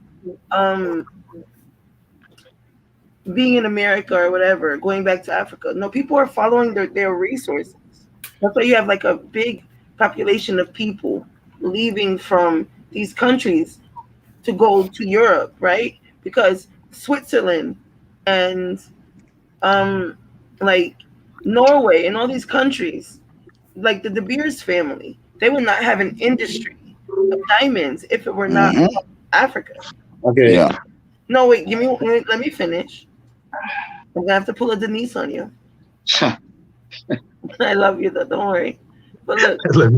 being in America or whatever, going back to Africa, no, people are following their resources. That's why you have like a big population of people leaving from these countries to go to Europe, right? Because Switzerland and like Norway and all these countries, like the De Beers family, they would not have an industry of diamonds if it were not Africa. Okay. Yeah. No, wait, let me finish. I'm gonna have to pull a Denise on you. I love you though, don't worry. But look,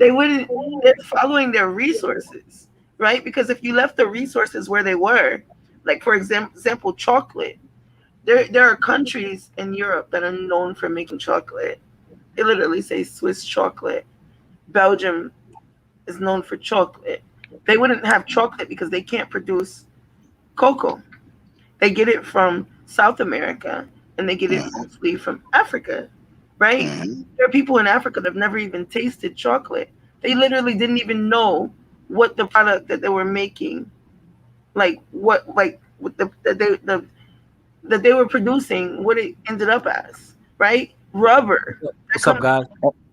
They wouldn't. They're following their resources, right? Because if you left the resources where they were, like for example, chocolate. There are countries in Europe that are known for making chocolate. It literally says Swiss chocolate. Belgium is known for chocolate. They wouldn't have chocolate because they can't produce cocoa. They get it from South America and they get it mostly from Africa, right? There are people in Africa that have never even tasted chocolate. They literally didn't even know what the product that they were making, like what that they were producing, what it ended up as, right? Rubber. What's up, guys?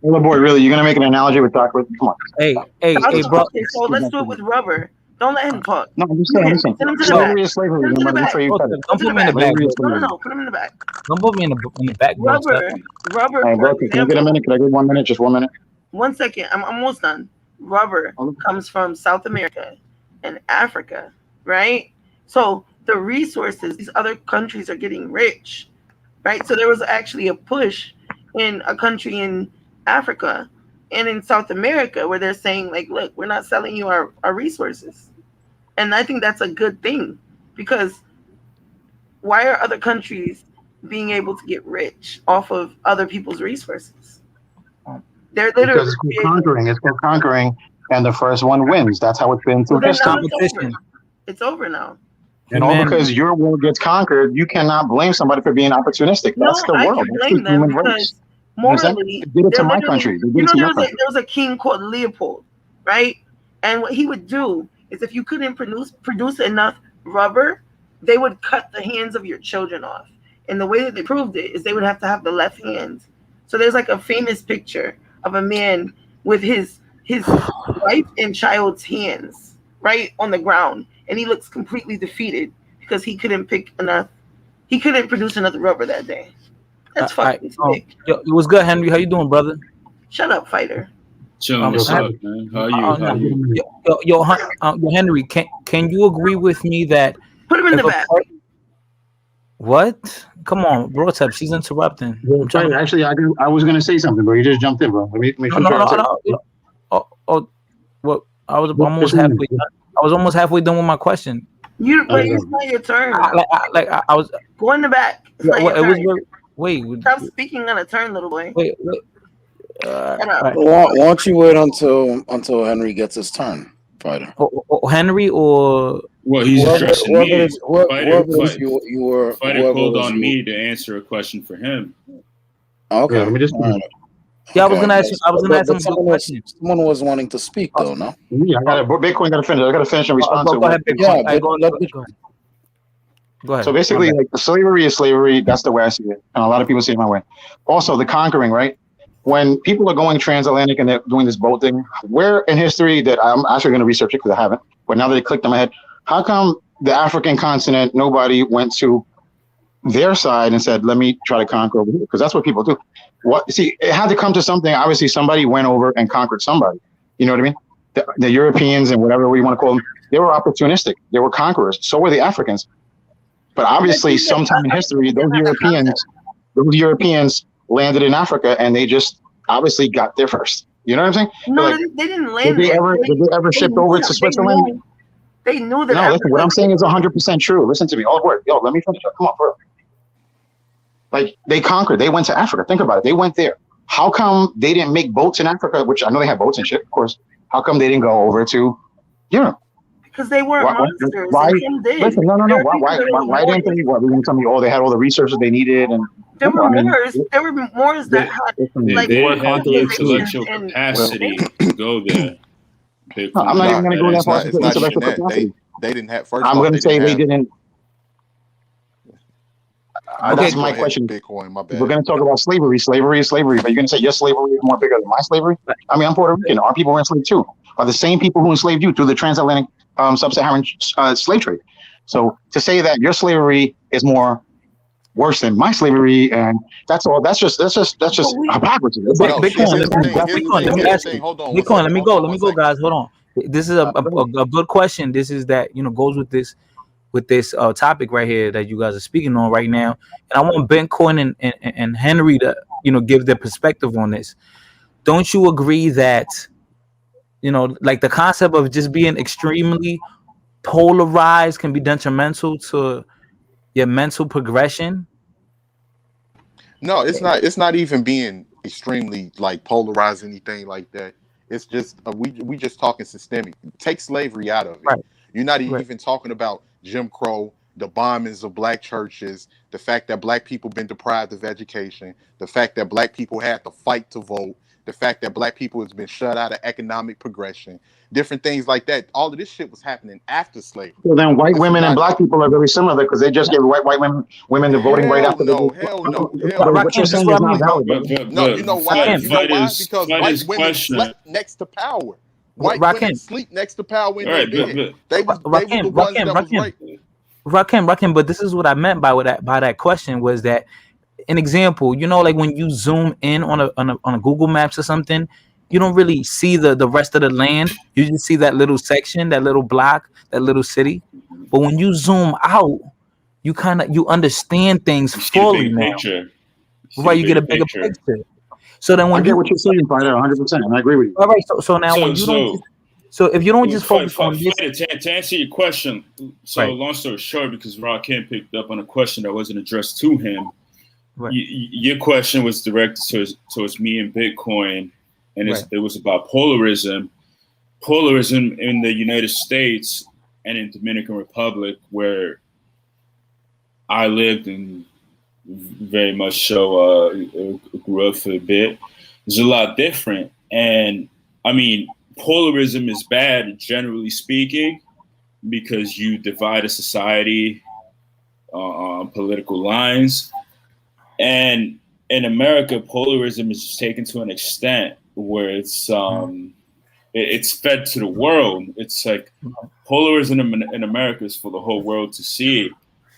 Overboard, really? You're gonna make an analogy with chocolate? Come on. Hey, bro. Okay, so let's do it with rubber. Don't let him talk. No, I'm just saying. Listen. Send him to the back. Slavery is slavery. Send him to the back. Don't put me in the back. No, put him in the back. Don't put me in the back. Rubber. Hey, bro, can I get a minute? Can I get 1 minute? Just 1 minute. 1 second. I'm almost done. Rubber comes from South America and Africa, right? So the resources, these other countries are getting rich, right? So there was actually a push in a country in Africa and in South America where they're saying, like, look, we're not selling you our resources. And I think that's a good thing, because why are other countries being able to get rich off of other people's resources? They're literally because it's called conquering. It's called conquering, and the first one wins. That's how it's been through history. It's over now. And all because your world gets conquered, you cannot blame somebody for being opportunistic. That's the world. I can blame them because morally, they did it to my country. They did it to your country. There was a king called Leopold, right? And what he would do is, if you couldn't produce enough rubber, they would cut the hands of your children off. And the way that they proved it is they would have to have the left hand. So there's like a famous picture of a man with his wife and child's hands right on the ground, and he looks completely defeated because he couldn't produce enough rubber that day. That's fucking sick. Yo, it was good, Henry. How you doing, brother? Shut up, fighter. What's up, man? How are you? Yo, Henry, can you agree with me that put him in the back? What? Come on, bro. She's interrupting. Actually, I was gonna say something, but you just jumped in, bro. Let me Well, I was almost halfway. I was almost halfway done with my question. It's not your turn. I was go in the back. Wait. Stop speaking on a turn, little boy. Wait. Why don't you wait until Henry gets his turn, fighter? Henry or he's addressing me. Fighter called on you. me to answer a question for him. Okay, let me just. Yeah, I was gonna ask him a question. Someone was wanting to speak though, no? Yeah, Bitcoin got to finish. I got to finish and respond to. Go ahead, Go ahead. So basically, like, slavery is slavery. That's the way I see it, and a lot of people see it my way. Also, the conquering, right? When people are going transatlantic and they're doing this boat thing, where in history that I'm actually going to research it because I haven't, but now that it clicked in my head, how come the African continent, nobody went to their side and said, let me try to conquer over here? Because that's what people do. See, it had to come to something. Obviously, somebody went over and conquered somebody. You know what I mean? The Europeans and whatever we want to call them, they were opportunistic. They were conquerors. So were the Africans. But obviously, sometime in history, those Europeans landed in Africa, and they just obviously got there first. You know what I'm saying? No, like, they didn't land. Did they ever ship over to Switzerland? They knew that. No, listen. What I'm saying is 100% true. Listen to me. All word. Yo, let me finish up. Come on, bro. Like, they conquered. They went to Africa. Think about it. They went there. How come they didn't make boats in Africa? Which I know they had boats and shit, of course. How come they didn't go over to Europe? Because they weren't monsters. Why? Listen, no. Why didn't they? What, they're going to tell me, they had all the resources they needed, and there were Moors that had they had the intellectual capacity to go there. I'm not even going to go that far. Intellectual capacity. They didn't have first. I'm going to say they didn't. That's my question. Bitcoin, my bad. We're going to talk about slavery. Slavery is slavery. But you're going to say your slavery is more bigger than my slavery? I mean, I'm Puerto Rican. Our people were enslaved too. Are the same people who enslaved you through the transatlantic sub-Saharan slave trade. So to say that your slavery is more worse than my slavery, and that's just hypocrisy. Bitcoin, let me go, guys. Hold on. This is a good question. This is that, goes with this topic right here that you guys are speaking on right now. And I want Bitcoin and Henry to give their perspective on this. Don't you agree that you know, like the concept of just being extremely polarized can be detrimental to your mental progression. No, it's not. It's not even being extremely like polarized, anything like that. It's just we just talking systemic. Take slavery out of it. Right. You're not Right. even talking about Jim Crow, the bombings of black churches, the fact that black people been deprived of education, the fact that black people had to fight to vote, the fact that black people has been shut out of economic progression, different things like that. All of this shit was happening after slavery. So then white This is women and not. black people are very similar because they just gave white women the voting right Hell after no, they. hell no, hell What no. you're Rakim, this is saying what is I not mean, bro. valid. No, you know why? Rakim, You know why? Fighters, Because white fighters women question. slept next to power. White women Rakim, sleep next to power in All their right, bed. They was the ones that was right. Rakim. But this is what I meant by that question was that an example. You know, like when you zoom in on a Google Maps or something, you don't really see the rest of the land. You just see that little section, that little block, that little city. But when you zoom out, you understand things You see the fully big now. picture. Right, you get a bigger picture. So then when I get what you're saying, Fighter, 100%, and I agree with you. All right, so now when you don't if you don't just focus on this, to answer your question, so Right. long story short, because Rakim picked up on a question that wasn't addressed to him, Right. your question was directed towards me and Bitcoin, and Right. it was about polarism in the United States and in Dominican Republic, where I lived and very much so grew up for a bit. It's a lot different, and I mean, polarism is bad, generally speaking, because you divide a society on political lines. And in America, polarism is taken to an extent where it's fed to the world. It's like polarism in America is for the whole world to see,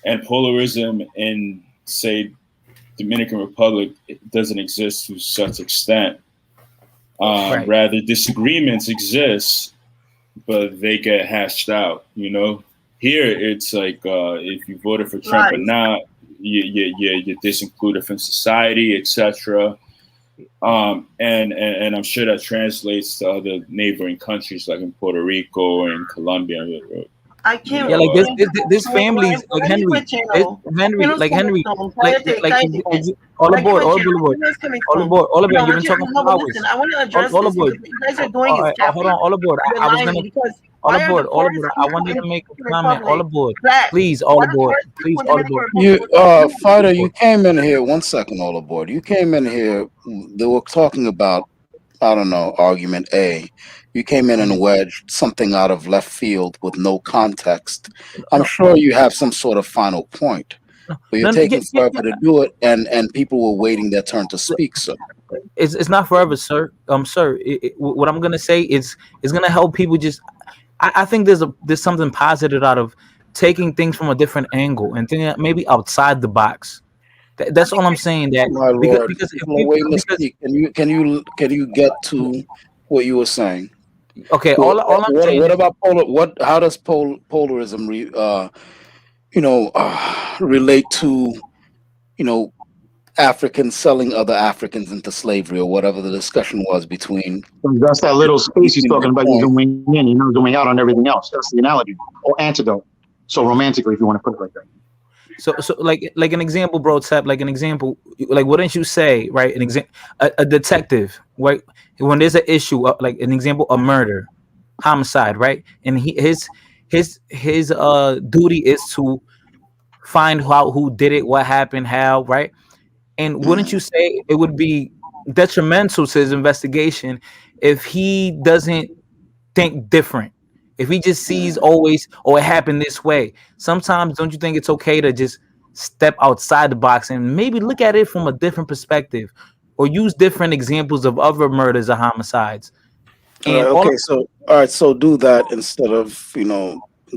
and polarism in, say, Dominican Republic, it doesn't exist to such extent. Right. Rather, disagreements exist, but they get hashed out. You know, here it's like if you voted for Trump or not, you're disincluded from society, etc. And I'm sure that translates to other neighboring countries like in Puerto Rico and Colombia. I can't. Yeah, like this families like Henry, all aboard. You've been talking for hours. Listen, I want to address All this aboard. because what you guys are doing is Hold on, all aboard. I was gonna all aboard. I wanted to make a comment. All aboard, please. All aboard, please. All aboard. You, Fighter, you came in here. 1 second, all aboard. You came in here. They were talking about, I don't know, argument A. You came in and wedged something out of left field with no context. I'm sure you have some sort of final point, but you're taking forever to do it, and people were waiting their turn to speak. So it's not forever, sir. Sir, what I'm gonna say is it's gonna help people. Just I think there's something positive out of taking things from a different angle and thinking maybe outside the box. That's all I'm saying. That my lord, because people are waiting to speak. Can you get to what you were saying? Okay, all I'm saying. What about polar? How does polarism relate to Africans selling other Africans into slavery, or whatever the discussion was between? That's that little space he's talking about. You're zooming in, you're not zooming out on everything else. That's the analogy or antidote. So romantically, if you want to put it like that. So like an example, bro, Tap, like an example, like wouldn't you say, right? A detective, right? When there's an issue, like an example, a murder, homicide, right? And his duty is to find out who did it, what happened, how, right? And wouldn't you say it would be detrimental to his investigation if he doesn't think different? If he just sees always, it happened this way. Sometimes don't you think it's okay to just step outside the box and maybe look at it from a different perspective, or use different examples of other murders or homicides? And so do that instead of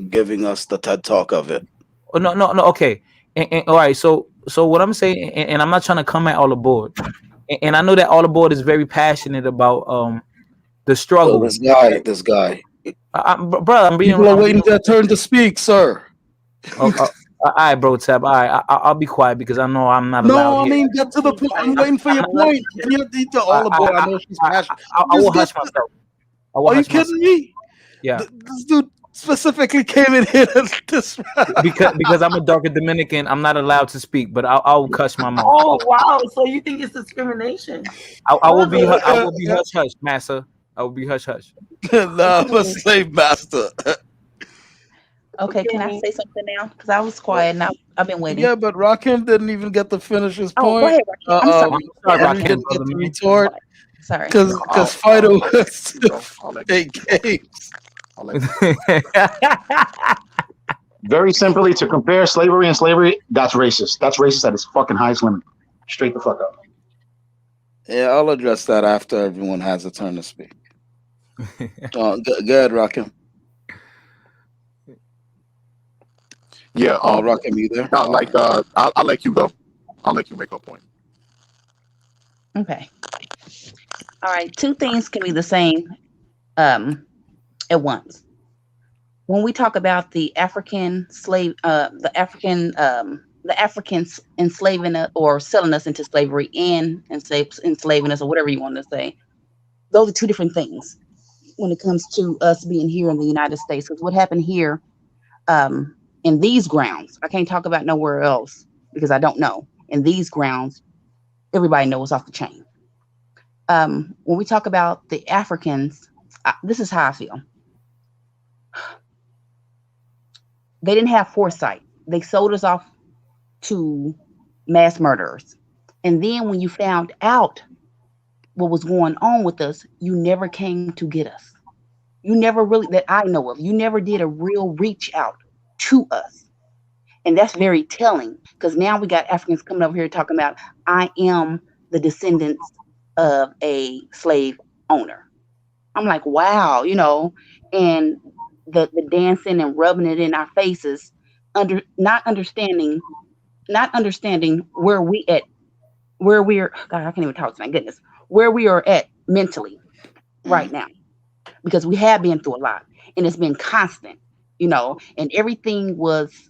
giving us the TED talk of it. Oh, no, okay. And all right, so what I'm saying, and I'm not trying to come at all aboard, and I know that all aboard is very passionate about the struggle. This guy. Bro, People are waiting their turn to speak, sir. All right, bro, Tab. All right, I'll be quiet because I know I'm not allowed. No, I mean, get to the point. I'm waiting for your point. Can you all aboard? I know she's passionate. I will hush myself. will Are you hush myself. kidding me? Yeah. This dude specifically came in here to this. because I'm a darker Dominican, I'm not allowed to speak, but I'll hush my mouth. Oh wow! So you think it's discrimination? I will be hush hush, massa. I will be hush hush. Nah, I'm a slave master. Okay, can I say something now? Because I was quiet and I've been waiting. Yeah, but Rakim didn't even get to finish his Oh, go point. ahead, Rakim. I'm sorry. Sorry, Henry Rakim, didn't get brother, to man. retort Sorry. because Fido was play games. Very simply, to compare slavery and slavery, that's racist. That's racist at its fucking highest limit. Straight the fuck up. Yeah, I'll address that after everyone has a turn to speak. Go ahead, Rakim. Yeah, Rakim, you there? I'll let you go. I'll let you make a point. Okay. All right. Two things can be the same at once. When we talk about the African slave, the Africans enslaving us or selling us into slavery and enslaving us or whatever you want to say, those are two different things when it comes to us being here in the United States. Because what happened here in these grounds, I can't talk about nowhere else because I don't know. In these grounds, everybody knows off the chain. When we talk about the Africans, this is how I feel. They didn't have foresight. They sold us off to mass murderers. And then when you found out what was going on with us, you never came to get us. You never really, that I know of, you never did a real reach out to us. And that's very telling because now we got Africans coming over here talking about, I am the descendants of a slave owner. I'm like, wow, and the dancing and rubbing it in our faces, not understanding where we're God, I can't even talk, my goodness, where we are at mentally right now, because we have been through a lot and it's been constant, and everything was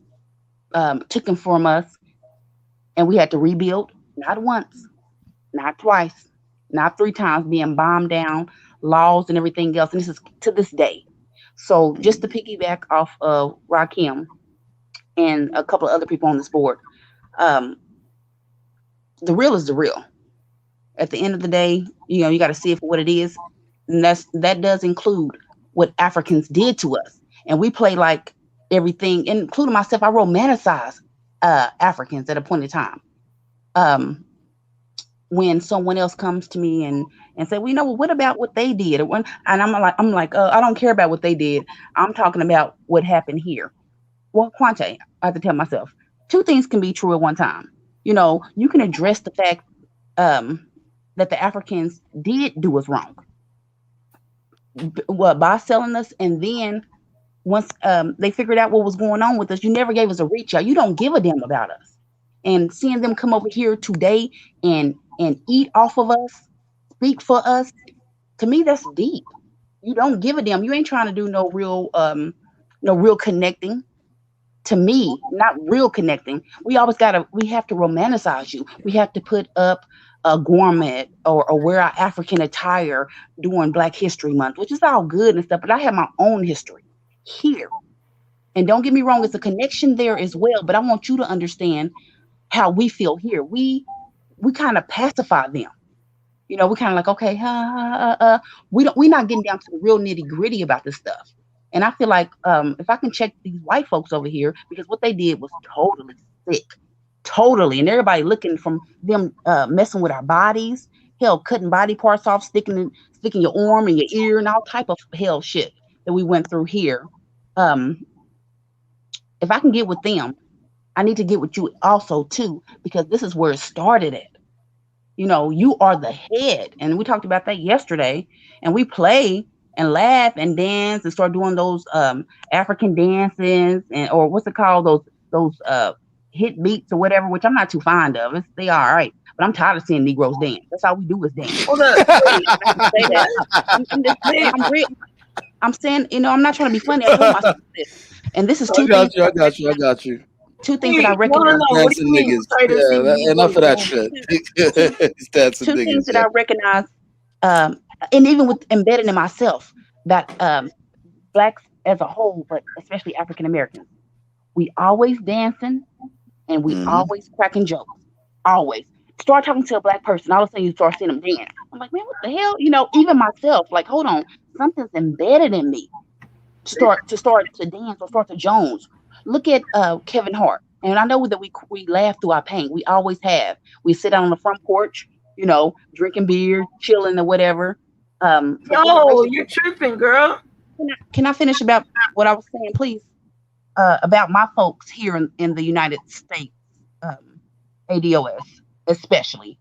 taken from us and we had to rebuild, not once, not twice, not 3 times, being bombed down, laws and everything else. And this is to this day. So just to piggyback off of Rakim and a couple of other people on this board, the real is the real. At the end of the day, you got to see it for what it is. And that does include what Africans did to us. And we play like everything, including myself, I romanticize Africans at a point in time. When someone else comes to me and say, well, what about what they did? And I'm like, I don't care about what they did. I'm talking about what happened here. Well, Quante, I have to tell myself, 2 things can be true at one time. You can address the fact that the Africans did do us wrong by selling us, and then once they figured out what was going on with us, you never gave us a reach out. You don't give a damn about us. And seeing them come over here today and eat off of us, speak for us, to me, that's deep. You don't give a damn. You ain't trying to do no real connecting. To me, not real connecting. We have to romanticize you. We have to put up a gourmet or wear our African attire during Black History Month, which is all good and stuff, but I have my own history here. And don't get me wrong, it's a connection there as well, but I want you to understand how we feel here. We kind of pacify them. We kind of like, okay, we're not getting down to the real nitty gritty about this stuff. And I feel like if I can check these white folks over here, because what they did was totally sick, totally. And everybody looking from them messing with our bodies, hell, cutting body parts off, sticking your arm in your ear and all type of hell shit that we went through here. If I can get with them, I need to get with you also too, because this is where it started at. You are the head. And we talked about that yesterday, and we play and laugh and dance and start doing those African dances or what's it called? Those hit beats or whatever, which I'm not too fond of. They are all right, but I'm tired of seeing Negroes dance. That's all we do is dance. Hold on. I'm just saying, I'm real. I'm saying, I'm not trying to be funny. I told myself this. And this is two things. I got you. 2 things that I recognize. Dancing niggas. Yeah, enough of that shit. Two things that I recognize, and even with embedded in myself, blacks as a whole, but especially African Americans. We always dancing and we always cracking jokes. Always. Start talking to a black person, all of a sudden you start seeing them dance. I'm like, man, what the hell? Even myself, like, hold on, something's embedded in me to dance or start to Jones. Look at Kevin Hart. And I know that we laugh through our pain. We always have. We sit down on the front porch, drinking beer, chilling or whatever. Yo, you're tripping, girl. Can I finish about what I was saying, please? About my folks here in the United States, ADOS especially.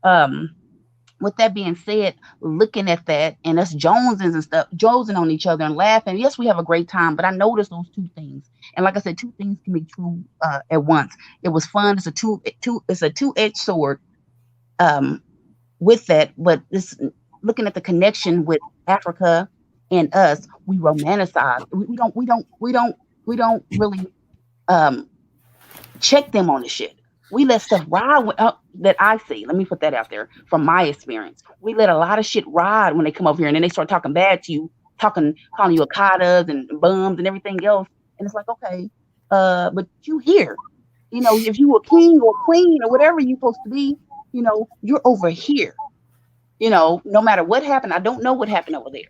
With that being said, looking at that and us Jonesing and stuff, jonesing on each other and laughing. Yes, we have a great time, but I noticed those two things. And like I said, two things can be true at once. It was fun. It's a two-edged sword. With that, but this looking at the connection with Africa and us, we romanticize. We don't really check them on the shit. We let stuff ride that I see. Let me put that out there from my experience. We let a lot of shit ride when they come over here and then they start talking bad to you, calling you akadas and bums and everything else. And it's like, okay, but you here. If you a king or queen or whatever you're supposed to be, you're over here. No matter what happened, I don't know what happened over there.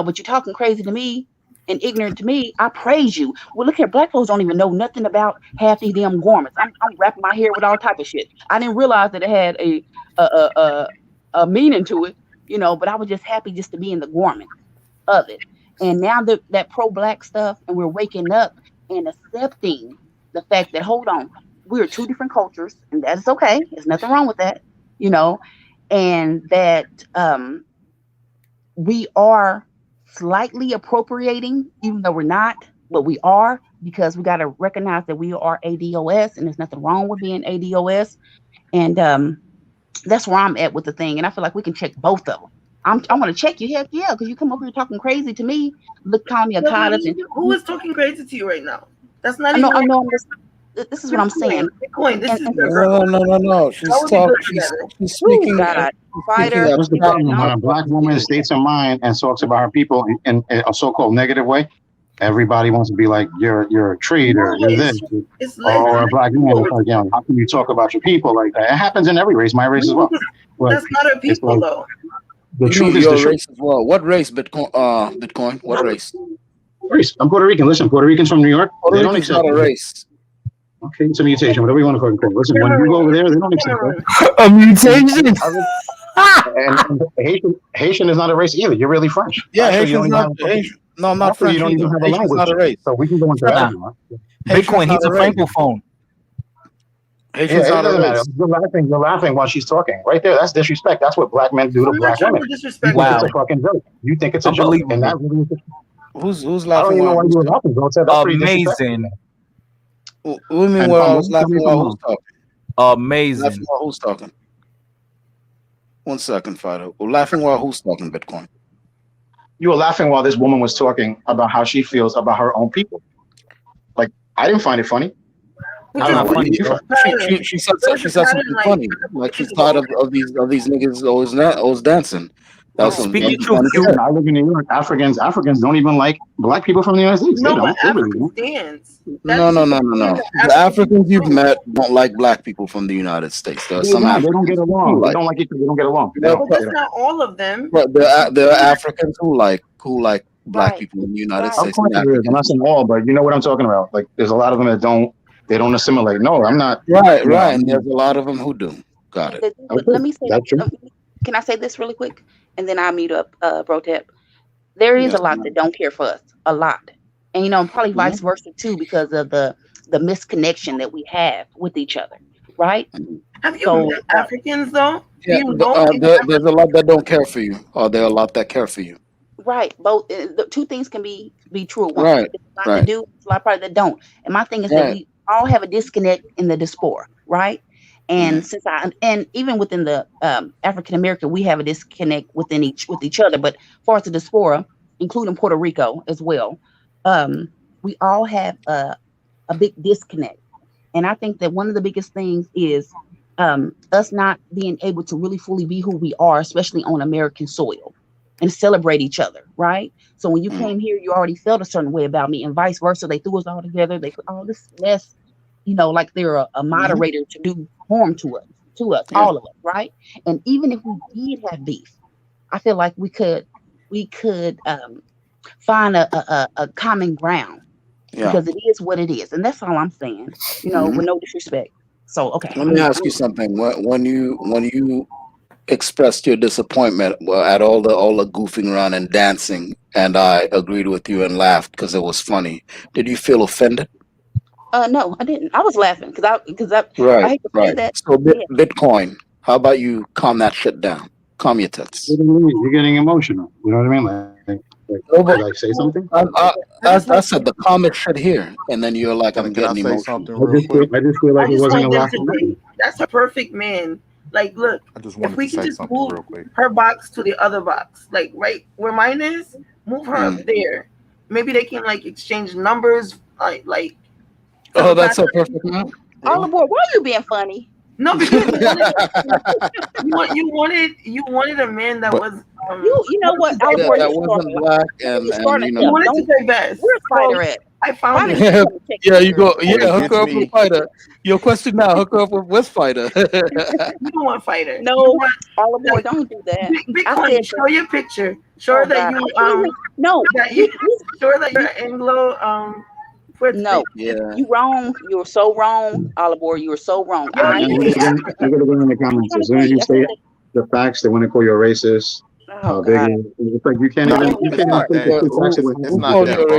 But you're talking crazy to me and ignorant to me, I praise you. Well, look here, black folks don't even know nothing about half these damn garments. I'm wrapping my hair with all type of shit. I didn't realize that it had a meaning to it, but I was just happy just to be in the garment of it. And now that pro-black stuff, and we're waking up and accepting the fact that, hold on, we're two different cultures, and that's okay. There's nothing wrong with that, and that we are slightly appropriating, even though we're not, but we are, because we got to recognize that we are ADOS, and there's nothing wrong with being ADOS. And that's where I'm at with the thing. And I feel like we can check both of them. I'm going to check you, heck yeah, because you come over here talking crazy to me, calling me a goddess. Who is talking crazy to you right now? That's not I know. This is what I'm saying. Bitcoin, this is No. She's speaking. Fighter. What's the problem when a black woman states her mind and talks about her people in a so-called negative way? Everybody wants to be like, you're a traitor, you're this, or a black man. It's like, how can you talk about your people like that? It happens in every race, my race as well. But that's not our people, though. The truth is your the race as well. What race, Bitcoin? What race? Race. I'm Puerto Rican. Listen, Puerto Ricans from New York. Puerto Rican's not a race. Okay, it's a mutation, whatever you want to call it. Listen, when you go over there, they don't accept that. A mutation. And Haitian is not a race either. You're really French. Yeah, Haitian's not. No, I'm not French. You don't even have a Haitian's language. not a race. So we can go into that. Bitcoin, he's a francophone. Haitian's it not a doesn't matter. race. You're laughing while she's talking. Right there, that's disrespect. That's what black men do to black women. Wow. It's a fucking joke. You think it's a joke. And that really is Who's I don't laughing? even know why you were laughing, bro. That's pretty Amazing. What do you mean? I was laughing while who's talking? Amazing. Laughing while who's talking? 1 second, Fido. Laughing while who's talking? Bitcoin. You were laughing while this woman was talking about how she feels about her own people. Like, I didn't find it funny. I don't know. funny. She said something funny. Like she's tired of these niggas always dancing. That was Speaking funny. truth, I live in New York. Africans don't even like black people from the United States. No, They but don't. They really Africans don't. dance. No. The Africans you've met don't like black people from the United States. There are some They don't get along. They like, don't like each other. They don't get along. They But don't. that's not all of them. but there are Africans who like black people in the United Of States. course there is. I'm not saying all, but you know what I'm talking about. Like, there's a lot of them that don't assimilate. No, I'm not. Right. And there's a lot of them who do. Got it. Let me say. Can I say this really quick, and then I'll mute up, Brotep. There is a lot that don't care for us, a lot, and probably vice versa too, because of the misconnection that we have with each other, right? Have you met Africans though? Yeah, there's a lot that don't care for you, or there are a lot that care for you. Right. Both the two things can be true at once. Right. There's a lot that do, there's a lot probably that don't. And my thing is that we all have a disconnect in the diaspora, right? And and even within the African American, we have a disconnect with each other. But as far as the diaspora, including Puerto Rico as well, we all have a big disconnect. And I think that one of the biggest things is us not being able to really fully be who we are, especially on American soil. and celebrate each other, right? So when you came here, you already felt a certain way about me, and vice versa. They threw us all together. They put all this mess, like they're a moderator to do harm to us, all of us, right? And even if we did have beef, I feel like we could find a common ground because it is what it is, and that's all I'm saying. With no disrespect. So okay, Let me ask you something. When you expressed your disappointment at all the goofing around and dancing, and I agreed with you and laughed because it was funny, did you feel offended? No, I didn't. I was laughing because I Right, hate to say right. that. So Bitcoin, how about you calm that shit down? Calm your tits. You're getting emotional. You know what I mean? Did I say something? I said the comment shit here, and then you're like, I'm Can I getting say emotional. something real quick? I just feel like I it just wasn't a want them lot to for me. think that's a perfect man. Like, look, I just if wanted we to can say just something move real quick. her box to the other box, like right where mine is, move her up there. Maybe they can like exchange numbers, like. Oh, that's so perfect, man. All aboard. Why are you being funny? No, because you wanted a man that was You know what? All aboard. that wasn't black and you Don't. wanted to divest. Where's Fighter at? I found Fighter it. needs to come check Yeah, you go. What Yeah, hook gets her up with me- Fighter. Your question now: hook her up with Fighter. You don't want Fighter. No, You want all aboard. Don't do that. I Bitcoin. said Show your picture. Show her that God. you No, that you show her that you're Anglo no, you wrong. You're so wrong, all aboard. You are so wrong. Yo, And you're gonna go in the comments as soon as you say the facts. They want to call you a racist. Oh God. It's like you can't No, even it's not take that. the facts away. It's not that, bro.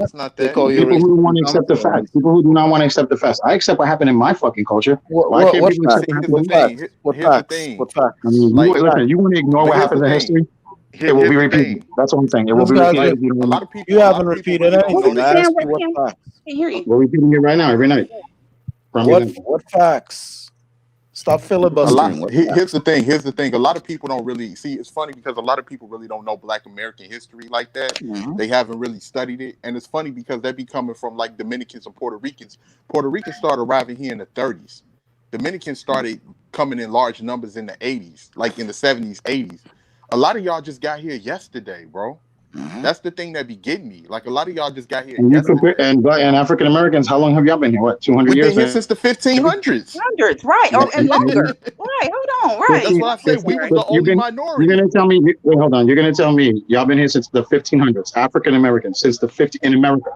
It's not They that. call you a People who don't want to racist. accept the facts. People who do not want to accept the facts. I accept what happened in my fucking culture. Why can't What people facts? accept Here's what the happened? thing. What Here's the facts? thing. What facts? I mean, Like, listen, you want to ignore but what here's happens the in thing. history? It will be Here's the repeated. thing. That's what I'm saying. It will This be guy's repeated. like, A lot of people. you A lot haven't of people repeated really don't know anything. I this. asked you what facts. I hear you. We're repeating it right now, every night. From example. What facts? Stop filibustering. What facts? Here's the thing. Here's the thing. A lot of people don't really see. It's funny because a lot of people really don't know Black American history like that. They haven't really studied it, and it's funny because they be coming from like Dominicans and Puerto Ricans. Puerto Ricans started arriving here in the 30s. Dominicans started coming in large numbers in the 80s, like in the 70s, 80s. A lot of y'all just got here yesterday, bro. That's the thing that be getting me. Like a lot of y'all just got here yesterday. And African Americans, how long have y'all been here? What, 200 We've years? been here since the 1500s. Hundreds, right? And longer. Right. Hold on. Right. That's what I say. We was the only minority. You're gonna tell me? Wait, hold on. You're gonna tell me y'all been here since the 1500s? African Americans since the 50 in America.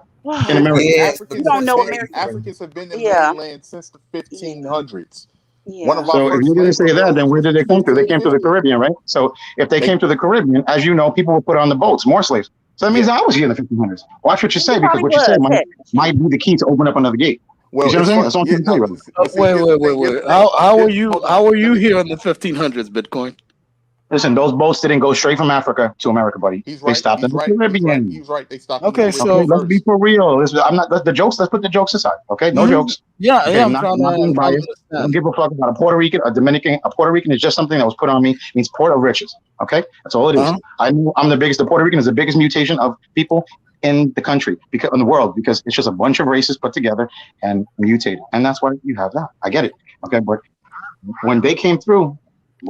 In America, You don't know America. Africans have been in mainland since the 1500s. Yeah. One of our so if first you're gonna slaves say that, then where did they come to? They came to the Caribbean, right? So if they came to the Caribbean, as you know, people were put on the boats, more slaves. So that means I was here in the 1500s. Watch what you say, because what you say might be the key to open up another gate. Well, you see what I'm saying? That's what I'm saying, Wait. How are you here in the 1500s, Bitcoin? Listen, those boats didn't go straight from Africa to America, buddy. They stopped in the Caribbean. He's right. They stopped. Okay, so let's be for real. I'm not the jokes. Let's put the jokes aside. Okay, no jokes. Yeah, okay, I'm trying to biased. I don't give a fuck about a Puerto Rican, a Dominican. A Puerto Rican is just something that was put on me. It means port of riches. Okay, that's all it is. I'm the biggest. The Puerto Rican is the biggest mutation of people in the country, because in the world, because it's just a bunch of races put together and mutated, and that's why you have that. I get it. Okay, but when they came through.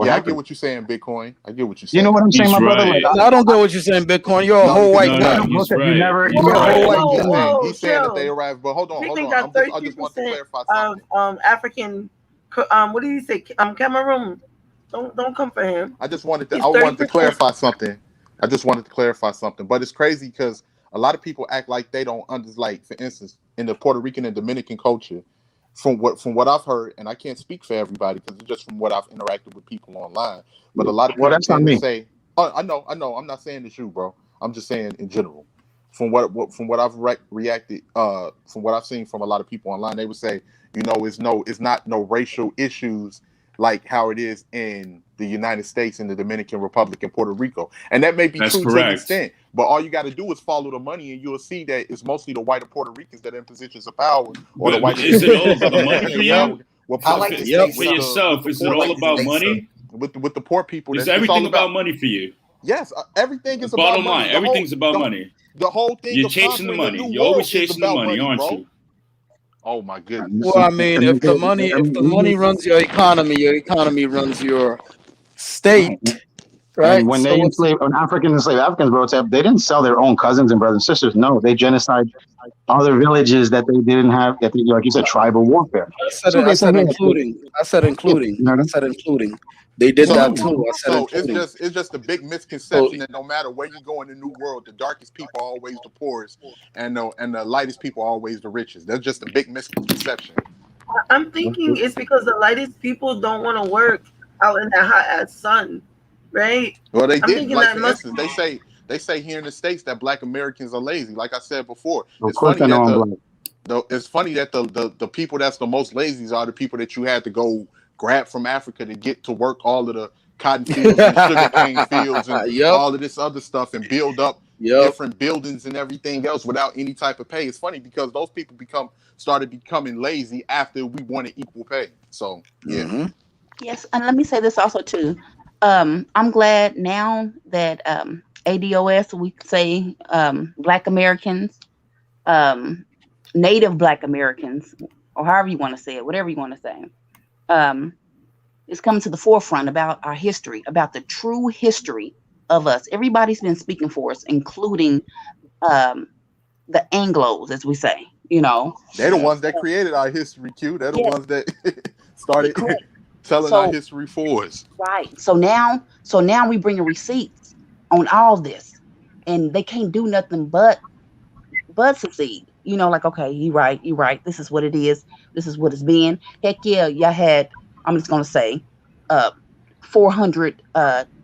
I get what you're saying, Bitcoin. I get what you're saying. You know what I'm saying, my brother? Like, I don't get what you're saying, Bitcoin. You're a whole white guy. He's right. You're a whole white guy. guy. He's saying that they arrived, but hold on. I just want to clarify something. African, what did he say? Cameroon. Don't come for him. I wanted to clarify something. But it's crazy because a lot of people act like they don't understand. Like, for instance, in the Puerto Rican and Dominican culture, from what I've heard, and I can't speak for everybody because it's just from what I've interacted with people online. But a lot of people tend to say, "Oh, I know. I'm not saying it's you, bro. I'm just saying in general." From what I've reacted, from what I've seen from a lot of people online, they would say, it's not no racial issues like how it is in the United States, in the Dominican Republic, and Puerto Rico, and that may be true to an extent. But all you got to do is follow the money, and you'll see that it's mostly the white Puerto Ricans that are in positions of power, or the white. Is it all about the money for you? I like to say for yourself. Is it all about money? With the poor people, is everything about money for you? Yes, everything is bottom about money. line. Everything's about money. The whole thing. You're chasing the money. You're always chasing the money, aren't you? Oh my goodness. Well, I mean, if the money runs your economy runs your state. Right. And when So they what's enslaved, when Africans enslaved Africans, bro, they didn't sell their own cousins and brothers and sisters. No, they genocide other villages that they didn't have. That they, like you said, tribal warfare. So I they say, said hey, including. I said including. you know, I said including. They did that So, too. I said so including. it's just a big So misconception that no matter where you go in the new world, the darkest people are always the poorest, and the lightest people are always the richest. That's just a big misconception. I'm thinking it's because the lightest people don't want to work out in that hot ass sun, right? Well, they I'm did. thinking Like that for must. instance, they say here in the States that Black Americans are lazy. Like I said before, of it's course funny I know that I'm black. it's funny that the people that's the most lazy are the people that you had to go grab from Africa to get to work all of the cotton fields and sugar cane fields and Yep. all of this other stuff and build up Yep. different buildings and everything else without any type of pay. It's funny because those people started becoming lazy after we wanted equal pay. So yeah. Mm-hmm. Yes, and let me say this also too. I'm glad now that ADOS, we say Black Americans, Native Black Americans, or however you want to say it, whatever you want to say, is coming to the forefront about our history, about the true history of us. Everybody's been speaking for us, including the Anglos, as we say. You know, They're the ones that created our history, Q. They're the yes, ones that started correct. telling our So history for us. right. So now we bring receipts on all this, and they can't do nothing but succeed. You know, like, okay, you're right. This is what it is. This is what it's been. Heck yeah, y'all had, I'm just gonna say, 400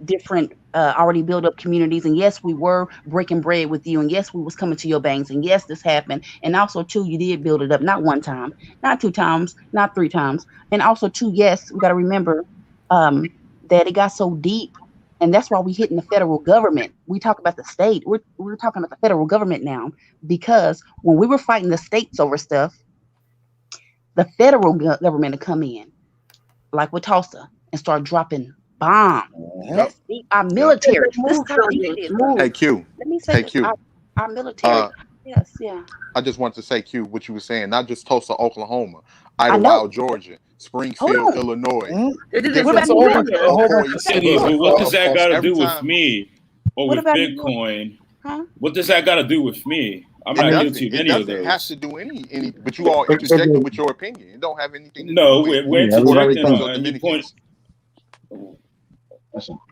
different already built up communities, and yes, we were breaking bread with you, and yes, we was coming to your banks, and yes, this happened, and also too, you did build it up, not one time, not two times, not three times, and also too, yes, we got to remember that it got so deep, and that's why we hitting the federal government. We talk about the state, we're talking about the federal government now, because when we were fighting the states over stuff, the federal government to come in, like with Tulsa, and start dropping bombs. That's deep. Our military. This is how deep it is. Hey Q. Let me say Hey this. Q. Our military. Yes, yeah. I just want to say, Q, what you were saying, not just Tulsa, Oklahoma, I know. Idlewild, Georgia, Hold Springfield, on. Illinois. What about New Hampshire? A whole bunch of cities. But what does that got to do with time. me or What with about Bitcoin? Huh? What does that got to do with me? I'm not guilty of any of It doesn't have those. to do any, but you all interjected with your opinion. It don't have anything to No, do with we're interjecting Puerto on, and you Dominicans.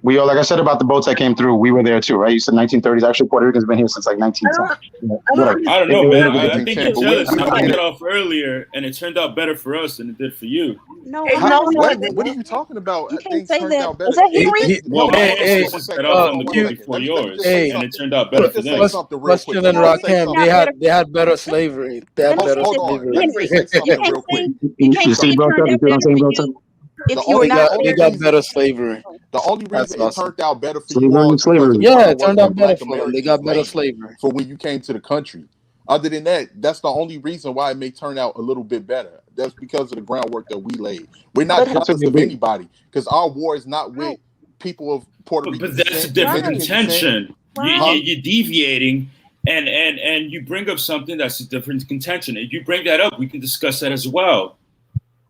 We all, like I said about the boats that came through, we were there too, right? You said 1930s. Actually, Puerto Rico's been here since like 1910. I don't know, man. I think you're jealous. I I picked mean, it off earlier, and it turned out better for us than it did for you. No, what are you talking about? You can't Things say turned that. out better. Is that Henry? Well, my Hey, ancestors set off on the boat before yours, and it turned out better for them. Question and Rakim, they had better slavery. They had better slavery. Let me say something real quick. You see, bro, you see what I'm saying, bro? They got better slavery. The only That's reason it awesome. turned out better for Slavery you all and is because slavery. of Yeah, the it turned work out that better Black for them. They Americans got better laid slavery. for when you came to the country. Other than that, that's the only reason why it may turn out a little bit better. That's because of the groundwork that we laid. We're not jealous of anybody because our war is not with people of Puerto Rican But that's a descent, different Dominican contention. descent. You're deviating, and you bring up something that's a different contention. If you bring that up, we can discuss that as well.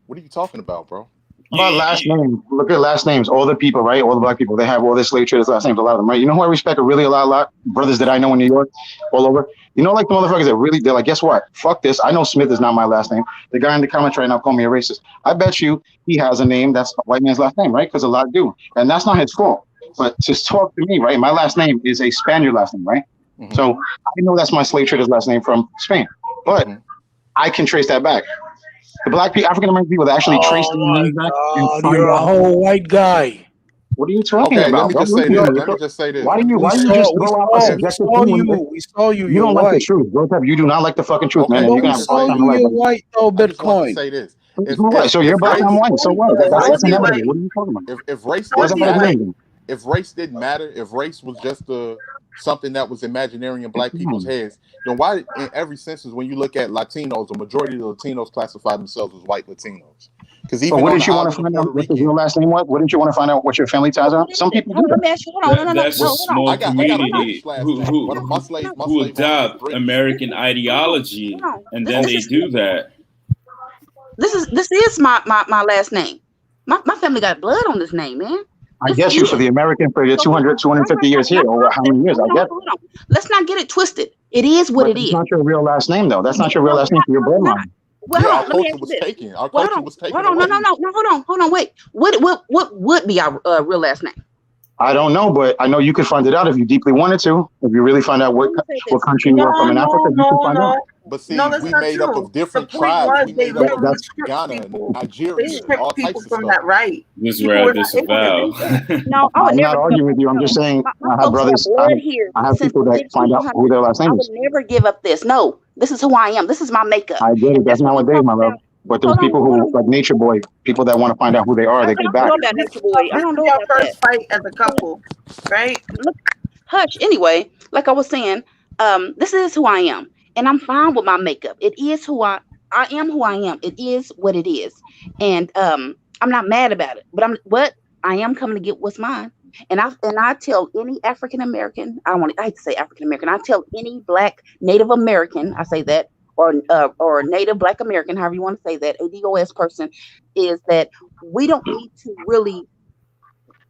What are you talking about, bro? About last names. Look at last names. All the people, right? All the black people. They have all their slave traders' last names. A lot of them, right? You know who I respect a lot? Brothers that I know in New York, all over. You know, like the motherfuckers that really, they're like, guess what? Fuck this. I know Smith is not my last name. The guy in the comments right now called me a racist. I bet you he has a name that's a white man's last name, right? Because a lot do. And that's not his fault. But to talk to me, right? My last name is a Spaniard last name, right? Mm-hmm. So I know that's my slave trader's last name from Spain. But I can trace that back. The black people, African American people that actually trace their names back and find you're a out. whole white guy. What are you talking Okay, about? let me just say this. Let me just say this. Why do you just throw out a subjective view? We saw you. You don't like the truth. You do not like the fucking truth, man. But you we saw you. You're white, though, Bitcoin. Say this. So you're black, I'm white. So what? That's inevitable. What are you talking about? If race didn't matter, if race didn't matter, if race was just something that was imaginary in black people's heads, then why, in every sense, when you look at Latinos, the majority of the Latinos classify themselves as white Latinos? Because even wouldn't you want to find out what your last name was? Wouldn't you want to find out what your family ties are? Some people do that. That's a small community who adopt American ideology, and then they do that. This is my last name. My family got blood on this name, man. I guess you for the American for your 200, 250 years here, or how many years? I get it. Let's not get it twisted. It is what But it it's is. not your real last name, though. That's not your real last name for your bloodline. Well, Yeah, hold our on. Let me culture ask you was this. taken. Our Well, culture was taken hold on. away. No. Hold on. Wait. What would be our real last name? I don't know, but I know you could find it out if you deeply wanted to. If you really find out what country you are from in Africa, you can find out. But see, No, that's we not made up true. of The different point tribes. was We they made up literally of stripped Ghana, people. They Nigeria, stripped all people types of from stuff. that right. This is People where I were not able to disavow. do that. No, I would I'm never. not arguing with you. I'm just saying My I have folks have brothers. blood here I have since people that find out 1500. who their last I name would is. never give up this. No, this is who I am. This is my makeup. I get it. And That's that's what we nowadays, talk my love. about. But there's people who, like Nature Boy, people that want to find out who they are, they go I don't back. know about Nature Boy. I This don't is know your about that. first fight as a couple, right? Look, hush. Anyway, like I was saying, this is who I am, and I'm fine with my makeup. It is who I am. Who I am. It is what it is, and I'm not mad about it. But I am coming to get what's mine. And I tell any African American, I hate to say African American, I tell any Black Native American, I say that, or Native Black American, however you want to say that, ADOS person, is that we don't need to really,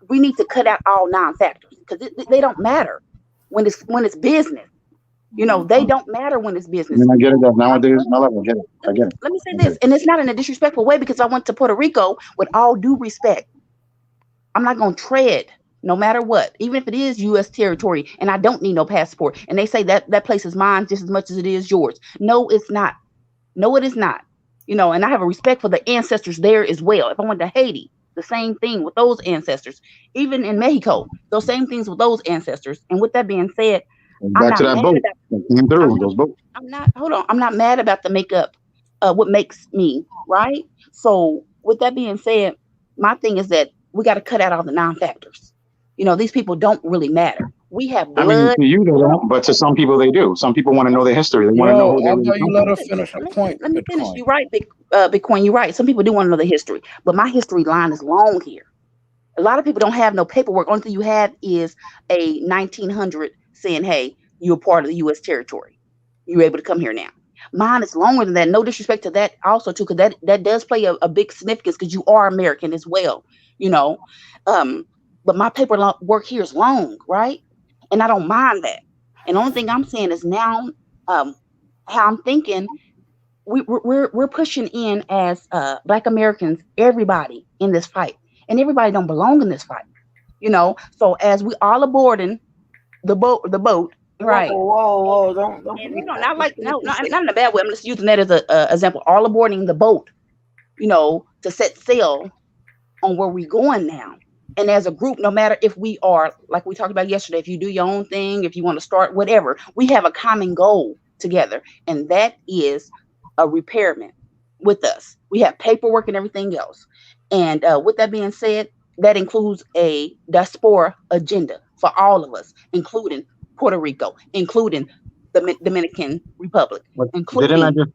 we need to cut out all non-factors because they don't matter when it's business. You know, they don't matter when it's I business. mean, I get it. That nowadays, my love, I get it. I get it. Let me say this, and it's not in a disrespectful way because I went to Puerto Rico with all due respect. I'm not going to tread no matter what, even if it is U.S. territory and I don't need no passport. And they say that place is mine just as much as it is yours. No, it's not. No, it is not. You know, and I have a respect for the ancestors there as well. If I went to Haiti, the same thing with those ancestors. Even in Mexico, those same things with those ancestors. And with that being said, I'm Back to not that mad boat. about. That came through those boats. Hold on. I'm not mad about the makeup. What makes me right. So with that being said, my thing is that we got to cut out all the non-factors. You know, these people don't really matter. We have I mean, blood. to you they don't, but to some people they do. Some people want to know their history. They want to know Yo, who they how really about you come let from. her finish her point? Let me finish. Bitcoin. You're right, Bitcoin. You're right. Some people do want to know the history, but my history line is long here. A lot of people don't have no paperwork. Only thing you have is a 1900 saying, "Hey, you're part of the U.S. territory. You're able to come here now." Mine is longer than that. No disrespect to that, also too, because that does play a big significance because you are American as well. You know, but my paperwork here is long, right? And I don't mind that. And the only thing I'm saying is now, how I'm thinking, we're pushing in as Black Americans, everybody in this fight, and everybody don't belong in this fight. You know, so as we all aboarding the boat, right? Whoa! Don't And hold on, not like not in a bad way. I'm just using that as a example. All aboarding the boat, you know, to set sail on where we're going now. And as a group, no matter if we are, like we talked about yesterday, if you do your own thing, if you want to start whatever, we have a common goal together, and that is a repairman with us. We have paperwork and everything else. And with that being said, that includes a diaspora agenda for all of us, including Puerto Rico, including the Dominican Republic, But didn't I including just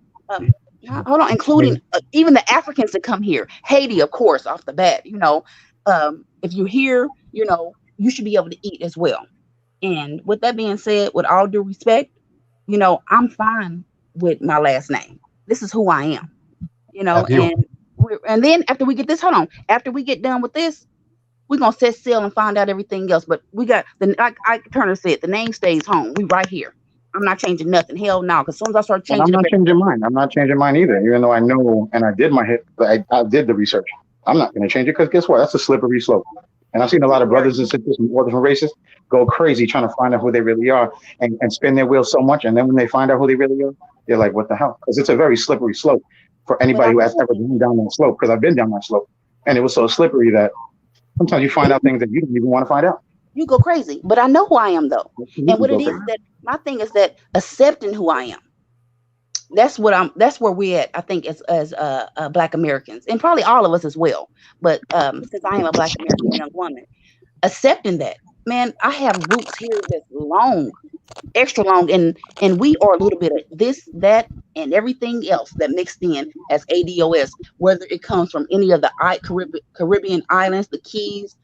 hold on, including even the Africans that come here, Haiti, of course, off the bat. You know, if you're here, you know, you should be able to eat as well. And with that being said, with all due respect, you know, I'm fine with my last name. This is who I am. You know, Have you? and then after we get this, hold on, after we get done with this, we're gonna set sail and find out everything else. But we got like Ike Turner said, the name stays home. We right here. I'm not changing nothing. Hell no. Because as soon as I start And I'm changing up not changing mine. I'm not changing mine either, even though I know and I did my hit. I did the research. I'm not going to change it because guess what? That's a slippery slope. And I've seen a lot of brothers and sisters from all different races go crazy trying to find out who they really are and spin their wheels so much. And then when they find out who they really are, they're like, what the hell? Because it's a very slippery slope for anybody who has ever been down that slope. Because I've been down that slope. And it was so slippery that sometimes you find out things that you don't even want to find out. you go crazy. But I know who I am though. And what it is that my thing is that accepting who I am. That's where we're at, I think, as Black Americans, and probably all of us as well. But since I am a Black American young woman, accepting that, man, I have roots here that's long, extra long, and we are a little bit of this, that, and everything else that mixed in as ADOS, whether it comes from any of the Caribbean islands, the Keys,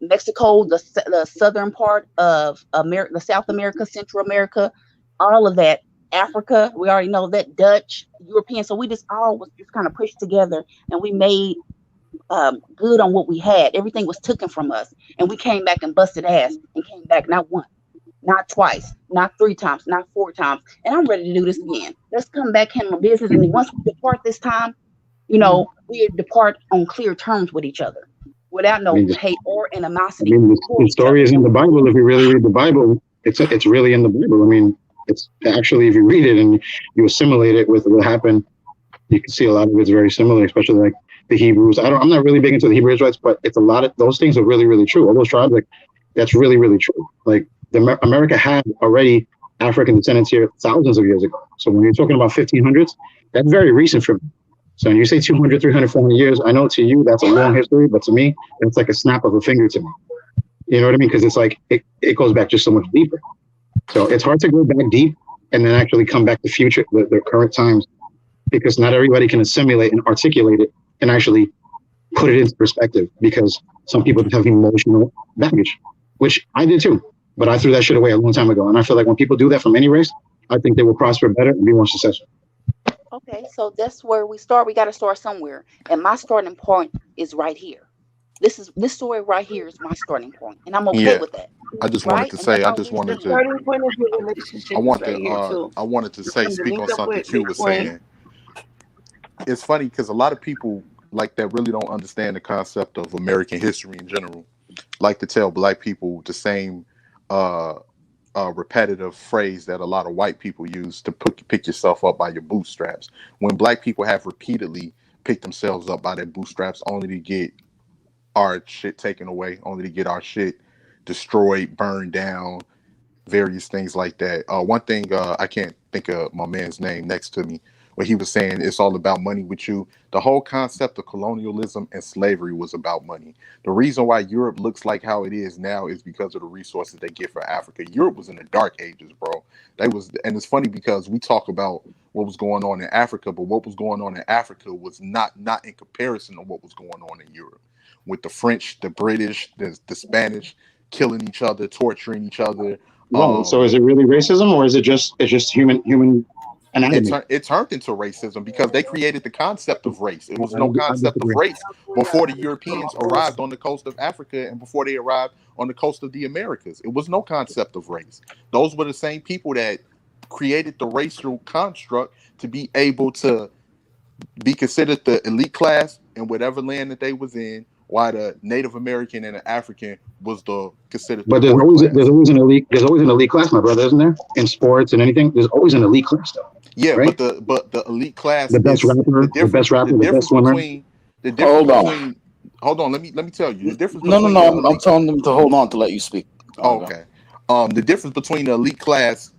Mexico, the southern part of America, the South America, Central America, all of that, Africa, we already know that, Dutch, European. So we just all was just kind of pushed together, and we made good on what we had. Everything was taken from us, and we came back and busted ass and came back not once, not twice, not 3 times, not 4 times. And I'm ready to do this again. Let's come back, handle business, and then once we depart this time, we depart on clear terms with each other, without I no mean, hate or I animosity mean, the for each story other. is in the Bible. If you really read the Bible, it's really in the Bible. I mean, it's actually, if you read it and you assimilate it with what happened, you can see a lot of it's very similar, especially like the Hebrews. I'm not really big into the Hebrew Israelites, but it's a lot of those things are really, really true. All those tribes, like that's really, really true. Like America had already African descendants here thousands of years ago. So when you're talking about 1500s, that's very recent for me. So when you say 200, 300, 400 years, I know to you that's a long history, but to me, that's like a snap of a finger to me. You know what I mean? Because it's like it goes back just so much deeper. So it's hard to go back deep and then actually come back to future, the current times, because not everybody can assimilate and articulate it and actually put it into perspective, because some people have emotional baggage, which I did too. But I threw that shit away a long time ago. And I feel like when people do that from any race, I think they will prosper better and be more successful. Okay, so that's where we start. We got to start somewhere, and my starting point is right here. This story right here is my starting point, and I'm okay Yeah, with that, I just wanted right? to And say, that's I all just we The wanted do. to, starting point of your relationship is right here too. I wanted to say, And the speak link on up something with Q was Bitcoin. saying. It's funny because a lot of people like that really don't understand the concept of American history in general. Like to tell black people the same uh, repetitive phrase that a lot of white people use to pick yourself up by your bootstraps. When black people have repeatedly picked themselves up by their bootstraps, only to get our shit taken away, only to get our shit destroyed, burned down, various things like that. One thing I can't think of my man's name next to me, where he was saying it's all about money with you. The whole concept of colonialism and slavery was about money. The reason why Europe looks like how it is now is because of the resources they get for Africa. Europe was in the dark ages, bro. And it's funny because we talk about what was going on in Africa, but what was going on in Africa was not in comparison to what was going on in Europe, with the French, the British, the Spanish killing each other, torturing each other. Right. So is it really racism, or is it's just human anatomy? It turned into racism because they created the concept of race. It was no I concept of disagree. race before the Europeans arrived on the coast of Africa and before they arrived on the coast of the Americas. It was no concept of race. Those were the same people that created the racial construct to be able to be considered the elite class in whatever land that they was in, while the Native American and the African was considered the But poor class. there's always an elite class, my brother, isn't there? In sports and anything, there's always an elite class, though. Yeah, right? but the elite class The best is rapper, the best swimmer. Hold on. Hold on, let me tell you the difference No, between I'm telling them to hold on to let you speak. Okay. The difference between the elite class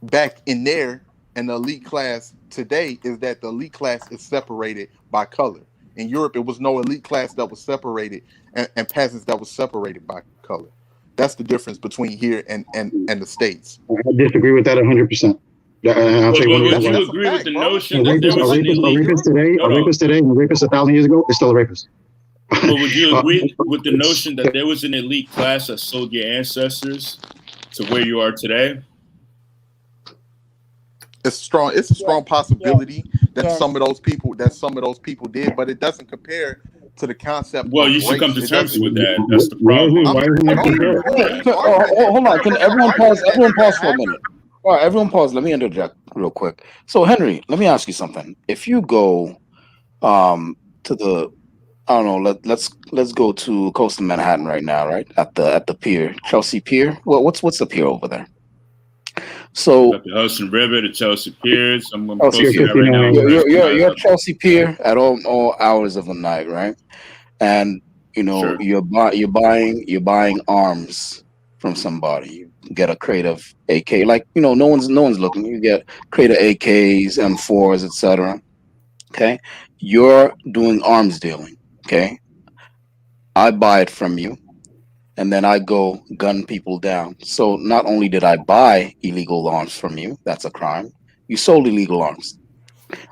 back in there and the elite class today is that the elite class is separated by color. In Europe, it was no elite class that was separated and peasants that was separated by color. That's the difference between here and the States. I disagree with that 100%. I'll tell you one reason why. Would you agree with the notion that there A was an elite? rapist today, a rapist today, and a rapist 1,000 years ago is still a rapist. But would you agree with the notion that there was an elite class that sold your ancestors to where you are today? It's a strong possibility that some of those people did, but it doesn't compare to the concept. Well, you should come to terms with that. That's the problem. Hold on. Can everyone pause? Everyone pause for a minute. All right, everyone pause. Let me interject real quick. So, Henry, let me ask you something. If you go to the, I don't know, let's go to coastal Manhattan right now, right? At the pier, Chelsea Pier. What's the pier over there? So the Hudson River, the Chelsea Piers. I'm Chelsea posting that right now. You're at Chelsea Pier at all hours of the night, right? And you're buying arms from somebody. You get a crate of AK, like no one's looking. You get crate of AKs, M4s, etc. Okay, you're doing arms dealing. Okay, I buy it from you, and then I go gun people down. So not only did I buy illegal arms from you, that's a crime. You sold illegal arms.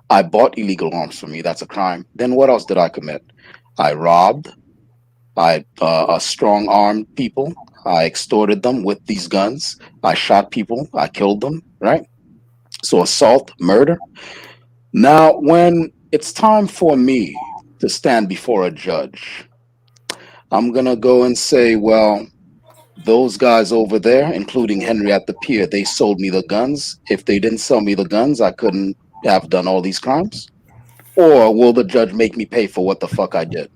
I bought illegal arms from you, that's a crime. Then what else did I commit? I robbed. I strong armed people. I extorted them with these guns. I shot people. I killed them. Right? So assault, murder. Now, when it's time for me to stand before a judge, I'm gonna go and say, well, those guys over there, including Henry at the pier, they sold me the guns. If they didn't sell me the guns, I couldn't have done all these crimes. Or will the judge make me pay for what the fuck I did?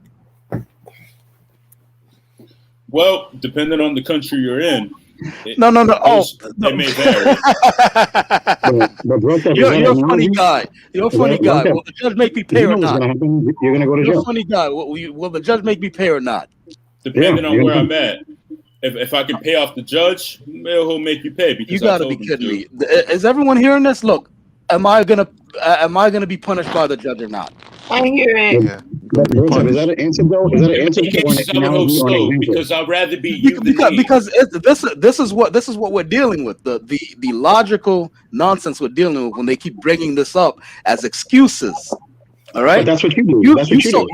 Well, depending on the country you're in. No. It may vary. You're a funny guy. You're a funny guy. Will the judge make me pay or not? You're gonna go to jail. You're a funny guy. Will the judge make me pay or not? Depending on where I'm at. If I can pay off the judge, he'll make you pay. Because You gotta be kidding me. Is everyone hearing this? Look, am I gonna be punished by the judge or not? I hear it. Yeah. Is that an antidote? Is that an antidote or an analogy or an example? Because I'd rather be you than me. Because this is what we're dealing with. The logical nonsense we're dealing with when they keep bringing this up as excuses. All right, but that's what you do. That's what you do.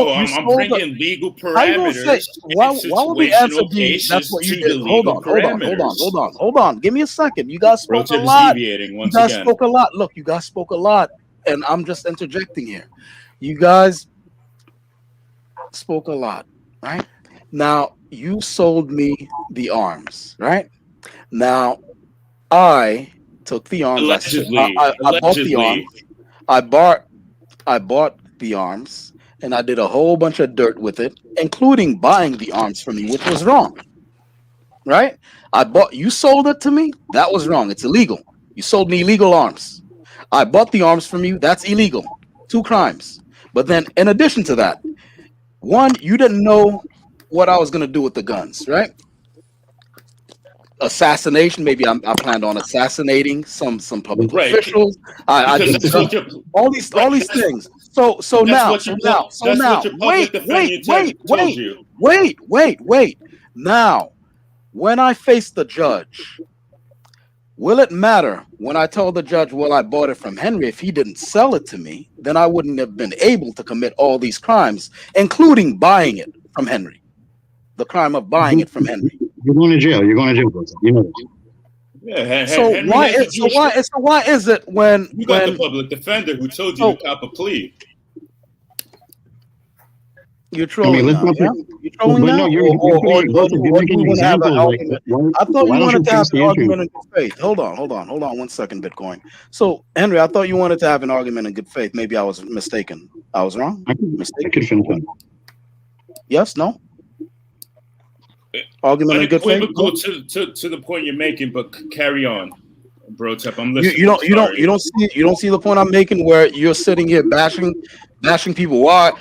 I'm bringing legal parameters. Why would the answer be that's what you did? Hold on. Give me a second. You guys spoke a lot. You guys spoke a lot. Look, you guys spoke a lot, and I'm just interjecting here. You guys spoke a lot, right? Now you sold me the arms, right? Now I took the arms. Allegedly. I bought the arms. I bought the arms and I did a whole bunch of dirt with it, including buying the arms from you, which was wrong. Right? You sold it to me. That was wrong. It's illegal. You sold me illegal arms. I bought the arms from you. That's illegal. 2 crimes. But then in addition to that, one, you didn't know what I was going to do with the guns, right? Assassination. Maybe I planned on assassinating some public officials. I did all these things. So now, wait. Now, when I face the judge, will it matter when I tell the judge, well, I bought it from Henry? If he didn't sell it to me, then I wouldn't have been able to commit all these crimes, including buying it from Henry. The crime of buying it from Henry. You're going to jail. You know that. Yeah. So why is it when you got the public defender who told you to cop a plea? You're trolling now, yeah? You're trolling now? I thought you wanted to have an argument in good faith. Hold on 1 second, Bitcoin. So, Henry, I thought you wanted to have an argument in good faith. Maybe I was mistaken. I was wrong? I could finish that. Yes, no? Argument in good faith? Go to the point you're making, but carry on, bro. I'm listening. You don't see the point I'm making where you're sitting here bashing people. Why,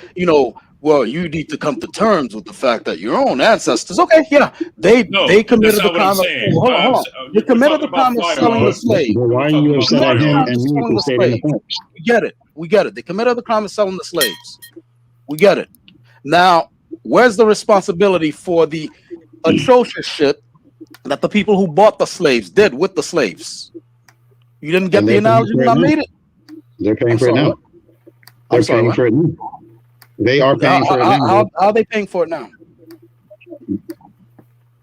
well, you need to come to terms with the fact that your own ancestors, okay, yeah, they committed the crime. Hold on. They committed the crime of selling the slaves. Why are you upset at him and me for stating the facts? We get it. They committed the crime of selling the slaves. We get it. Now, where's the responsibility for the atrocious shit that the people who bought the slaves did with the slaves? You didn't get the analogy when I made it? They're paying for it now. They're paying for it now. They are paying for it now. How are they paying for it now?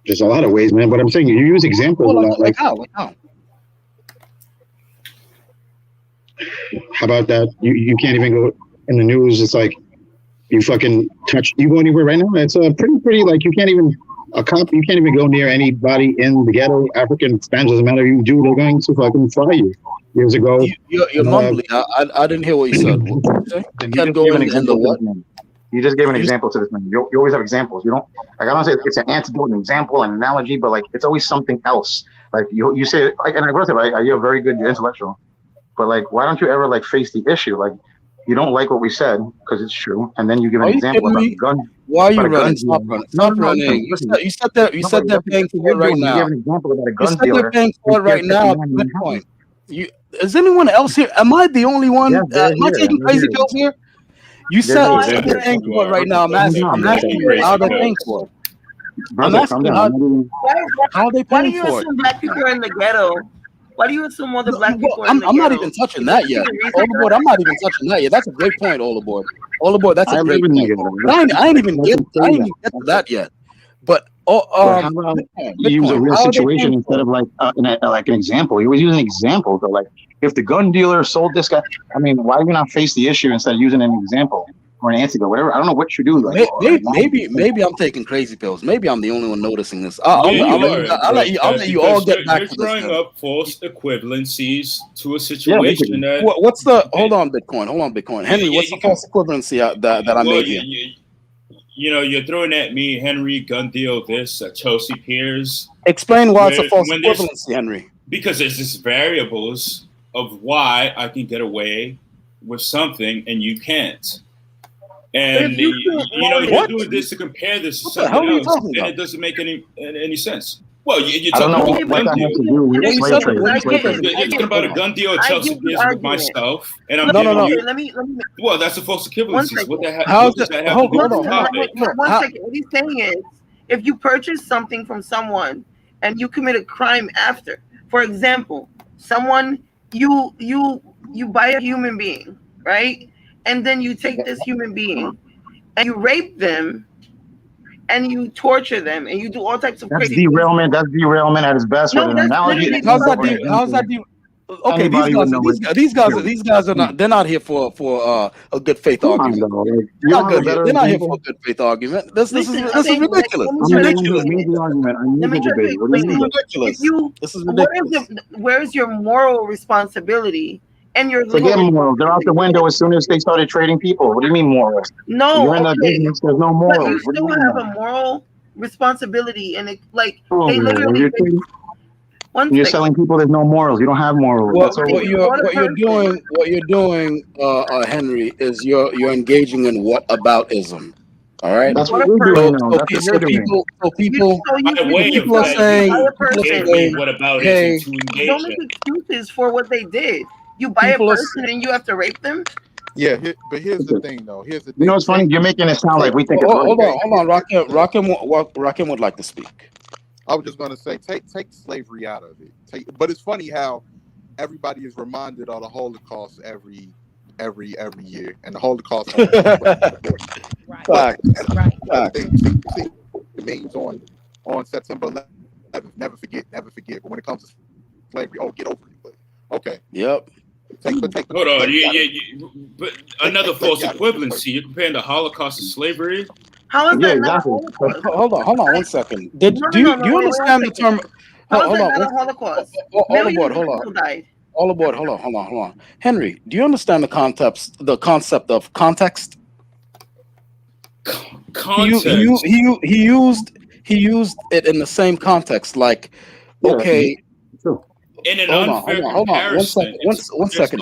There's a lot of ways, man. But I'm saying you use examples. Like how? How about that? You can't even go in the news. It's like you fucking you go anywhere right now. It's pretty like you can't even you can't even go near anybody in the ghetto. African, Spanish, doesn't matter. You do, they're going to fucking fry you. Years ago, you're mumbling. I didn't hear what you said. You can't go in the what? You just gave an example to this man. You always have examples. You don't like. I don't say it's an antidote, an example, an analogy, but like it's always something else. Like you say, like, and I wrote it right. You're very good. You're intellectual, but like, why don't you ever like face the issue? Like, you don't like what we said because it's true, and then you give an example about the gun. Why are you running? Stop running. You said they're paying for it right now. You give an example about a gun dealer. You said they're paying for it right now. Bitcoin. Is anyone else here? Am I the only one? Am I taking crazy pills here? You said they're paying for it right now. I'm asking you how they're paying for it. I'm asking how they paying for it. Why do you assume black people are in the ghetto? Why do you assume all the black people are in the ghetto? I'm not even touching that yet. Overboard, I'm not even touching that yet. That's a great point, Overboard. Overboard, that's a great point. I ain't even get to that yet. But how about you use a real situation instead of like an example? You always use an example. So like, if the gun dealer sold this guy, I mean, why do you not face the issue instead of using an example? or an antidote, whatever. I don't know what you do. Like, Maybe I'm taking crazy pills. Maybe I'm the only one noticing this. I'll You let you all because get back you're to this. drawing Then. up false equivalencies to a situation that. What's the? Hold on, Bitcoin. Henry, what's the false equivalency that I made here? You know, you're throwing at me, Henry, gun deal this, Chelsea Piers. Explain why it's a false equivalency, Henry. Because there's just variables of why I can get away with something and you can't. And you're doing this to compare this to something else, and it doesn't make any sense. Well, you're talking about a gun deal. You're talking about a gun deal at Chelsea Piers with myself, and I'm giving you. Let me. Well, that's a false equivalency. What the heck? Hold on. One second. What he's saying is, if you purchase something from someone and you commit a crime after, for example, someone you buy a human being, right? And then you take this human being and you rape them and you torture them and you do all types of crazy derailment. That's derailment at its best. No, with an analogy. How's that? Okay, these guys are not. They're not here for a good faith argument. They're not here for a good faith argument. This is ridiculous. This is ridiculous. Where's your moral responsibility? And your forget morals. They're out the window as soon as they started trading people. What do you mean morals? No, you're in that business. There's no morals. But you still have a moral responsibility, and it like they literally. You're selling people. There's no morals. You don't have morals. What you're doing, Henry, is you're engaging in whataboutism. All right. That's what we're doing now. That's what you're doing. People are saying, hey, don't make excuses for what they did. You buy a person and you have to rape them? Yeah, but here's the thing, though. Here's the thing. You know what's funny? You're making it sound like we think. Hold on. Rakim would like to speak. I was just gonna say, take slavery out of it. But it's funny how everybody is reminded of the Holocaust every year, and the Holocaust. Right. It means on September 11th, never forget. But when it comes to slavery, get over it. But, okay. Yep. Hold on. But another false equivalency. You're comparing the Holocaust to slavery. How is that exactly. Hold on 1 second. Do you understand the term? Hold on. Henry, do you understand the concept of context? Context. He used it in the same context, like, okay. In an unfair comparison. One second.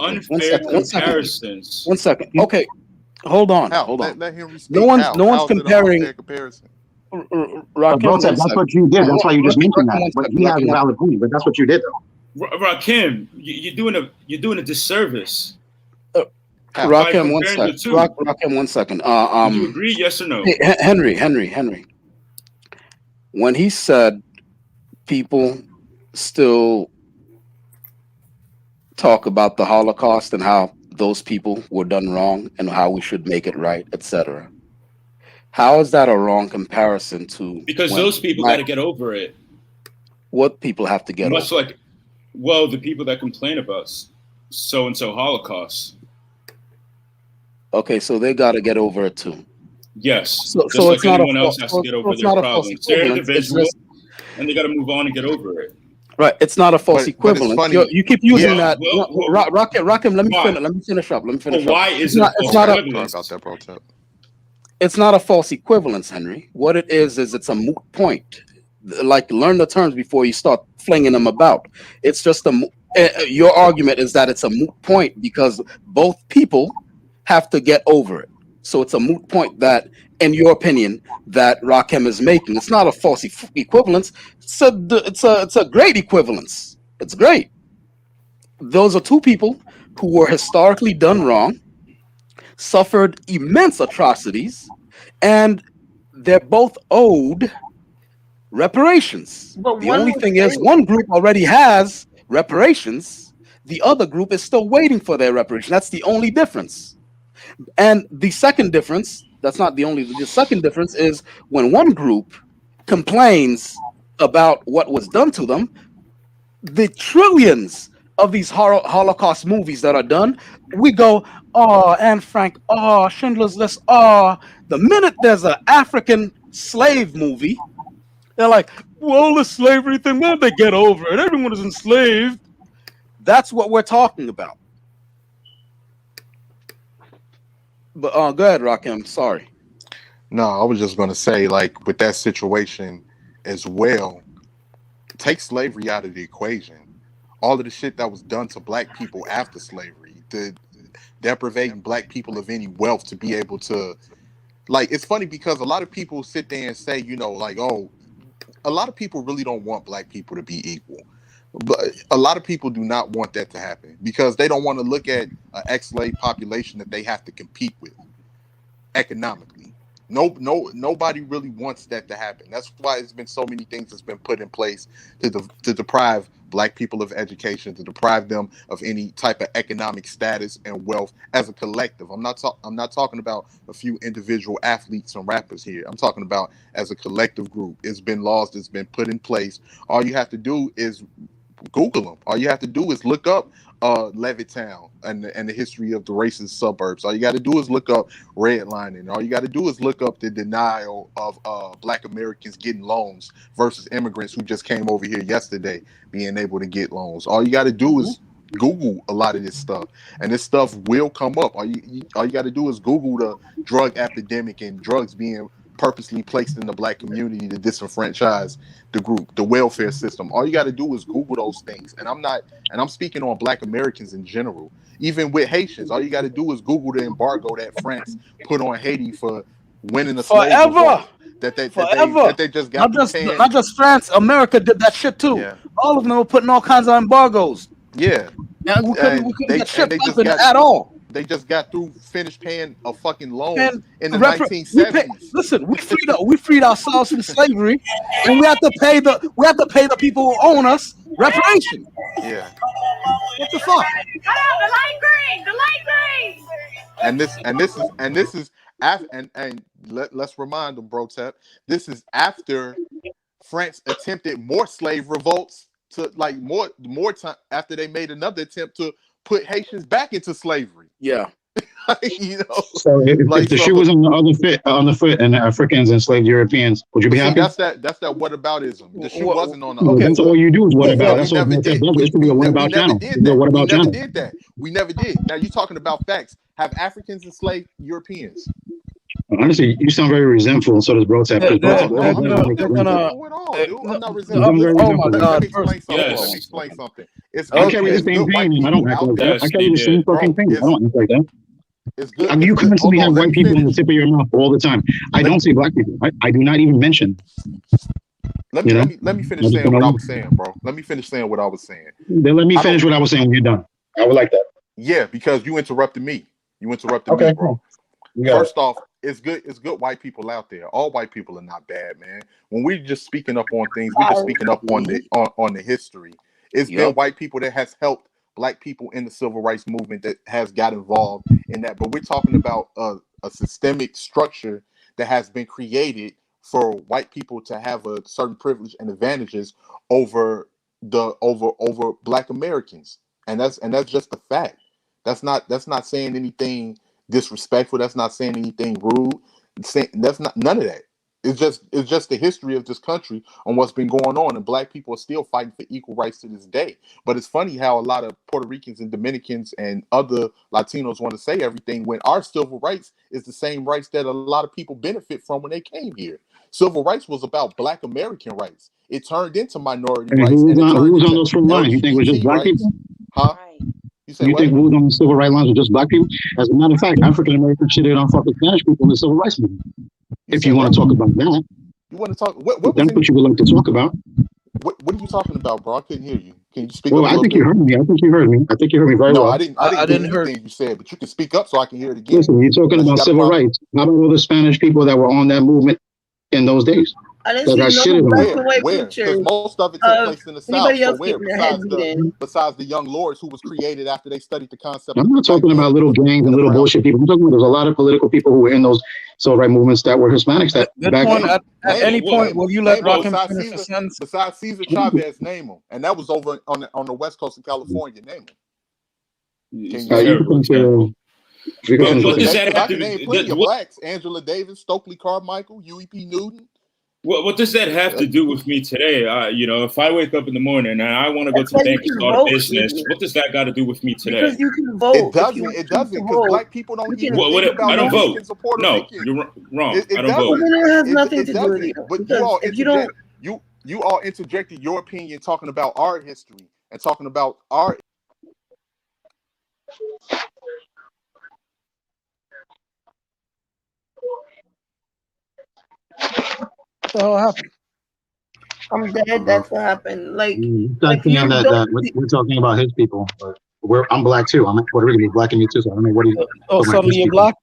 Okay, hold on. Let him speak. No one's comparing. That's what you did. That's why you just mentioned that. But he has a valid point. But that's what you did, though. Rakim, you're doing a disservice. Rakim, 1 second. Rakim, 1 second. Do you agree? Yes or no? Henry. When he said people still talk about the Holocaust and how those people were done wrong and how we should make it right, etc. How is that a wrong comparison to? Because those people got to get over it. What people have to get over? Much like, well, the people that complain about so and so Holocaust. Okay, so they got to get over it too. Yes. So just like it's not anyone else has to get over their problems. They're individual, and they got to move on and get over it. Right, it's not a false equivalent. You keep using that. Rakim, let me finish up. Why is it it's not a false equivalence, Henry. What it is it's a moot point. Like, learn the terms before you start flinging them about. It's just your argument is that it's a moot point because both people have to get over it. So it's a moot point that, in your opinion, that Rakim is making. It's not a false equivalence. It's a great equivalence. It's great. Those are two people who were historically done wrong, suffered immense atrocities, and they're both owed reparations. But the only thing is, one group already has reparations. The other group is still waiting for their reparations. That's the only difference. And the second difference, the second difference is when one group complains about what was done to them, the trillions of these Holocaust movies that are done, we go, oh, Anne Frank, oh, Schindler's List, oh. The minute there's an African slave movie, they're like, well, the slavery thing, when they get over it? Everyone is enslaved. That's what we're talking about. But go ahead, Rakim. Sorry. No, I was just gonna say, like, with that situation as well, take slavery out of the equation. All of the shit that was done to black people after slavery, the deprivating black people of any wealth to be able to, like, it's funny because a lot of people sit there and say, you know, like, oh, a lot of people really don't want black people to be equal. But a lot of people do not want that to happen because they don't want to look at an ex-slave population that they have to compete with economically. Nobody really wants that to happen. That's why there's been so many things that's been put in place to deprive black people of education, to deprive them of any type of economic status and wealth as a collective. I'm not talking about a few individual athletes and rappers here. I'm talking about as a collective group. It's been laws that's been put in place. All you have to do is Google them. All you have to do is look up Levittown and the history of the racist suburbs. All you got to do is look up redlining. All you got to do is look up the denial of black Americans getting loans versus immigrants who just came over here yesterday being able to get loans. All you got to do is Google a lot of this stuff, and this stuff will come up. All you got to do is Google the drug epidemic and drugs being purposely placed in the black community to disenfranchise the group, the welfare system. All you got to do is Google those things. And I'm speaking on black Americans in general. Even with Haitians, all you got to do is Google the embargo that France put on Haiti for winning the slave revolt that they just got. Not just France, America did that shit too. Yeah. All of them were putting all kinds of embargoes. Yeah. And we couldn't get shit popping at all. They just got through finished paying a fucking loan in the 1970s. We freed ourselves from slavery, and we have to pay the people who own us reparations. Yeah. What the fuck? The light green. The light green. And this is after, and let's remind them, bro, Tep. This is after France attempted more slave revolts to like more time after they made another attempt to put Haitians back into slavery. Yeah. You know, so if the shoe was on the foot and Africans enslaved Europeans, would you be happy? That's that whataboutism. The shoe wasn't on the. Okay, that's all you do is what about. That's all. It should be a what about channel. What about channel? We never did that. We never did. Now you're talking about facts. Have Africans enslaved Europeans? Honestly, you sound very resentful, and so does Bro Tap. I'm not resentful. Oh my God! Let me explain something. I carry the same pain. I don't act like that. I carry the same fucking pain. I don't act like that. It's good. I mean, you constantly have white people in the tip of your mouth all the time. I don't say black people. I do not even mention. Let me finish saying what I was saying, bro. Let me finish saying what I was saying. Then let me finish what I was saying when you're done. I would like that. Yeah, because you interrupted me. Me, bro. First off, it's good white people out there. All white people are not bad, man. When we're just speaking up on things, we're just speaking up on the history. It's been white people that has helped black people in the civil rights movement that has got involved in that. But we're talking about a systemic structure that has been created for white people to have a certain privilege and advantages over black Americans. And that's just a fact. That's not saying anything disrespectful. That's not saying anything rude. That's not none of that. It's just the history of this country on what's been going on, and black people are still fighting for equal rights to this day. But it's funny how a lot of Puerto Ricans and Dominicans and other Latinos want to say everything when our civil rights is the same rights that a lot of people benefit from when they came here. Civil rights was about black American rights. It turned into minority rights. Who was on those front lines? You think it was just black people? Huh? You think who was on the civil rights lines were just black people? As a matter of fact, African Americans shitted on fucking Spanish people in the civil rights movement. If you want to talk about that, you want to talk. That's what you would like to talk about. What are you talking about, bro? I couldn't hear you. Can you speak? Well, I think you heard me. I think you heard me very well. No, I didn't hear anything you said, but you can speak up so I can hear it again. Listen, you're talking about civil rights. How about all the Spanish people that were on that movement in those days? I didn't see no black and white pictures. Most of it took place in the South. So where? Besides the young lords who was created after they studied the concept. I'm not talking about little gangs and little bullshit people. I'm talking about there's a lot of political people who were in those civil rights movements that were Hispanics that back Bitcoin, then. at any point, will you let Name 'em. Rakim Besides finish a Caesar, sentence? besides Cesar Chavez, name them, and that was over on the west coast of California. Name them. It's Can a you You name terrible can finish, example. you can them? finish What does with that Because I have can to name be? plenty of blacks: Angela Davis, Stokely Carmichael, Huey P. Newton. What does that have to do with me today? You know, if I wake up in the morning and I want to go That's to the why you bank and can start a vote, business, idiot. what does that got to do with me today? Because you can vote. It If you doesn't. It choose to doesn't, because vote, black people don't you even can. think I about don't vote. Dominicans or Puerto No, Ricans. you're wrong. It I don't vote. Well, then it has nothing It to do with you. doesn't. But you Because all if you don't, you all interjected your opinion talking about our history and talking about our. What the hell happened? I'm dead. That's what happened. Like Start if you saying that don't, we're talking about his people. But I'm black too. I'm Puerto Rican. He's black in me too. So I don't know what he's Oh, talking about. suddenly His you're people. black?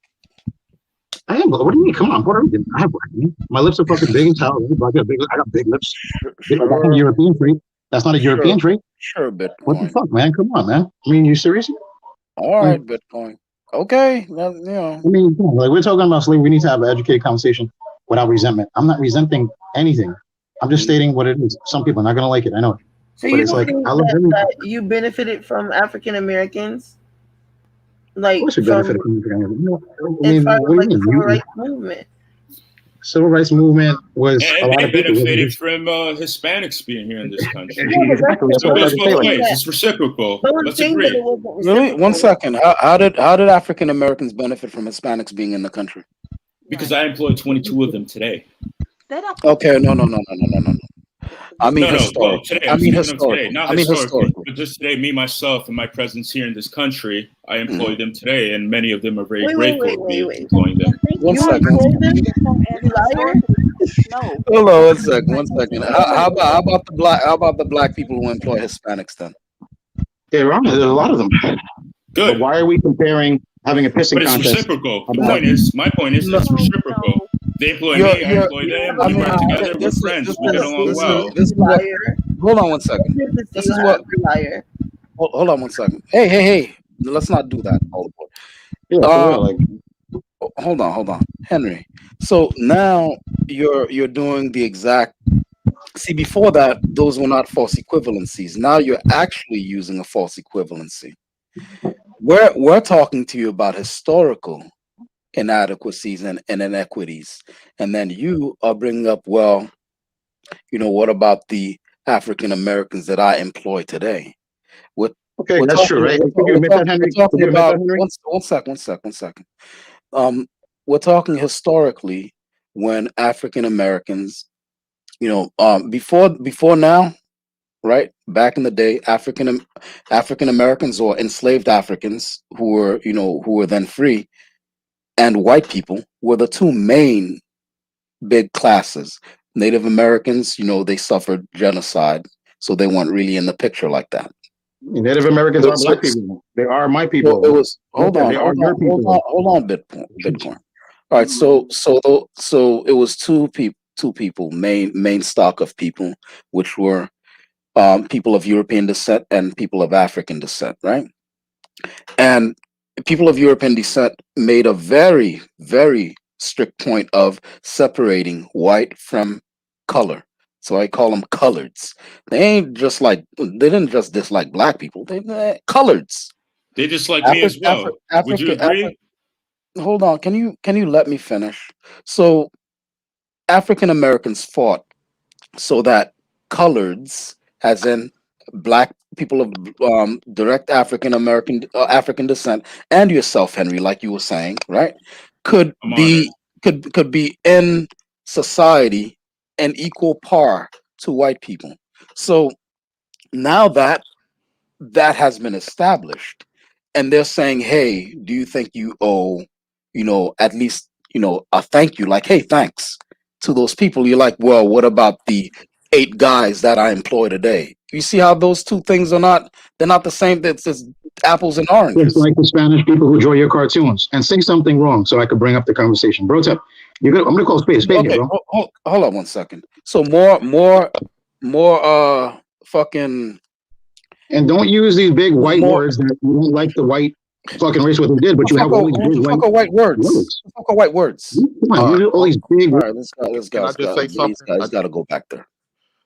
I am. What do you mean? Come on, Puerto Rican. I have black. Man. My lips are fucking big as hell. I got big lips. That's not a European trait. That's not a European trait. Sure, What the Bitcoin. fuck, man? Come on, man. I mean, you serious? All right, Bitcoin. Okay, well, you know. I mean, come on, like we're talking about slavery. We need to have an educated conversation without resentment. I'm not resenting anything. I'm just stating what it is. Some people are not gonna like it. I know it. so But you it's don't like think I love that, everyone. that you benefited from African Americans, like Of course, we from benefit from it. I as mean, far as what do like you the mean? civil rights movement? Civil rights movement was a And lot they of people. benefited from Hispanics being here in this country. Exactly. That's So what it I goes tried to say. both Like, ways. It's reciprocal. No one's Let's saying that agree. it wasn't Really? One reciprocal. second. How did African Americans benefit from Hispanics being in the country? Because I employ 22 of them today. Okay, no. I mean No. Well, historical. today I I'm mean speaking of today, historical. not I mean historically, historical. but just today. Me, myself, and my presence here in this country, I employ them today, and many of them are very grateful of me employing them. One You second. employ them? You liar? No. Hold on one second. One second. How about the black people who employ Hispanics then? there are. There's a lot of them. Good. But why are we comparing having a pissing But it's contest? reciprocal. about- My point is, it's reciprocal. They employ me, I employ them. We work together. We're friends. We get along well. This is what. Hold on one second. This is what. Liar. Hold on one second. Hey. Let's not do that. Yeah, for real, like, Hold on, Henry. So now you're doing the exact. See, before that, those were not false equivalencies. Now you're actually using a false equivalency. We're talking to you about historical inadequacies and inequities, and then you are bringing up, well, what about the African Americans that I employ today? okay, that's true, right? Could you admit that, Henry? Could you admit that, Henry? One second. We're talking historically when African Americans, before now, right? Back in the day, African Americans or enslaved Africans who were then free, and white people were the two main big classes. Native Americans, they suffered genocide, so they weren't really in the picture like that. Native Americans are black people. They are my people. It was hold They are your people. on, Bitcoin. All right, so it was two people, main stock of people, which were people of European descent and people of African descent, right? And people of European descent made a very, very strict point of separating white from color. So I call them coloreds. They didn't just dislike black people. They're coloreds. They dislike me as well. Would you agree? Hold on. Can you let me finish? So African Americans fought so that coloreds, as in black people of direct African descent, and yourself, Henry, like you were saying, right, could be in society an equal par to white people. So now that has been established, and they're saying, hey, do you think you owe, at least, a thank you, like, hey, thanks to those people? You're like, well, what about the 8 guys that I employ today? You see how those two things they're not the same. That's just apples and oranges. It's like the Spanish people who draw your cartoons and say something wrong so I could bring up the conversation. Bro, I'm gonna call spade Okay, here, bro. hold on one second. So more fucking. And don't use these big white words that you don't like the white fucking race what they did, but you have all these big white words. White words. Come on, you all these big. All right, let's go. Let's Can go. I just say something? He's got to go back there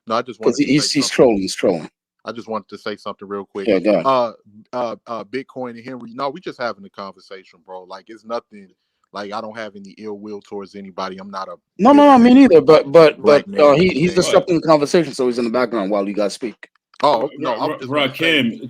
No, I just because wanted to say he's something. trolling. He's trolling. I just wanted to say something real quick. Yeah, go ahead. Bitcoin and Henry. No, we just having a conversation, bro. Like it's nothing. Like I don't have any ill will towards anybody. I'm not a No, me neither. But black man. he's disrupting the conversation, so he's in the background while you guys speak. Oh no, I was just Rakim,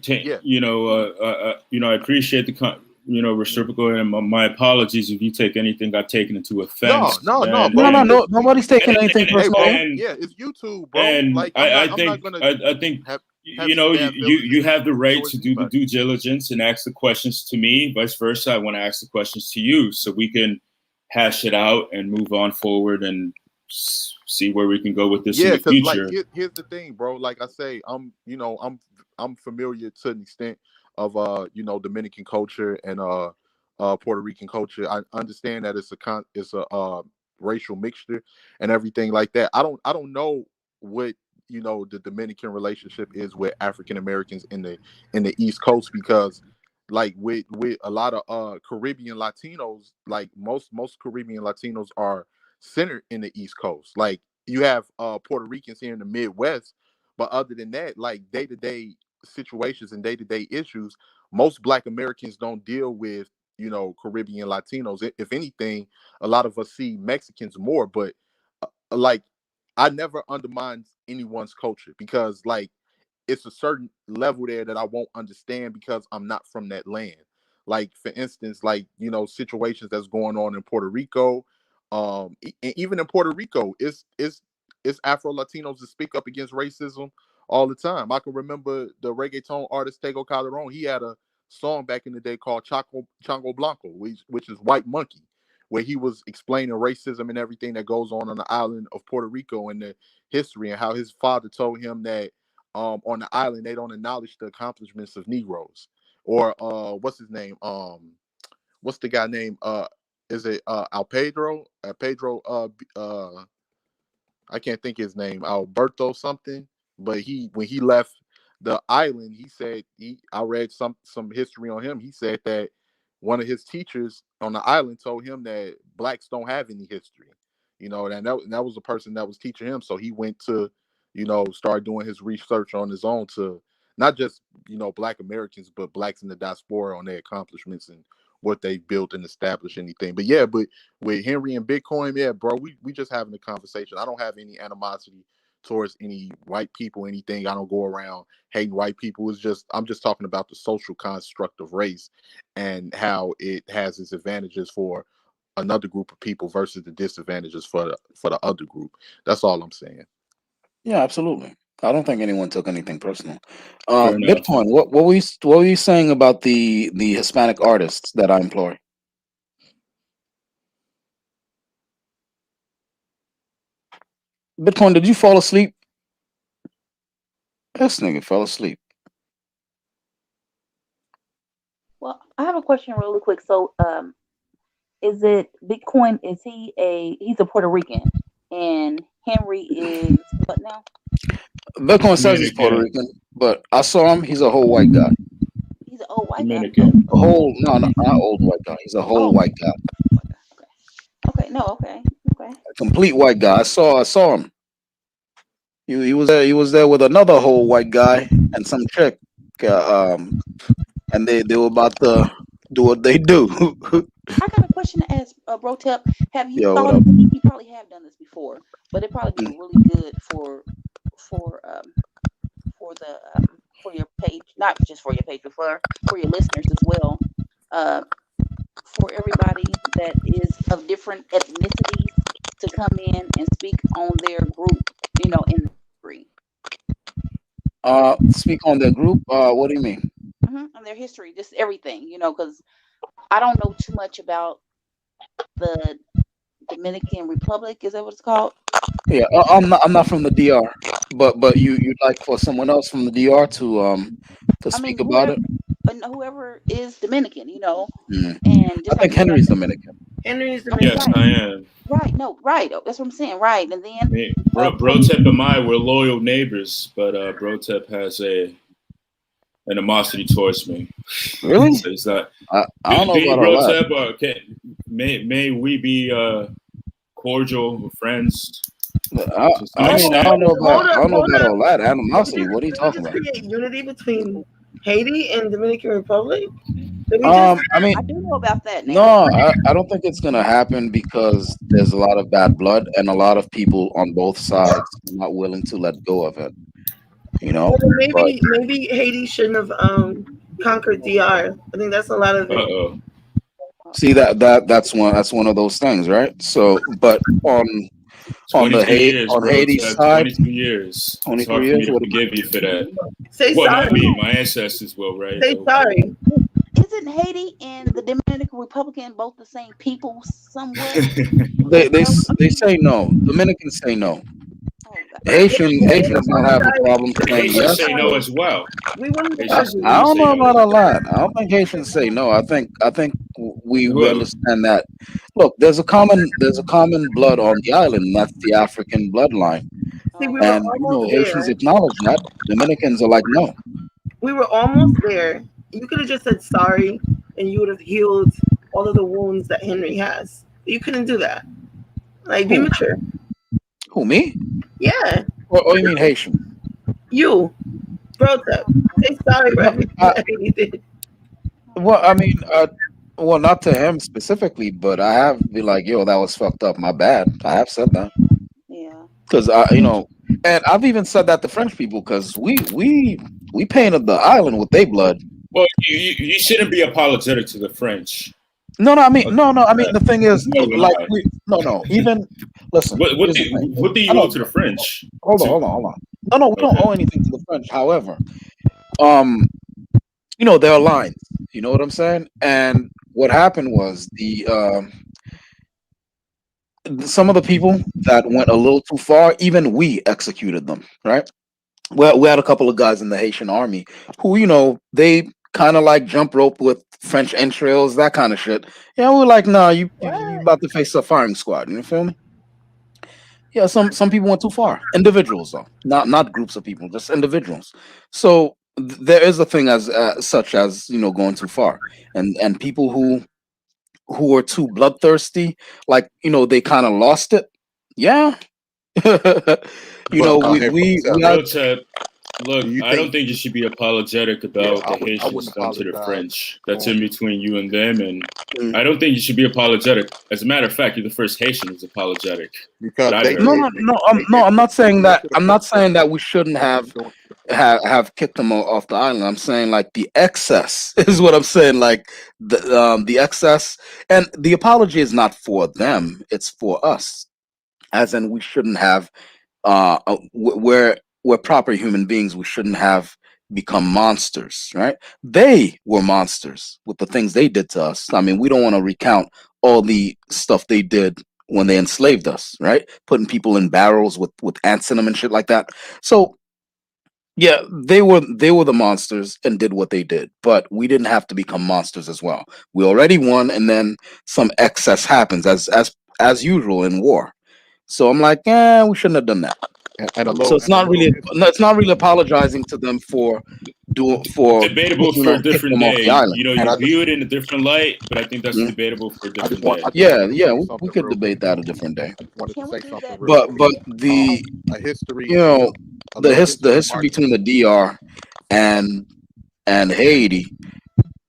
I appreciate the reciprocal, and my apologies if you take anything I've taken into offense. No, nobody's taking anything personal. Yeah, it's YouTube, bro. And like I think you have the right to do the due diligence and ask the questions to me. Vice versa, I want to ask the questions to you so we can hash it out and move on forward and see where we can go with this in the future. Like, here's the thing, bro. Like I say, I'm familiar to an extent of Dominican culture and Puerto Rican culture. I understand that it's a racial mixture and everything like that. I don't know what the Dominican relationship is with African Americans in the East Coast, because like with a lot of Caribbean Latinos, like most Caribbean Latinos are centered in the East Coast. Like you have Puerto Ricans here in the Midwest, but other than that, like day-to-day situations and day-to-day issues, most Black Americans don't deal with Caribbean Latinos. If anything, a lot of us see Mexicans more, but like I never undermine anyone's culture, because like it's a certain level there that I won't understand because I'm not from that land. Like for instance, like situations that's going on in Puerto Rico, and even in Puerto Rico, it's Afro Latinos that speak up against racism all the time. I can remember the reggaeton artist Tego Calderon. He had a song back in the day called Chango Blanco, which is White Monkey, where he was explaining racism and everything that goes on the island of Puerto Rico and the history, and how his father told him that on the island they don't acknowledge the accomplishments of Negroes. Or what's his name? What's the guy name? Is it Pedro? I can't think his name. Alberto something. But when he left the island, he said I read some history on him. He said that one of his teachers on the island told him that Blacks don't have any history. And that was the person that was teaching him. So he went to start doing his research on his own to not just Black Americans, but Blacks in the diaspora on their accomplishments and what they built and established, anything. But with Henry and Bitcoin, yeah, bro, we just having a conversation. I don't have any animosity towards any white people, anything. I don't go around hating white people. I'm just talking about the social construct of race and how it has its advantages for another group of people versus the disadvantages for the other group. That's all I'm saying. Yeah, absolutely. I don't think anyone took anything personal. Bitcoin, what were you saying about the Hispanic artists that I employ? Bitcoin, did you fall asleep? This nigga fell asleep. Well, I have a question really quick. So, is it Bitcoin? He's a Puerto Rican, and Henry is what now? Bitcoin says he's Puerto Rican, but I saw him. He's a whole white guy. He's an old white Dominican. guy. A whole not old white guy. He's a whole white guy. Okay. Okay. A complete white guy. I saw him. He was there with another whole white guy and some chick, and they were about to do what they do. I got a question to ask, Brotep. Have you Yo, thought? You probably have done this before, but it probably be really good for your page, not just for your page, but for your listeners as well. For everybody that is of different ethnicities to come in and speak on their group, in the history. Speak on their group. What do you mean? On their history, just everything, because I don't know too much about the Dominican Republic. Is that what it's called? Yeah, I'm not from the DR, but you'd like for someone else from the DR to speak about it. Whoever is Dominican, Mm. and just I think Henry's Dominican. Henry's Dominican. Yes, I am. Right. No. Right. That's what I'm saying. Right. And then Brotep and I, we're loyal neighbors, but Brotep has an animosity towards me. Really? So he's not. I don't know about all that. Brotep, may we be cordial, we're friends. I mean, I don't know about all that animosity. Did What are you we talking just about? create unity between Haiti and Dominican Republic? Did we I mean, I do know about that no, now. I don't think it's gonna happen because there's a lot of bad blood and a lot of people on both sides not willing to let go of it. You know, Well, then but maybe Haiti shouldn't have conquered DR. I think that's a lot of it. see that's one of those things, right? So, but on 22 years, on bro. Haiti's Ted, side, 22 years. It's 23 hard for me years. to What? forgive you for that. Say Well, sorry. not me. My ancestors will, right? Say sorry. Isn't Haiti and the Dominican Republic both the same people somewhat? They say no. Dominicans say no. Haitians don't have a problem saying Haitians yes. say no as well. We wouldn't Haitians I don't say know no about as all well. that. I don't think Haitians say no. I think we Well, understand that. Look, there's a common blood on the island, and that's the African bloodline. See, we were And almost Haitians there. acknowledge that. Dominicans are like, no. We were almost there. You could have just said sorry, and you would have healed all of the wounds that Henry has. You couldn't do that. Like, be mature. Who, me? Yeah. Or you mean Haitian? You, bro. Say sorry for everything that he did. Well, I mean, well, not to him specifically, but I have be like, yo, that was fucked up. My bad. I have said that. Yeah. Because and I've even said that to French people because we painted the island with their blood. Well, you shouldn't be apologetic to the French. No, I mean, I mean, the thing is, No, like, even listen. What here's do the thing. what do you owe to the French? Hold on. No, we don't owe anything to the French. However, there are lines. You know what I'm saying? And what happened was some of the people that went a little too far, even we executed them. Right? Well, we had a couple of guys in the Haitian army who, they kind of like jump rope with French entrails, that kind of shit. Yeah, we were like, nah, you about to face a firing squad. You feel me? Yeah, some people went too far. Individuals, though, not groups of people, just individuals. So there is a thing as such as going too far, and people who are too bloodthirsty, like they kind of lost it. Yeah, we Look, I don't think you should be apologetic about the Haitians done to the French. That's in between you and them, and I don't think you should be apologetic. As a matter of fact, you're the first Haitian who's apologetic. No, I'm not saying that. I'm not saying that we shouldn't have kicked them off the island. I'm saying like the excess is what I'm saying. Like the excess, and the apology is not for them. It's for us, as in we shouldn't have. We're proper human beings. We shouldn't have become monsters, right? They were monsters with the things they did to us. I mean, we don't want to recount all the stuff they did when they enslaved us, right? Putting people in barrels with ants in them and shit like that. So yeah, they were the monsters and did what they did, but we didn't have to become monsters as well. We already won, and then some excess happens as usual in war. So I'm like, we shouldn't have done that. So it's not really apologizing to them for debatable for a different day. You view it in a different light, but I think that's debatable for a different day. Yeah, we could debate that a different day. But the history, the history between the DR and Haiti,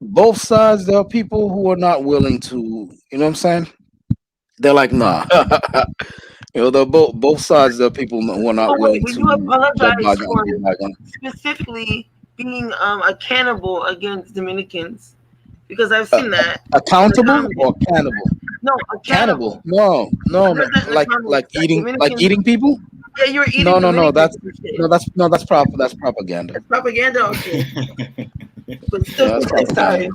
both sides, there are people who are not willing to. You know what I'm saying? They're like, nah. They're both sides. There are people who are not willing we to. do apologize let for bygones. specifically being a cannibal against Dominicans, because I've seen that. Accountable or cannibal? No, a cannibal. No, like eating people. Yeah, you're eating. No, that's propaganda. That's propaganda, okay. But still, sorry.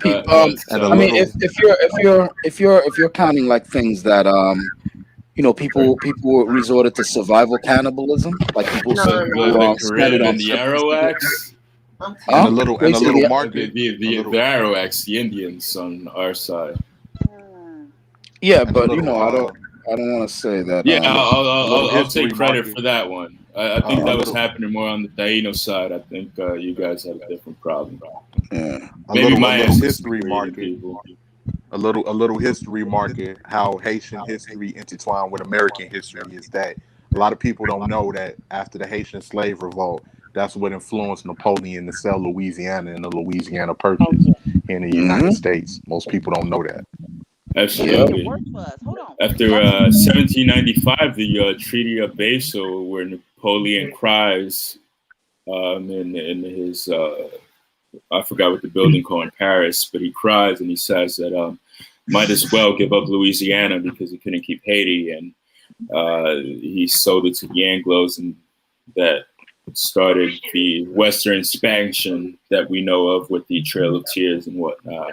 I mean, if you're counting like things that people resorted to survival cannibalism, like people the Carib and the Arawaks. And a little market. The Arawaks, the Indians on our side. Yeah, but I don't want to say that. Yeah, I'll take credit for that one. I think that was happening more on the Taino side. I think you guys had a different problem. Yeah, maybe my history market. a little history marker how Haitian history intertwined with American history is that a lot of people don't know that after the Haitian slave revolt, that's what influenced Napoleon to sell Louisiana and the Louisiana Purchase here in the United States. Most people don't know that. Absolutely. After 1795, the Treaty of Basel, where Napoleon cries in his I forgot what the building called in Paris, but he cries and he says that might as well give up Louisiana because he couldn't keep Haiti, and he sold it to the Anglos, and that started the Western expansion that we know of with the Trail of Tears and whatnot.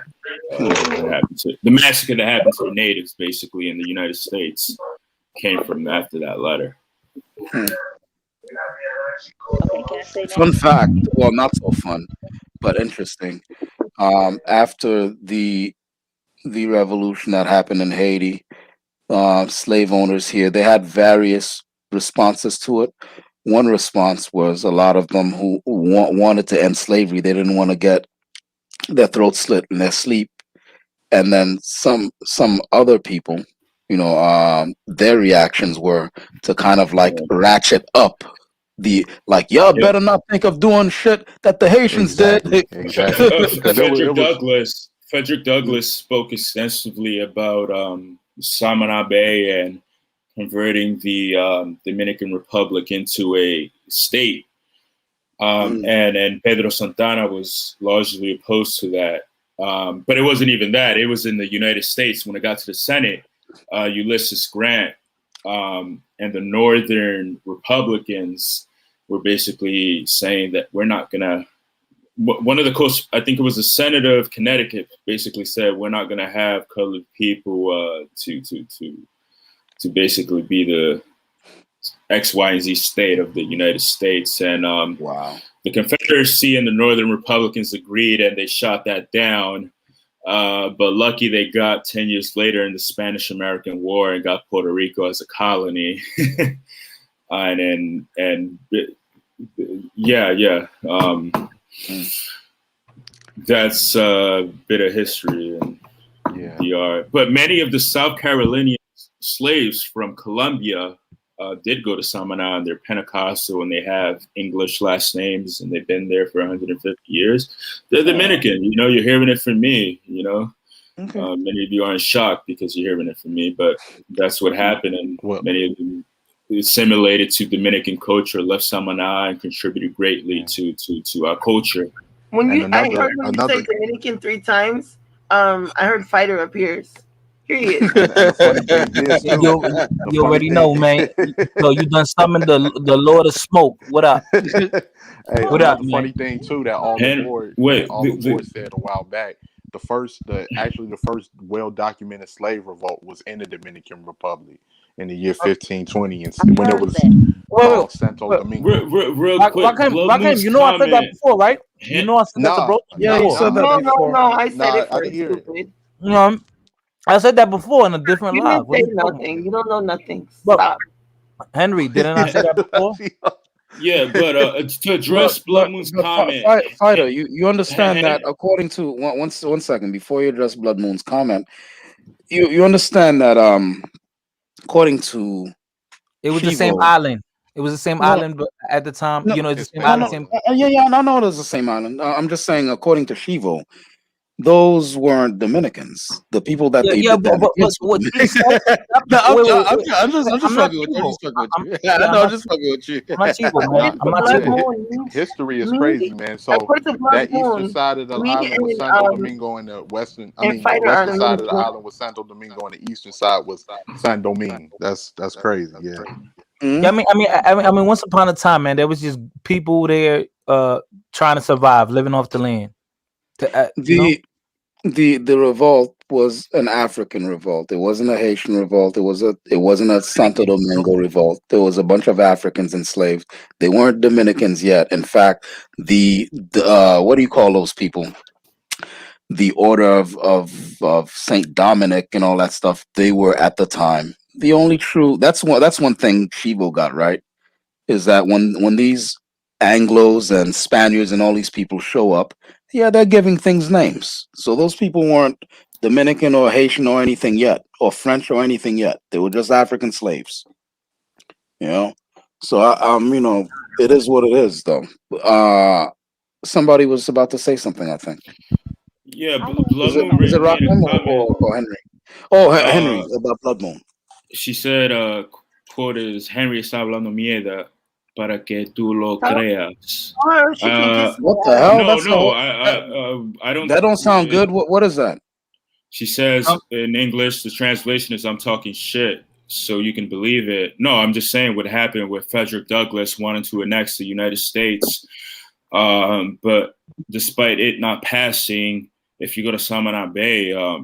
The massacre that happened to the natives, basically, in the United States, came from after that letter. Fun fact, well, not so fun, but interesting. After the revolution that happened in Haiti, slave owners here, they had various responses to it. One response was a lot of them who wanted to end slavery. They didn't want to get their throat slit in their sleep. And then some other people, their reactions were to kind of like ratchet up the y'all better not think of doing shit that the Haitians did. Frederick Douglass spoke extensively about Samana Bay and converting the Dominican Republic into a state. And Pedro Santana was largely opposed to that. But it wasn't even that. It was in the United States. When it got to the Senate, Ulysses Grant and the Northern Republicans were basically saying that we're not going to, one of the I think it was the senator of Connecticut basically said, we're not going to have colored people to basically be the X, Y, and Z state of the United States. And the Confederacy and the Northern Republicans agreed, and they shot that down. But lucky they got 10 years later in the Spanish-American War and got Puerto Rico as a colony. That's a bit of history in DR. But many of the South Carolinian slaves from Colombia did go to Samana, and they're Pentecostal, and they have English last names, and they've been there for 150 years. They're Dominican. You're hearing it from me. Many of you aren't shocked because you're hearing it from me, but that's what happened, and many of them assimilated to Dominican culture, left Samana, and contributed greatly to our culture. I heard when you say Dominican 3 times, I heard Fighter appears. Here he is. You already know, man. So you done summoned the Lord of Smoke. What up? What up, man? Funny thing too that all the board said a while back. The first well documented slave revolt was in the Dominican Republic in the year 1520, and when it was called Santo Domingo. Real quick, you know I said that before, right? You know I said that to bro. Yeah, you said that before. No, I said it first, stupid. I said that before in a different you live. Didn't say nothing. You don't know nothing. Stop. Henry, didn't I say that before? Yeah, but to address Blood Moon's comment, Fighter, you understand that according to one second before you address Blood Moon's comment, you understand that according to it was the same island. It was the same island, but at the time, it's the same island. I know it was the same island. I'm just saying, according to Shivo, those weren't Dominicans. The people that they did that against. I'm just fucking with you. I'm just fucking with you. I'm not cheating. History is crazy, man. So that eastern side of the island was Santo Domingo, and the western side of the island was Santo Domingo, and the eastern side was San Domingo. That's crazy. Yeah. I mean, once upon a time, man, there was just people there trying to survive, living off the land. The revolt was an African revolt. It wasn't a Haitian revolt. It wasn't a Santo Domingo revolt. There was a bunch of Africans enslaved. They weren't Dominicans yet. In fact, the what do you call those people? The Order of Saint Dominic and all that stuff. They were at the time the only true. That's one thing Shivo got right, is that when these Anglos and Spaniards and all these people show up, yeah, they're giving things names. So those people weren't Dominican or Haitian or anything yet, or French or anything yet. They were just African slaves. You know. So it is what it is, though. Somebody was about to say something. I think. Yeah, I was, Is Blood it Moon is it made a Rakim comment. or Henry? Oh, Henry Uh, about Blood Moon. she said, quote is, Henry está hablando mierda para que tú lo creas. Or she can just What the hell? No, That's no, not. I don't. That don't sound good. What is that? She says in English, the translation is, I'm talking shit, so you can believe it. No, I'm just saying what happened with Frederick Douglass wanting to annex the United States. But despite it not passing, if you go to Samana Bay, a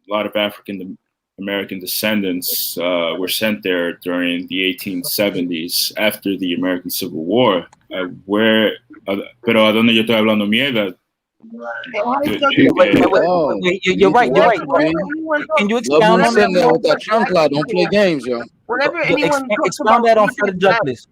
lot of African American descendants were sent there during the 1870s after the American Civil War. Pero a donde yo estoy hablando mierda. Wait, you're right. You're right. Can you expound on sitting there with that? that chancla. Don't play games, yo. Whenever anyone talks Expound about that on you Frederick get mad. Douglass.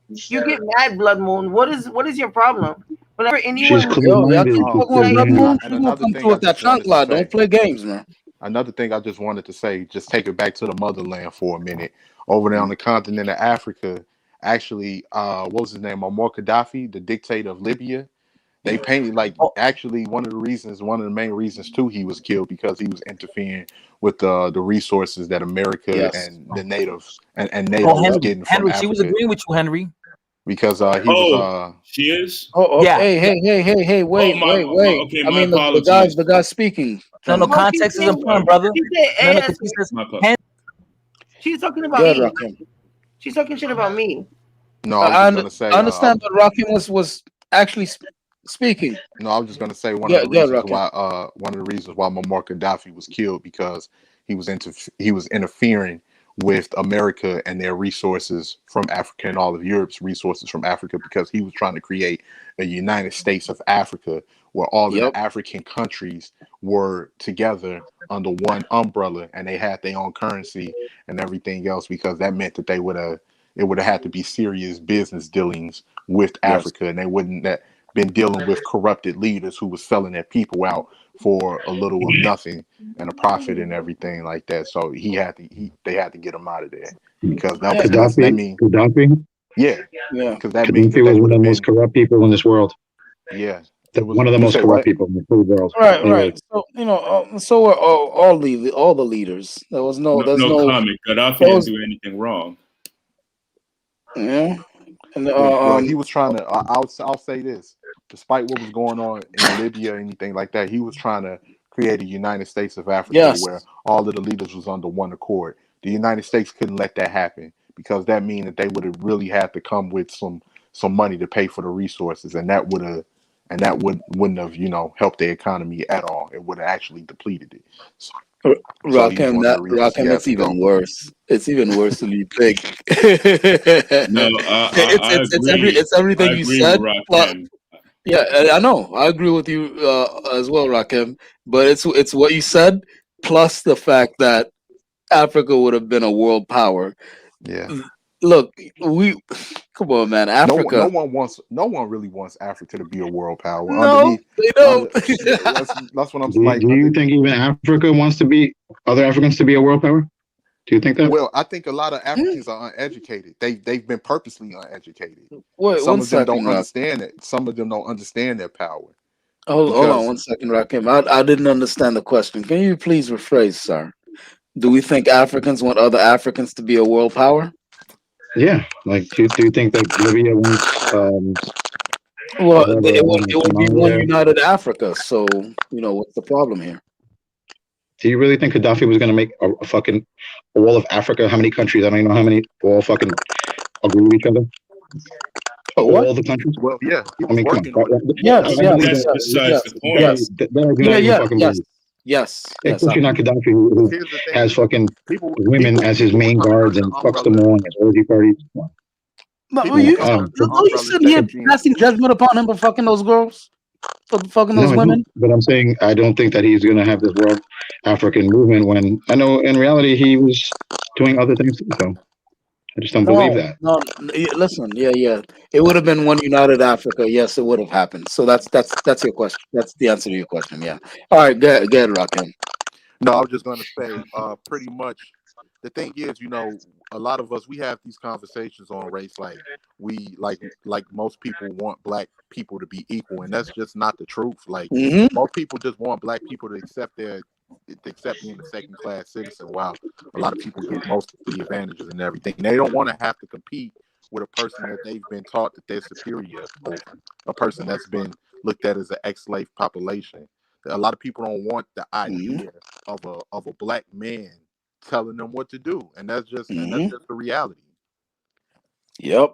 You get mad, Blood Moon. What is your problem? Whenever anyone Yo, y'all keep talking with Blood Moon. She's And gonna another come thing through I with that just wanted to chancla. say. Don't play games, man. Another thing I just wanted to say, just take it back to the motherland for a minute. Over there on the continent of Africa, actually, what was his name? Muammar Gaddafi, the dictator of Libya. They painted actually one of the main reasons too he was killed because he was interfering with the resources that America and the natives and NATO was getting from Henry, Africa. she was agreeing with you, Henry. Because he was she is. Yeah. Hey, wait. Okay, I mean the guy's speaking. No, context is important, brother. She's talking about Go ahead, me. Rakim. She's talking shit about me. No, I was just gonna say. I understand, but Rakim was actually speaking. No, I was just gonna say one of the reasons why Muammar Gaddafi was killed because he was interfering with America and their resources from Africa and all of Europe's resources from Africa because he was trying to create a United States of Africa where all of the African countries were together under one umbrella and they had their own currency and everything else because that meant that it would have had to be serious business dealings with Africa and they wouldn't have been dealing with corrupted leaders who was selling their people out for a little of nothing and a profit and everything like that. So they had to get him out of there because that was Gaddafi. Yeah, because that means Gaddafi was one of the most corrupt people in this world. Yeah, one of the most corrupt people in the whole world. Right. So so were all the leaders. There's no comment. Gaddafi didn't do anything wrong. Yeah. And well, he was trying to. I'll say this: despite what was going on in Libya or anything like that, he was trying to create a United States of Africa where all of the leaders was under one accord. The United States couldn't let that happen because that means that they would have really had to come with some money to pay for the resources, and that wouldn't have helped the economy at all. It would have actually depleted it. Rakim, it's even worse. It's even worse than you think. No, it's everything you said. Yeah, I know. I agree with you as well, Rakim. But it's what you said plus the fact that Africa would have been a world power. Yeah. Look, come on, man. Africa. No one really wants Africa to be a world power. No, they don't. That's what I'm saying. Do you think even Africa wants other Africans to be a world power? Do you think that? Well, I think a lot of Africans are uneducated. They've been purposely uneducated. Wait, some of them don't understand it. Some of them don't understand their power. Hold on 1 second, Rakim. I didn't understand the question. Can you please rephrase, sir? Do we think Africans want other Africans to be a world power? Yeah, like do you think that Libya wants? Well, it would be one united Africa. So what's the problem here? Do you really think Gaddafi was going to make a fucking all of Africa? How many countries? I don't even know how many. All fucking agree with each other. All the countries. Well, yeah. I mean, come on. Yes. Especially not Gaddafi, who has fucking women as his main guards and fucks them all and has orgy parties. You sitting here passing judgment upon him for fucking those girls? For fucking those women? But I'm saying I don't think that he's going to have this world African movement when I know in reality he was doing other things too. So I just don't believe that. No, listen, yeah. It would have been one united Africa. Yes, it would have happened. So that's your question. That's the answer to your question. Yeah. All right, go ahead, Rakim. No, I was just gonna say, pretty much. The thing is, a lot of us we have these conversations on race, like we like most people want black people to be equal, and that's just not the truth. Like Mm-hmm. most people just want black people to accept being a second class citizen, while a lot of people get most of the advantages and everything. They don't want to have to compete with a person that they've been taught that they're superior over, a person that's been looked at as an ex-slave population. A lot of people don't want the idea of a black man telling them what to do, and that's just the reality. Yep.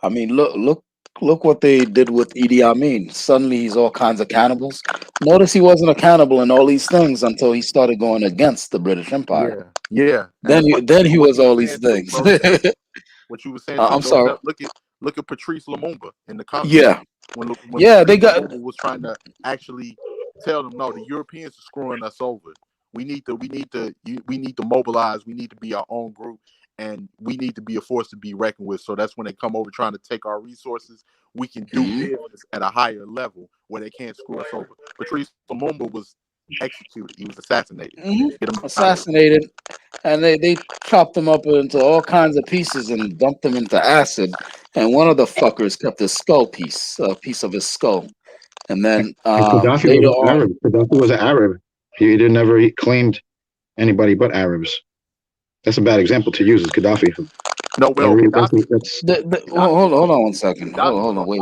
I mean, look what they did with Idi Amin. Suddenly, he's all kinds of cannibals. Notice he wasn't a cannibal in all these things until he started going against the British Empire. Yeah. Then he was all these things. What you were saying too, I'm sorry. Look at Patrice Lumumba in the Congo. Yeah. When they got. Lumumba was trying to actually tell them, no, the Europeans are screwing us over. We need to mobilize. We need to be our own group, and we need to be a force to be reckoned with. So that's when they come over trying to take our resources. We can do business at a higher level where they can't screw us over. Patrice Lumumba was executed. He was assassinated. Assassinated, and they chopped him up into all kinds of pieces and dumped him into acid. And one of the fuckers kept his skull piece, a piece of his skull. And then Gaddafi later was an on, Arab. Gaddafi was an Arab. He never claimed anybody but Arabs. That's a bad example to use as Gaddafi. No, well, hold on one second. Hold on, wait.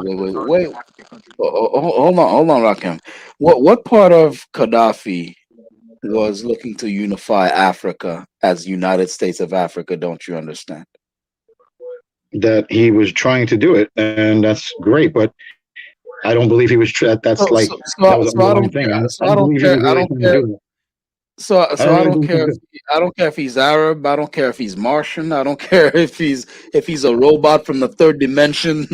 Hold on, Rakim. What part of Gaddafi was looking to unify Africa as United States of Africa? Don't you understand? That he was trying to do it, and that's great, but I don't believe he was. That's that was an underlying thing. I don't care. So I don't care. I don't care if he's Arab. I don't care if he's Martian. I don't care if he's a robot from the third dimension.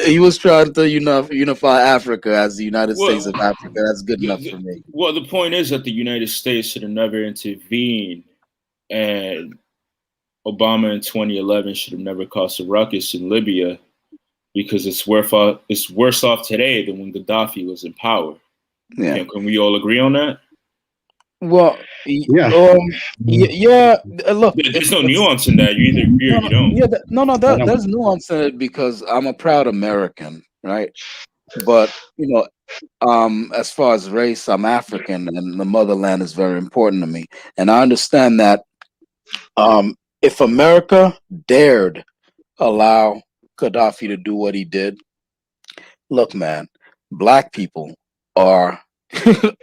He was trying to unify Africa as the United States of Africa. That's good enough for me. Well, the point is that the United States should have never intervened, and Obama in 2011 should have never caused a ruckus in Libya, because it's worse off today than when Gaddafi was in power. Yeah. Can we all agree on that? Well, yeah. Look, there's no nuance in that. You either agree or you don't. Yeah, there's nuance in it because I'm a proud American, right? But as far as race, I'm African, and the motherland is very important to me. And I understand that if America dared allow Gaddafi to do what he did, look, man, black people are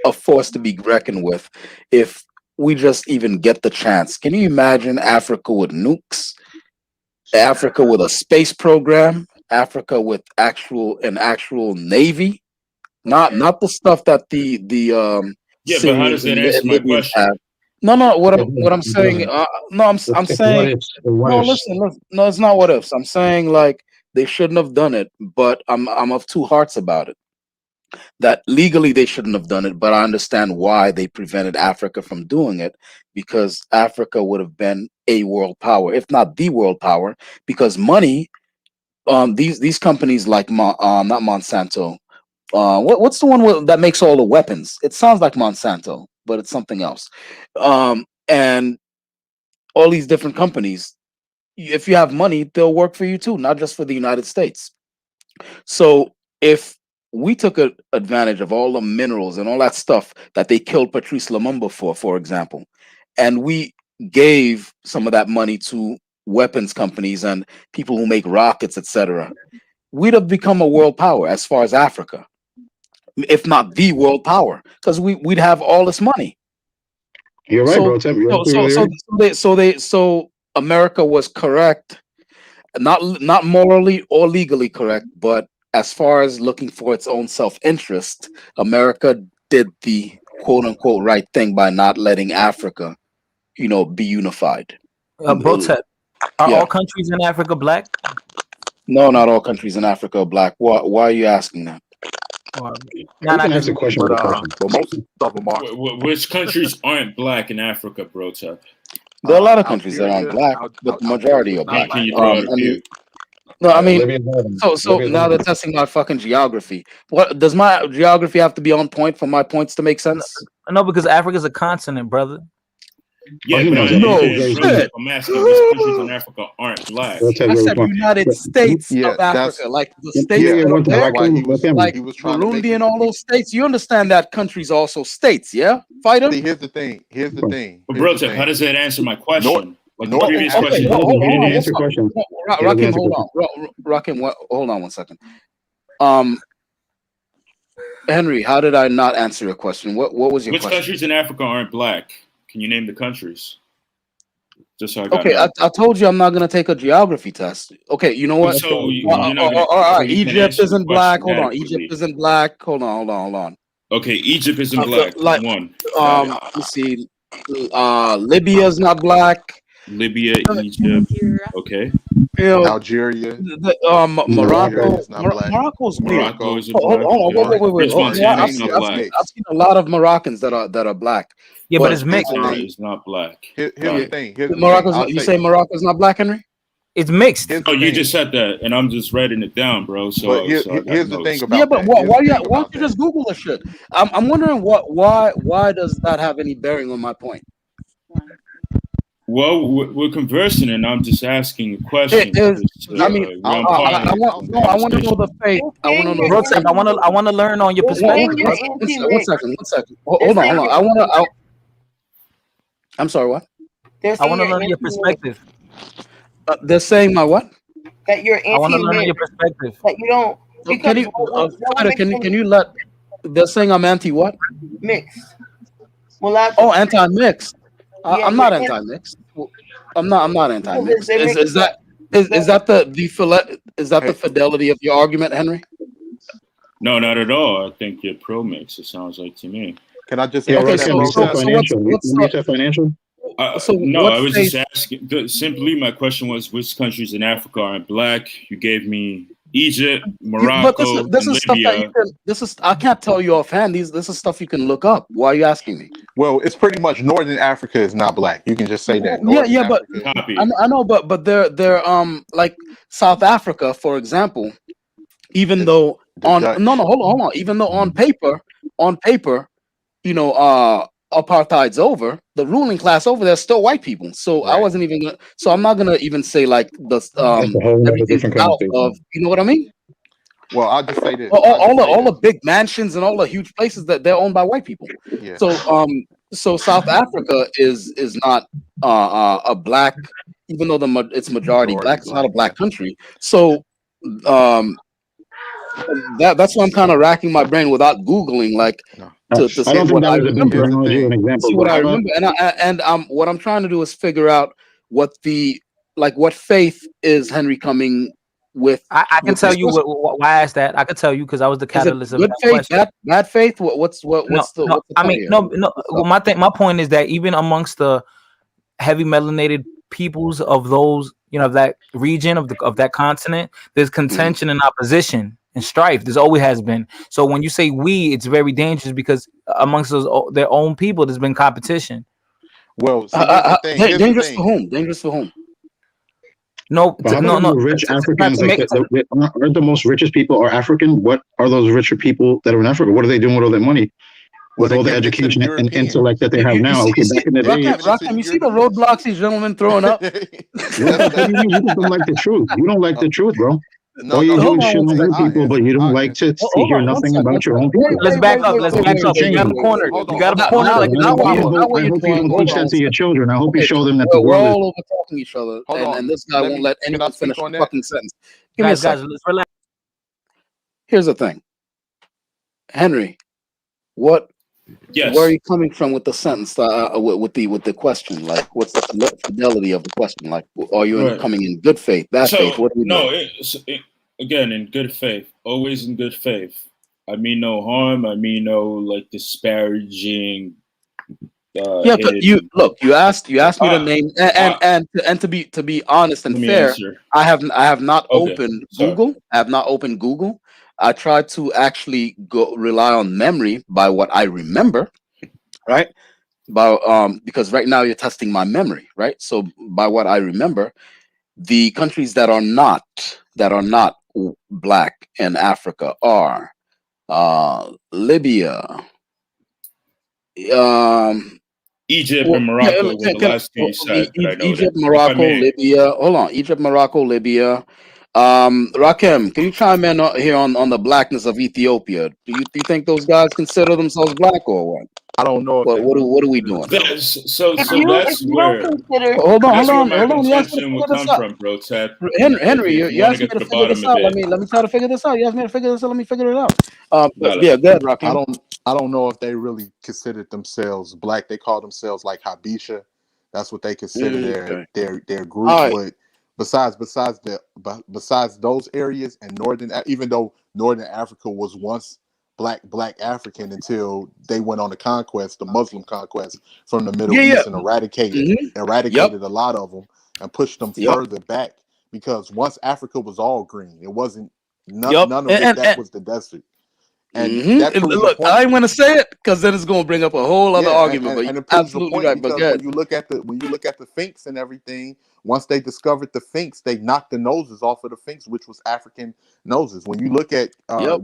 a force to be reckoned with if we just even get the chance. Can you imagine Africa with nukes, Africa with a space program, Africa with an actual navy, not the stuff that the but how does that answer my question? have. No. What I'm saying, I'm saying, listen, no, it's not what ifs. I'm saying like they shouldn't have done it, but I'm of two hearts about it. That legally they shouldn't have done it, but I understand why they prevented Africa from doing it, because Africa would have been a world power, if not the world power, because money, these companies like not Monsanto, what's the one that makes all the weapons? It sounds like Monsanto, but it's something else. And all these different companies, if you have money, they'll work for you too, not just for the United States. So if we took advantage of all the minerals and all that stuff that they killed Patrice Lumumba for example, and we gave some of that money to weapons companies and people who make rockets, etc., we'd have become a world power as far as Africa, if not the world power, because we'd have all this money. You're right, bro. So America was correct, not morally or legally correct, but as far as looking for its own self-interest, America did the quote-unquote right thing by not letting Africa, be unified. Are all countries in Africa black? No, not all countries in Africa are black. Why are you asking that? That's a question. But most of them are. Which countries aren't black in Africa, bro? There are a lot of countries that aren't black, but the majority are black. Can you throw out a few? No, I mean, so now they're testing my fucking geography. What does my geography have to be on point for my points to make sense? No, because Africa's a continent, brother. Yeah, he but knows I'm, that. I'm asking which countries in Africa aren't black. I said United States Yeah, of Africa, that's like the Yeah, states yeah, that one are thing. there, that's why like he was trying to make Burundi it. and all those states. You understand that countries are also states, yeah? Fighter? See, here's the thing. Here's the thing. But Here's the Brotep, how thing. does that answer my question? Like the North previous Okay, question, hold He on doesn't one answer second. questions. He doesn't Rakim, answer hold questions. on. Rakim, hold on one second. Henry, how did I not answer your question? What was your which question? countries in Africa aren't black? Can you name the countries? Just so I got Okay, know. I told you I'm not gonna take a geography test. Okay, you know what? So you're not gonna. All So right, you can Egypt answer the isn't black. question Hold on, Egypt adequately. isn't black. Hold on. Okay, Egypt isn't black. Like, One. Got it. let me see. Libya's not black. Libya, Egypt. Okay. You know, Algeria. Morocco. Algeria is not black. Morocco's weird. Morocco is a Hold black. on, wait. French Oh, yeah, Montana is not I've black. seen a lot of Moroccans that are black. Yeah, but it's mixed. Sahara is not black. Here's the thing. Here's the Morocco's. thing. You say Morocco's not black, Henry? It's mixed. Oh, you just said that, and I'm just writing it down, bro. So, But so I got here's the notes. thing about Yeah, but that. why don't you just Google the shit? I'm wondering why does that have any bearing on my point? Well, we're conversing, and I'm just asking a question. I mean, I want to know the faith. I want to know. Brotep, I want to learn on your perspective. One second. Hold on. I'm sorry. What? I want to learn your perspective. They're saying my what? That you're I want to learn anti-mix. your perspective. That you don't. Can you? Can you let? They're saying I'm anti what? Mixed. Mulatto. Oh, anti-mixed. Yeah, I'm not you're anti-mixed. I'm not anti-mixed. They make Is that the fidelity of your argument, Henry? No, not at all. I think you're pro mix. It sounds like to me. Can I just Yeah, Okay, Rakim, you said financial. You said financial? No, I was just asking. Simply, my question was, which countries in Africa aren't black? You gave me Egypt, Morocco, But this is stuff that Libya. you can. This is I can't tell you offhand. This is stuff you can look up. Why are you asking me? Well, it's pretty much Northern Africa is not black. You can just say that. Yeah, but Copy. I know, but they're like South Africa, for example. Even though hold on. Even though on paper, you know, apartheid's over, the ruling class over there is still white people. So I wasn't even gonna. So I'm not gonna even say like the That's a whole other everything's different south conversation. of. You know what I mean? Well, I'll just say this. All the big mansions and all the huge places that they're owned by white people. Yeah. So South Africa is not a black, even though it's majority black. It's not a black country. So that's why I'm kind of racking my brain without googling, like to I see don't think what that I was a big remember. deal. I want to give you an example. See what I Rafa. remember, and what I'm trying to do is figure out what what faith is Henry coming with. I can with tell this you question. why I asked that. I could tell you because I was the Is it catalyst of good that faith, question. bad faith? What's the I point mean, here? no. Well, my point is that even amongst the heavy melanated peoples of those, you know, of that region of that continent, there's contention and opposition and strife. There's always has been. So when you say we, it's very dangerous because amongst their own people, there's been competition. Well, see, here's the thing. Here's dangerous the for thing. whom? Dangerous for whom? No, But how about the rich Africans? Like aren't the most richest people are African? What are those richer people that are in Africa? What are they doing with all that money? With all the education and intellect that they have now. Okay, back in the day, Rakim, you see the roadblocks these gentlemen throwing up? what do you mean? You just don't like the truth. You don't like the truth, bro. All you do is shit on other people, but you don't like to hear nothing about your own people. Let's back up. Let's back up. You got them cornered. You got them cornered like I hope you don't teach that to your children. I hope you show them that the We're world is. all over talking each other, and this guy won't let anyone finish a fucking sentence. Give me a Guys, second. let's relax. Here's the thing, Henry. What? Yes. Where are you coming from with the sentence? With the question, like, what's the fidelity of the question? Like, are you coming in good faith, bad faith? What are we doing? Again, in good faith, always in good faith. I mean no harm. I mean no like disparaging. Yeah, but you asked me to name and to be honest and fair, answer. I have not Okay, opened sorry. Google. I have not opened Google. I try to actually rely on memory by what I remember, right? Because right now you're testing my memory, right? So by what I remember, the countries that are not black in Africa are Libya, Egypt Well, and yeah, Morocco were the last two you said that I noted. Egypt, If I Morocco, may. Libya. Hold on, Egypt, Morocco, Libya. Rakim, can you chime in here on the blackness of Ethiopia? Do you think those guys consider themselves black or what? I don't know if they really What are we consider doing? themselves. So If that's you don't where consider, Hold my on. You asked me to contention would figure this come out. from, bro, Ted. Henry, If you you want to asked me get to to the figure bottom this of out. it, Let me try to figure this out. You asked me to figure this out. Let me figure it out. no, Yeah, go ahead, I Rakim. don't know if they really considered themselves black. They call themselves like Habesha. That's what they consider Okay. their group. All right. But besides those areas and even though Northern Africa was once black African until they went on the conquest, the Muslim conquest from the Middle Yeah. East, and eradicated Yep. a lot of them and pushed them Yep. further back, because once Africa was all green, it wasn't Yep. none of it that was the desert. And that And proves the look, point. I ain't want to say it because then it's going to bring up a whole other Yeah, argument. But and you're it proves the absolutely point, right. But because good. when you look at the Finks and everything, once they discovered the Finks, they knocked the noses off of the Finks, which was African noses. When you look at Yep.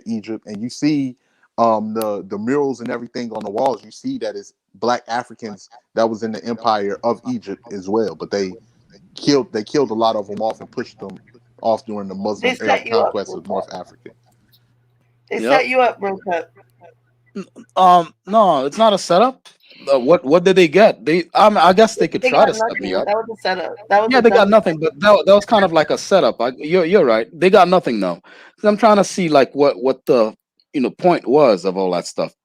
Egypt and you see the murals and everything on the walls, you see that it's black Africans that was in the empire of Egypt as well. But they killed a lot of them off and pushed them off during the they Muslim Arab set you up, conquest bro. of North Africa. They Yep. set you up, bro. Cut. No, it's not a setup. What did they get? I guess they could They try got to set me nothing. up. That was a setup. That was Yeah, a they got dumb. nothing, but that was kind of like a setup. You're right. They got nothing though. 'Cause I'm trying to see like what the point was of all that stuff.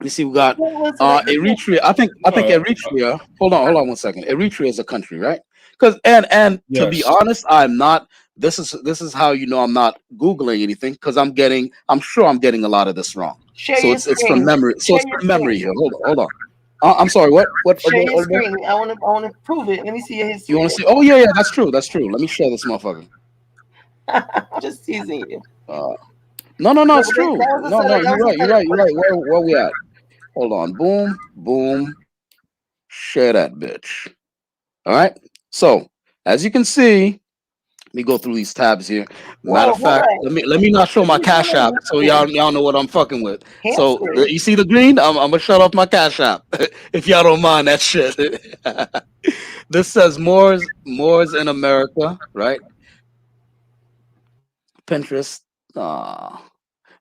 You see, we The got point was to let you know. Eritrea. I think Eritrea. Hold on 1 second. Eritrea is a country, right? Because and to be yes. honest, I'm not. This is how you know I'm not googling anything because I'm sure I'm getting a lot of this wrong. Share So your it's from screen. memory. So Share it's your from memory screen. here. Hold on. I'm sorry. What? Share your screen. I want to prove it. Let me see your history. You want to see? Oh yeah, that's true. That's true. Let me share this motherfucker. I'm just teasing you. No, No, it's but true. that was a No, setup. That you're was a right. You're setup. right. You're right. Where we at? Hold on. Boom, boom. Share that bitch. All right. So as you can see, let me go through these tabs here. Matter Whoa, of hold fact, on. let me not show What my are you cash app doing? so y'all know what I'm fucking with. So Hamstring. you see the green? I'm gonna shut off my cash app if y'all don't mind that shit. This says Moors in America, right? Pinterest.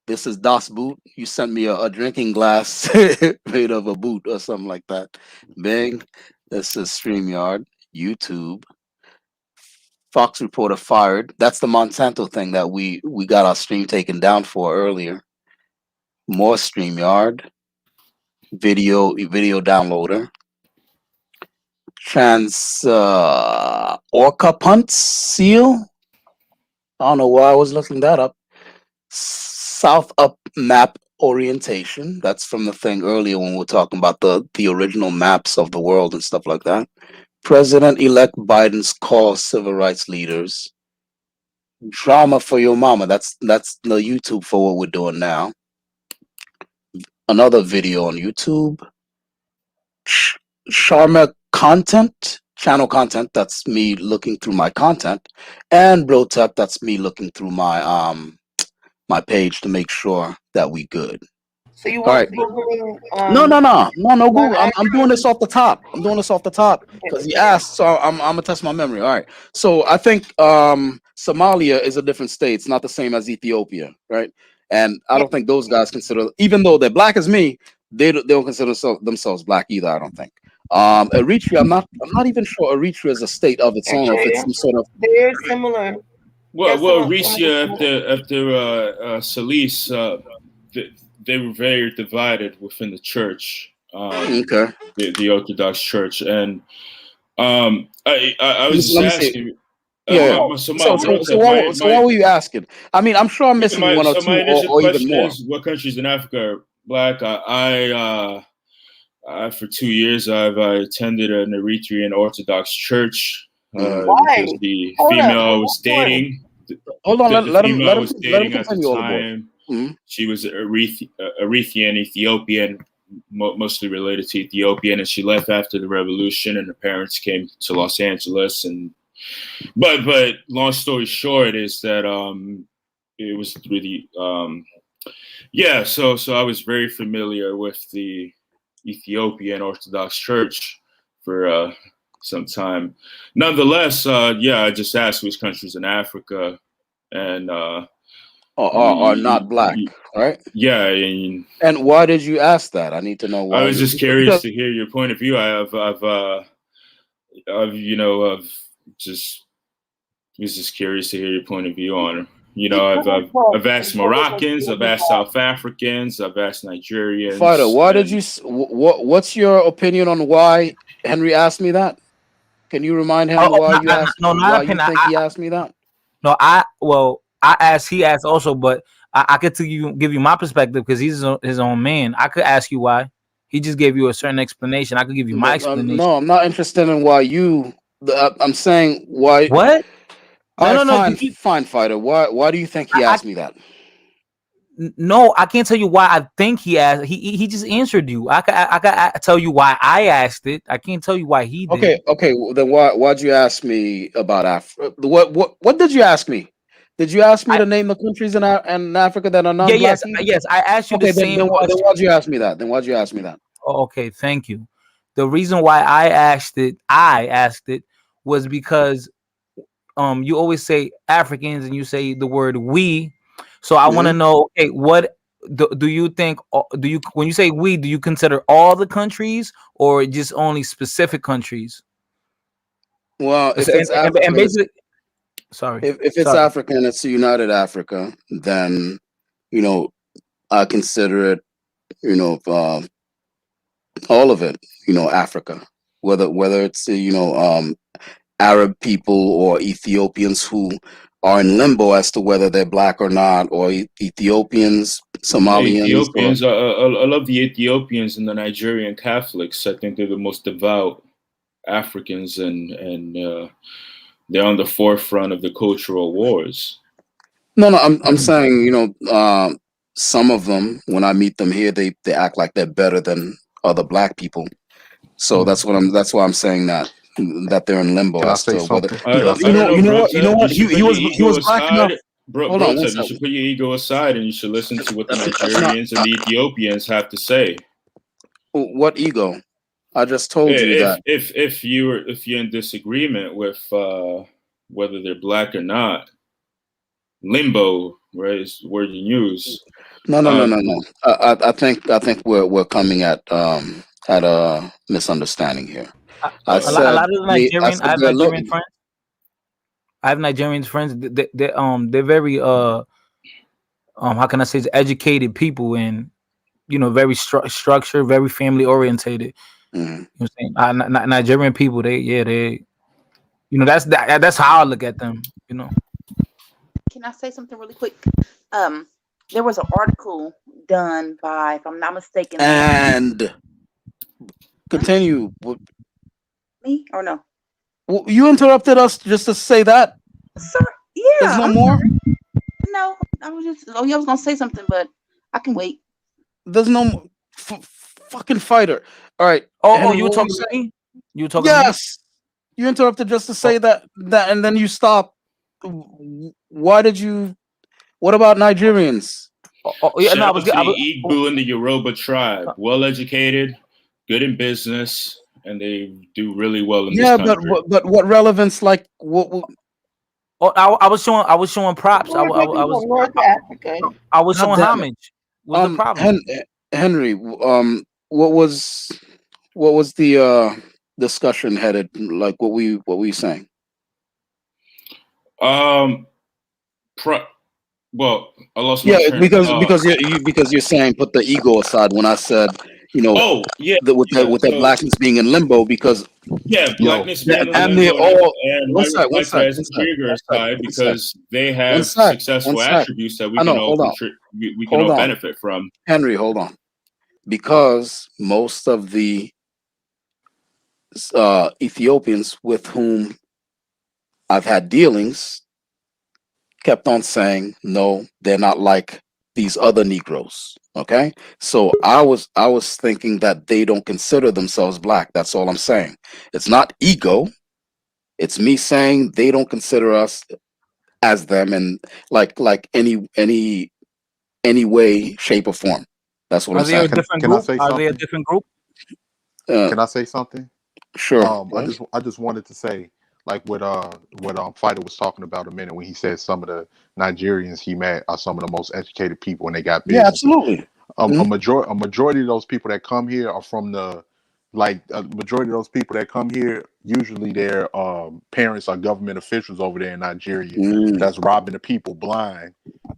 This is Das Boot. You sent me a drinking glass made of a boot or something like that. Bing. This is StreamYard. YouTube. Fox reporter fired. That's the Monsanto thing that we got our stream taken down for earlier. More StreamYard. Video downloader. Orca punt seal. I don't know why I was looking that up. South up map orientation. That's from the thing earlier when we were talking about the original maps of the world and stuff like that. President-elect Biden's call civil rights leaders. Drama for your mama. That's the YouTube for what we're doing now. Another video on YouTube. Sharma content, channel content. That's me looking through my content, and Brotep. That's me looking through my page to make sure that we good. So you All right. weren't Googling No, Google. I'm doing non-African. this off the top. I'm doing this off the top because he asked, so I'm gonna test my memory. All right. So I think Somalia is a different state. It's not the same as Ethiopia, right? And I don't think those guys consider, even though they're black as me, they don't consider themselves black either. I don't think. Eritrea. I'm not even sure Eritrea is a state of its own, or if it's some sort of. They're similar. Well, Risha after Salis, they were very divided within the church. Okay. The Orthodox Church, and I was just Let me see. asking. Yeah. So what were you asking? I mean, I'm sure I'm missing one or two, my initial or even question more. is, what countries in Africa are black? I for 2 years I attended an Eritrean Orthodox church because the female I was dating. Hold on, The let female I him was dating at the continue, all aboard. time. She was Eritrean Ethiopian, mostly related to Ethiopian, and she left after the revolution, and her parents came to Los Angeles. And but long story short is that it was really so I was very familiar with the Ethiopian Orthodox Church for some time. Nonetheless, I just asked which countries in Africa and are not black, right? Yeah, and why did you ask that? I need to know why. I was just curious to hear your point of view. I've just was just curious to hear your point of view on. I've asked Moroccans, I've asked South Africans, I've asked Nigerians. Fighter, why did you? What's your opinion on why Henry asked me that? Can you remind him why you asked? Why you think he asked me that? No, I asked. He asked also, but I could give you my perspective because he's his own man. I could ask you why. He just gave you a certain explanation. I could give you my explanation. No, I'm not interested in why you. I'm saying why. What? No. Fine, Fighter. Why do you think he asked me that? No, I can't tell you why I think he asked. He just answered you. I could tell you why I asked it. I can't tell you why he did. Okay. Well, then why'd you ask me about Africa? What did you ask me? Did you ask me to name the countries in Africa that are non-black? Yes. I asked you the same. Then why'd you ask me that? Oh, okay, thank you. The reason why I asked it was because you always say Africans and you say the word we. So I want to know, okay, what do you think? When you say we, do you consider all the countries or just only specific countries? Well, if it's African, and basically, if it's African, it's United Africa. Then I consider it, all of it, Africa. Whether it's Arab people or Ethiopians who are in limbo as to whether they're black or not, or Ethiopians, Somalians. Ethiopians, I love the Ethiopians and the Nigerian Catholics. I think they're the most devout Africans, and they're on the forefront of the cultural wars. No, I'm saying, some of them, when I meet them here, they act like they're better than other black people. So that's why I'm saying that they're in limbo as to whether you know what he was black enough. Hold on, you should put your ego aside and you should listen to what the Nigerians and the Ethiopians have to say. What ego? I just told you that if you're in disagreement with whether they're black or not, limbo, right, is the word you use. No. I think we're coming at a misunderstanding here. A lot of Nigerians. I have Nigerian friends. I have Nigerian friends. They're very how can I say, educated people and very structured, very family orientated. Mm-hmm. You know what I'm saying? Nigerian people, they that's how I look at them. Can I say something really quick? There was an article done by, if I'm not mistaken, and continue. Me or no? Well, you interrupted us just to say that. Sir, yeah. There's no more. No, I was gonna say something, but I can wait. There's no fucking Fighter. All right. You were talking to me? You were talking? Yes. You interrupted just to say that, and then you stopped. Why did you? What about Nigerians? Shout out to the Igbo and the Yoruba tribe. Well educated, good in business, and they do really well in this country. but what relevance? Like what? I was showing props. I was showing homage. What's the problem? Henry, what was the discussion headed? Like what were you saying? Well, I lost my train. because you're saying put the ego aside when I said with the blackness being in limbo because blackness being in limbo and white guys bigger aside because they have successful attributes that we can all benefit from. Henry, hold on, because most of the Ethiopians with whom I've had dealings kept on saying, no, they're not like these other Negroes. Okay. So I was thinking that they don't consider themselves black. That's all I'm saying. It's not ego. It's me saying they don't consider us as them and like any way, shape, or form. That's what I'm saying. Are they a different group? Can I say something? Sure. I just wanted to say, like what Fighter was talking about a minute when he said some of the Nigerians he met are some of the most educated people and they got Yeah, businesses. absolutely. A majority of those people that come here are from the a majority of those people that come here, usually their parents are government officials over there in Nigeria that's robbing the people blind,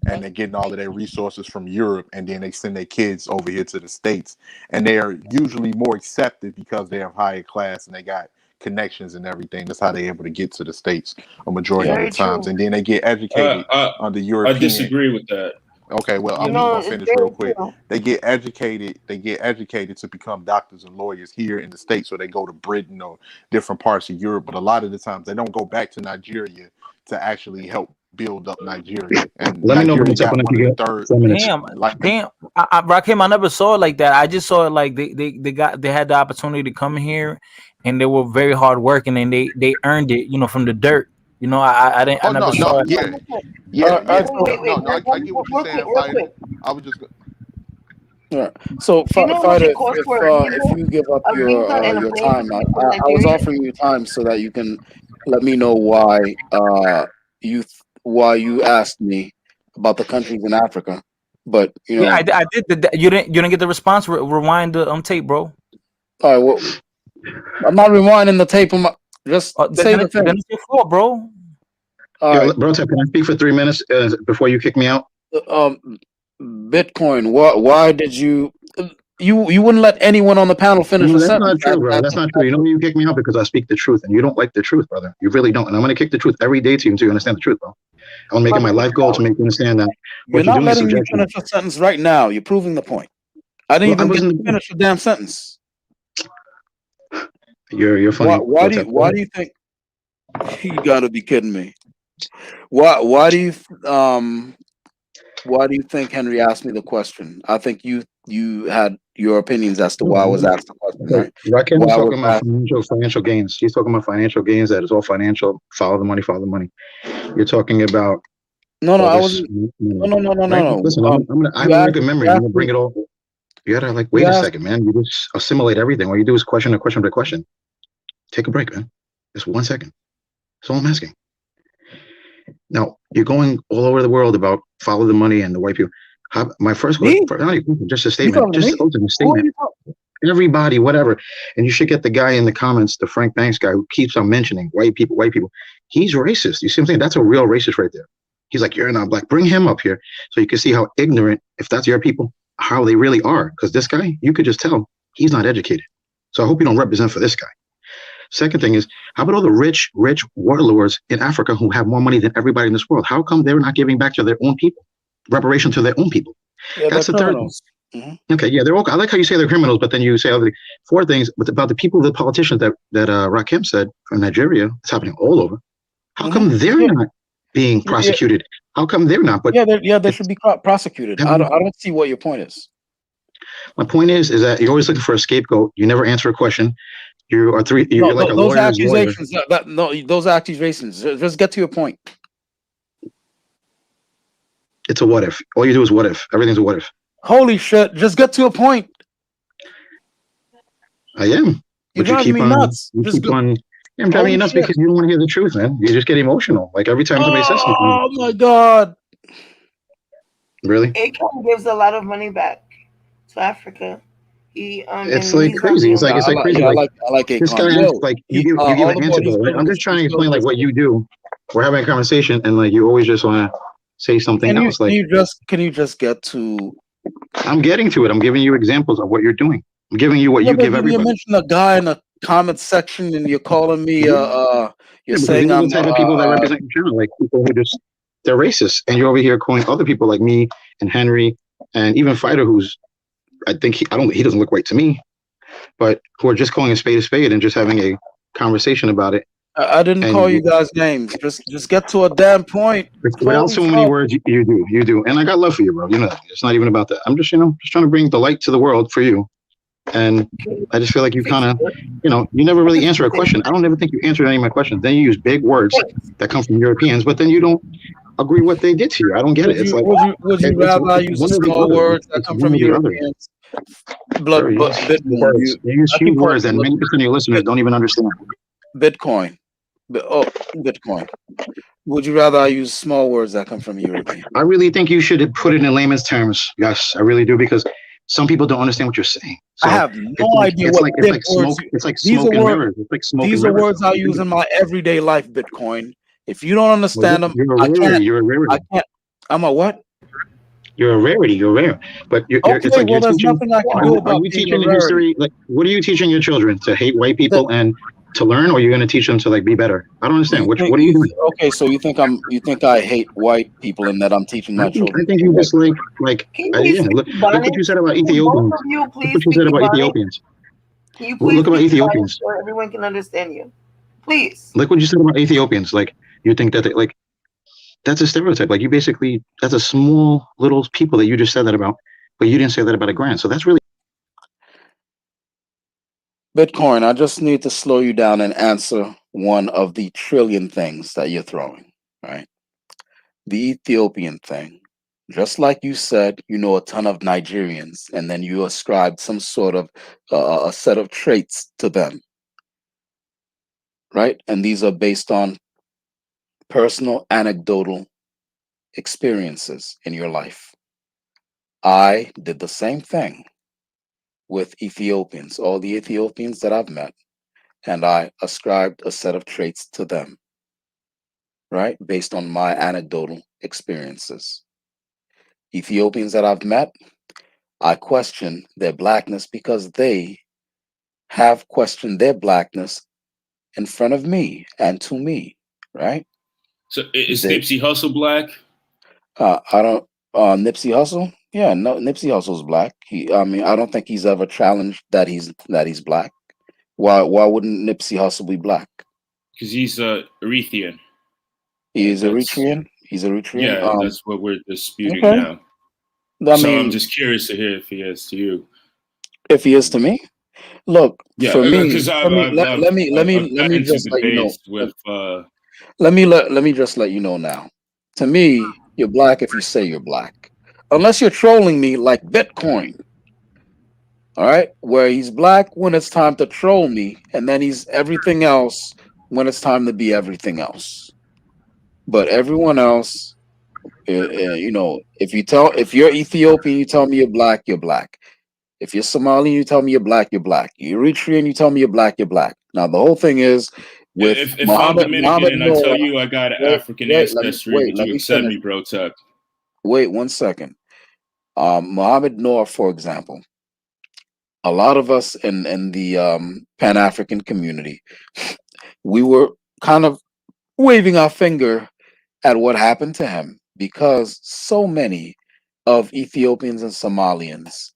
and they're getting all of their resources from Europe, and then they send their kids over here to the States, and they are usually more accepted because they have higher class and they got connections and everything. That's how they're able to get to the States a majority of the times, and then they get educated under European. I disagree with that. Okay, well, I'm just gonna finish real quick. They get educated to become doctors and lawyers here in the States, so they go to Britain or different parts of Europe. But a lot of the times, they don't go back to Nigeria to actually help build up Nigeria. And Let me know when Nigeria it's up got when one you of the get third. 4 minutes. Damn. Rakim, I never saw it like that. I just saw it like they had the opportunity to come here, and they were very hard working, and they earned it, from the dirt. I didn't. I never saw it. I get what you're saying, Fighter. I was just. Yeah. So, Fighter, if you give up your time, I was offering you time so that you can let me know why you asked me about the countries in Africa. But yeah, I did. You didn't get the response. Rewind the tape, bro. All right. Well, I'm not rewinding the tape. Just say the thing. Then it's your fault, bro. Yo, bro, can I speak for 3 minutes before you kick me out? Bitcoin. Why did you wouldn't let anyone on the panel finish a sentence? That's not true, bro. That's not true. You know you kick me out because I speak the truth, and you don't like the truth, brother. You really don't. And I'm going to kick the truth every day to you until you understand the truth, bro. I'm making my life goal to make you understand that You're not letting me finish a sentence right now. You're proving the point. I didn't even get to finish the damn sentence. You're funny. Why do you think? You got to be kidding me. Why do you think Henry asked me the question? I think you had your opinions as to why I was asked the question, right? Rakim was talking about financial gains. He's talking about financial gains. That is all financial. Follow the money. Follow the money. You're talking about. No. I wasn't. No. Listen, I have a very good memory. I'm gonna bring it all. You gotta wait a second, man. You just assimilate everything. All you do is question to question to question. Take a break, man. Just 1 second. That's all I'm asking. Now, you're going all over the world about follow the money and the white people. My first question, just a statement. Just a statement. Everybody, whatever. And you should get the guy in the comments, the Frank Banks guy who keeps on mentioning white people. He's racist. You see what I'm saying? That's a real racist right there. He's like, you're not black. Bring him up here so you can see how ignorant, if that's your people, how they really are. Because this guy, you could just tell he's not educated. So I hope you don't represent for this guy. Second thing is, how about all the rich warlords in Africa who have more money than everybody in this world? How come they're not giving back to their own people, reparation to their own people? Yeah, that's the third thing. Mm-hmm. Okay, yeah, they're all. I like how you say they're criminals, but then you say other 4 things. But about the people, the politicians that Rakim said from Nigeria, it's happening all over. How come they're not being prosecuted? How come they're not? But they should be prosecuted. I don't see what your point is. My point is that you're always looking for a scapegoat. You never answer a question. You're like a those lawyer's accusations. lawyer. Those accusations. Just get to your point. It's a what if. All you do is what if. Everything's a what if. Holy shit! Just get to a point. I am. You're driving me nuts. I'm driving you nuts because you don't want to hear the truth, man. You just get emotional. Like every time somebody says something. Oh my god! Really? Akon gives a lot of money back to Africa. It's like crazy. It's like crazy. I like Akon. This guy has, like you give an answer though, right? I'm just trying to explain like what you do. We're having a conversation and like you always just want to say something else. Like can you just get to? I'm getting to it. I'm giving you examples of what you're doing. I'm giving you what you give everybody. You mentioned a guy in the comment section and you're calling me. You're saying I'm the type of people that represent your channel, like people who just they're racist, and you're over here calling other people like me and Henry and even Fighter, who's I think he doesn't look white to me, but who are just calling a spade and just having a conversation about it. I didn't call you guys names. Just get to a damn point. Without so many words, you do. And I got love for you, bro. You know that. It's not even about that. I'm just, just trying to bring the light to the world for you. And I just feel like you kind of, you never really answer a question. I don't ever think you answered any of my questions. Then you use big words that come from Europeans, but then you don't agree what they did to you. I don't get it. It's like, would you rather use small words that come from Europeans Sir, you use Bitcoin, words. You use I huge can call words that look, 90% of your listeners don't even understand. Bitcoin. Bitcoin. Would you rather I use small words that come from European? I really think you should put it in layman's terms. Yes, I really do, because some people don't understand what you're saying. I So have no idea what it's bit like words. smoke. It's like These are smoke and words. mirrors. It's like smoke and These are mirrors. words I use in my everyday life. Bitcoin. If you don't understand them, You're a I rarity. can't. You're a rarity. I can't. I'm a what? You're a rarity. You're rare. But it's Okay, like well, you're there's teaching. nothing I can do Are about you being a teaching the rarity. history? Like, what are you teaching your children to hate white people and to learn, or you're going to teach them to like be better? I don't understand. What are you doing? Okay, so you think I hate white people and that I'm teaching my children? I think you just like Can you please yeah. speak Look Ebonics? what you said about Can both Ethiopians. of you Look please what you speak said about Ebonics? Ethiopians. Can you please Look about speak Ebonics Ethiopians. so everyone can understand you? Please. Like what you said about Ethiopians. Like you think that like that's a stereotype. Like you basically that's a small little people that you just said that about, but you didn't say that about a grand. So that's really Bitcoin, I just need to slow you down and answer one of the trillion things that you're throwing, right? The Ethiopian thing. Just like you said, you know a ton of Nigerians, and then you ascribed some sort of a set of traits to them, right? And these are based on personal, anecdotal experiences in your life. I did the same thing with Ethiopians, all the Ethiopians that I've met, and I ascribed a set of traits to them, right? Based on my anecdotal experiences. Ethiopians that I've met, I question their blackness because they have questioned their blackness in front of me and to me, right? So is They, Nipsey Hussle black? I don't, Nipsey Hussle. Yeah, no, Nipsey Hussle's black. I mean, I don't think he's ever challenged that he's black. Why wouldn't Nipsey Hussle be black? Because he's Eritrean. He is That's Eritrean. He's Eritrean. yeah, that's what we're disputing Okay. now. I So I'm mean, just curious to hear if he is to you. if he is to me, look, Yeah, for me, because let me let I've me gotten into just let you know. debates with Let me just let you know now. To me, you're black if you say you're black. Unless you're trolling me like Bitcoin. All right? Where he's black when it's time to troll me, and then he's everything else when it's time to be everything else. But everyone else, you know, if you're Ethiopian, you tell me you're black, you're black. If you're Somali, you tell me you're black, you're black. You're Eritrean, you tell me you're black, you're black. Now the whole thing is with if I'm Dominican Muhammad and I tell Noor. you I got an African ancestry, would Let you me accept finish. me, bro? Tuck? Wait 1 second. Muhammad Noor, for example, a lot of us in the Pan African community, we were kind of waving our finger at what happened to him because so many of Ethiopians and Somalians,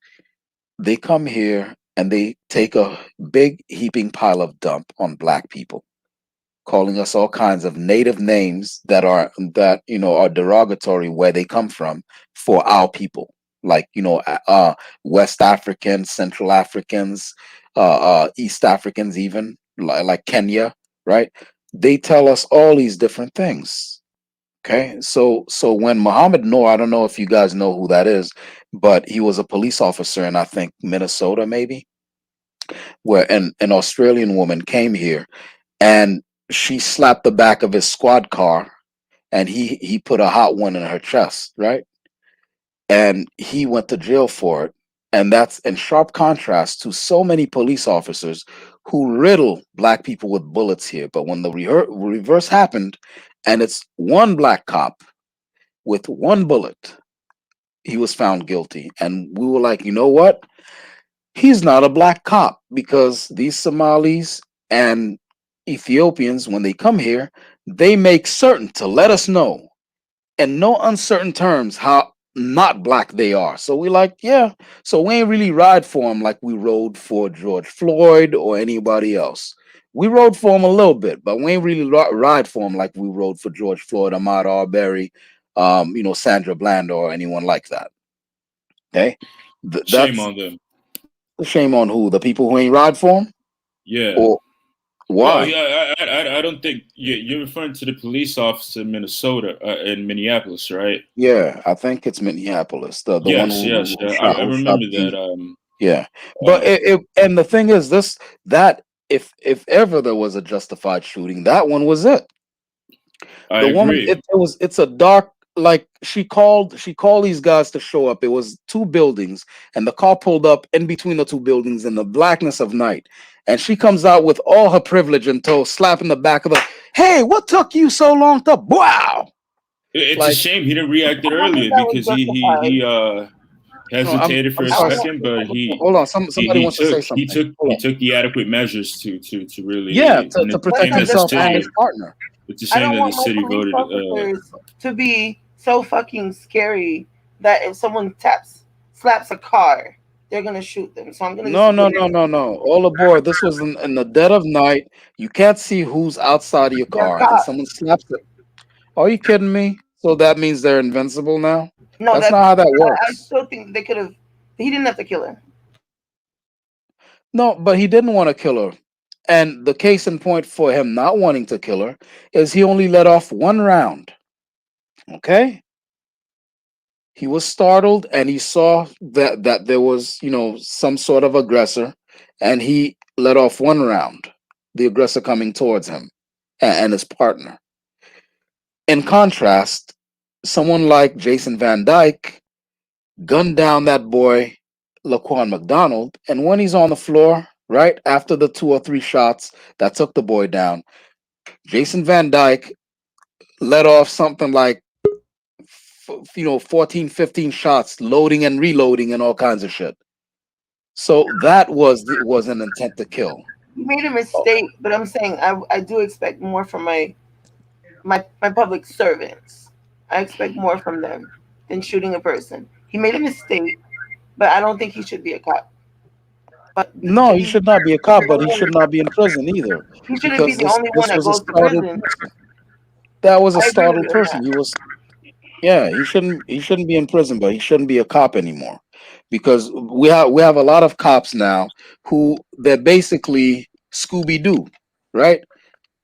they come here and they take a big heaping pile of dump on black people, calling us all kinds of native names that you know are derogatory where they come from for our people, like you know West Africans, Central Africans, East Africans, even like Kenya, right? They tell us all these different things. Okay, so when Muhammad Noor, I don't know if you guys know who that is, but he was a police officer in I think Minnesota, maybe, where an Australian woman came here and she slapped the back of his squad car and he put a hot one in her chest, right? And he went to jail for it. And that's in sharp contrast to so many police officers who riddle black people with bullets here. But when the reverse happened and it's one black cop with one bullet, he was found guilty. And we were like, you know what? He's not a black cop because these Somalis and Ethiopians, when they come here, they make certain to let us know in no uncertain terms how not black they are. So we like, yeah. So we ain't really ride for him like we rode for George Floyd or anybody else. We rode for him a little bit, but we ain't really ride for him like we rode for George Floyd, Ahmaud Arbery, you know, Sandra Bland or anyone like that. Okay, Shame that's on them. shame on who? The people who ain't ride for him? Yeah. Or Well, why? yeah, I don't think you're referring to the police officer in Minnesota, in Minneapolis, right? Yeah, I think it's Minneapolis, the one Yes, yes. who I shot remember D. that. Yeah, but and the thing is this, that if ever there was a justified shooting, that one was it. I The woman, agree. it's a dark, like she called these guys to show up. It was two buildings, and the car pulled up in between the two buildings in the blackness of night, and she comes out with all her privilege and tow, slapping the back of the, hey, what took you so long to, wow, It's a like, shame he didn't react it I don't think earlier that was because he justified. no, I'm hesitated for I'm a sorry. second, but Hold on, somebody he wants to took say he something. took Hold he on. took the adequate measures to Yeah, really, to and it's a That's protect shame not that the himself and city his justified. partner. it's a I shame don't that the want my city police voted. officers to be so fucking scary that if someone slaps a car, they're gonna shoot them. So I'm gonna No, no, disagree. no, no, no. All aboard. This was in the dead of night. You can't see who's outside of your They're car, and cops. someone slaps it. Are you kidding me? So that means they're invincible now? No, That's that not how that I works. still think they could have. He didn't have to kill her. No, but he didn't want to kill her. And the case in point for him not wanting to kill her is he only let off one round. Okay? He was startled and he saw that there was, some sort of aggressor, and he let off one round, the aggressor coming towards him and his partner. In contrast, someone like Jason Van Dyke gunned down that boy, Laquan McDonald, and when he's on the floor, right after the two or three shots that took the boy down, Jason Van Dyke let off something like 14, 15 shots, loading and reloading and all kinds of shit. So that was an intent to kill. He made a mistake, but I'm saying I do expect more from my public servants. I expect more from them than shooting a person. He made a mistake, but I don't think he should be a cop. But No, to he be should not be a cop, but he should not be in prison either, he shouldn't be because the this only one this that was a goes to startled prison. person. That was a I agree with startled you on person. that. He was, yeah, he shouldn't be in prison, but he shouldn't be a cop anymore, because we have a lot of cops now who they're basically Scooby Doo, right?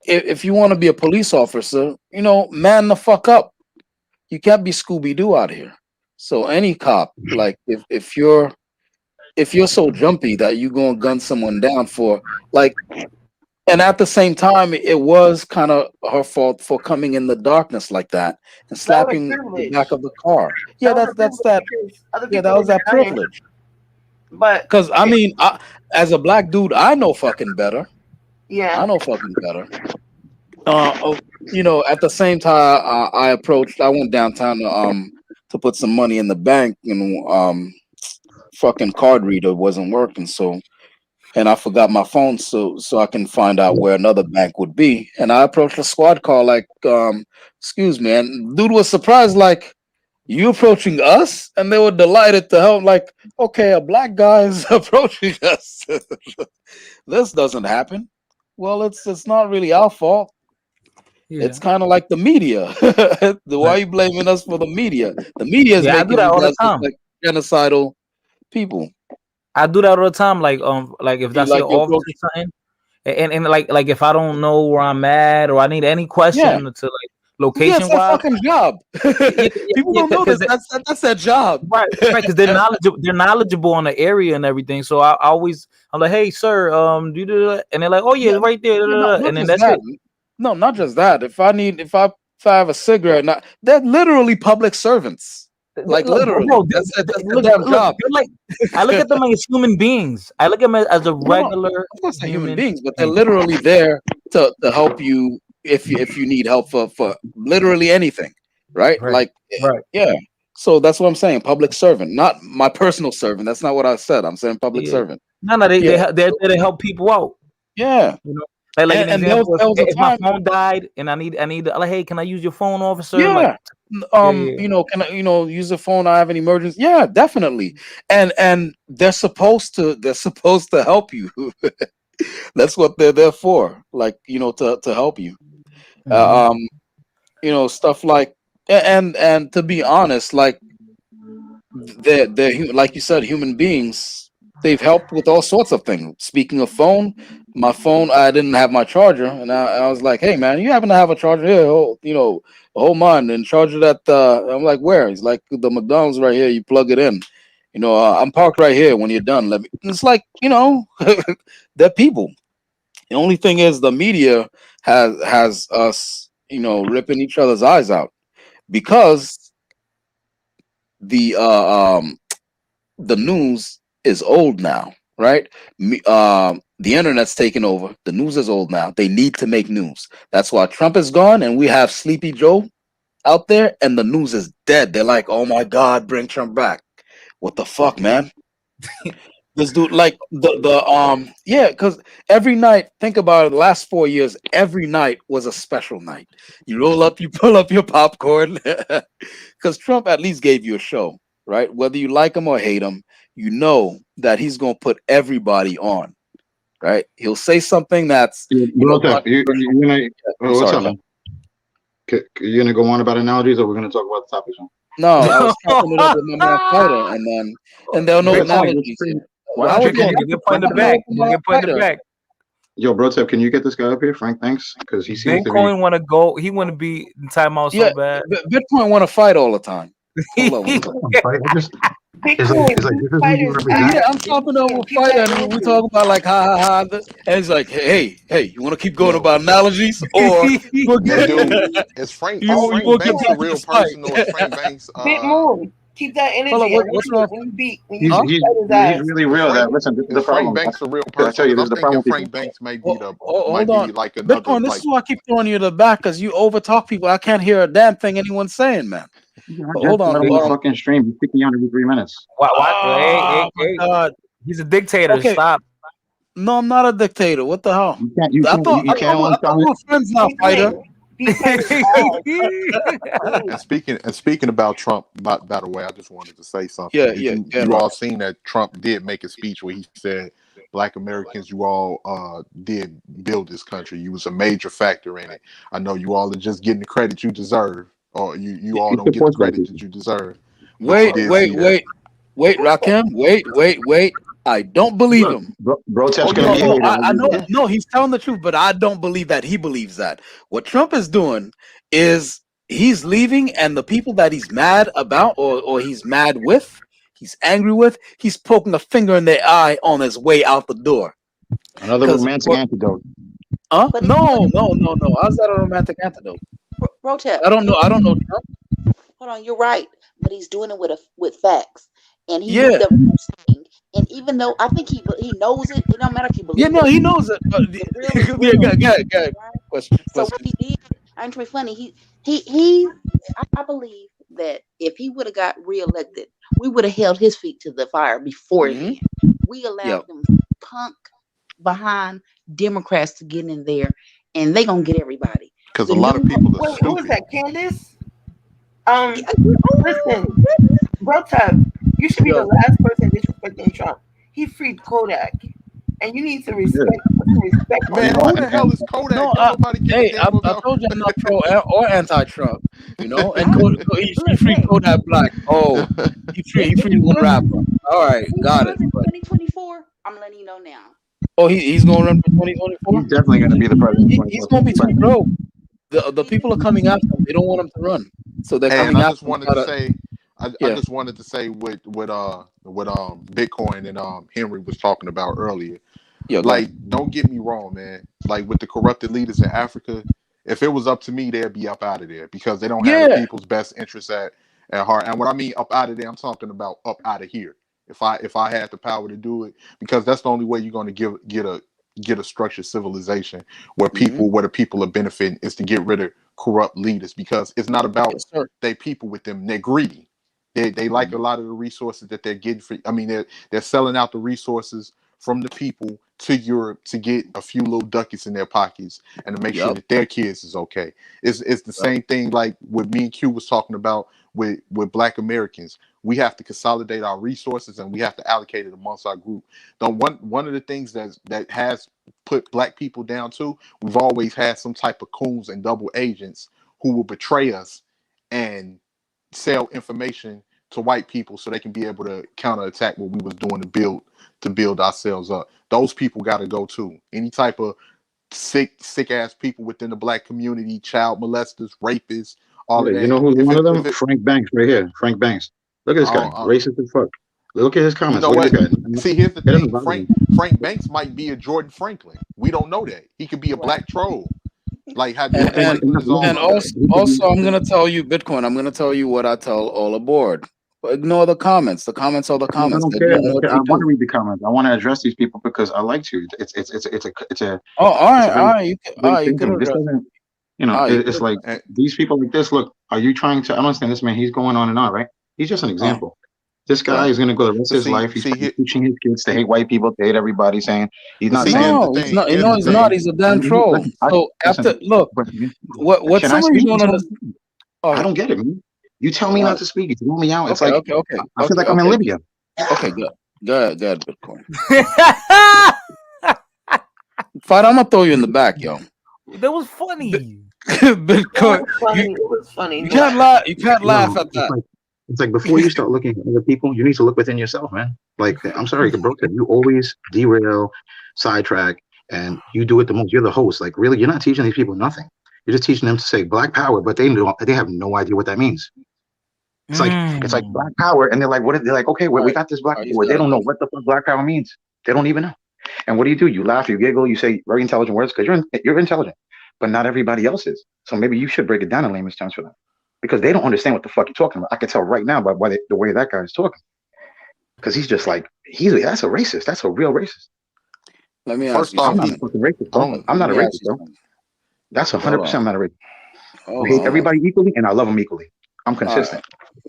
If you want to be a police officer, man the fuck up. You can't be Scooby Doo out here. So any cop, like if you're so jumpy that you gonna gun someone down for, like, and at the same time, it was kind of her fault for coming in the darkness like that and That was a slapping the back privilege. of the car. Yeah, That was that's a that's privilege that. because other Yeah, people that were was that denying. privilege. But Because I mean, as a black dude, I know fucking better. I yeah, know fucking better. At the same time, I went downtown to put some money in the bank, and fucking card reader wasn't working, so, and I forgot my phone, so I can find out where another bank would be. And I approached the squad car like, excuse me, and dude was surprised, like, you approaching us? And they were delighted to help, like, okay, a black guy is approaching us. This doesn't happen. Well, it's not really our fault. Yeah. It's kind of like the media. Why are Right. you blaming us for the media? The media is Yeah, I do making that you all the guys look time. like genocidal people. I do that all the time. Like if I You see an like your officer approach. or something, and like if I don't know where I'm at or I need any Yeah. question to like Yeah, it's location their wise, fucking job. yeah, People yeah, don't know because this. That's their job. right, because they're knowledgeable on the area and everything. So I'm like, hey sir, do you do that? And they're like, oh yeah, Yeah, right there, yeah, not, not and then just that's that. it. No, not just that. If I have a cigarette, not, they're literally public servants. Like Look, literally, bro, that's their look, damn look, job. they're like, I look at them as human beings. I look at them as a No, no, regular of course they're human human beings, but they're being. literally there to help you if you need help for literally anything, right? Right, Like, right. yeah. So that's what I'm saying. Public servant, not my personal servant. That's not what I said. I'm saying public Yeah. servant. No, Yeah, they're there to help people out. yeah. You know, like an And there was example, there was a if my time. phone died and I need like, hey, can I use your phone, officer? Like, Yeah. yeah, yeah, Can I, use the phone? I have an emergency. Yeah, definitely. And they're supposed to help you. That's what they're there for. Like, to help you. hmm Uh, um, stuff like, and to be honest, like, like you said, human beings. They've helped with all sorts of things. Speaking of phone, my phone, I didn't have my charger, and I was like, "Hey, man, you happen to have a charger here? Hold mine and charge it at the." I'm like, "Where?" He's like, "The McDonald's right here. You plug it in." I'm parked right here. When you're done, let me. It's like, they're people. The only thing is the media has us, ripping each other's eyes out because the the news is old now, right? The internet's taken over. The news is old now. They need to make news. That's why Trump is gone, and we have Sleepy Joe out there, and the news is dead. They're like, "Oh my God, bring Trump back." What the fuck, man? This dude, like yeah, because every night, think about it, the last 4 years, every night was a special night. You roll up, you pull up your popcorn, because Trump at least gave you a show, right? Whether you like him or hate him, you know that he's gonna put everybody on, right? He'll say something that's Bro, Tep, controversial. you gonna, I'm what's sorry, up, man? You gonna go on about analogies, or we're gonna talk about the topics? no, I was chopping it up with my man Fighter, and there are no analogies here. Why How don't would you you Get put in the back. Get put in the back. Yo, bro, Tep, can you get this guy up here, Frank? Thanks, because he seems to be. Bitcoin want to go. He want to be in timeout so bad. Bitcoin want to fight all the time. Hold on. It's like this is who you represent. Yeah, I'm talking over Fighter, and we talk about like ha ha ha, and it's like, hey, you want to keep going about analogies, or we'll Hey, get dude, is Frank we'll get Banks back a to real this fight. person, or is Frank Banks? Bit Moon, keep that energy. Hold on, what's wrong? When you beat He's really real. That listen, this is the Is Frank problem. Banks a real I person? tell you, Because this is I'm the problem thinking with people. Frank Banks may be Hold on, like another Bitcoin. This is why I keep throwing you to the back because you overtalk people. I can't hear a damn thing anyone's saying, man. Hold on. The fucking stream. You speak me on every 3 minutes. Oh my God, he's a dictator. Okay. Stop. No, I'm not a dictator. What the hell? You I thought we were friends now, Fighter. And speaking about Trump, by the way, I just wanted to say something. You all seen that Trump did make a speech where he said, "Black Americans, you all did build this country. You was a major factor in it. I know you all are just getting the credit you deserve, or you all don't get the credit that you deserve." Wait, Rakim. Wait. I don't believe him. Bro, Tep's gonna be hated. I know. No, he's telling the truth, but I don't believe that he believes that. What Trump is doing is he's leaving, and the people that he's mad about or he's mad with, he's angry with, he's poking a finger in their eye on his way out the door. Another romantic antidote. Huh? No. How's that a romantic antidote? Bro, Tep, I don't know Trump. Hold on, you're right, but he's doing it with facts, and he knew that first thing. And even though I think he knows it, it don't matter if he believes. Yeah, no, he knows it. Good. Question. So what he did, I'm trying to be funny. I believe that if he would have got reelected, we would have held his feet to the fire beforehand. We allowed them punk behind Democrats to get in there, and they gonna get everybody. Because a lot of people are stupid. Who was that, Candace? Listen, Bro Tap, you should be the last person disrespecting Trump. He freed Kodak, and you need to respect. Man, who the hell is Kodak? No, I told you I'm not pro or anti-Trump. And he freed Kodak Black. Oh, he freed one rapper. All right, got it. 2024. I'm letting you know now. Oh, he's going to run for 2024. He's definitely going to be the president. He's going to be too broke. The people are coming after him. They don't want him to run, so they're coming after him. I just wanted to say what Bitcoin and Henry was talking about earlier. Yeah, like, don't get me wrong, man. Like with the corrupted leaders in Africa, if it was up to me, they'd be up out of there because they don't have the people's best interests at heart. And when I mean up out of there, I'm talking about up out of here. If I had the power to do it, because that's the only way you're going to get a structured civilization where the people are benefiting is to get rid of corrupt leaders, because it's not about they people with them. They're greedy. They like a lot of the resources that they're getting they're selling out the resources from the people to Europe to get a few little ducats in their pockets and to make sure that their kids is okay. It's the same thing like what me and Q was talking about with Black Americans. We have to consolidate our resources and we have to allocate it amongst our group. One of the things that has put Black people down too, we've always had some type of coons and double agents who will betray us and sell information to white people so they can be able to counterattack what we was doing to build ourselves up. Those people got to go too. Any type of sick ass people within the Black community, child molesters, rapists, all of that. You know who's one of them? Frank Banks right here. Frank Banks. Look at this guy. Racist as fuck. Look at his comments. You know Look at what? this guy. See, here's the It doesn't thing. bother me. Frank Banks might be a Jordan Franklin. We don't know that. He could be a black troll. Like how Jordan Franklin is all And about. also, I'm gonna tell you, Bitcoin. I'm gonna tell you what I tell all aboard. Ignore the comments. The comments are the I comments. don't They're care. doing what I they want to do. read the comments. I want to address these people because I like to. It's a Oh, all right, very all right. You great can thing. This address. doesn't, You it's could. like these people like this. Look, are you trying to? I don't understand this man. He's going on and on, right? He's just an example. This guy is going to go the rest of his life. He's teaching his kids to hate white people, to hate everybody, saying he's not saying. No, he's not. No, he's not. He's a damn troll. So after look, what Can some I of you speak? don't understand. I don't get it, man. You tell me not to speak. You throw me out. It's like I feel like I'm in Libya. Okay, good, Bitcoin. Fight, I'm gonna throw you in the back, yo. That was funny. Bitcoin. It was funny. You can't laugh. You can't laugh at that. It's like before you start looking at other people, you need to look within yourself, man. Like, I'm sorry, bro, you always derail, sidetrack, and you do it the most. You're the host. Like, really, you're not teaching these people nothing. You're just teaching them to say Black Power, but they have no idea what that means. It's like Black Power, and they're like, what? They're like, okay, we got this Black Power. They don't know what the fuck Black Power means. They don't even know. And what do? You laugh, you giggle, you say very intelligent words because you're intelligent, but not everybody else is. So maybe you should break it down in layman's terms for them, because they don't understand what the fuck you're talking about. I can tell right now by the way that guy is talking, because he's just like that's a racist. That's a real racist. Let me ask you. I'm not a fucking racist, bro. I'm not a racist, bro. That's 100%. I'm not a racist. I hate everybody equally, and I love them equally. I'm consistent.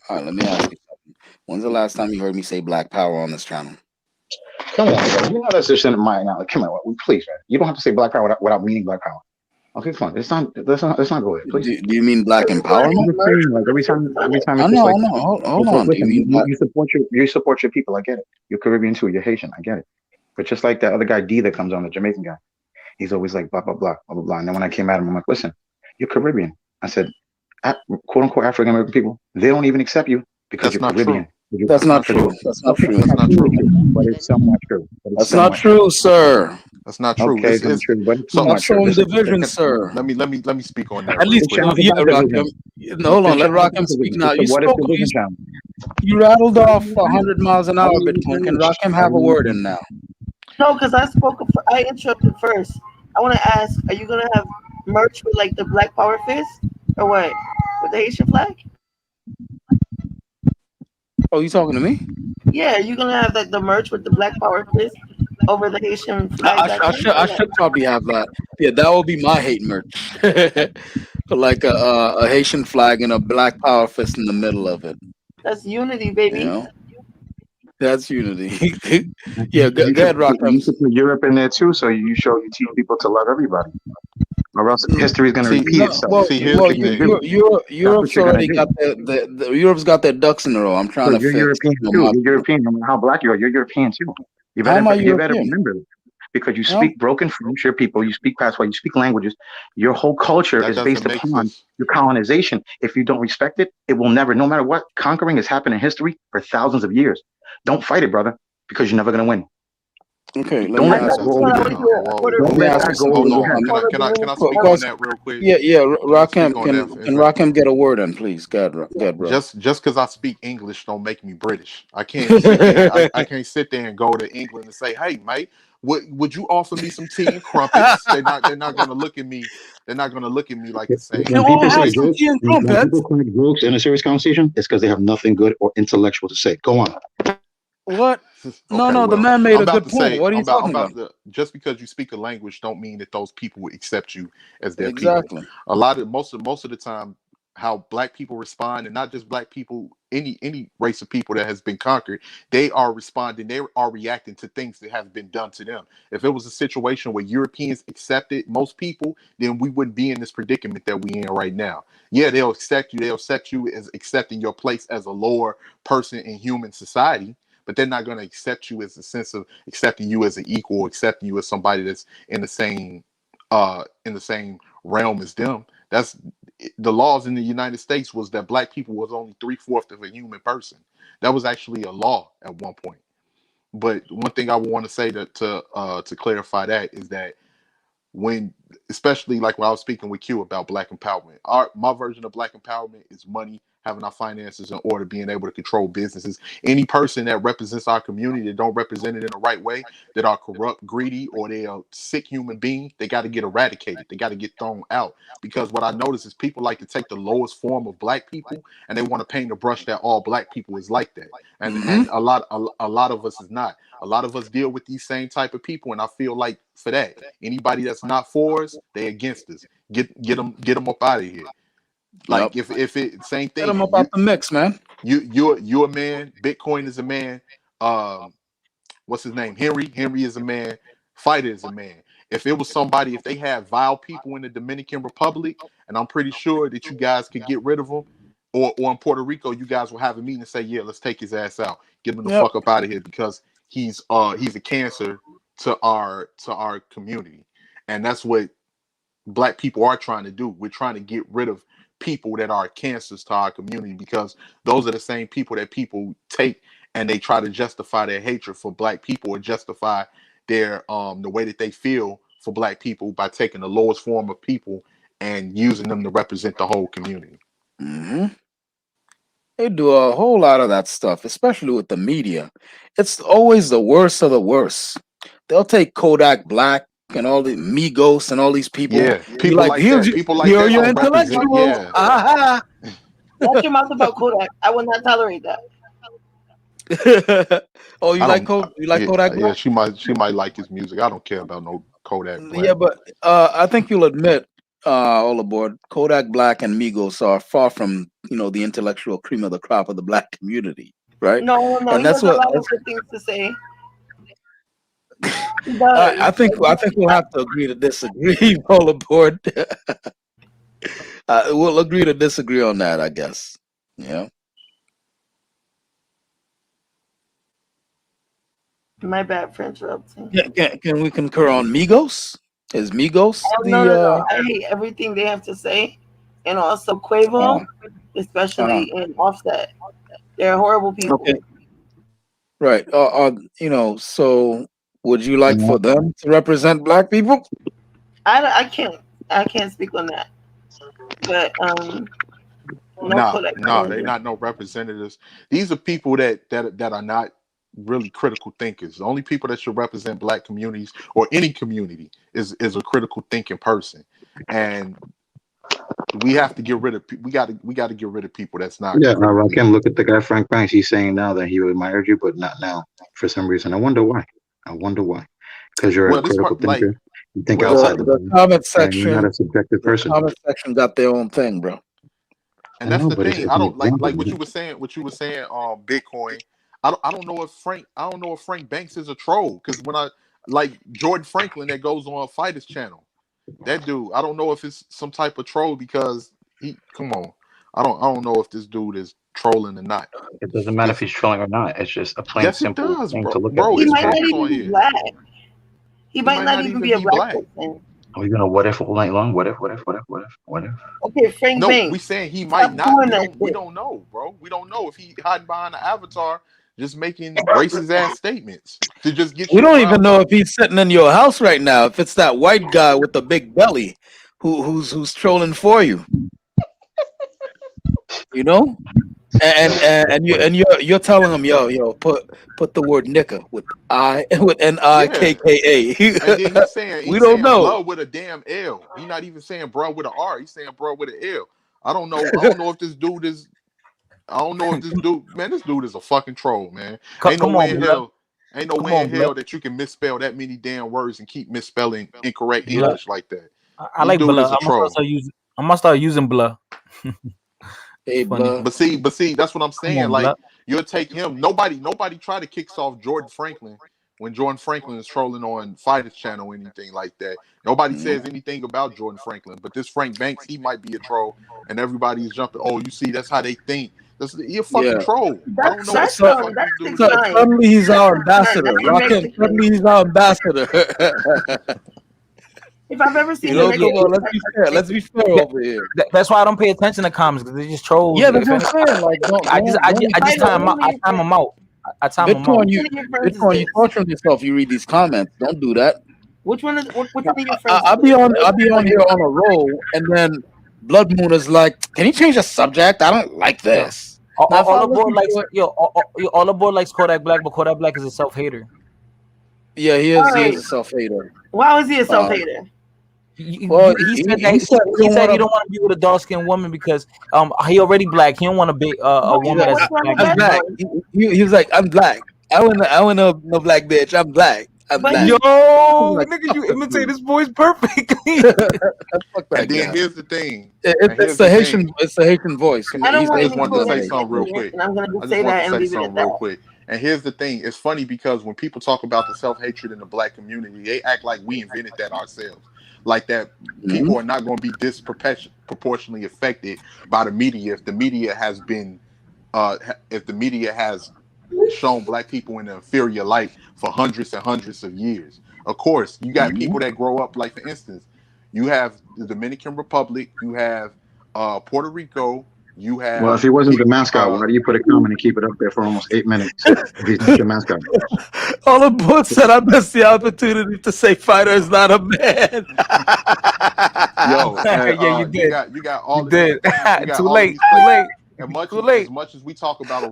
All right, let me ask you something. When's the last time you heard me say Black Power on this channel? Come on, bro. You know that's just in my now. Come on, please, man. You don't have to say Black Power without meaning Black Power. Okay, fine. Let's not go there, please. Do you mean Black empowerment? Like every time it's I just know. like, Hold on. Listen, you support your people. I get it. You're Caribbean too. You're Haitian. I get it. But just like that other guy D that comes on, the Jamaican guy, he's always like blah blah blah blah blah blah. And then when I came at him, I'm like, listen, you're Caribbean. I said, quote unquote African American people, they don't even accept you because you're Caribbean. That's not true. That's not true. That's not true. But it's somewhat true. That's not true, sir. That's not true. Okay, it's not true, but it's that's showing division, sir. Let me speak on that. At least, yeah, Rakim. Hold on, let Rakim speak now. You rattled off 100 miles an hour, Bitcoin. Can Rakim have a word in now? No, because I interrupted first. I want to ask: are you gonna have merch with like the Black Power fist, or what? With the Haitian flag? Oh, you talking to me? Yeah, you're gonna have like the merch with the Black Power fist over the Haitian flag. I should probably have that. Yeah, that will be my hate merch. Like a Haitian flag and a Black Power fist in the middle of it. That's unity, baby. You know? That's unity. Yeah, go ahead, Rakim. You put Europe in there too, so you teach people to love everybody. Or else history is going to repeat itself. Europe's already got Europe's got their ducks in a row. I'm trying to you're fix. European too. You're European. No matter how black you are, you're European too. You better remember it. Because you speak broken French, your people, you speak patois, you speak languages. Your whole culture is based upon your colonization. If you don't respect it, it will never, no matter what, conquering has happened in history for thousands of years. Don't fight it, brother, because you're never going to win. Okay, Can I speak on that real quick? Yeah, Rakim, can Rakim get a word in, please? God, bro. Just because I speak English don't make me British. I can't sit there, I can't sit there and go to England and say, hey, mate, would you offer me some tea and crumpets? They're not gonna look at me. They're not gonna look at me like the same. When people say jokes, when people crack jokes in a serious conversation, it's because they have nothing good or intellectual to say. Go on. What? No, the man made a good point. What are you talking about? Just because you speak a language don't mean that those people will accept you as their people. Most of the time, how black people respond, and not just black people, any race of people that has been conquered, they are responding, they are reacting to things that have been done to them. If it was a situation where Europeans accepted most people, then we wouldn't be in this predicament that we in right now. Yeah, they'll accept you as accepting your place as a lower person in human society, but they're not going to accept you as a sense of accepting you as an equal, accepting you as somebody that's in the same realm as them. That's the laws in the United States was that black people was only 3/4 of a human person. That was actually a law at one point. But one thing I would want to say to clarify that is that when, especially like when I was speaking with Q about black empowerment, my version of black empowerment is money, having our finances in order, being able to control businesses. Any person that represents our community that don't represent it in the right way, that are corrupt, greedy, or they are sick human beings, they got to get eradicated. They got to get thrown out. Because what I notice is people like to take the lowest form of black people and they want to paint a brush that all black people is like that. And a lot of us is not. A lot of us deal with these same type of people, and I feel like for that, anybody that's not for us, they against us. Get them up out of here. Like if it same thing. Get them up out the mix, man. You're a man. Bitcoin is a man. What's his name? Henry is a man. Fighter is a man. If it was somebody, if they had vile people in the Dominican Republic, and I'm pretty sure that you guys could get rid of them, or in Puerto Rico, you guys will have a meeting and say, yeah, let's take his ass out, get him the fuck up out of here, because he's a cancer to our community. And that's what black people are trying to do. We're trying to get rid of people that are cancers to our community, because those are the same people that people take and they try to justify their hatred for black people, or justify their the way that they feel for black people by taking the lowest form of people and using them to represent the whole community. They do a whole lot of that stuff, especially with the media. It's always the worst of the worst. They'll take Kodak Black and all the Migos and all these people. Yeah, people like that. People like here that your don't represent- intellectuals. yeah. Aha. Watch your mouth about Kodak. I will not tolerate that. Oh, you I like don't- Kodak Yeah, Black? she might like his music. I don't care about no Kodak Black. Yeah, but I think you'll admit, all aboard, Kodak Black and Migos are far from the intellectual cream of the crop of the black community, right? No, And he that's has a lot what of good things to say. I think we'll have to agree to disagree. All aboard. We'll agree to disagree on that, I guess. Yeah. My bad for interrupting. Can we concur on Migos? Is Migos No. I hate everything they have to say, and also Quavo, especially in Offset. They're horrible people. Okay. Right. So would you like for them to represent black people? I can't speak on that. But No, they're not no representatives. These are people that are not really critical thinkers. The only people that should represent black communities or any community is a critical thinking person. And we have to get rid of we got to get rid of people that's not. Yeah, Rakim, look at the guy Frank Banks. He's saying now that he admired you, but not now for some reason. I wonder why. Because you're a critical thinker. You think outside the comment section. You're not a subjective person. The comment section got their own thing, bro. And that's the thing. I don't like what you were saying. Bitcoin. I don't know if Frank Banks is a troll, because when I like Jordan Franklin that goes on Fighters Channel, that dude, I don't know if it's some type of troll, because come on, I don't know if this dude is trolling or not. It doesn't matter if he's trolling or not. It's just a plain simple thing to look bro, at. He might not even be black. He might not even be a black person. Are we gonna what if all night long? What if? Okay, Frank No, Banks. we saying he might not. We don't know, bro. We don't know if he hiding behind the avatar, just making racist ass statements to just get. We don't even know if he's sitting in your house right now. If it's that white guy with the big belly who's trolling for you, and you're telling him, yo, put the word nigga with Nikka. And then he's saying we don't know. Bro with a damn L. He's not even saying bro with an R. He's saying bro with an L. I don't know if this dude is. Man, this dude is a fucking troll, man. Ain't no way in hell that you can misspell that many damn words and keep misspelling incorrect English like that. I like blur. I'm gonna start using blur. Hey, but see, that's what I'm saying. Like, you'll take him. Nobody try to kick off Jordan Franklin when Jordan Franklin is trolling on Fighters Channel or anything like that. Nobody says anything about Jordan Franklin, but this Frank Banks, he might be a troll, and everybody's jumping. Oh, you see, that's how they think. You're a fucking troll. I don't know what the fuck you do. Suddenly he's our ambassador. Suddenly he's our ambassador. If I've ever seen come on, let's be fair over here. That's why I don't pay attention to comments, because they just trolls. Yeah, that's what I'm saying. Like, I just time them out. Bitcoin, you torture yourself. You read these comments. Don't do that. Which one of your friends? I'll be on here on a roll, and then Blood Moon is like, can you change the subject? I don't like this. Now, if I All listen aboard likes to it, all aboard likes Kodak Black, but Kodak Black is a self hater. yeah, he All is. He right. is a self hater. Why was he a self hater? Well, He he said that he said he he said he don't don't want to be with a dark skinned woman because he already black. He don't want to be a But woman that's what's wrong with black. I'm that black. though? He was like, I'm black. I want no black bitch. I'm black. I'm But black. Yo, Like, nigga, you fuck that imitate dude. his voice perfectly. Fuck that And then guy. here's the thing. It's the Haitian. It's the Haitian voice. I don't He's want I the just any Haitian wanted to say dominated. something real opinion, quick. and I'm gonna I just just say wanted that to and say leave it at something real that. quick. And here's the thing. It's funny because when people talk about the self-hatred in the black community, they act like we invented that ourselves. Like that people are not going to be disproportionately affected by the media if the media has been if the media has shown black people in an inferior light for hundreds and hundreds of years. Of course, you got people that grow up, like for instance, you have the Dominican Republic, you have Puerto Rico, you Well, if have he wasn't the people. mascot, why do you put a comment and keep it up there for almost 8 minutes? If he's not your mascot. All the book said I missed the opportunity to say fighter is not a man. Yo, and Yeah, you did. you got all You of these did. things. You got Too all of late. these Too places. late. And Too late. as much as we talk about a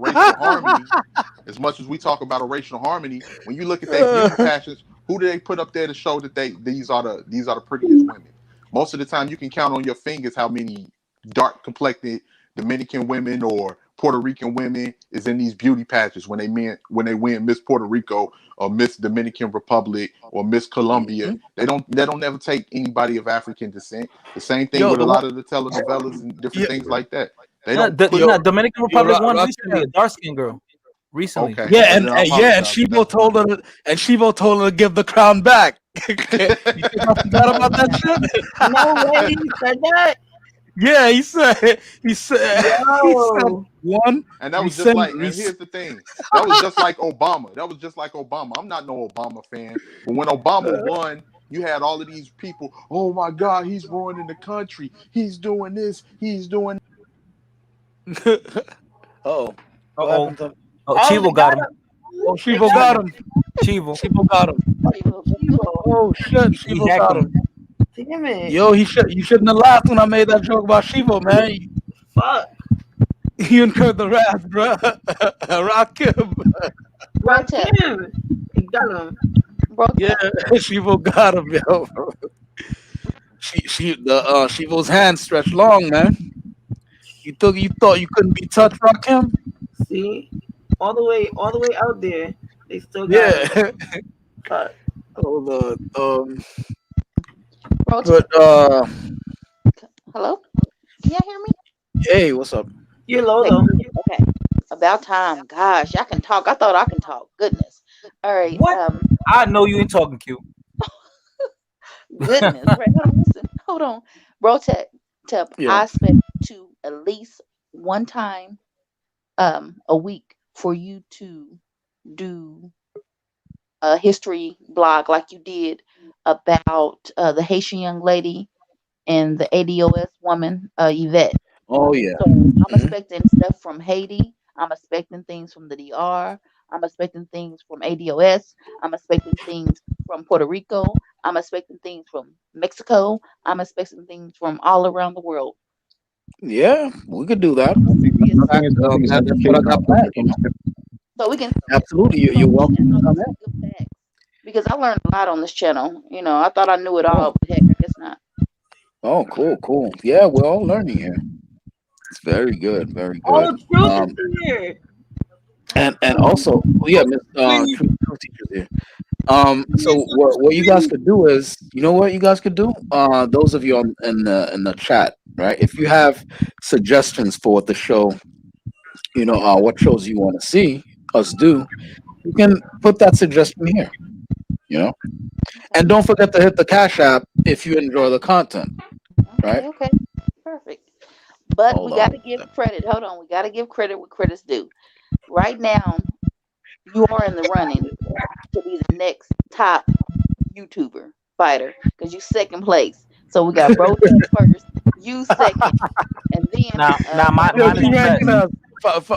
racial harmony, when you look at their beauty passions, who do they put up there to show that these are the prettiest women? Most of the time, you can count on your fingers how many dark complected Dominican women or Puerto Rican women is in these beauty pageants when they win Miss Puerto Rico or Miss Dominican Republic or Miss Colombia. They don't never take anybody of African descent. The same thing Yo, with a the lot one, of the telenovelas and different yeah, things like that. They No, don't put Dominican Republic won recently, a dark skinned girl. Recently. okay. yeah, Well, then I and apologize. Shivo told her to give the crown back. You think I forgot about that shit? No way he said that. Yeah, he said Yo. one. And that was just like, and here's the thing, that was just like Obama. I'm not no Obama fan, but when Obama won, you had all of these people. Oh my God, he's ruining the country. He's doing this. He's doing. Oh, Chivo got him. Oh, Chivo got him. Chivo got him. Oh shit, Chivo got him. Damn it. Yo, you shouldn't have laughed when I made that joke about Chivo, man. Fuck. You incurred the wrath, bro. Rock him. Rock him. He got him. Yeah, Chivo got him, yo. Chivo's hand stretched long, man. You thought you couldn't be touched, Rock him? See, all the way out there, they still got him. Fuck. Hold on. But hello, can y'all hear me? Hey, what's up? You're low though. Okay, about time. Gosh, I can talk. I thought I can talk. Goodness. All right. What? I know you ain't talking cute. Goodness. Right. Hold on. Bro, Tep, Yeah. I expect to at least one time a week for you to do a history blog like you did about the Haitian young lady and the ADOS woman, Yvette. Oh yeah. So I'm expecting stuff from Haiti. I'm expecting things from the DR. I'm expecting things from ADOS. I'm expecting things from Puerto Rico. I'm expecting things from Mexico. I'm expecting things from all around the world. Yeah, we could do that. Nothing is That's what I got planned, you know? So we can Absolutely, you're welcome to come in. because I learned a lot on this channel. You know, I thought I knew it all, but heck, I guess not. Oh, cool. Yeah, we're all learning here. It's very good, very Oh, good. truth is here. And also, yeah, Miss Truth Teacher's here. So what you guys could do is, you know what you guys could do? Those of you in the chat, right? If you have suggestions for what the show, you know, what shows you want to see us do, you can put that suggestion here. You know, and don't forget to hit the Cash App if you enjoy the content, right? Okay, perfect. But we got to give credit. Hold on, we got to give credit what credit's due. Right now, you are in the running to be the next top YouTuber fighter because you second place. So we got Bro first, you second, and then now mine is best.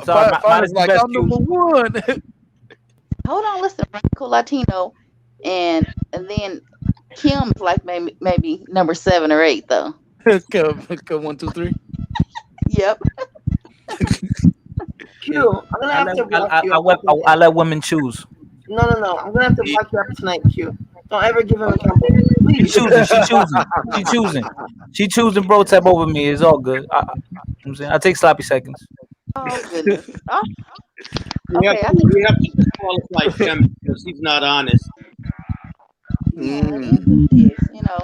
Fighters like I'm number one. Hold on, listen, Radical Latino, and then Kim is like maybe number 7 or 8 though. One, two, three. Yep. Q, I'm gonna have to block you up. I let women choose. No. I'm gonna have to block you up tonight, Q. Don't ever give him a compliment. She Please. She choosing bro tap over me. It's all good. I'm saying I take sloppy seconds. Oh goodness. Oh, We have okay. I to, think we have to disqualify Shem because he's not honest. yeah, it is what it is. You know,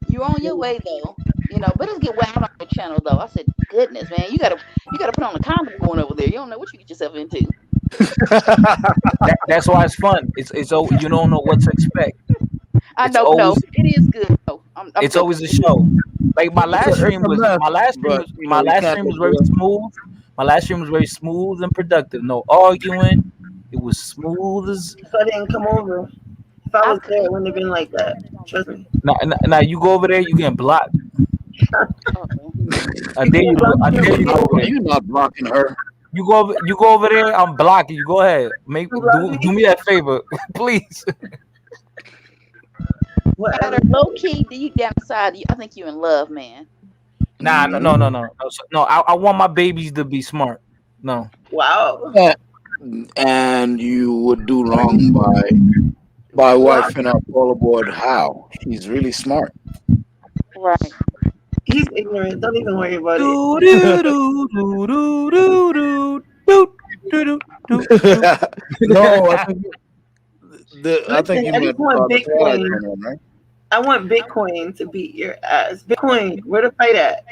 you're on your way though. You know, but it's get wild on your channel though. I said, goodness, man, you gotta put on a condom going over there. You don't know what you get yourself into. That's why it's fun. It's you don't know what to expect. I It's know, no, always it is good though. I'm it's always a show. Like my last stream was very smooth. My last stream was very smooth and productive. No arguing. It was smooth as. If I didn't come over, if I was there, it wouldn't have been like that. Trust me. Now you go over there, you getting blocked. I dare you go over there. You're not blocking her. You go over there. I'm blocking you. Go ahead. Do me that favor, please. Matter low key, deep down inside, I think you're in love, man. Nah, no. I want my babies to be smart. No. Wow. And you would do wrong by wifing up all aboard. How? She's really smart. Right. He's ignorant. Don't even worry about it. No, I think you I meant just want Bitcoin. right? I want Bitcoin to beat your ass. Bitcoin, where the fight at?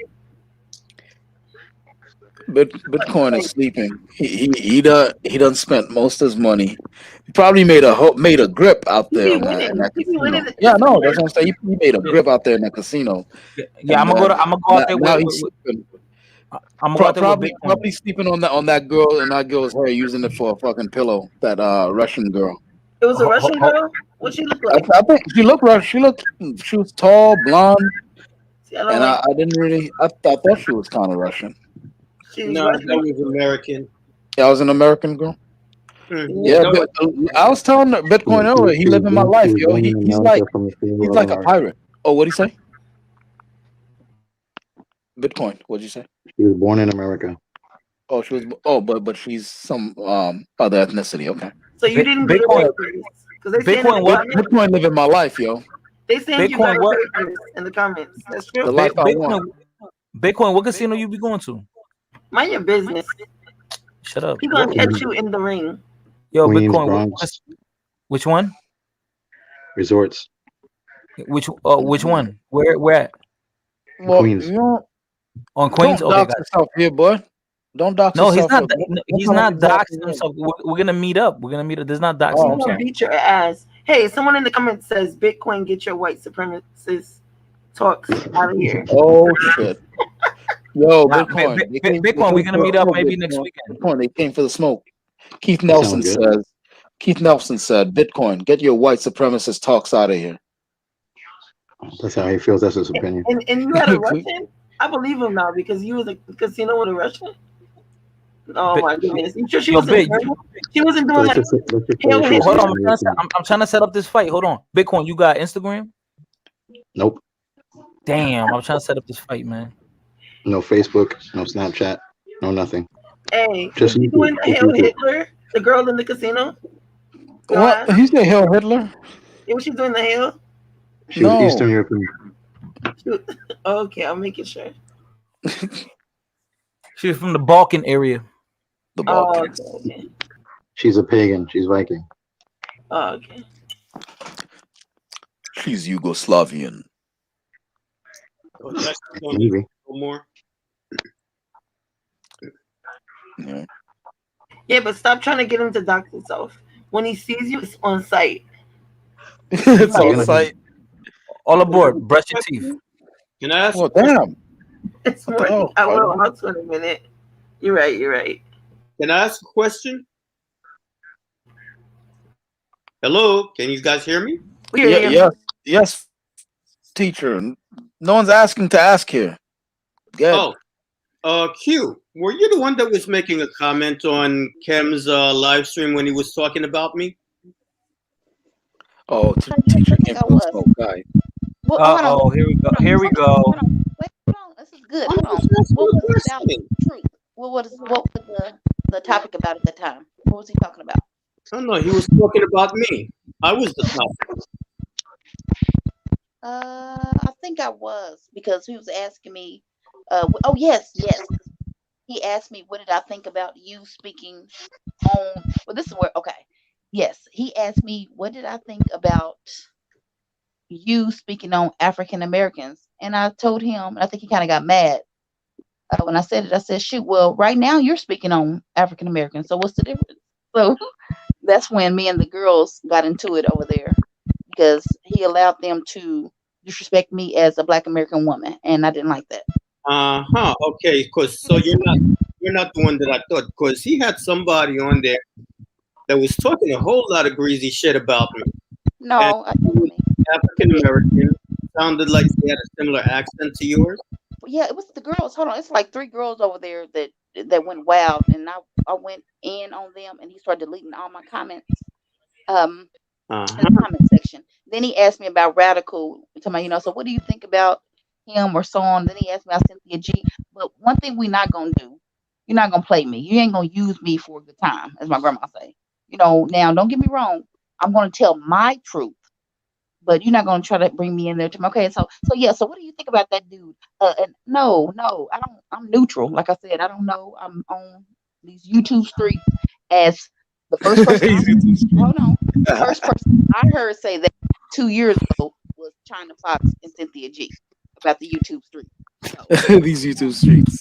Bitcoin is sleeping. He done spent most of his money. He probably made a grip out there in that casino. Yeah, no, that's what I'm saying. He made a grip out there in that casino. Yeah, I'm gonna go out there with probably sleeping on that girl and that girl's hair, using it for a fucking pillow. That Russian girl. It was a Russian girl? What she look like? I think she looked Russian. She was tall, blonde, See, and I didn't really. I thought she was kind of Russian. No, that was American. Yeah, I was an American girl. Hmm. Yeah, but I was telling Bitcoin earlier. He living my life, yo. He's like a pirate. Oh, what'd he say? Bitcoin. What'd you say? She was born in America. Oh, she was. Oh, but she's some other ethnicity. Okay. So you didn't get Bitcoin. Bitcoin living my life, yo. They saying you got Bitcoin what? papers in the comments. That's true. The life I want. Bitcoin, what casino you be going to? Mind your business. Shut up. He gonna catch you in the ring. Yo, Queens, Bitcoin. Bronx. Which one? Resorts. Which one? Where at? Well, Queens. you know, On Queens? don't Okay, dox yourself here, boy. Don't dox no, he's yourself. not. He's not doxing himself. We're gonna meet up. There's not doxing I'm himself. gonna beat your ass. Hey, someone in the comments says Bitcoin, get your white supremacist talks out of here. Oh shit. Yo, Nah, Bitcoin. Bitcoin, we're gonna meet up maybe next weekend. Bitcoin, they came for the smoke. Keith Nelson Sounds said, Bitcoin, get your white supremacist talks out of here. That's how he feels. That's his opinion. And you had a Russian? I believe him now because you was a casino with a Russian. Oh my goodness! You sure she wasn't? She wasn't doing like. Hold on, I'm trying to set up this fight. Hold on, Bitcoin, you got Instagram? Nope. Damn, I'm trying to set up this fight, man. No Facebook. No Snapchat. No nothing. Hey, Just you doing the Hail Hitler? The girl in the casino? What? He said Hail Hitler? Yeah, was she doing the Hail? She was Eastern European. Okay, I'm making sure. She was from the Balkan area. The Balkans. Okay. She's a pagan. She's Viking. Oh, okay. She's Yugoslavian. Maybe. More. Yeah. Yeah, but stop trying to get him to dox himself. When he sees you, it's on site. It's on site. All aboard. Brush your teeth. Can I ask? Well, damn. It's morning. I will out in a minute. You're right. You're right. Can I ask a question? Hello, can you guys hear me? Yes, teacher. No one's asking to ask here. Good. Q, were you the one that was making a comment on Kem's live stream when he was talking about me? Oh, teacher came from the smoke guy. Oh, here we go. Here we go. Good. I'm Hold on. just asking What a was it about question. truth? What was the topic about at the time? What was he talking about? I don't know. He was talking about me. I was the topic. I think I was, because he was asking me. Oh yes, yes. He asked me, what did I think about you speaking on? Well, this is where, okay. Yes, he asked me, what did I think about you speaking on African Americans? And I told him, and I think he kind of got mad when I said it. I said, shoot, well, right now you're speaking on African Americans, so what's the difference? So that's when me and the girls got into it over there, because he allowed them to disrespect me as a Black American woman, and I didn't like that. Okay. So you're not the one that I thought, because he had somebody on there that was talking a whole lot of greasy shit about me. No, I didn't. African American, sounded like they had a similar accent to yours. Yeah, it was the girls. Hold on, it's like 3 girls over there that went wild, and I went in on them, and he started deleting all my comments. In the comment section. Then he asked me about radical. So what do you think about him or so on? Then he asked me about Cynthia G. But one thing we're not gonna do, you're not gonna play me. You ain't gonna use me for a good time, as my grandma say. Now don't get me wrong. I'm gonna tell my truth, but you're not gonna try to bring me in there to okay. So yeah. So what do you think about that dude? And no, I don't. I'm neutral. Like I said, I don't know. I'm on these YouTube streets as the first person. Hold on. The first person I heard say that 2 years ago was China Fox and Cynthia G about the YouTube street. These YouTube streets.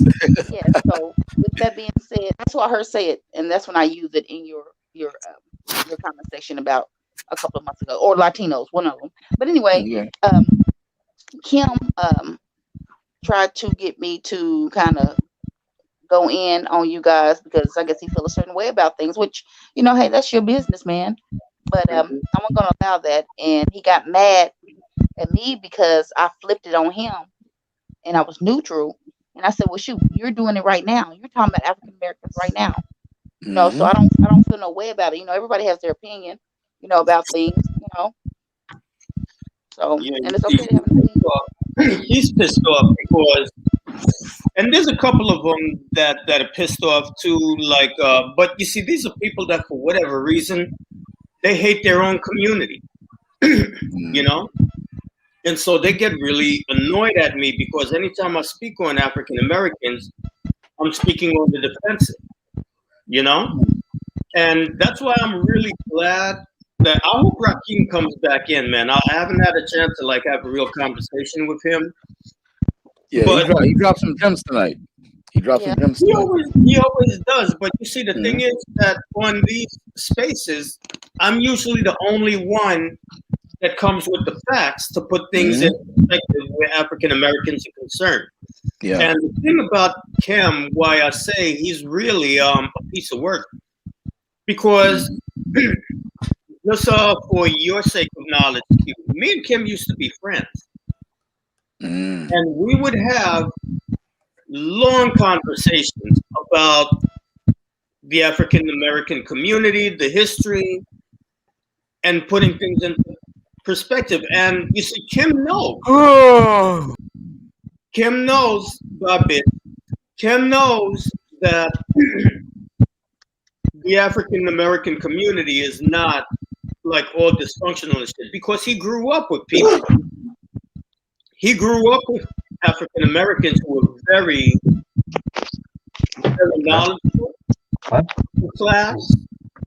Yeah. So with that being said, that's what I heard say it, and that's when I used it in your comment section about a couple of months ago, or Latinos, one of them. But anyway, Kim tried to get me to kind of go in on you guys, because I guess he feel a certain way about things, which hey, that's your business, man. But I wasn't gonna allow that, and he got mad at me because I flipped it on him, and I was neutral, and I said, well, shoot, you're doing it right now. You're talking about African Americans right now, So I don't feel no way about it. Everybody has their opinion, about things, So and it's okay to have an opinion. He's pissed off because, and there's a couple of them that are pissed off too. Like, but you see, these are people that, for whatever reason, they hate their own community, and so they get really annoyed at me because anytime I speak on African Americans, I'm speaking on the defensive, and that's why I'm really glad that I hope Rakim comes back in, man. I haven't had a chance to have a real conversation with him. Yeah, but he dropped some gems tonight. He dropped some gems tonight. He always does. But you see, the thing is that on these spaces, I'm usually the only one that comes with the facts to put things in perspective where African Americans are concerned. Yeah. And the thing about Kim, why I say he's really a piece of work, because just for your sake of knowledge, me and Kim used to be friends. And we would have long conversations about the African American community, the history, and putting things into perspective. And you see, Kim knows. Kim knows, Bobby. Kim knows that the African American community is not like all dysfunctional and shit, because he grew up with people. He grew up with African Americans who were very, very knowledgeable, class,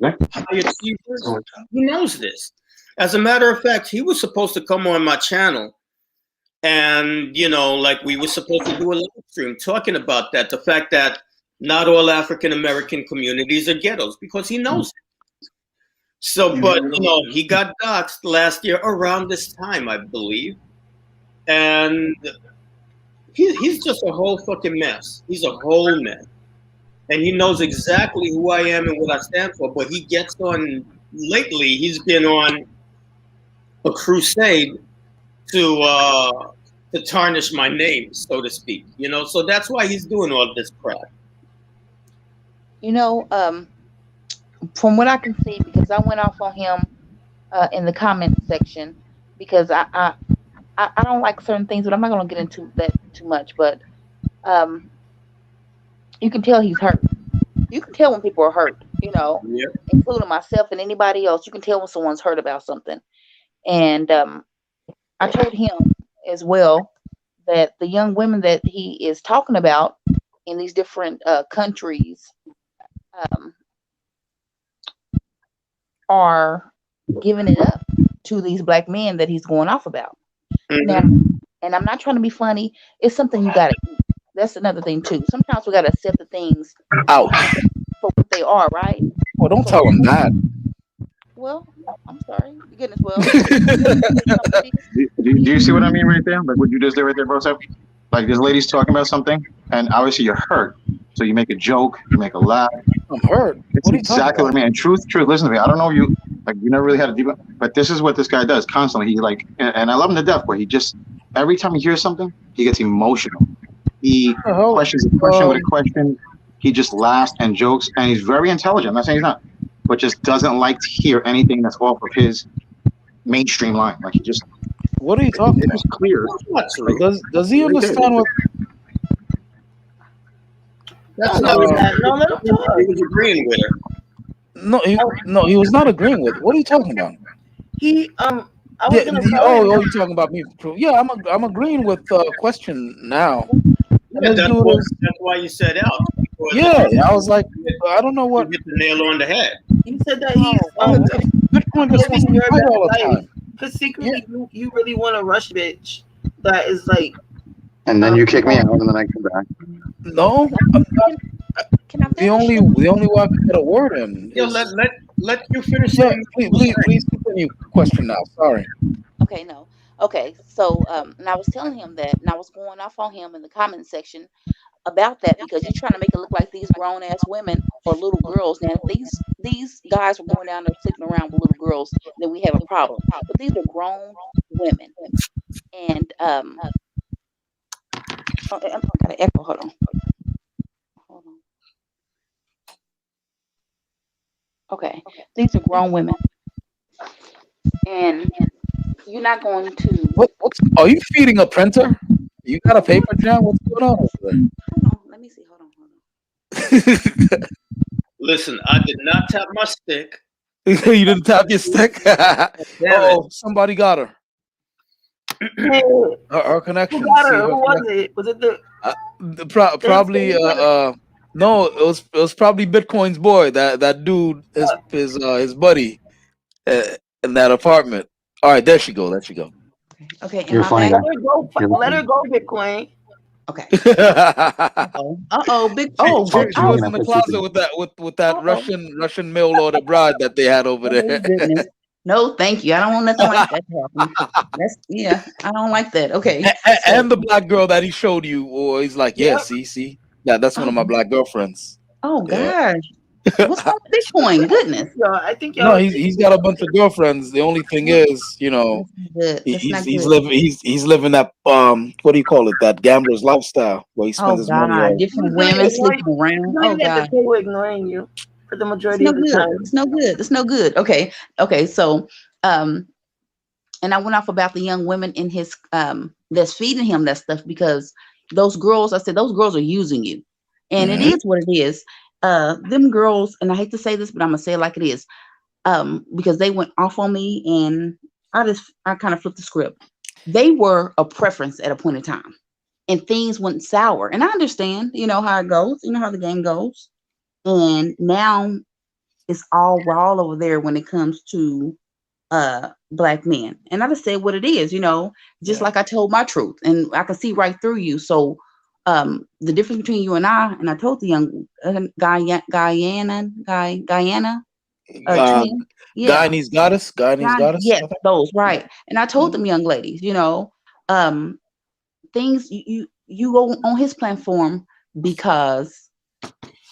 high achievers. He knows this. As a matter of fact, he was supposed to come on my channel, and we were supposed to do a live stream talking about that, the fact that not all African American communities are ghettos, because he knows it. So, but he got doxxed last year around this time, I believe. And he's just a whole fucking mess. He's a whole mess. And he knows exactly who I am and what I stand for. But he gets on, lately, he's been on a crusade to tarnish my name, so to speak. So that's why he's doing all this crap. From what I can see, because I went off on him in the comment section, because I don't like certain things, but I'm not going to get into that too much. But um, you can tell he's hurt. You can tell when people are hurt, Yeah. including myself and anybody else. You can tell when someone's hurt about something. And I told him as well that the young women that he is talking about in these different countries are giving it up to these black men that he's going off about. Now, and I'm not trying to be funny. It's something you gotta eat. That's another thing too. Sometimes we gotta accept the things Ouch. for what they are, right? Well, don't tell him that. Well, I'm sorry. Goodness, well. Do you see what I mean right there? Like what you just did right there, bro? Like this lady's talking about something, and obviously you're hurt. So you make a joke, you make a laugh. I'm hurt. It's exactly what I mean. And truth, listen to me. I don't know you, like you never really had a deep, but this is what this guy does constantly. He like, and I love him to death, but he just, every time he hears something, he gets emotional. He questions a question with a question. He just laughs and jokes, and he's very intelligent. I'm not saying he's not, but just doesn't like to hear anything that's off of his mainstream line. Like he just. What are you talking about? It's clear. Does he understand what? That's not no, let him talk. He was agreeing with her. No, he was not agreeing with. What are you talking about? He I was gonna tell him. You're talking about me. Yeah, I'm agreeing with question now. Yeah, that's why you said out. Yeah, I was like, I don't know what. You hit the nail on the head. He said that he's Bitcoin just wants to fight all the time. Because secretly, you really want a rush bitch that is like. And then you kick me out, and then I come back. No, the only way I can get a word in. Yo, let you finish. Yeah, please continue. Question now. Sorry. Okay, no. Okay, so and I was telling him that, and I was going off on him in the comment section about that because you're trying to make it look like these grown ass women or little girls. Now, if these guys were going down there sleeping around with little girls, then we have a problem. But these are grown women, and I got an echo. Hold on. Okay, these are grown women, and you're not going to. What? Are you feeding a printer? You got a paper jam? What's going on over there? Hold on, let me see. Hold on. Listen, I did not tap my stick. You didn't tap your stick? Oh, somebody got her. Her connection. Who got her? Who was it? Was it the? Probably. No, it was probably Bitcoin's boy. That dude, his buddy, in that apartment. All right, there she go. There she go. Okay, You're funny. Let her go, Bitcoin. Okay. Big. She was in the closet with that Russian mail order bride that they had over there. Goodness. No, thank you. I don't want nothing like that to happen. I don't like that. Okay. And the black girl that he showed you, or he's like, yeah, see, that's one of my black girlfriends. Oh gosh. What's wrong with Bitcoin? Goodness. Yeah, I think he's got a bunch of girlfriends. The only thing is, he's living that what do you call it? That gambler's lifestyle where he spends his money on different women sleeping around. Oh god. They're ignoring you for the majority of the time. It's no good. It's no good. Okay. So and I went off about the young women in his that's feeding him that stuff because those girls, I said those girls are using you. And it is what it is. Them girls, and I hate to say this, but I'm gonna say it like it is, because they went off on me, and I kind of flipped the script. They were a preference at a point in time, and things went sour. And I understand, how it goes, how the game goes, and now it's all raw over there when it comes to black men. And I just said what it is, just like I told my truth, and I can see right through you. So. The difference between you and I told the young Guyana, Guyanese goddess. Yes, those right. And I told them young ladies, things you go on his platform because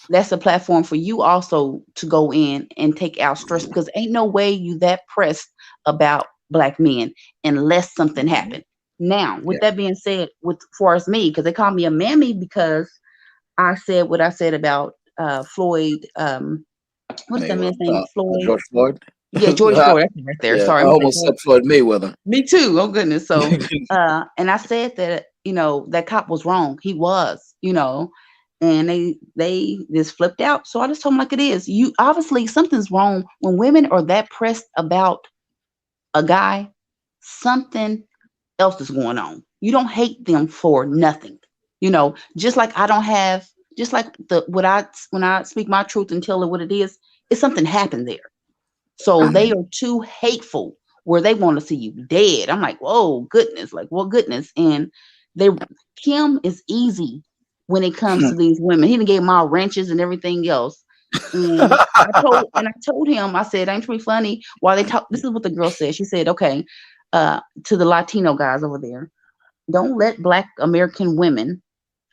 that's a platform for you also to go in and take out stress because ain't no way you that pressed about black men unless something happened. Now, with that being said, far as me, because they call me a mammy because I said what I said about Floyd. What's that man's name? Floyd. George Floyd. Yeah, George Floyd. That's right there. Yeah, Sorry, I almost said Floyd Mayweather. Me too. Oh goodness. So, and I said that that cop was wrong. He was, you know, and they just flipped out. So I just told them like it is. You obviously something's wrong when women are that pressed about a guy. Something else is going on. You don't hate them for nothing, you know. Just like I don't have, just like when I speak my truth and tell it what it is, it's something happened there. So they are too hateful where they want to see you dead. I'm like, whoa, goodness, like, well, goodness. And they Kim is easy when it comes to these women. He done gave them all wrenches and everything else. And I told him, I said, ain't it pretty funny? While they talk, this is what the girl said. She said, okay, to the Latino guys over there, don't let Black American women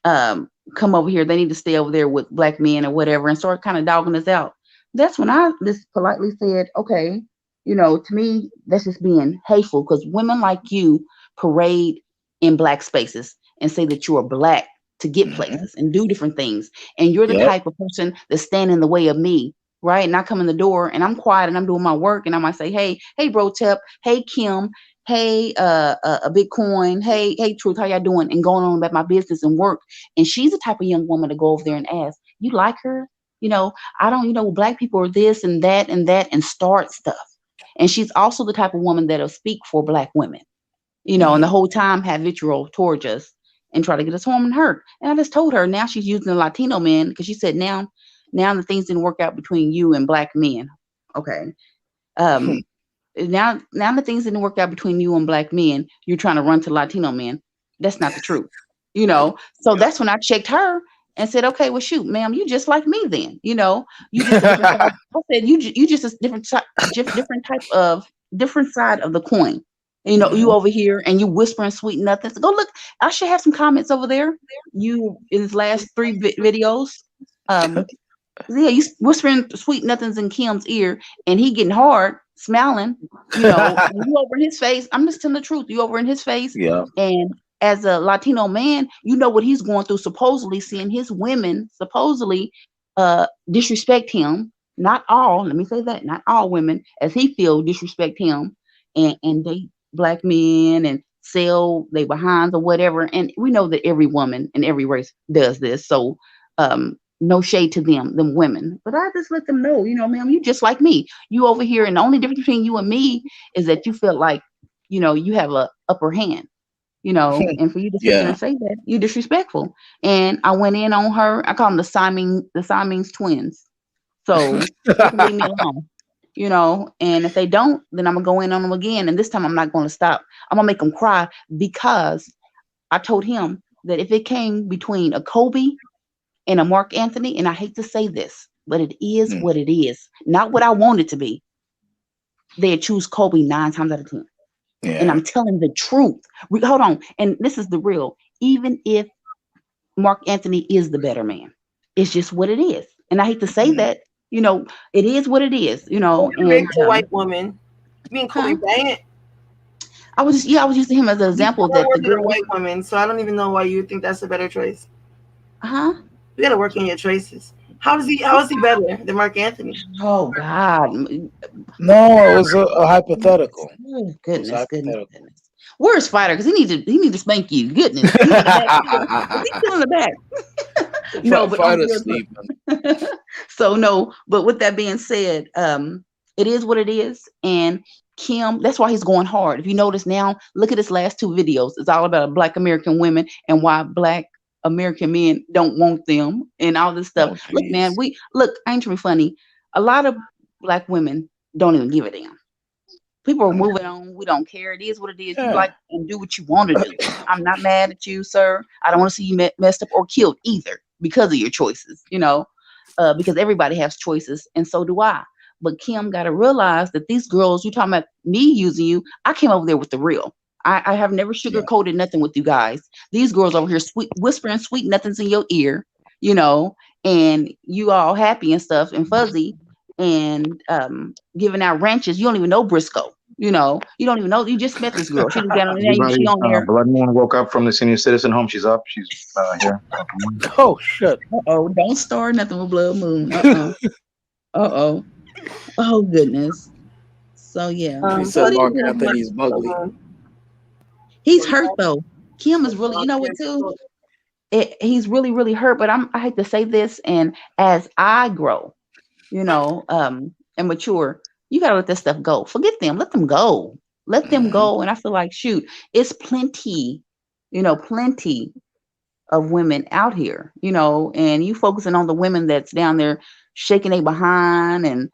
come over here. They need to stay over there with Black men or whatever, and start kind of dogging us out. That's when I just politely said, okay, you know, to me, that's just being hateful, because women like you parade in Black spaces and say that you are Black to get places and do different things. And you're the type of person that stand in the way of me, right? And I come in the door and I'm quiet and I'm doing my work, and I might say, hey, Bro Tep, hey, Kim, hey, Bitcoin, hey, Truth, how y'all doing? And going on about my business and work. And she's the type of young woman to go over there and ask, you like her? You know, I don't, you know, Black people are this and that and start stuff. And she's also the type of woman that'll speak for Black women, you know, and the whole time have vitriol towards us and try to get us harmed and hurt. And I just told her now she's using a Latino man, because she said now the things didn't work out between you and Black men. Okay. Now the things didn't work out between you and Black men. You're trying to run to Latino men. That's not the truth, you know. So that's when I checked her and said, okay, well, shoot, ma'am, you just like me then, you know. You just a different side. I said you just a different side of the coin. You know, you over here and you whispering sweet nothings. Go look. I should have some comments over there. You in his last 3 videos. Yeah, you whispering sweet nothings in Kim's ear, and he getting hard, smiling. You know, and you over in his face. I'm just telling the truth. You over in his face. Yeah. And as a Latino man, you know what he's going through. Supposedly seeing his women disrespect him. Not all. Let me say that. Not all women, as he feel, disrespect him, and they Black men and sell they behinds or whatever. And we know that every woman in every race does this. So no shade to them women. But I just let them know, you know, ma'am, you just like me. You over here, and the only difference between you and me is that you feel like, you know, you have a upper hand, you know, and for you to sit there and say that, you're disrespectful. And I went in on her. I call them the Siamese twins. So they can leave me alone. You know, and if they don't, then I'm gonna go in on them again. And this time I'm not gonna stop. I'm gonna make them cry, because I told him that if it came between a Kobe and a Mark Anthony, and I hate to say this, but it is what it is, not what I want it to be, they'd choose Kobe 9 times out of 10. Yeah. And I'm telling the truth. Hold on, and this is the real. Even if Mark Anthony is the better man, it's just what it is. And I hate to say that. You know, it is what it is, you know. And a white woman. You mean Kobe Bryant? I was using him as an example that the girl, a white woman, so I don't even know why you think that's a better choice. You gotta work on your choices. How is he better than Mark Anthony? Oh God. No, it was a hypothetical. Oh, goodness. Where's Spider? Because he need to spank you. Goodness. He's still in the back. No, but so no, but with that being said, it is what it is. And Kim, that's why he's going hard. If you notice now, look at his last 2 videos. It's all about Black American women and why Black American men don't want them and all this stuff. Look, man, I ain't trying to be funny. A lot of Black women don't even give a damn. People are moving on. We don't care. It is what it is. You like and do what you want to do. I'm not mad at you, sir. I don't want to see you messed up or killed either because of your choices, you know, because everybody has choices, and so do I. But Kim got to realize that these girls, you talking about me using you, I came over there with the real. I have never sugarcoated nothing with you guys. These girls over here whispering sweet nothings in your ear, you know, and you all happy and stuff and fuzzy and giving out ranches. You don't even know Briscoe. You know, you don't even know. You just met this girl. She just got on the name. She on there. Blood Moon woke up from the senior citizen home. She's up. She's here. Oh shit. Don't start nothing with Blood Moon. Oh goodness. So yeah. He said Mark Anthony's ugly. He's hurt though. Kim is really, you know what too? he's really, really hurt. But I hate to say this, and as I grow, and mature, you gotta let this stuff go. Forget them. Let them go. Let them go. And I feel like, shoot, it's plenty, plenty of women out here, and you focusing on the women that's down there shaking their behind and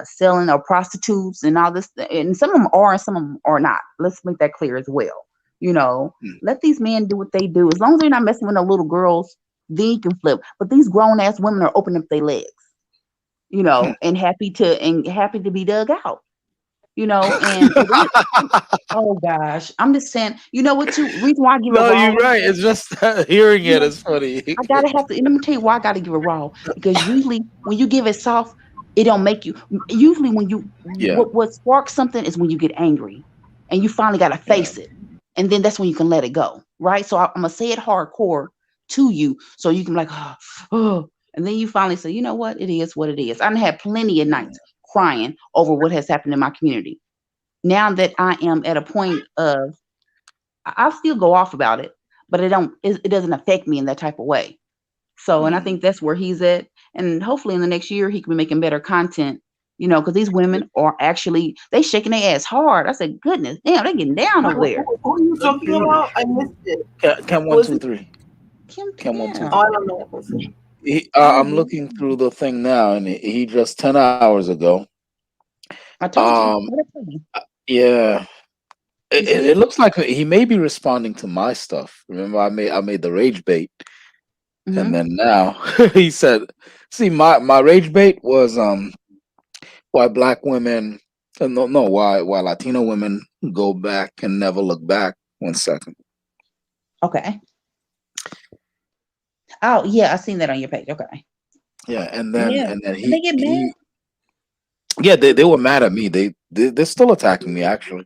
selling or prostitutes and all this. And some of them are, and some of them are not. Let's make that clear as well. Let these men do what they do. As long as they're not messing with no little girls, then you can flip. But these grown ass women are opening up their legs, and happy to be dug out. And oh gosh, I'm just saying, you know what? Reason why I give it No, raw. you're right. It's just hearing it is funny. I gotta have to. And let me tell you why I gotta give it raw, because usually when you give it soft, it don't make you. Usually when you what sparks something is when you get angry, and you finally gotta face it, and then that's when you can let it go, right? So I'm gonna say it hardcore to you, so you can be like, oh, and then you finally say, you know what? It is what it is. I've had plenty of nights crying over what has happened in my community. Now that I am at a point of, I'll still go off about it, but it doesn't affect me in that type of way. So, and I think that's where he's at. And hopefully in the next year, he can be making better content, because these women are actually, they shaking their ass hard. I said, goodness, damn, they getting down over there. Who are you talking about? I missed it. Cam 1 2 3. Cam 1 2 3. Oh, I don't know that person. I'm looking through the thing now, and he just 10 hours ago. I told you. Yeah. It looks like he may be responding to my stuff. Remember, I made the rage bait, and then now he said, "See, my rage bait was why black women, why Latino women go back and never look back." 1 second. Okay. Oh yeah, I seen that on your page. Okay. Yeah, and then he they get mad. Yeah, they were mad at me. They're still attacking me actually.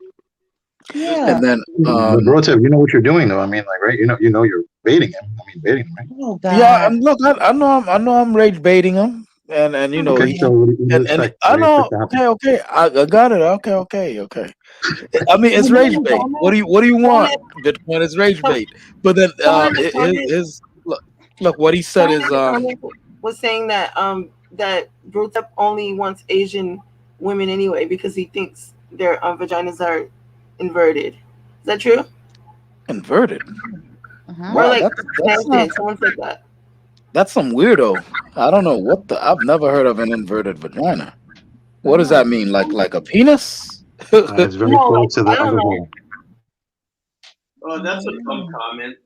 Yeah. And then bro, Tim, you know what you're doing though. I mean, like, right? You know you're baiting him. I mean, baiting him, right? Oh God. Yeah, and look, I know I'm rage baiting him, and Okay, so what do you expect? I What do you know. expect to happen? Okay, I got it. Okay. I mean, it's rage bait. What do you want? Bitcoin is rage bait. But then look what he said is was saying that that Brotep only wants Asian women anyway because he thinks their vaginas are inverted. Is that true? Inverted. Or like someone said that. That's some weirdo. I don't know I've never heard of an inverted vagina. What does that mean? Like a penis? It's very close to the other hole. Oh, that's a dumb comment.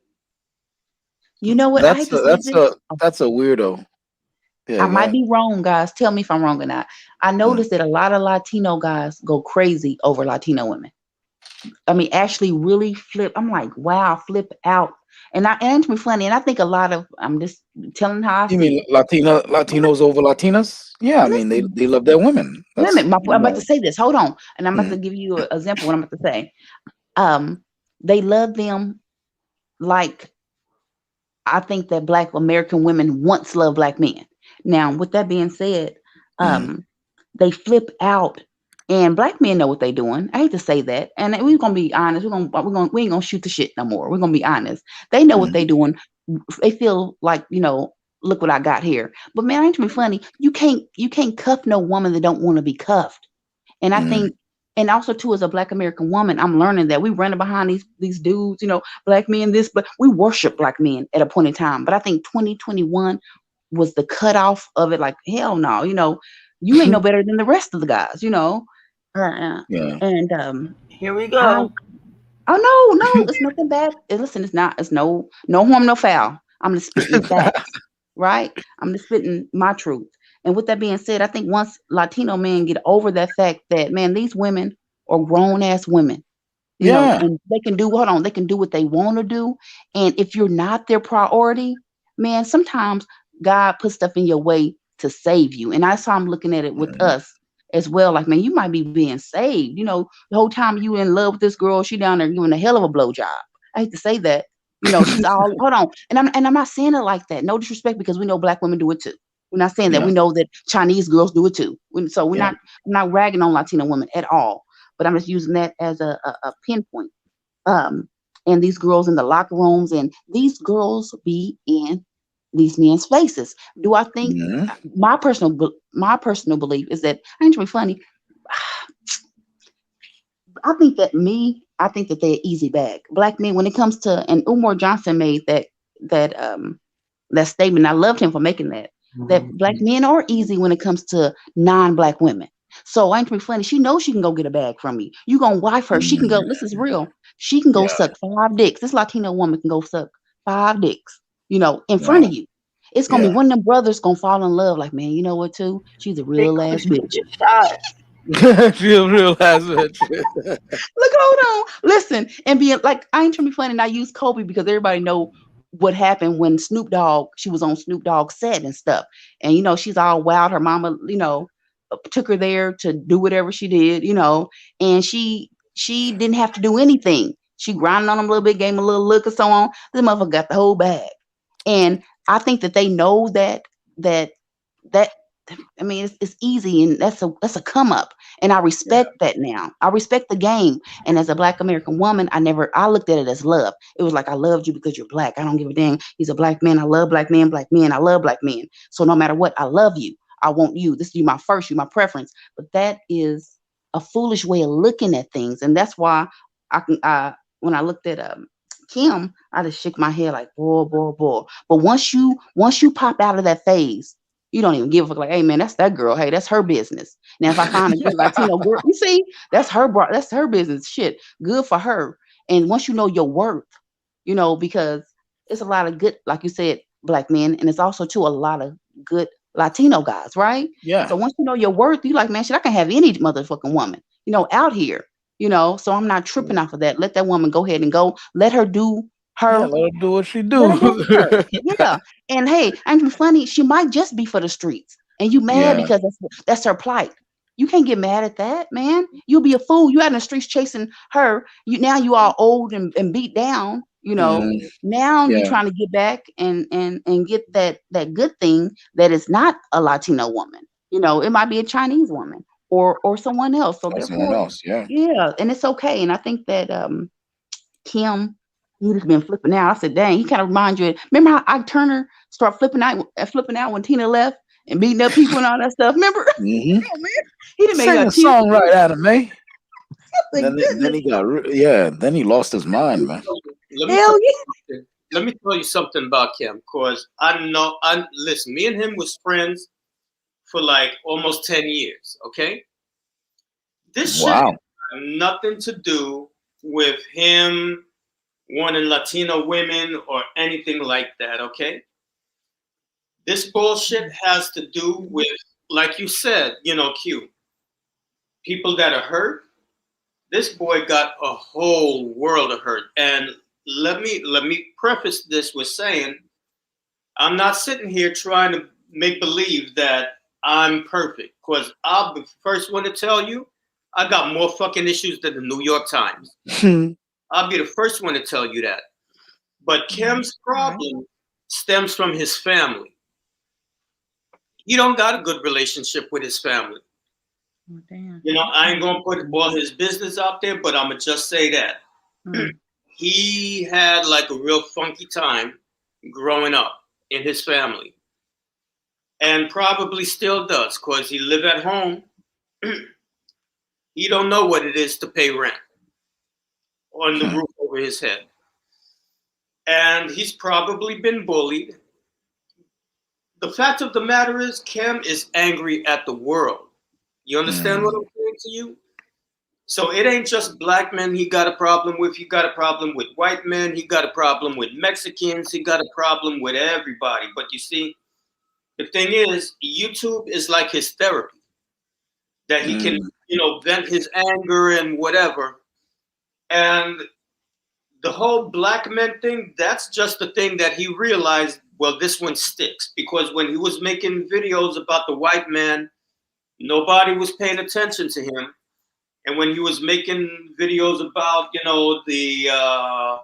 You know what? That's a weirdo. Yeah, I might be wrong, guys. Tell me if I'm wrong or not. I noticed that a lot of Latino guys go crazy over Latino women. I mean, actually really flip. I'm like, wow, flip out. And it's me funny. And I think a lot of, I'm just telling how I You mean Latinos over Latinas? Yeah, I mean they love their women. Women. I'm about to say this. Hold on. And I'm about to give you an example of what I'm about to say. They love them like I think that Black American women once loved Black men. Now, with that being said, they flip out, and Black men know what they're doing. I hate to say that, and we're gonna be honest. We ain't gonna shoot the shit no more. We're gonna be honest. They know what they're doing. They feel like, look what I got here. But man, ain't to be funny. You can't cuff no woman that don't want to be cuffed. And I think, and also too, as a Black American woman, I'm learning that we running behind these dudes, Black men, but we worship Black men at a point in time. But I think 2021 was the cutoff of it. Like, hell no, you ain't no better than the rest of the guys, And here we go. No, it's nothing bad. Listen, it's no harm, no foul. I'm just spitting facts, right? I'm just spitting my truth. And with that being said, I think once Latino men get over that fact that, man, these women are grown ass women, and they can do what they want to do. And if you're not their priority, man, sometimes God puts stuff in your way to save you. And that's how I'm looking at it with us as well. Like, man, you might be being saved. The whole time you in love with this girl, she down there giving a hell of a blowjob. I hate to say that. She's all hold on. And I'm not saying it like that. No disrespect, because we know Black women do it too. We're not saying that. We know that Chinese girls do it too. So I'm not ragging on Latino women at all. But I'm just using that as a pinpoint. and these girls in the locker rooms, and these girls be in these men's faces. Do I think my personal belief is that I ain't trying to be funny. I think that they're easy bag. Black men, when it comes to, and Umar Johnson made that statement. I loved him for making that. That black men are easy when it comes to non-black women. So I ain't trying to be funny. She knows she can go get a bag from me. You gonna wife her. She can go, this is real. She can go suck 5 dicks. This Latino woman can go suck 5 dicks, in front of you. It's gonna be one of them brothers gonna fall in love. Like, man, you know what too? She's a real ass bitch. She's a real ass bitch. Look, hold on. Listen, and being like, I ain't trying to be funny, and I use Kobe because everybody know what happened when she was on Snoop Dogg's set and stuff. And she's all wild. Her mama, took her there to do whatever she did, and she didn't have to do anything. She grinded on him a little bit, gave him a little look or so on. This motherfucker got the whole bag. And I think that they know that I mean, it's easy, and that's a come up, and I respect that now. I respect the game, and as a Black American woman, I looked at it as love. It was like, I loved you because you're Black. I don't give a damn. He's a Black man. I love Black men. Black men. I love Black men. So no matter what, I love you. I want you. This is you my first. You my preference. But that is a foolish way of looking at things, and that's why when I looked at Kim, I just shook my head like, boy. But once you pop out of that phase, you don't even give a fuck. Like, hey man, that's that girl. Hey, that's her business. Now, if I find a good Latino girl, you see, that's her business. Shit, good for her. And once you know your worth, because it's a lot of good, like you said, Black men, and it's also too a lot of good Latino guys, right? Yeah. So once you know your worth, you like, man, shit, I can have any motherfucking woman, out here, So I'm not tripping off of that. Let that woman go ahead and go. Let her do her. Yeah, let her do what she do. Yeah. And hey, I'm too funny. She might just be for the streets, and you mad because that's her plight. You can't get mad at that, man. You'll be a fool. You out in the streets chasing her. You all old and beat down. Now you're trying to get back and get that good thing that is not a Latino woman. It might be a Chinese woman or someone else. So therefore, someone else, yeah, and it's okay. And I think that Kim, he just been flipping out. I said, dang, he kind of reminds you. Remember how Ike Turner started flipping out when Tina left and beating up people and all that stuff? Remember? Mm-hmm. Oh, man. He didn't make Sang a the song right out of me. Then he got then he lost his mind, man. Let me tell you something about Kim, because listen, me and him was friends for like almost 10 years, okay? This shit has nothing to do with him wanting Latino women or anything like that, okay? This bullshit has to do with, like you said, Q, people that are hurt. This boy got a whole world of hurt. And let me preface this with saying, I'm not sitting here trying to make believe that I'm perfect, because I'll be the first one to tell you I got more fucking issues than the New York Times. I'll be the first one to tell you that. But Kim's problem stems from his family. He don't got a good relationship with his family. Oh, damn. I ain't gonna put all his business out there, but I'm gonna just say that he had like a real funky time growing up in his family, and probably still does, because he live at home. He don't know what it is to pay rent on the roof over his head, and he's probably been bullied. The fact of the matter is, Kim is angry at the world. You understand what I'm saying to you? So it ain't just Black men he got a problem with. He got a problem with white men. He got a problem with Mexicans. He got a problem with everybody. But you see, the thing is, YouTube is like his therapy, that he can, vent his anger and whatever. And the whole Black men thing, that's just the thing that he realized, well, this one sticks. Because when he was making videos about the white man, nobody was paying attention to him. And when he was making videos about, the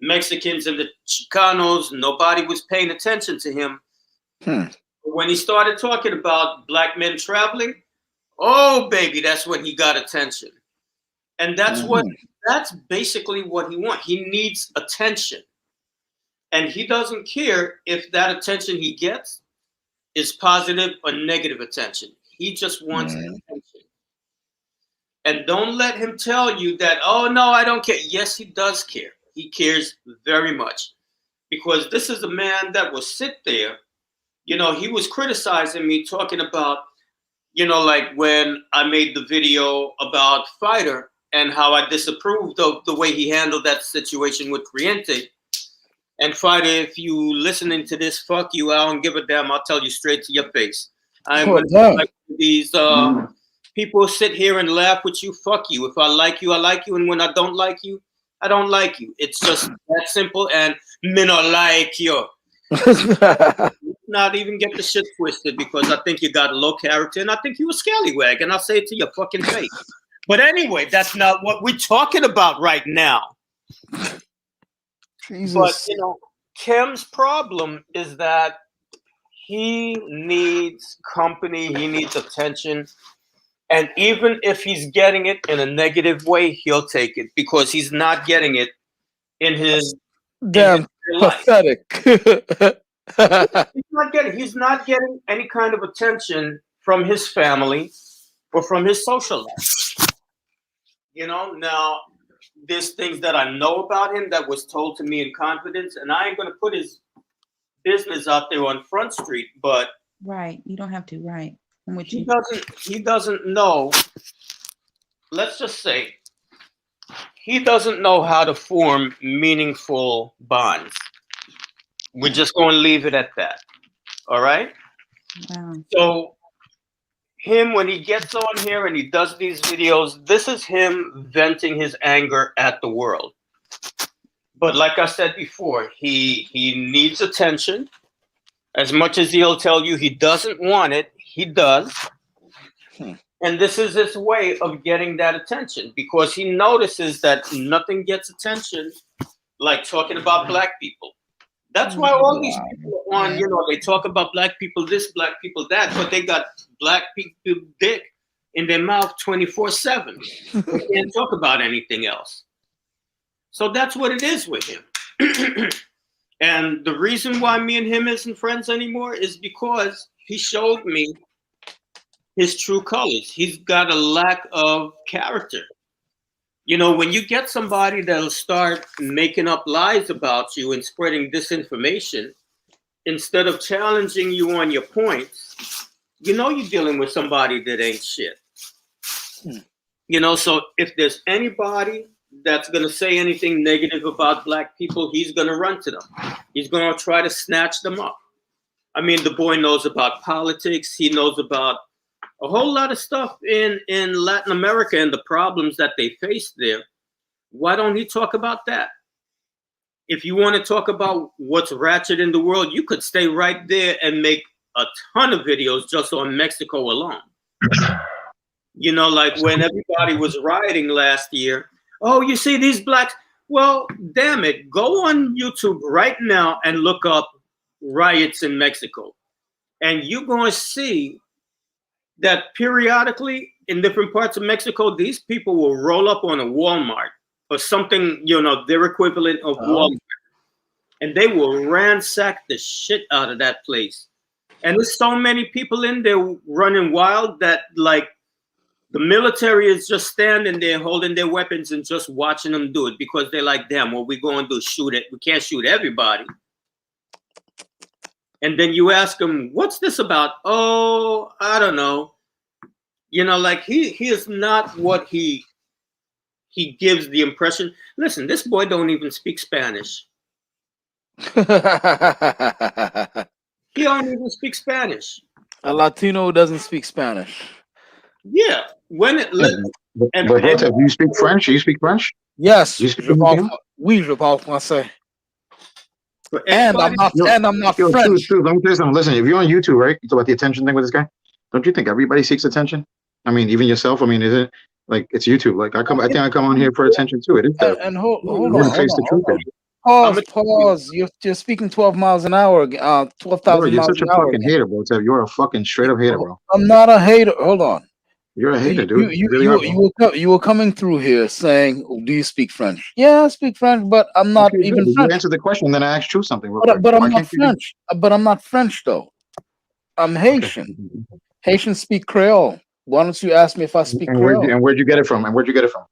Mexicans and the Chicanos, nobody was paying attention to him. When he started talking about Black men traveling, oh, baby, that's when he got attention. And that's basically what he wants. He needs attention. And he doesn't care if that attention he gets is positive or negative attention. He just wants attention. And don't let him tell you that, oh, no, I don't care. Yes, he does care. He cares very much. Because this is a man that will sit there. You know, he was criticizing me, talking about, you know, like when I made the video about Fighter and how I disapproved of the way he handled that situation with Criente. And Fighter, if you listening to this, fuck you, I don't give a damn. I'll tell you straight to your face. I'm going to like these people sit here and laugh with you. Fuck you. If I like you, I like you. And when I don't like you, I don't like you. It's just that simple. And me not like you. Not even get the shit twisted, because I think you got low character and I think you a scallywag. And I'll say it to your fucking face. But anyway, that's not what we're talking about right now. Jesus. But, you know, Kim's problem is that he needs company, he needs attention. And even if he's getting it in a negative way, he'll take it because he's not getting it in his damn pathetic. He's not getting any kind of attention from his family or from his social life. You know, now there's things that I know about him that was told to me in confidence, and I ain't gonna put his business out there on Front Street, but right, you don't have to, right? He doesn't know. Let's just say he doesn't know how to form meaningful bonds. We're just going to leave it at that. All right. Wow. So him, when he gets on here and he does these videos, this is him venting his anger at the world. But like I said before, he needs attention. As much as he'll tell you he doesn't want it, he does. And this is his way of getting that attention, because he notices that nothing gets attention like talking about black people. That's why all these people on, you know, they talk about black people this, black people that, but they got black people dick in their mouth 24/7. They can't talk about anything else. So that's what it is with him. And the reason why me and him isn't friends anymore is because he showed me his true colors. He's got a lack of character. You know, when you get somebody that'll start making up lies about you and spreading disinformation, instead of challenging you on your points, you know you're dealing with somebody that ain't shit. You know, so if there's anybody that's going to say anything negative about black people, he's going to run to them. He's going to try to snatch them up. I mean, the boy knows about politics. He knows about a whole lot of stuff in Latin America and the problems that they face there. Why don't he talk about that? If you want to talk about what's ratchet in the world, you could stay right there and make a ton of videos just on Mexico alone. You know, like when everybody was rioting last year, oh, you see these blacks? Well, damn it, go on YouTube right now and look up riots in Mexico. And you're going to see that periodically in different parts of Mexico, these people will roll up on a Walmart or something, you know, their equivalent of Walmart. And they will ransack the shit out of that place. And there's so many people in there running wild that, like, the military is just standing there holding their weapons and just watching them do it, because they're like, damn, what we going to do? Shoot it. We can't shoot everybody. And then you ask him, what's this about? Oh, I don't know. You know, like he is not what he gives the impression. Listen, this boy don't even speak Spanish. He don't even speak Spanish. A Latino doesn't speak Spanish. Yeah. When it but do you speak French? Do you speak French? Yes. Do you speak Oui, je parle français. And I'm not French. True. Let me tell you something. Listen, if you're on YouTube, right? You talk about the attention thing with this guy. Don't you think everybody seeks attention? I mean, even yourself. I mean, is it like it's YouTube? Like I think I come on here for attention too. It is that. And hold on. Pause. You're speaking 12 miles an hour. 12,000 miles an hour. You're such a fucking hater, bro. You're a fucking straight up hater, bro. I'm not a hater. Hold on. You're a hater, dude. You really are, bro. You were coming through here saying, oh, "Do you speak French?" Yeah, I speak French, but I'm not Okay, even good. You French. answered the question, then I asked you something real quick. But I'm Why not can't you do? French. But I'm not French though. I'm Haitian. Haitians speak Creole. Why don't you ask me if I speak Creole? And where'd you get it from? And where'd you get it from?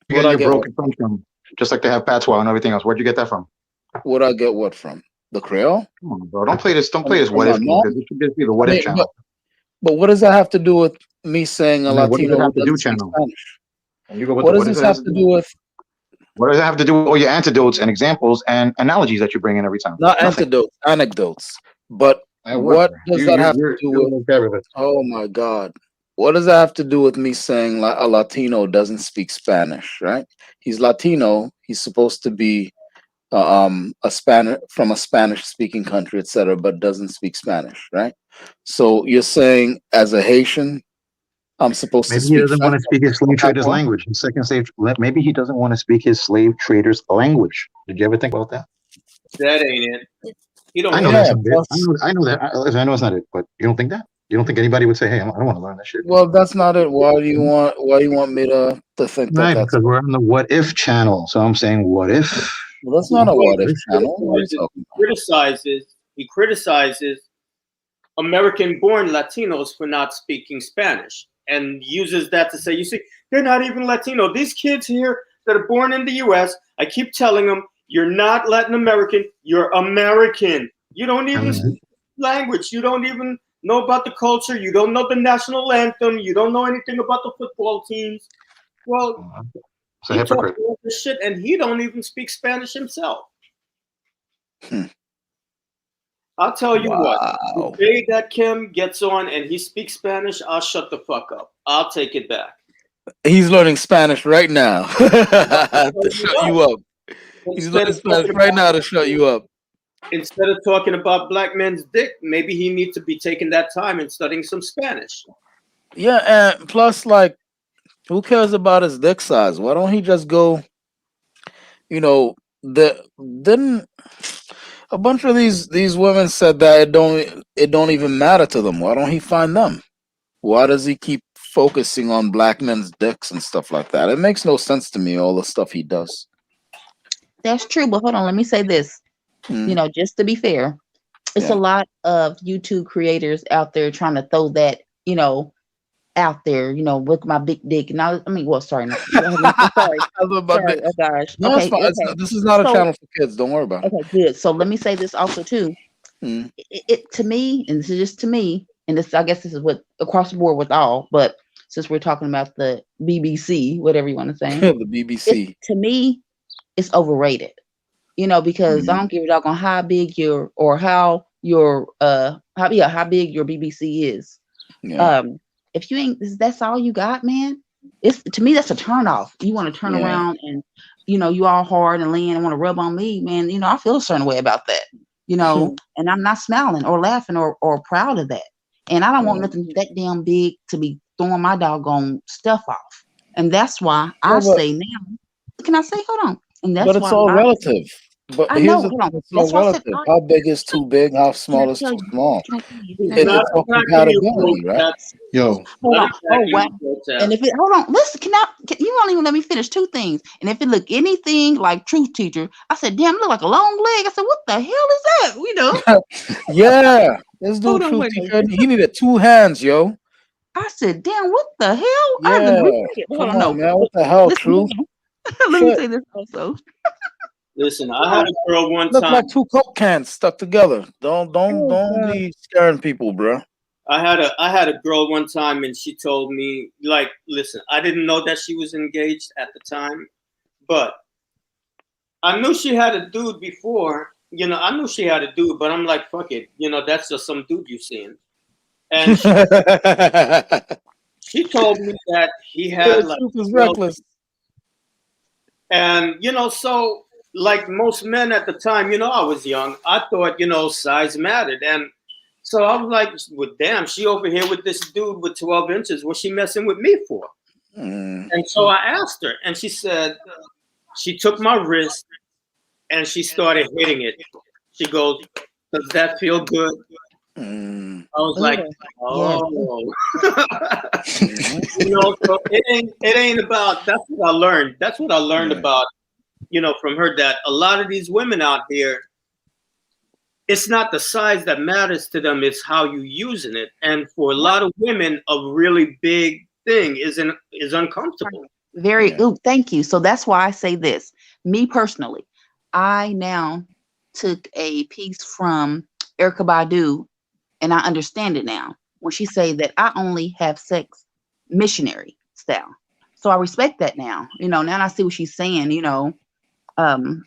You Where'd get I your get broken French from, just like they have patois and everything else. Where'd you get that from? Where'd I get what from? The Creole? Come on, bro. Don't play this. Don't play this From what my if game, mom? because this should just be the I what if mean, channel. but what does that have to do with me saying a I mean, what does it Latino who have to do, doesn't speak channel? Spanish? And you go with What the does what does this it have to do with? What does it have to do with all your antidotes and examples and analogies that you bring in every time? Not Nothing. antidotes, anecdotes. But what Whatever. does that have to do You're with? fabulous. Oh my God. What does that have to do with me saying a Latino doesn't speak Spanish, right? He's Latino. He's supposed to be a Spanish from a Spanish speaking country, etc., but doesn't speak Spanish, right? So you're saying as a Haitian, I'm supposed to Maybe he speak doesn't want to speak his slave trader's Patois? language. His second slave. Maybe he doesn't want to speak his slave trader's language. Did you ever think about that? That ain't it. You don't I know want that's to. not it. I know that. Listen, I know it's not it. But you don't think that? You don't think anybody would say, "Hey, I don't want to learn that shit"? Well, that's not it. Why do you want me to think that Right, that's? because we're on the what if channel. So I'm saying, what if? Well, that's not a what if channel. What are you He talking criticizes American-born Latinos for not speaking Spanish, and uses that to say, "You see, they're not even Latino. These kids here that are born in the U.S., I keep telling them, you're not Latin American. You're American. You don't even speak language. You don't even know about the culture. You don't know the national anthem. You don't know anything about the football teams." Well, It's a he talks hypocrite. all this shit, and he don't even speak Spanish himself. I'll tell you what. The day that Kim gets on and he speaks Spanish, I'll shut the fuck up. I'll take it back. He's learning Spanish right now to shut you up. He's learning Spanish right now to shut you up. Instead of talking about black men's dick, maybe he needs to be taking that time and studying some Spanish. Yeah, and plus, like, who cares about his dick size? Why don't he just go? You know, didn't a bunch of these women said that it don't even matter to them. Why don't he find them? Why does he keep focusing on black men's dicks and stuff like that? It makes no sense to me, all the stuff he does. That's true, but hold on, let me say this. You know, just to be fair, it's a lot of YouTube creators out there trying to throw that, you know, out there, you know, with my big dick. And I mean, well, sorry, no, sorry, sorry, oh gosh. No, Okay, it's fine. okay. This is not a So- channel for kids. Don't worry about it. Okay, good. So let me say this also too. It to me, and this is just to me, and this I guess this is what across the board with all, but since we're talking about the BBC, whatever you want to say, The BBC. to me, it's overrated. You know, because I don't give a dog on how big your or how your how big your BBC is. Yeah. If you ain't that's all you got, man. It's to me that's a turn off. You want to turn Yeah. around and you know you all hard and lean and want to rub on me, man. You know I feel a certain way about that. You know, and I'm not smiling or laughing or proud of that. And I don't want nothing that damn big to be throwing my doggone stuff off. And that's why I but- say now. Can I say hold on? And that's But it's why all I- relative. But I here's know. the Hold on. thing, it's That's all why I said relative. How big is too big? How small is tell too you- small? can I tell you? It's all compatibility, right? Yo, Hold on. Oh wow. And if it hold on, listen, you won't even let me finish two things. And if it look anything like Truth Teacher, I said, damn, it look like a long leg. I said, what the hell is that? You know? Yeah. This dude, Hold on, Truth wait a Teacher, he needed 2 hands, yo. I said, damn, what the hell? I haven't Yeah. read it. Hold Come on, on, man. What the hell, Listen, Truth? let me Shit. say this also. Listen, I had a girl one Look time. like 2 Coke cans stuck together. Don't God. be scaring people, bro. I had a girl one time, and she told me, like, listen, I didn't know that she was engaged at the time, but I knew she had a dude before. You know, I knew she had a dude, but I'm like, fuck it. You know, that's just some dude you seen. And she told me that he had like, Truth is you know, reckless. and you know, so like most men at the time, you know, I was young. I thought, you know, size mattered, and so I was like, well, damn, she over here with this dude with 12 inches. What's she messing with me for? And so I asked her, and she said, she took my wrist and she started hitting it. She goes, does that feel good? I was like, oh, so it ain't about. That's what I learned. That's what I learned about, from her, that a lot of these women out here, it's not the size that matters to them; it's how you using it. And for a lot of women, a really big thing is uncomfortable. Thank you. So that's why I say this. Me personally, I now took a piece from Erykah Badu, and I understand it now when she say that I only have sex missionary style. So I respect that now. Now I see what she's saying.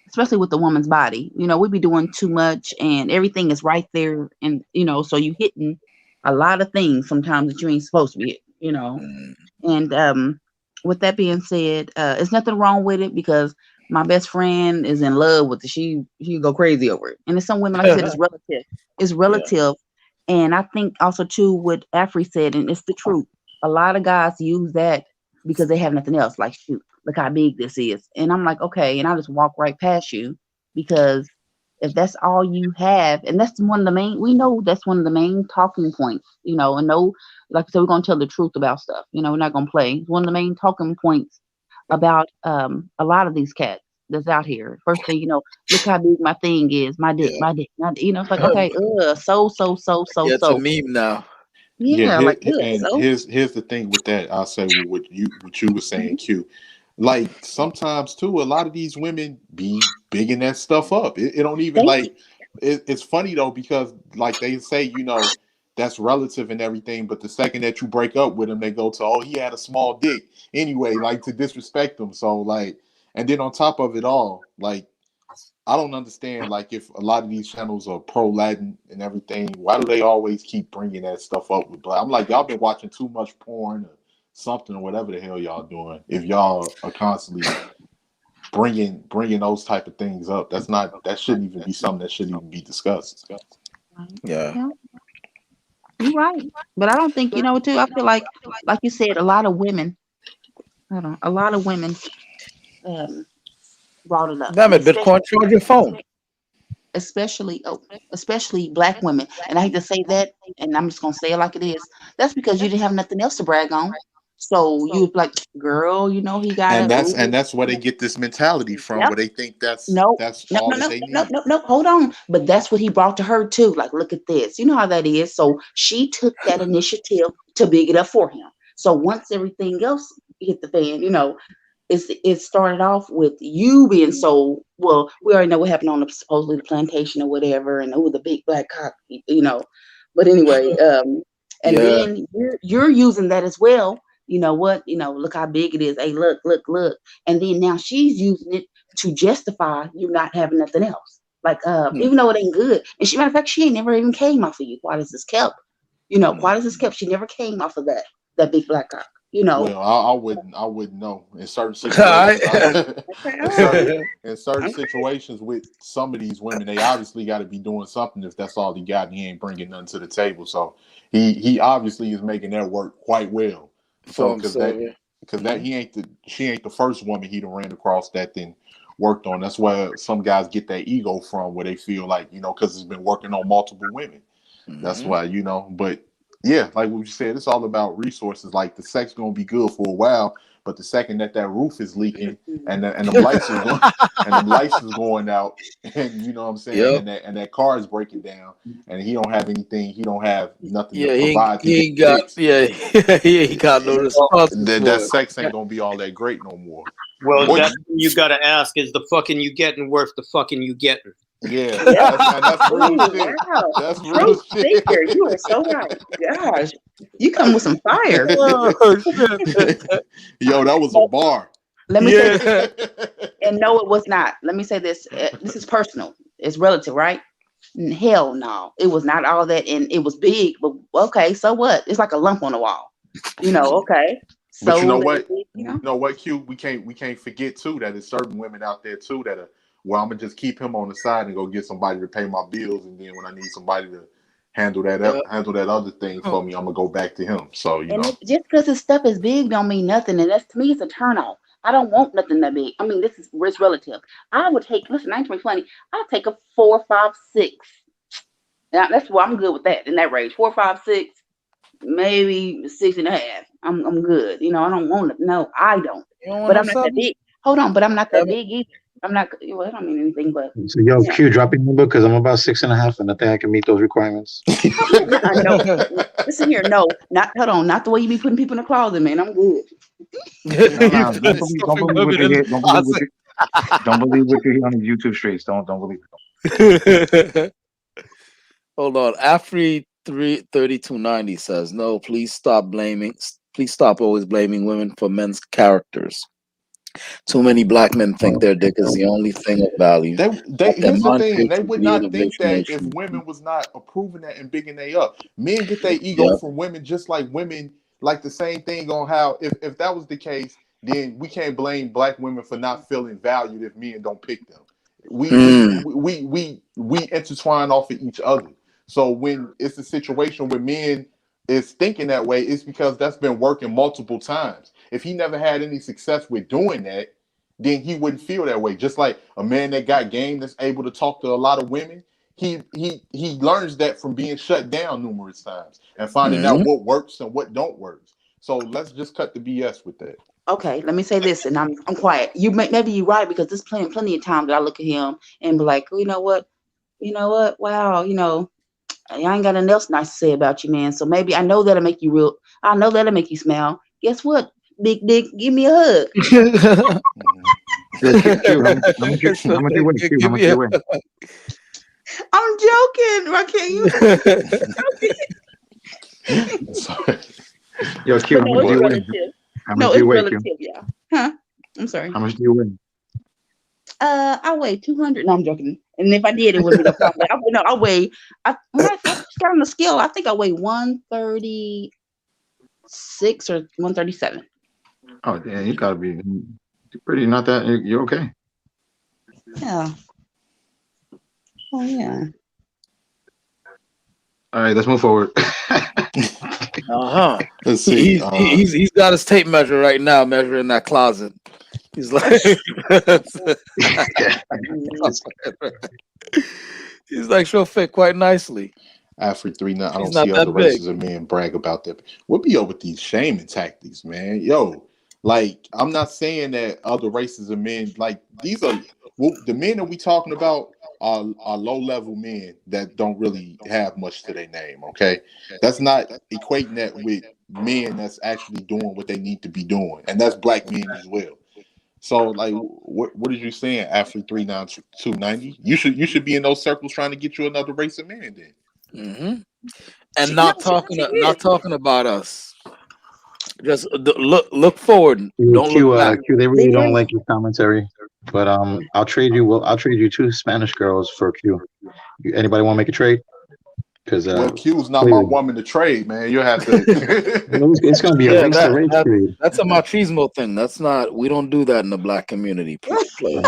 Especially with the woman's body. We be doing too much, and everything is right there, and so you hitting a lot of things sometimes that you ain't supposed to be hitting. And with that being said, there's nothing wrong with it because my best friend is in love with it. She go crazy over it. And it's some women, like I said, it's relative. It's relative. And I think also too what Afri said, and it's the truth. A lot of guys use that because they have nothing else. Like, shoot, look how big this is. And I'm like, okay, and I just walk right past you because if that's all you have, and that's one of the main, we know that's one of the main talking points, and no, like I said, we're going to tell the truth about stuff. We're not going to play. It's one of the main talking points about a lot of these cats that's out here. First thing, look how big my thing is, my dick, my dick. It's like, okay, so. It's a meme now. Yeah, like and here's the thing with that. I'll say what you were saying, Q. Like sometimes too, a lot of these women be bigging that stuff up. It don't even it's funny though because like they say, that's relative and everything, but the second that you break up with him, they go to, oh, he had a small dick anyway, like to disrespect them. So like, and then on top of it all, like I don't understand, like if a lot of these channels are pro Latin and everything, why do they always keep bringing that stuff up with black? I'm like, y'all been watching too much porn or something or whatever the hell y'all doing. If y'all are constantly bringing those type of things up, that shouldn't even be something that shouldn't even be discussed. Yeah. You're right, but I don't think too. I feel like you said, a lot of women. brought it up. Damn it, Bitcoin, charge your phone. Especially black women, and I hate to say that, and I'm just gonna say it like it is. That's because you didn't have nothing else to brag on, so you like, girl, he got And it. that's where they get this mentality from, where they think that's all that they need. No, hold on. But that's what he brought to her too. Like, look at this. You know how that is. So she took that initiative to big it up for him. So once everything else hit the fan, it started off with you being so, well, we already know what happened on supposedly the plantation or whatever, and the big black cock, But anyway, and then you're using that as well. You know what? Look how big it is. Hey, look. And then now she's using it to justify you not having nothing else. Like, even though it ain't good. And matter of fact, she ain't never even came off of you. Why does this kept? Why does this kept? She never came off of that big black cock. Well, I wouldn't know in certain situations. in certain situations with some of these women, they obviously got to be doing something if that's all he got, and he ain't bringing nothing to the table. So he obviously is making that work quite well. So because she ain't the first woman he done ran across that then worked on. That's where some guys get that ego from, where they feel like because it's been working on multiple women. That's why but. Yeah, like what you said, it's all about resources. Like the sex gonna be good for a while, but the second that roof is leaking and the lights is going and the lights is going out, and you know what I'm saying, and that car is breaking down, and he don't have anything, he don't have nothing to provide. He ain't got no response. That sex ain't gonna be all that great no more. Well, that's what you gotta ask: is the fucking you getting worth the fucking you getting? Yeah, that's real shit. Wow. That's real shit. You are so right. Gosh, you come with some fire. Yo, that was a bar. Let me say this. And no, it was not. Let me say this. This is personal. It's relative, right? Hell no. It was not all that, and it was big, but okay, so what? It's like a lump on the wall. Okay. So but you know what? You know what, Q? We can't forget too that there's certain women out there too that are, well, I'm gonna just keep him on the side and go get somebody to pay my bills, and then when I need somebody to handle that other thing for me, I'm gonna go back to him. So just because his stuff is big don't mean nothing, and that's, to me, it's a turn off. I don't want nothing that big. I mean, it's relative. I would take, listen, I ain't 2020. I'll take a 4, 5, 6. Yeah, that's why I'm good with that in that range. 4, 5, 6, maybe 6.5. I'm good. You know, I don't want to. No, I don't. You don't want But no I'm not that 7? big. Hold on, but I'm not that 7? big either. I'm not. Well, I don't mean anything, but So yo, yeah. Q, drop your number because I'm about 6.5, and I think I can meet those requirements. No, listen here. No, not hold on. Not the way you be putting people in the closet, man. I'm good. No, don't believe what you hear. Don't believe what you hear on the YouTube streets. Don't believe it. Hold on. Afri 3290 says, no, please stop blaming. Please stop always blaming women for men's characters. Too many black men think their dick is the only thing of value. Here's the thing. They would not think that if women was not approving that and bigging they up. Men get their ego from women just like women, like the same thing on how if that was the case, then we can't blame black women for not feeling valued if men don't pick them. We intertwine off of each other. So when it's a situation where men is thinking that way, it's because that's been working multiple times. If he never had any success with doing that, then he wouldn't feel that way. Just like a man that got game that's able to talk to a lot of women, he learns that from being shut down numerous times and finding out what works and what don't work. So let's just cut the BS with that. Okay, let me say this, and I'm quiet. Maybe you're right because there's plenty of times that I look at him and be like, you know what, wow, I ain't got nothing else nice to say about you, man. So maybe I know that'll make you real. I know that'll make you smile. Guess what, big dick, give me a hug. How much you win? I'm joking. Why can't you? Sorry. Yo, Q, how No, much do it's you win? relative. How No, much do it's you weigh, relative, Q? yeah. Huh? I'm sorry. How much do you win? I weigh 200. No, I'm joking. And if I did, it wouldn't be no problem. But I weigh. When I first got on the scale, I think I weigh 136 or 137. Oh, yeah, you gotta be pretty. Not that you're okay. Yeah. Oh yeah. All right, let's move forward. Let's see. He's got his tape measure right now, measuring that closet. He's like, he's like, she'll fit quite nicely. After 3-9, I don't not see that other big. races of men brag about that. What be up with these shaming tactics, man? Yo, like I'm not saying that other races of men, like these are the men that we talking about are low level men that don't really have much to their name. Okay, that's not equating that with men that's actually doing what they need to be doing, and that's black men as well. So, like, what are you saying? After 39290, you should be in those circles trying to get you another race of men then. And not talking about us. Just look forward. Don't Q, look back. Q, they really don't like your commentary, but I'll trade you. Well, I'll trade you 2 Spanish girls for Q. Anybody want to make a trade? Because well, Q's not my woman to trade, man. You have to. It's going to be a race to race trade. That's a machismo thing. That's not. We don't do that in the black community. It's a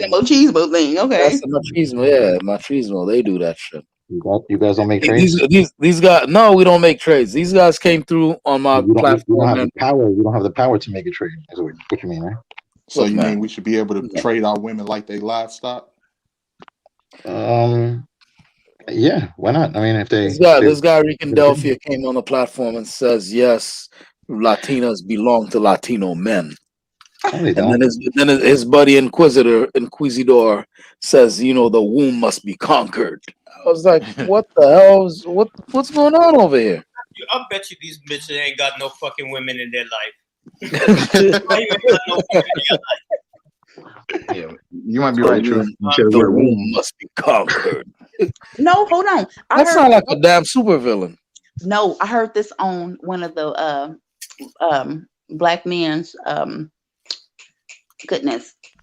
machismo thing. Okay. That's a machismo. Yeah, machismo. They do that shit. You guys don't make trades. These guys. No, we don't make trades. These guys came through on my platform. You don't have the power. You don't have the power to make a trade. That's what you mean, right? So you mean we should be able to trade our women like they livestock? Yeah, why not? I mean, if they this guy Rican Delphia came on the platform and says yes, Latinas belong to Latino men. And then his buddy Inquisitor says, the womb must be conquered. I was like, what the hell is what's going on over here? I bet you these bitches ain't got no fucking women in their life. Yeah, you might be right, True. The womb must be conquered. No, hold on. That sounds like a damn supervillain. No, I heard this on one of the black men's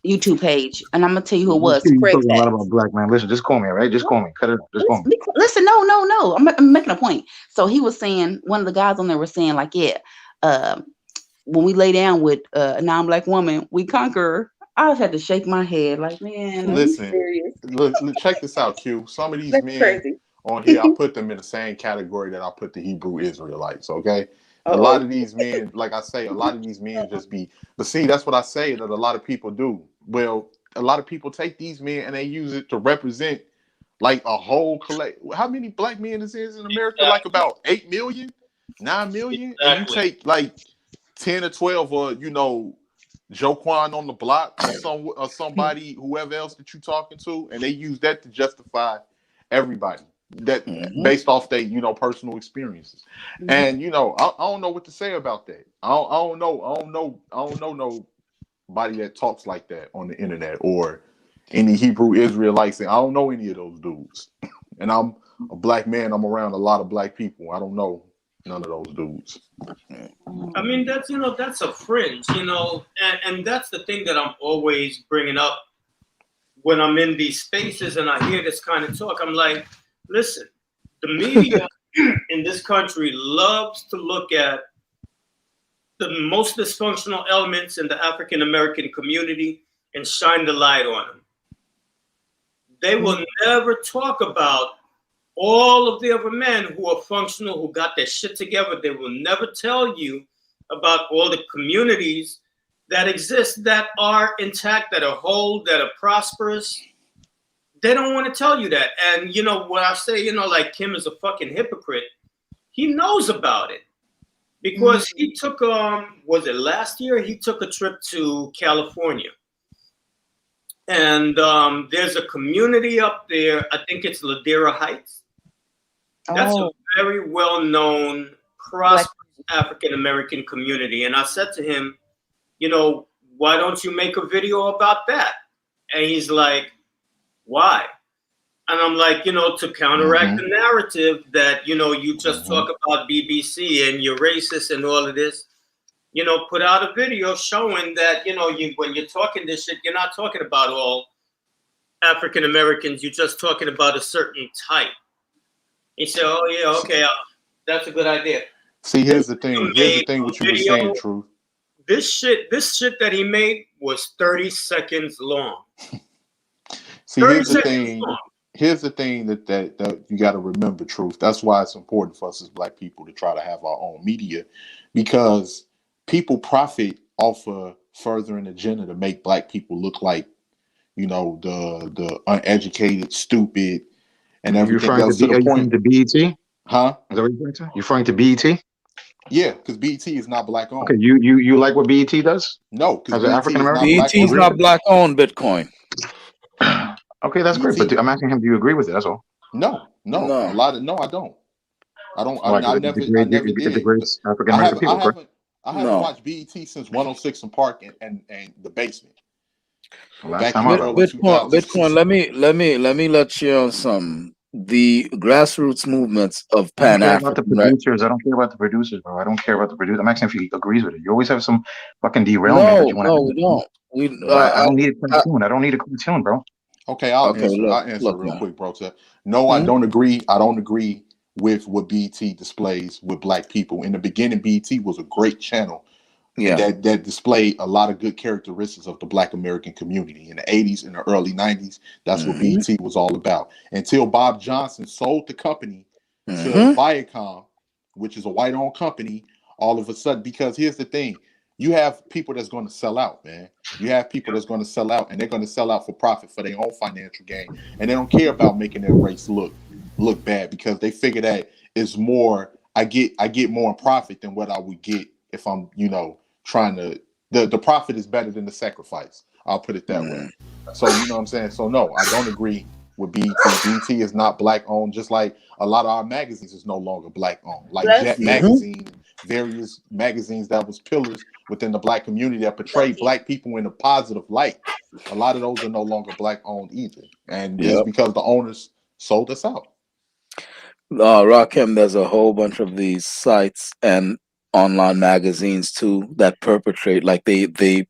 YouTube page, and I'm gonna tell you who it was. Craig talking a lot about black man. Listen, just call me, right? Just call me. Cut it. Just call me. Listen, no. I'm making a point. So he was saying, one of the guys on there was saying, like, when we lay down with a non-black woman, we conquer. I just had to shake my head, like, man. Listen, check this out, Q. Some of these men on here, I put them in the same category that I put the Hebrew Israelites. Okay. A lot of these men, like I say, a lot of these men just be, but see, that's what I say that a lot of people do. Well, a lot of people take these men and they use it to represent Like a whole collect. How many black men is in America? Like about 8 million, 9 million, and you take like 10 or 12, or Joquan on the block, or somebody, whoever else that you talking to, and they use that to justify everybody that based off their personal experiences. And I don't know what to say about that. I don't know nobody that talks like that on the internet, or any Hebrew Israelites. I don't know any of those dudes. And I'm a black man. I'm around a lot of black people. I don't know none of those dudes. I mean, that's a fringe, and that's the thing that I'm always bringing up when I'm in these spaces and I hear this kind of talk. I'm like, listen, the media in this country loves to look at the most dysfunctional elements in the African American community and shine the light on them. They will never talk about all of the other men who are functional, who got their shit together. They will never tell you about all the communities that exist, that are intact, that are whole, that are prosperous. They don't want to tell you that. And what I say, like Kim is a fucking hypocrite. He knows about it because he took, was it last year? He took a trip to California. And there's a community up there. I think it's Ladera Heights. That's a very well-known, prosperous African-American community. And I said to him, why don't you make a video about that? And he's like, why? And I'm like, to counteract the narrative that, you just talk about BBC and you're racist and all of this. Put out a video showing that, when you're talking this shit, you're not talking about all African Americans. You're just talking about a certain type. He said, oh, yeah, okay, that's a good idea. See, here's the thing. Here's the thing what you were saying, Truth. This shit that he made was 30 seconds long. See, here's the thing. Here's the thing that you got to remember, Truth. That's why it's important for us as black people to try to have our own media, because people profit off of furthering agenda to make black people look like, the uneducated, stupid, and everything else. To the point. To BET? Huh? Is that what you're referring to? You're referring to BET? Yeah, because BET is not black owned. Okay, you like what BET does? No, because African American, BET is not black owned. Bitcoin. Okay, that's great. But I'm asking him, do you agree with it? That's all. No. I don't. I never did. African American people. I haven't watched BET since 106 and Park and the Basement. Bitcoin. Let me let you on some. The grassroots movements of Pan African. I don't care about the producers, bro. I don't care about the producers. I'm asking if he agrees with it. You always have some fucking derailment. No, we don't. I don't need a cartoon. I don't need a cartoon, bro. Okay, I'll answer real quick, bro. No, I don't agree. I don't agree with what BET displays with black people. In the beginning, BET was a great channel that displayed a lot of good characteristics of the black American community. In the 80s and the early 90s, that's what BET was all about. Until Bob Johnson sold the company to Viacom, which is a white-owned company, all of a sudden, because here's the thing. You have people that's going to sell out, man. You have people that's going to sell out, and they're going to sell out for profit, for their own financial gain. And they don't care about making their race look bad, because they figure that it's more, I get more in profit than what I would get if I'm, trying to, the profit is better than the sacrifice. I'll put it that way. So, you know what I'm saying? So, no, I don't agree with BET. BET is not black owned, just like a lot of our magazines is no longer black owned. Like Jet Magazine, various magazines that was pillars within the black community that portrayed black people in a positive light. A lot of those are no longer black owned either. And it's because the owners sold us out. Rakim, there's a whole bunch of these sites and online magazines too that perpetrate, like they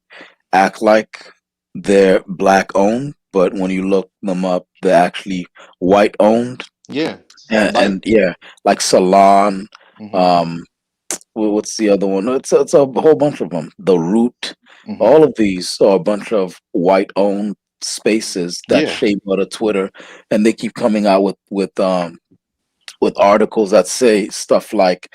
act like they're black owned, but when you look them up, they're actually white owned. Yeah. And like Salon. What's the other one? It's a whole bunch of them. The Root. All of these are a bunch of white owned spaces that shape out of Twitter, and they keep coming out with articles that say stuff like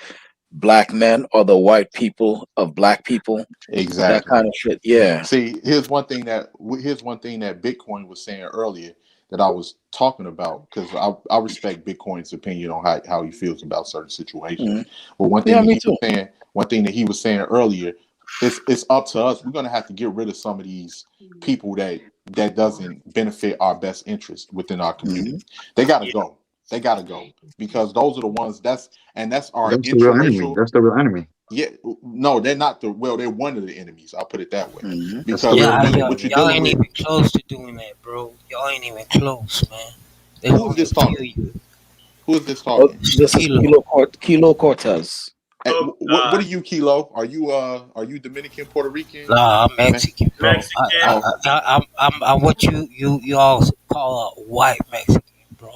black men are the white people of black people. Exactly. That kind of shit. Yeah. See, here's one thing that Bitcoin was saying earlier, that I was talking about, because I respect Bitcoin's opinion on how he feels about certain situations. But one thing that he was saying earlier, it's up to us. We're gonna have to get rid of some of these people that doesn't benefit our best interest within our community. They gotta go. They gotta go, because those are the ones that's our That's the real enemy. interracial. That's the real enemy. Yeah, no, they're not they're one of the enemies. I'll put it that way. That's the Because real enemy. what you're Y'all dealing ain't with. even close to doing that, bro. Y'all ain't even close, man. They Who don't is this even feel talking? you. Who is this Oh, talking? this is Kilo Cortez. Hey, what are you, Kilo? Are you Dominican, Puerto Rican? Nah, I'm Mexican, bro. Oh, I'm what you all call a white Mexican, bro.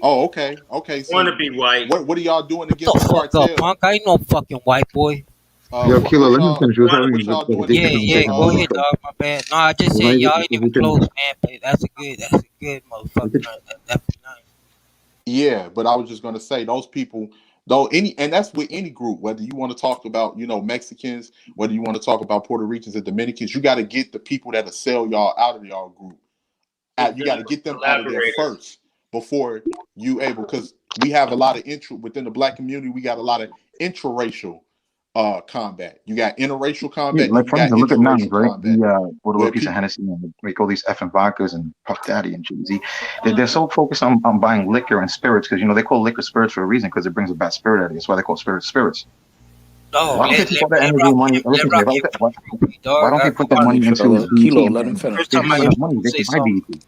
oh, okay. So Want to be white? what are y'all doing against The the fuck up, cartel? punk. I ain't no fucking white boy. Yo, Kilo, let me finish. We was Wanna having what a y'all doing Yeah, against yeah. Go ahead, dog. My bad. No, I just said y'all ain't even close, man. But that's a good motherfucker. That's nice. Yeah, but I was just gonna say those people, though, and that's with any group, whether you want to talk about, Mexicans, whether you want to talk about Puerto Ricans and Dominicans, you got to get the people that'll sell y'all out of y'all group. You got to get them out of there Collaborators. first before you able, because we have a lot of within the black community. We got a lot of intraracial combat. You got interracial Yeah, combat, and like you for got instance, look at Nines, intraracial right? combat. Order a Where piece of people, Hennessy and make all these effing vodkas and Puff Daddy and Jay-Z. They're so focused on buying liquor and spirits because they call liquor spirits for a reason, because it brings a bad spirit out of you. That's why they call spirits spirits. No, Why don't they let take all that energy and money? Listen to me. Why don't they put that come on. money into Kilo, BET? let him And finish. First they time have I hear enough money. people They say can buy something. BET.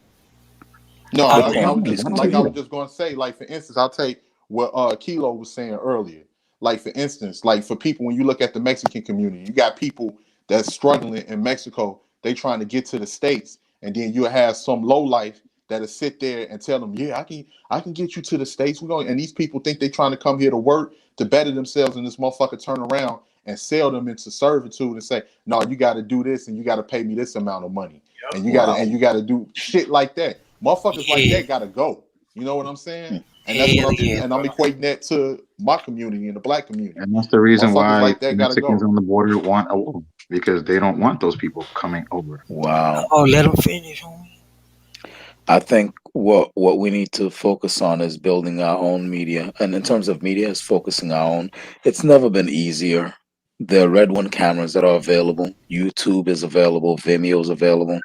no, Good I point. was Please just Why don't they I do was that? just gonna say, like, for instance, I'll take what Kilo was saying earlier. Like, for instance, like, for people, when you look at the Mexican community, you got people that's struggling in Mexico. They trying to get to the States, and then you have some low life that'll sit there and tell them, "Yeah, I can get you to the States. We're going." And these people think they trying to come here to work to better themselves, and this motherfucker turn around and sell them into servitude and say, "No, you got to do this, and you got to pay me this amount of money, and you got to do shit like that." Motherfuckers like Yeah, that gotta go. You know what I'm saying? And that's what hell yeah, I'm bro. equating that to my community and the black community. And that's the reason Motherfuckers why like that gotta Mexicans go. on the border want a wall, because they don't want those people coming over. Wow. Oh, let him finish, homie. I think what we need to focus on is building our own media, and in terms of media, is focusing our own. It's never been easier. There are Red One cameras that are available. YouTube is available. Vimeo is available.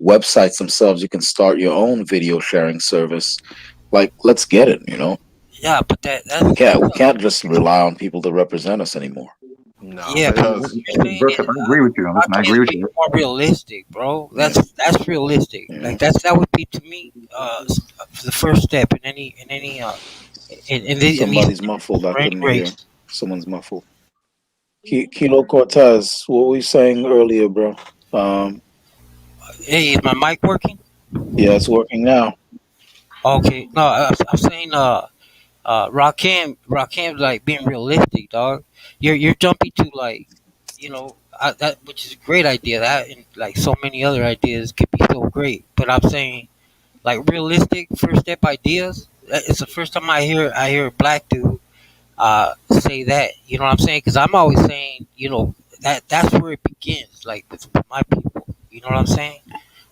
Websites themselves, you can start your own video sharing service. Like, let's get it. Yeah, but We that's can't just rely on people to represent us anymore. No, yeah, but what because you're saying Bro, is I agree with you. how Listen, I can agree it with be you. more realistic, bro? Yeah. That's realistic. Yeah. Like that would be to me the first step in any in these Somebody's muffled. I for any couldn't hear. race. Someone's muffled. Kilo Cortez, what were you saying earlier, bro? Hey, is my mic working? Yeah, it's working now. Okay, no, I'm saying Rakim's like being realistic, dog. You're jumping to like, that which is a great idea. That and like so many other ideas could be so great. But I'm saying like realistic first step ideas. It's the first time I hear a black dude say that. You know what I'm saying? Because I'm always saying that's where it begins. Like with my people. You know what I'm saying?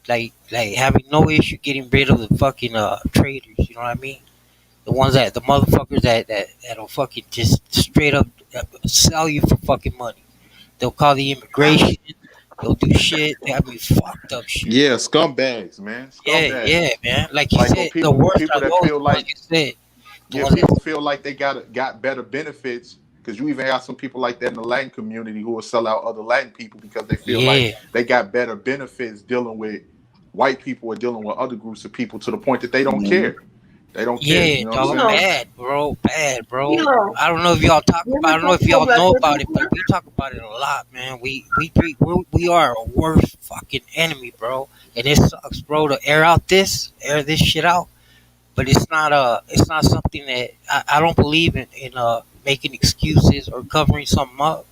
Like having no issue getting rid of the fucking traitors. You know what I mean? The motherfuckers that'll fucking just straight up sell you for fucking money. They'll call the immigration. They'll do shit. I mean, fucked up shit. yeah, scumbags, man, Yeah, scumbags. man. Like you Like, or said, the worst people are that those, feel the ones like, you said. The yeah, ones people that, feel like they got better benefits, because you even have some people like that in the Latin community who will sell out other Latin people because they feel like yeah, they got better benefits dealing with white people or dealing with other groups of people, to the point that they don't care. They don't care. yeah, You know what I'm dog. saying? Bad, bro. Kilo, I don't know if y'all talk you about. I ever don't know talk if to a y'all black know person about it, but before? we talk about it a lot, man. We are a worst fucking enemy, bro. And it sucks, bro, to air this shit out. But it's not something that I don't believe in making excuses or covering something up.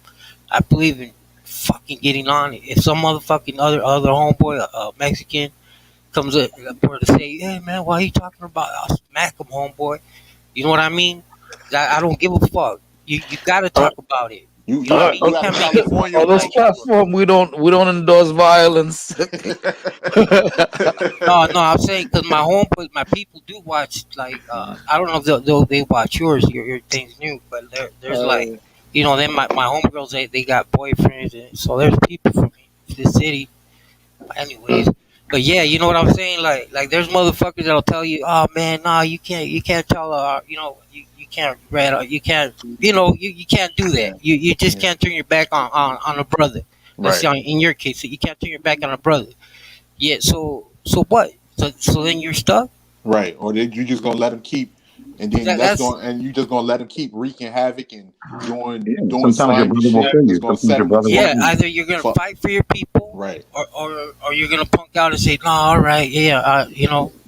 I believe in fucking getting on it. If some motherfucking other homeboy, Mexican, comes up for to say, "Hey man, why you talking about?" I'll smack him, homeboy. You know what I mean? I don't give a fuck. You got to Uh, talk about it. You You know what I mean? You have a can't make it California on this like rule. platform, we don't endorse violence. no. I'm saying because my people do watch like I don't know if they watch yours. Your thing's new, but there's like then my homegirls they got boyfriends, and so there's people from the city. Anyways, but yeah, you know what I'm saying? Like there's motherfuckers that'll tell you, oh man, nah, you can't tell you can't read you can't you can't do that. You just can't turn your back on a brother. Let's Right. say in your case, you can't turn your back on a brother. Yeah, so what? So then you're stuck. Right. Or you just gonna let them keep, and then That's you just gonna let them keep wreaking havoc and Yeah, doing sometimes your slimy brother will shit. kill Just you. gonna Sometimes set your them up brother will for yeah. kill you. Either you're gonna fight for your people, right. or you're gonna punk out and say, no, all right, yeah,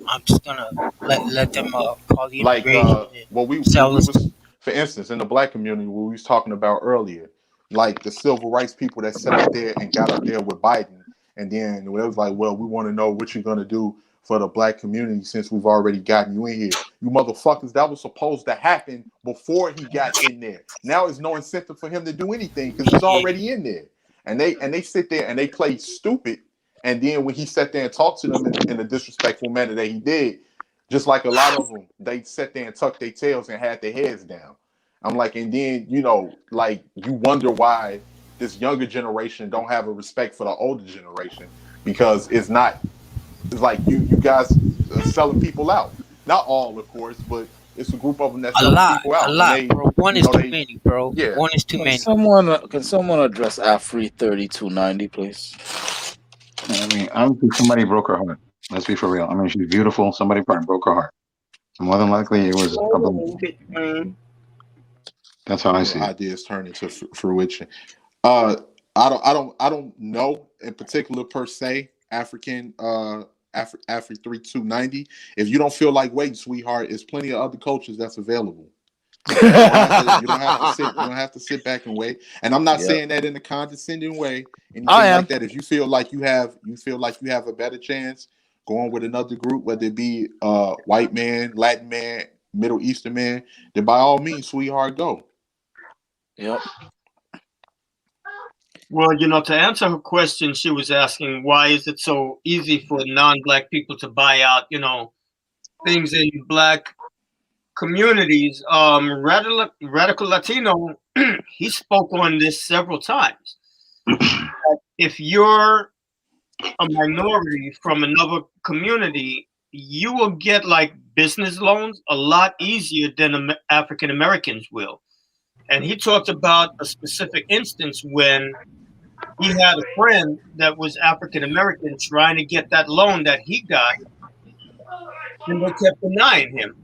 I'm just gonna let them call the Like immigration and what sell we us. was, for instance, in the black community, what we was talking about earlier, like the civil rights people that sat up there and got up there with Biden, and then it was like, well, we want to know what you're gonna do for the black community since we've already gotten you in here. You motherfuckers, that was supposed to happen before he got in there. Now there's no incentive for him to do anything because he's Yeah. already in there. And they sit there and they play stupid. And then when he sat there and talked to them in a disrespectful manner that he did, just like a lot of them, they sat there and tucked their tails and had their heads down. I'm like, and then like you wonder why this younger generation don't have a respect for the older generation because it's like you guys are selling people out. Not all, of course, but it's a group of them that's selling people A out, and lot, they, bro. One is too they, many, bro. yeah. One is too many. Can someone address Afri 3290, please? I mean, obviously somebody broke her heart. Let's be for real. I mean, she's beautiful. Somebody probably broke her heart. More than likely, it was a blessing. That's how I see it. Ideas turn into fruition. Uh, I don't know in particular per se African Afri 3290. If you don't feel like waiting, sweetheart, there's plenty of other coaches that's available. So you don't have to sit back and wait. And I'm not Yep. saying that in a condescending way, anything I am. like that. If you feel like you have a better chance going with another group, whether it be white man, Latin man, Middle Eastern man, then by all means, sweetheart, go. Yep. Well, to answer her question, she was asking why is it so easy for non-black people to buy out, things in black communities. Radical Latino, he spoke on this several times. If you're a minority from another community, you will get like business loans a lot easier than African Americans will. And he talked about a specific instance when he had a friend that was African American trying to get that loan that he got, and they kept denying him.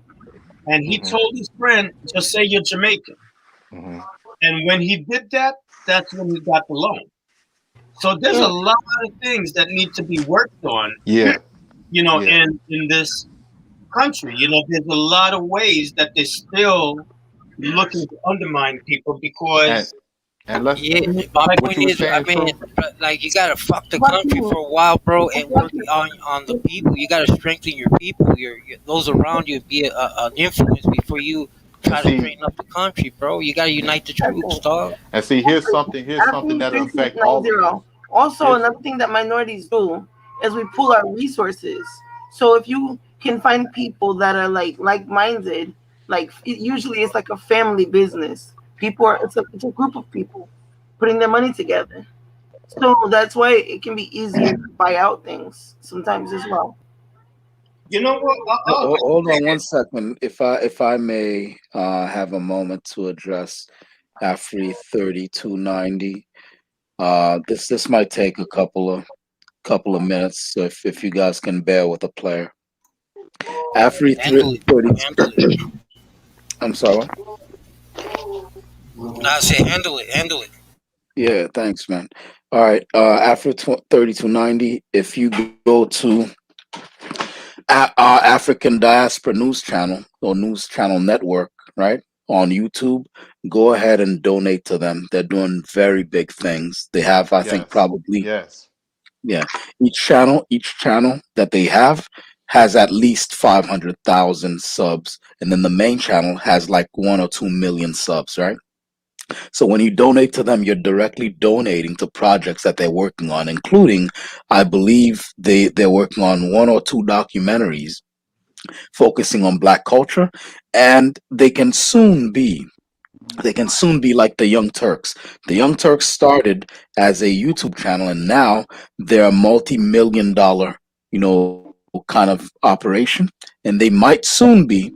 And he told his friend, just say you're Jamaican. And when he did that, that's when he got the loan. So there's a lot of things that need to be worked on. Yeah. In this country, there's a lot of ways that they're still looking to undermine people because. And let's, my point is, I mean, like you gotta fuck the country for a while, bro, and work on the people. You gotta strengthen your people, your those around you, be an influence before you try to straighten up the country, bro. You gotta unite the troops, dog. And see, here's something that'll affect all of us. Also, another thing that minorities do is we pool our resources. So if you can find people that are like-minded, usually it's like a family business. It's a group of people putting their money together. So that's why it can be easier to buy out things sometimes as well. You know what? Hold on one second. If I may have a moment to address Afri 3290. This might take a couple of minutes, so if you guys can bear with a player. Afri 30. I'm sorry. I say handle it. Yeah, thanks, man. All right, Afri 3290. If you go to our African Diaspora News Channel or News Channel Network, right, on YouTube, go ahead and donate to them. They're doing very big things. They have, I think, probably each channel that they have has at least 500,000 subs, and then the main channel has like 1 or 2 million subs, right? So when you donate to them, you're directly donating to projects that they're working on, including, I believe they're working on one or two documentaries focusing on Black culture, and they can soon be like the Young Turks. The Young Turks started as a YouTube channel, and now they're a multi-million dollar, kind of operation, and they might soon be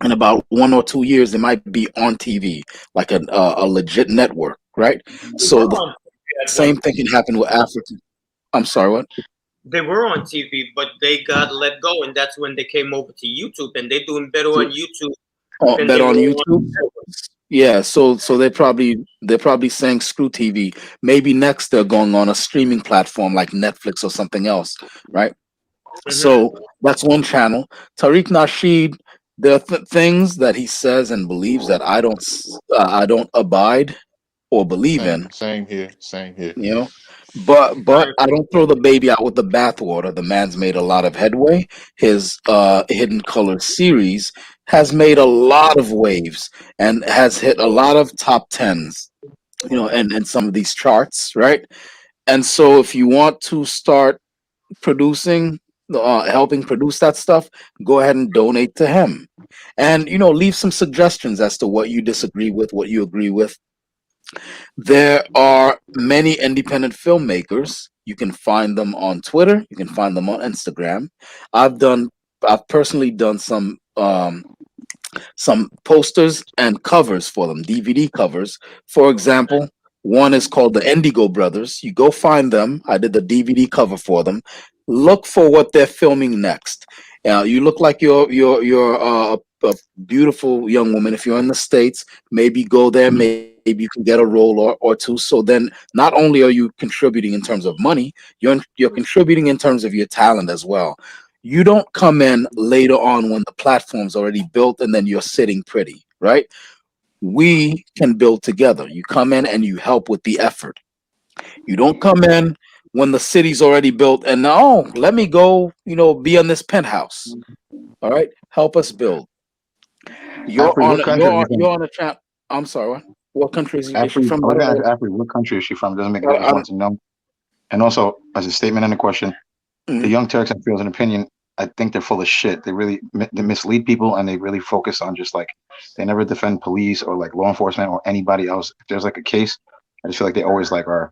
in about 1 or 2 years. They might be on TV, like a legit network, right? They So were the on TV at same one thing point. can happen with African. I'm sorry, what? They were on TV, but they got let go, and that's when they came over to YouTube, and they're doing better To, on YouTube than bet they were on on. YouTube. Yeah, so they're probably saying screw TV. Maybe next they're going on a streaming platform like Netflix or something else, right? So that's one channel. Tariq Nasheed, there are things that he says and believes that I don't abide or believe Same, in, same here. Same here. you know. But I don't throw the baby out with the bathwater. The man's made a lot of headway. His Hidden Colors series has made a lot of waves and has hit a lot of top tens, and some of these charts, right? And so if you want to start producing, helping produce that stuff, go ahead and donate to him. And leave some suggestions as to what you disagree with, what you agree with. There are many independent filmmakers. You can find them on Twitter. You can find them on Instagram. I've done. I've personally done some posters and covers for them, DVD covers. For example, one is called the Indigo Brothers. You go find them. I did the DVD cover for them. Look for what they're filming next. You look like you're a beautiful young woman. If you're in the States, maybe go there. Maybe you can get a role or two. So then, not only are you contributing in terms of money, you're contributing in terms of your talent as well. You don't come in later on when the platform's already built and then you're sitting pretty, right? We can build together. You come in and you help with the effort. You don't come in when the city's already built and now let me go, be on this penthouse. All right, help us build. You're Afri, on. what country You're is on. she from? You're on a chat. I'm sorry. What country is she Afri, from? I By was the gonna way, ask Afri, what country is she from? Doesn't make it. I just I want to know. And also, as a statement and a question, the Mhm. Young Turks, I feel, as an opinion, I think they're full of shit. They really they mislead people, and they really focus on just like they never defend police or like law enforcement or anybody else. If there's like a case, I just feel like they always like are.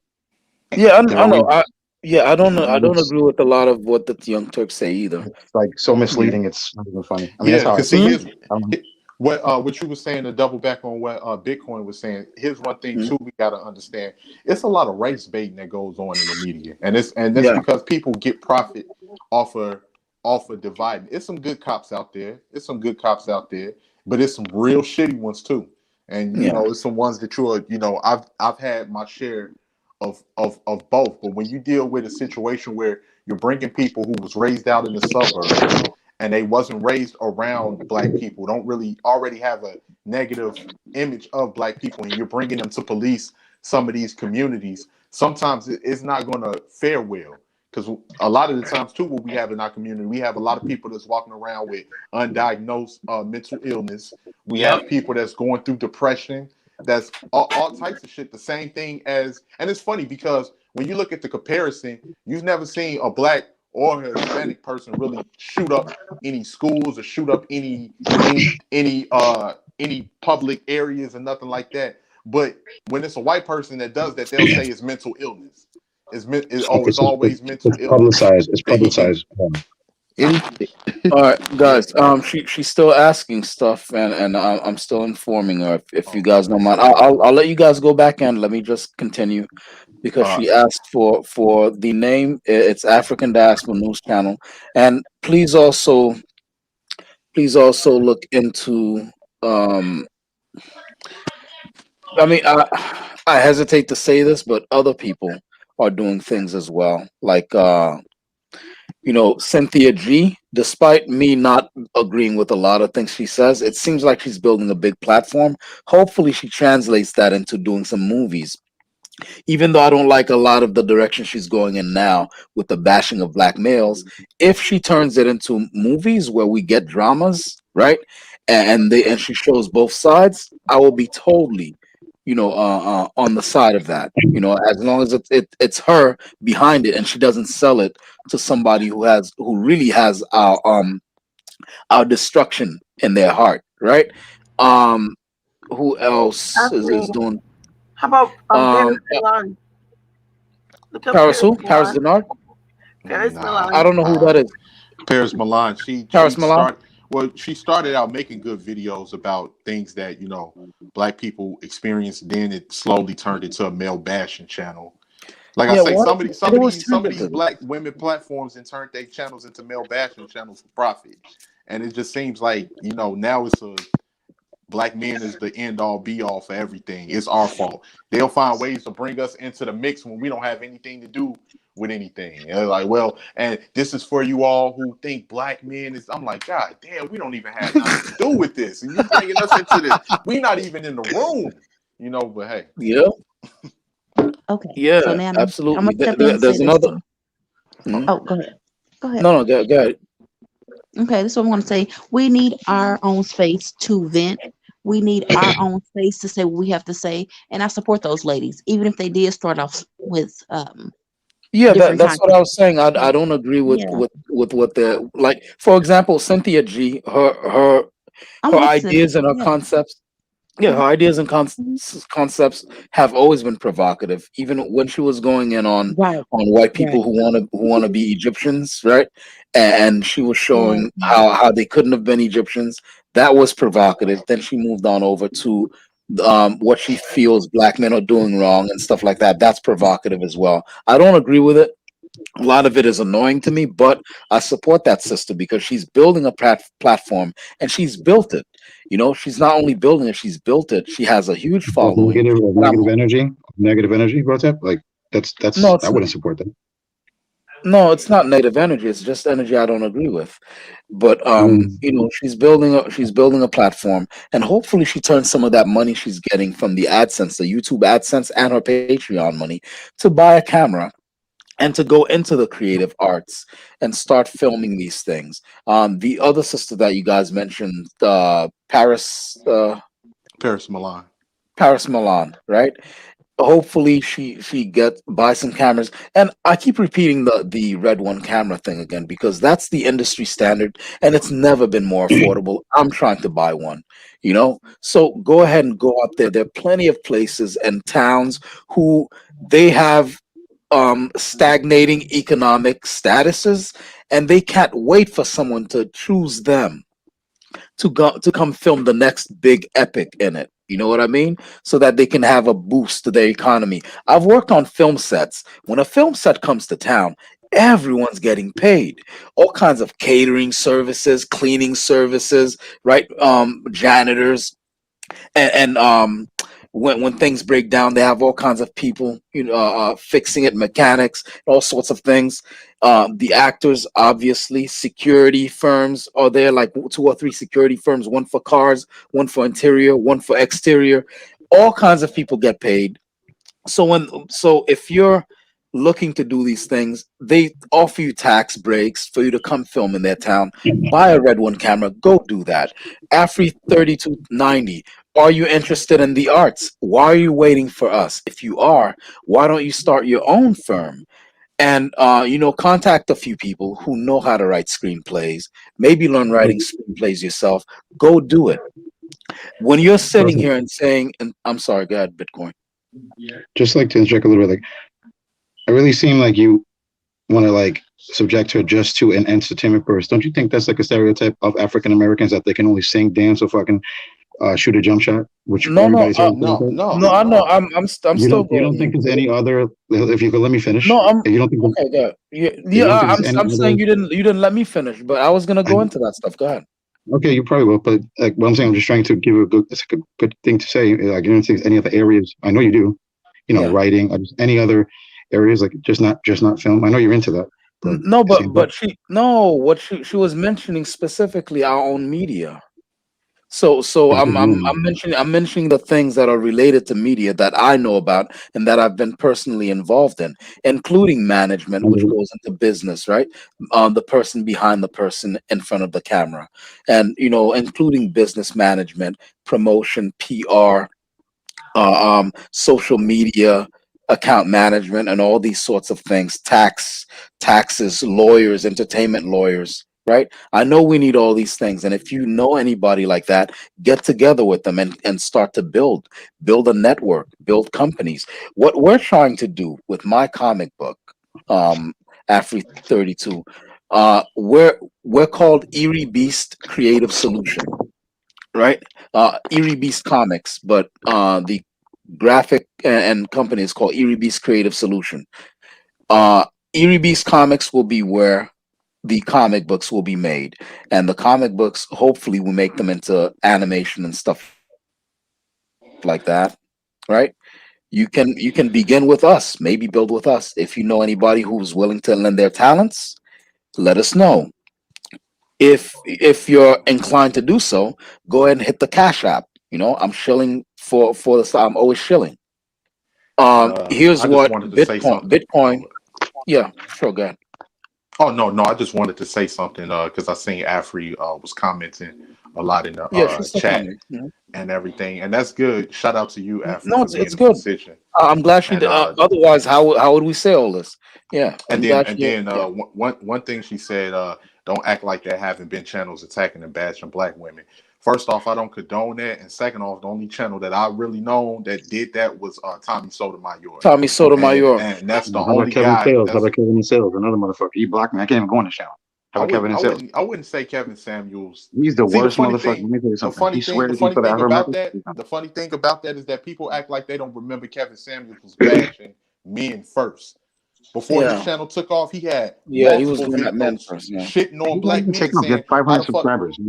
Yeah, They're I know. always Yeah, I don't know. I don't it's, agree with a lot of what the Young Turks say either. it's like so Yeah. misleading. It's not even funny. I mean, that's Yeah, how I because see, see it. here's Um, what you were saying to double back on what Bitcoin was saying. Here's one thing Mhm. too we got to understand: it's a lot of race baiting that goes on in the media, and that's Yeah. because people get profit off of dividing. It's some good cops out there. It's some good cops out there, but it's some real shitty ones too. And Yeah. it's some ones that I've had my share of both. But when you deal with a situation where you're bringing people who was raised out in the suburbs and they wasn't raised around black people, don't really already have a negative image of black people, and you're bringing them to police some of these communities, sometimes it's not going to fare well. Because a lot of the times too, what we have in our community, we have a lot of people that's walking around with undiagnosed mental illness. We Yep. have people that's going through depression. That's all types of shit. The same thing as, and it's funny because when you look at the comparison, you've never seen a black or a Hispanic person really shoot up any schools or shoot up any public areas or nothing like that. But when it's a white person that does that, they'll say it's mental illness. It's always mental it's illness publicized. It's that he can. publicized. Any, All right, yeah. guys. She's still asking stuff, and I'm still informing her. If you Oh, guys don't mind, I'll let you guys go back and let me just continue because all she right. asked for the name. It's African Diaspora News Channel, and please also look into. Um, I mean, I hesitate to say this, but other people are doing things as well, like Cynthia G, despite me not agreeing with a lot of things she says, it seems like she's building a big platform. Hopefully, she translates that into doing some movies. Even though I don't like a lot of the direction she's going in now with the bashing of black males, if she turns it into movies where we get dramas, right? And she shows both sides, I will be totally on the side of that. As long as it's her behind it, and she doesn't sell it to somebody who really has our destruction in their heart, right? Um, who else is Absolutely. doing? How about Paris Um, Milan? Look up Paris Paris who? Paris Milan. Denard? Paris Nah, I Milan. don't know who that is. Paris Milan. She Paris Milan. started. Well, she started out making good videos about things that black people experience. Then it slowly turned into a male bashing channel. Like I Yeah, say, what some of these it some of always these some turns of these into. black women platforms and turned their channels into male bashing channels for profit. And it just seems like now it's a black men is the end all be all for everything. It's our fault. They'll find ways to bring us into the mix when we don't have anything to do with anything. And they're like, well, and this is for you all who think black men is. I'm like, God damn, we don't even have nothing to do with this, and you bringing us into this. We not even in the room, But hey, Yeah, Okay. yeah, So now I'm absolutely. gonna step in and say There's this another. too. Mhm. Oh, go ahead. Go ahead. No, no, go ahead. Okay, this is what I'm going to say. We need our own space to vent. We need our own space to say what we have to say. And I support those ladies, even if they did start off with Yeah, different that's what I content. was saying. I don't agree with Yeah, what they're like. For example, Cynthia G, I'm her with Cynthia. ideas and her Yeah. concepts. Yeah, her Mhm, ideas and mhm. concepts have always been provocative. Even when she was going in Right, on white right, people who want to be Egyptians, right? And she was right, showing right. how they couldn't have been Egyptians. That was provocative. Then she moved on over to what she feels black men are doing wrong and stuff like that. That's provocative as well. I don't agree with it. A lot of it is annoying to me, but I support that sister because she's building a platform and she's built it. She's not only building it, she's built it. She has a huge Like following. And negative energy brought up. Like no, I it's wouldn't support that. no, it's not negative energy. It's just energy I don't agree with. But Mm. she's building a platform, and hopefully she turns some of that money she's getting from the AdSense, the YouTube AdSense, and her Patreon money to buy a camera and to go into the creative arts and start filming these things. The other sister that you guys mentioned, Paris Milan. Paris Milan, right? Hopefully she get buy some cameras, and I keep repeating the red one camera thing again because that's the industry standard, and it's never been more affordable. I'm trying to buy one. So go ahead and go up there are plenty of places and towns who they have stagnating economic statuses, and they can't wait for someone to choose them to come film the next big epic in it. You know what I mean? So that they can have a boost to their economy. I've worked on film sets. When a film set comes to town, everyone's getting paid. All kinds of catering services, cleaning services, right? Janitors, and when things break down, they have all kinds of people, fixing it, mechanics, all sorts of things. The actors, obviously, security firms are there, like two or three security firms, one for cars, one for interior, one for exterior. All kinds of people get paid. So if you're looking to do these things, they offer you tax breaks for you to come film in their town. Buy a red one camera, go do that. Afri 3290. Are you interested in the arts? Why are you waiting for us? If you are, why don't you start your own firm? And contact a few people who know how to write screenplays. Maybe learn writing screenplays yourself. Go do it. When you're sitting here and saying, and I'm sorry, go ahead, Bitcoin. Just like to interject a little bit, like I really seem like you want to like subject her just to an entertainment purpose. Don't you think that's like a stereotype of African Americans that they can only sing, dance, or fucking shoot a jump shot, which No, no, everybody's heard? no. I know. I'm You still don't going think here. there's any other? If you could let me finish, No, I'm you don't think okay. Go ahead. Yeah, you yeah. don't think there's any I'm saying other? you didn't let me finish, but I was gonna I, go into that stuff. Go ahead. okay, you probably will, but like what I'm saying, I'm just trying to give you a good. It's a good thing to say. Like you don't think there's any other areas? I know you do. Yeah. Writing, or just any other areas, like just not film. I know you're into that, but No, it seems like. but what she was mentioning specifically our own media. So I'm mentioning the things that are related to media that I know about and that I've been personally involved in, including management, which goes into business, right? The person behind the person in front of the camera, and including business management, promotion, PR, social media, account management, and all these sorts of things. Taxes, lawyers, entertainment lawyers. Right. I know we need all these things, and if you know anybody like that, get together with them and start to build a network, build companies. What we're trying to do with my comic book, um, Afri 32, we're called Eerie Beast Creative Solution, right? Eerie Beast Comics, but the graphic and company is called Eerie Beast Creative Solution. Uh, Eerie Beast Comics will be where the comic books will be made, and the comic books hopefully will make them into animation and stuff like that, right? You can begin with us, maybe build with us. If you know anybody who's willing to lend their talents, let us know. If you're inclined to do so, go ahead and hit the Cash App. I'm shilling for this. I'm always shilling. Here's I just what wanted to say Bitcoin. something. Bitcoin. Yeah, sure. Go ahead. Oh no, I just wanted to say something because I seen Afri was commenting a lot in the Yeah, she's still chat coming. and everything, and that's good. Shout out to you, Afri, No, for it's being it's in good. position. I'm glad she And did. Otherwise, how would we say all this? Yeah, and I'm then glad and she. then Yeah. one thing she said, don't act like there haven't been channels attacking and bashing black women. First off, I don't condone that, and second off, the only channel that I really known that did that was Tommy Sotomayor, Tommy Sotomayor. and that's the How about only Kevin guy. Sales? How That's about Kevin Sales? Another motherfucker. He blocked me. I can't even go on the channel. How about Kevin Sales? I wouldn't say Kevin Samuels. He's the See, worst motherfucker. Let me tell you something. He swears he's for the Afro Americans. the funny thing about that is that people act like they don't remember Kevin Samuels was bashing men first. Before his Yeah. channel took off, he had Yeah, he was multiple going at men videos first. Yeah. shitting He on wasn't black even men, taking off. He saying has how 500 the fuck subscribers.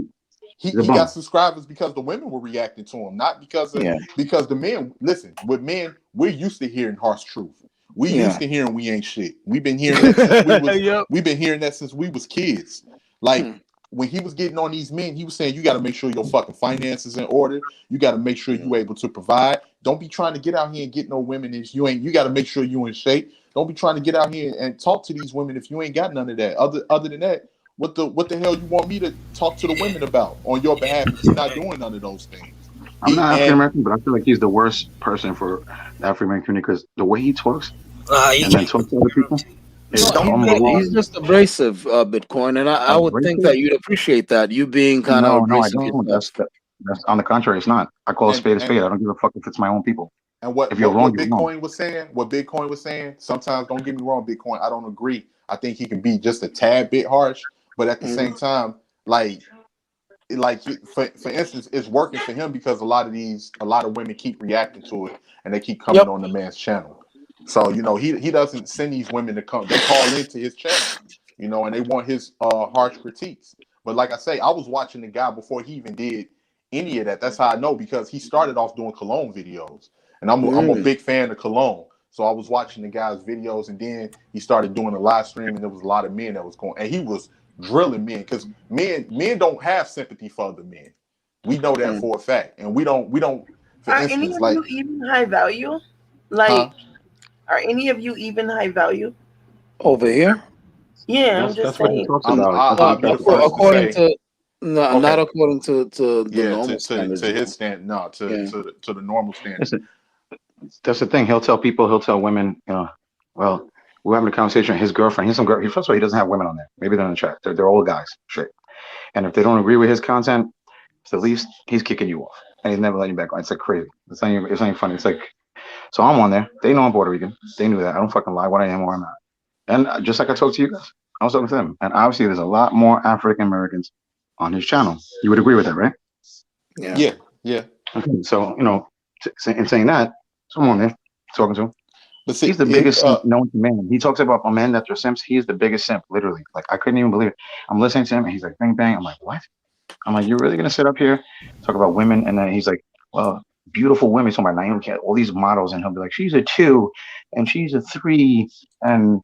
He's a he got bum. subscribers because the women were reacting to him, not Yeah. because the men. Listen, with men, we're used to hearing harsh truth. We used Yeah. to hearing we ain't shit. We've been hearing that since we was Yep. we've been hearing that since we was kids. Like Hmm. when he was getting on these men, he was saying you got to make sure your fucking finances in order. You got to make sure you able to provide. Don't be trying to get out here and get no women if you ain't. You got to make sure you in shape. Don't be trying to get out here and talk to these women if you ain't got none of that. Other than that, what the hell you want me to talk to the women about on your behalf if you're not doing none of those things? I'm He not African and American, but I feel like he's the worst person for the African American community because the way he talks You and then can't talks to other people No, is he's unbelievable. just abrasive, Bitcoin, and I would think Abrasive? that you'd appreciate that. You being kind of No, I abrasive don't. yourself. That's on the contrary. It's not. I call a and spade a and spade. I don't give a fuck if it's my own people. and If you're wrong, what you're wrong. Bitcoin was saying, sometimes don't get me wrong, Bitcoin, I don't agree. I think he can be just a tad bit harsh, but at the Mhm. same time, for instance, it's working for him because a lot of women keep reacting to it and they keep coming Yep. on the man's channel. So he doesn't send these women to come. They call into his channel, and they want his harsh critiques. But like I say, I was watching the guy before he even did any of that. That's how I know because he started off doing cologne videos, and I'm a Mm. big fan of cologne. So I was watching the guy's videos, and then he started doing a live stream, and there was a lot of men that was going, and he was drilling men because men don't have sympathy for other men. We know that Mm. for a fact, and we don't. For Are any instance, of you even high value? Like, huh? are any of you even high value? Over here, Yeah, I'm just That's what he saying. talks about. That's what he I'll be the talks about. first to according say, to not okay, according to the yeah, normal standards. to his stand, no, Yeah. to the normal standard. Listen, that's the thing. He'll tell people. He'll tell women. Well, we're having a conversation. His girlfriend. He's some girl. First of all, he doesn't have women on there. Maybe they're in the chat. They're old guys. Shit. And if they don't agree with his content, it's the least he's kicking you off, and he's never letting you back on. It's like crazy. It's not even funny. It's like, so I'm on there. They know I'm Puerto Rican. They knew that. I don't fucking lie what I am or I'm not. And just like I talked to you guys, I was talking to them. And obviously, there's a lot more African Americans on his channel. You would agree with that, right? Yeah. Yeah. Okay. So in saying that, so I'm on there talking to him. But see, He's the biggest simp known to man. He talks about men that are simps. He's the biggest simp, literally. Like I couldn't even believe it. I'm listening to him, and he's like, "Bang bang." I'm like, "What?" I'm like, "You're really gonna sit up here talk about women?" And then he's like, "Well, beautiful women." So about Naomi Campbell, all these models, and he'll be like, "She's a 2, and she's a 3," and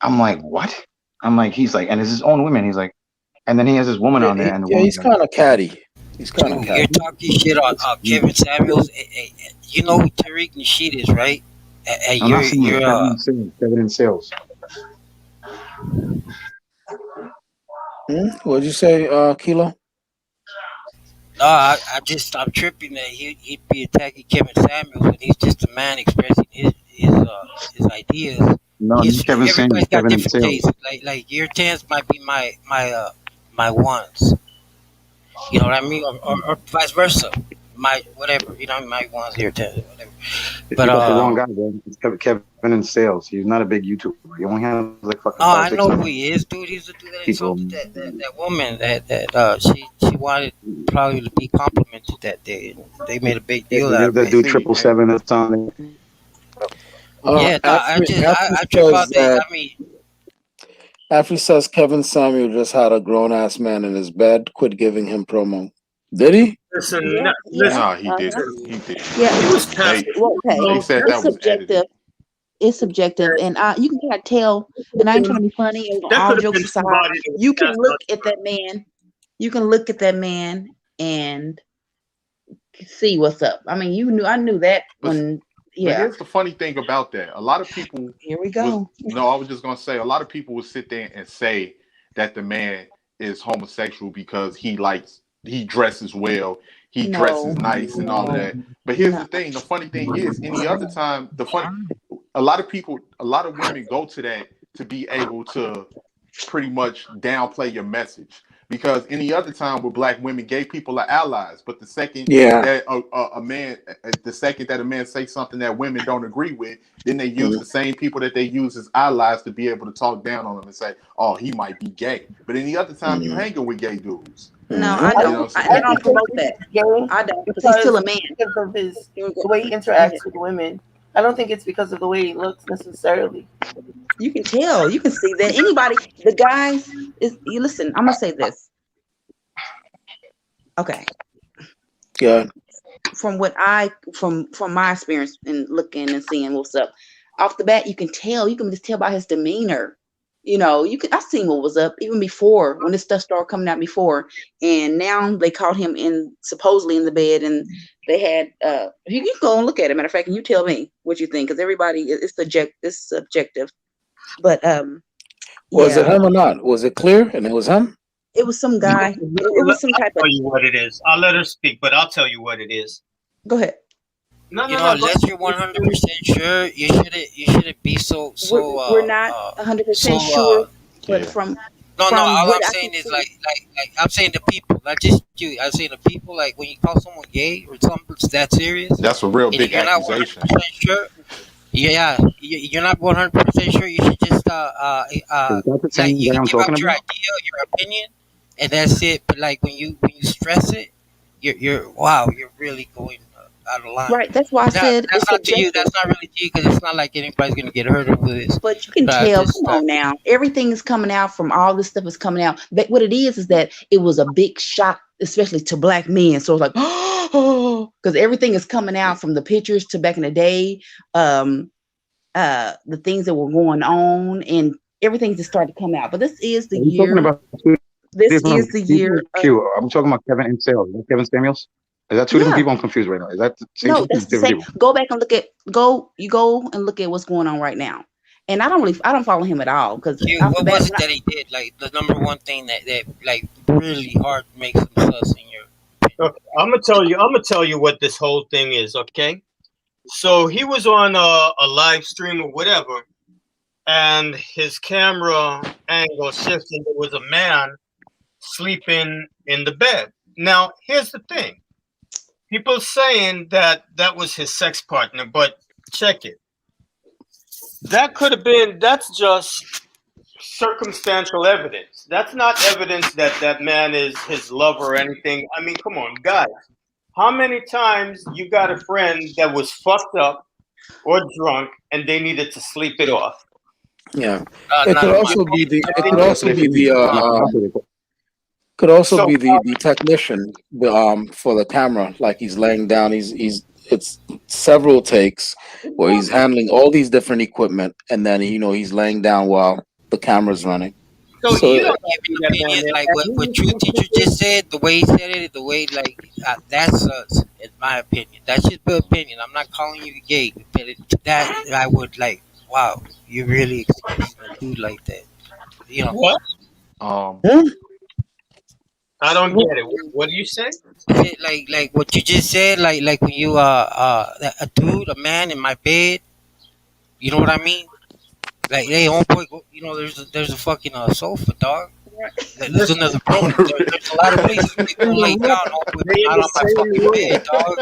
I'm like, "What?" I'm like, he's like, and it's his own women. He's like, and then he has this woman on there, and the Yeah, woman's he's like, kind of catty. He's kind of Dude, you're catty. talking shit on Kevin Samuels. You know who Tariq Nasheed is, right? And I'm not saying Kevin Sales. Kevin Sales. What'd you say, Kilo? No, I'm tripping that he'd be attacking Kevin Samuels when he's just a man expressing his ideas. No, not Kevin Samuels, Everybody's got Kevin and different Sales. tastes. Like your tens might be my ones. You know what I mean, or vice versa. My whatever. You know, my ones, your tens, whatever. You got the wrong guy, bro. It's Kevin in Sales. He's not a big YouTuber. He only has like fucking no, I 5, 6 know who million he is, dude. He's the dude that people. insulted that woman that she wanted probably to be complimented that day. They made a big deal out of That it. dude 777 or something. Yeah, no, I trip says out that. that, I mean, Afri says Kevin Samuel just had a grown ass man in his bed. Quit giving him promo. Did he? Listen, Yeah, listen. Nah, he didn't. He didn't. yeah. He was They past. Well, okay, they said it's that was edited. subjective. It's subjective, and you can kind of tell. And I ain't trying to be funny. And That all could have jokes been aside, somebody that was you can passed look out. at that man. You can look at that man and see what's up. I mean, I knew that when. But Yeah. here's the funny thing about that. A lot of people Here we was go. no, I was just gonna say a lot of people would sit there and say that the man is homosexual because he dresses well, he dresses No, nice and all of no, that. But here's no. the thing, the funny thing is any other time, a lot of women go to that to be able to pretty much downplay your message. Because any other time with black women, gay people are allies. But the second Yeah. that the second that a man says something that women don't agree with, then they use the same people that they use as allies to be able to talk down on him and say, "Oh, he might be gay." But any other time, you hanging with gay dudes. No, I You know don't. what I'm I saying? don't promote that. I don't because he's still a man. Because of his Here we the go. way he Go ahead. interacts with women. I don't think it's because of the way he looks necessarily. You can tell. You can see that anybody, the guys, you listen. I'm gonna say this. Okay. Yeah. From my experience in looking and seeing what's up, off the bat, you can tell. You can just tell by his demeanor. You know, I seen what was up even before when this stuff started coming out before, and now they caught him supposedly in the bed, and they had. You can go and look at it. Matter of fact, and you tell me what you think, because everybody it's subjective. But Was it yeah, him or not? Was it clear? And it was him? it was some guy. It was some type I'll of. tell you what it is. I'll let her speak, but I'll tell you what it is. Go ahead. No, you no, know, no. unless you're 100% sure, you shouldn't be so We're not 100% sure, but from No, from all what I'm I saying can is see, like I'm saying the people, not just you. I'm saying the people. Like when you call someone gay or something that serious, That's a real and big you're not accusation. 100% sure. Yeah, you're not 100% sure. You should just Is that the like same you guy can I'm give talking out your about? idea, your opinion, and that's it. But like when you stress it, you're wow, you're really going out of line. right? That's why I said That's it's not to you. subjective. That's not really to you because it's not like anybody's gonna get hurt over this. But you can But I tell. just Come on now, everything is coming out from all this stuff is coming out. But what it is that it was a big shock, especially to black men. So it's like, oh, because everything is coming out from the pictures to back in the day, the things that were going on, and everything just started to come out. But this is the Are you talking year. about two This different is the people? year. Q. I'm talking about Kevin and Sales. Is that Kevin Samuels? Is that two different Yeah. people? I'm confused right now. Is that the same No, people? that's the Different same. people. Go back and look at you go and look at what's going on right now. And I don't follow him at all because Q, off the what bat, was it that he did? Like the number one thing that like really hard makes him sus in your. Okay, I'm gonna tell you what this whole thing is. Okay, so he was on a live stream or whatever, and his camera angle shifted. There was a man sleeping in the bed. Now, here's the thing: people saying that was his sex partner, but check it. That could have been. That's just circumstantial evidence. That's not evidence that that man is his lover or anything. I mean, come on, guys. How many times you got a friend that was fucked up or drunk and they needed to sleep it off? Yeah. It could also be the So, technician for the camera, like he's laying down. It's several takes where he's handling all these different equipment, and then he's laying down while the camera's running. So So you don't Give an opinion like what True Teacher just said, the way he said it, the way like that's us, in my opinion. That's just my opinion. I'm not calling you gay, but that I would like. Wow, you really excusing a dude like that? You know what? I don't get it. What do you say? Like what you just said, like when you a dude, a man in my bed, you know what I mean? Like, hey, homeboy, you know, there's a fucking sofa, dog. There's another room. There's a lot of places we can lay down, homeboy, but not on my fucking bed, dog.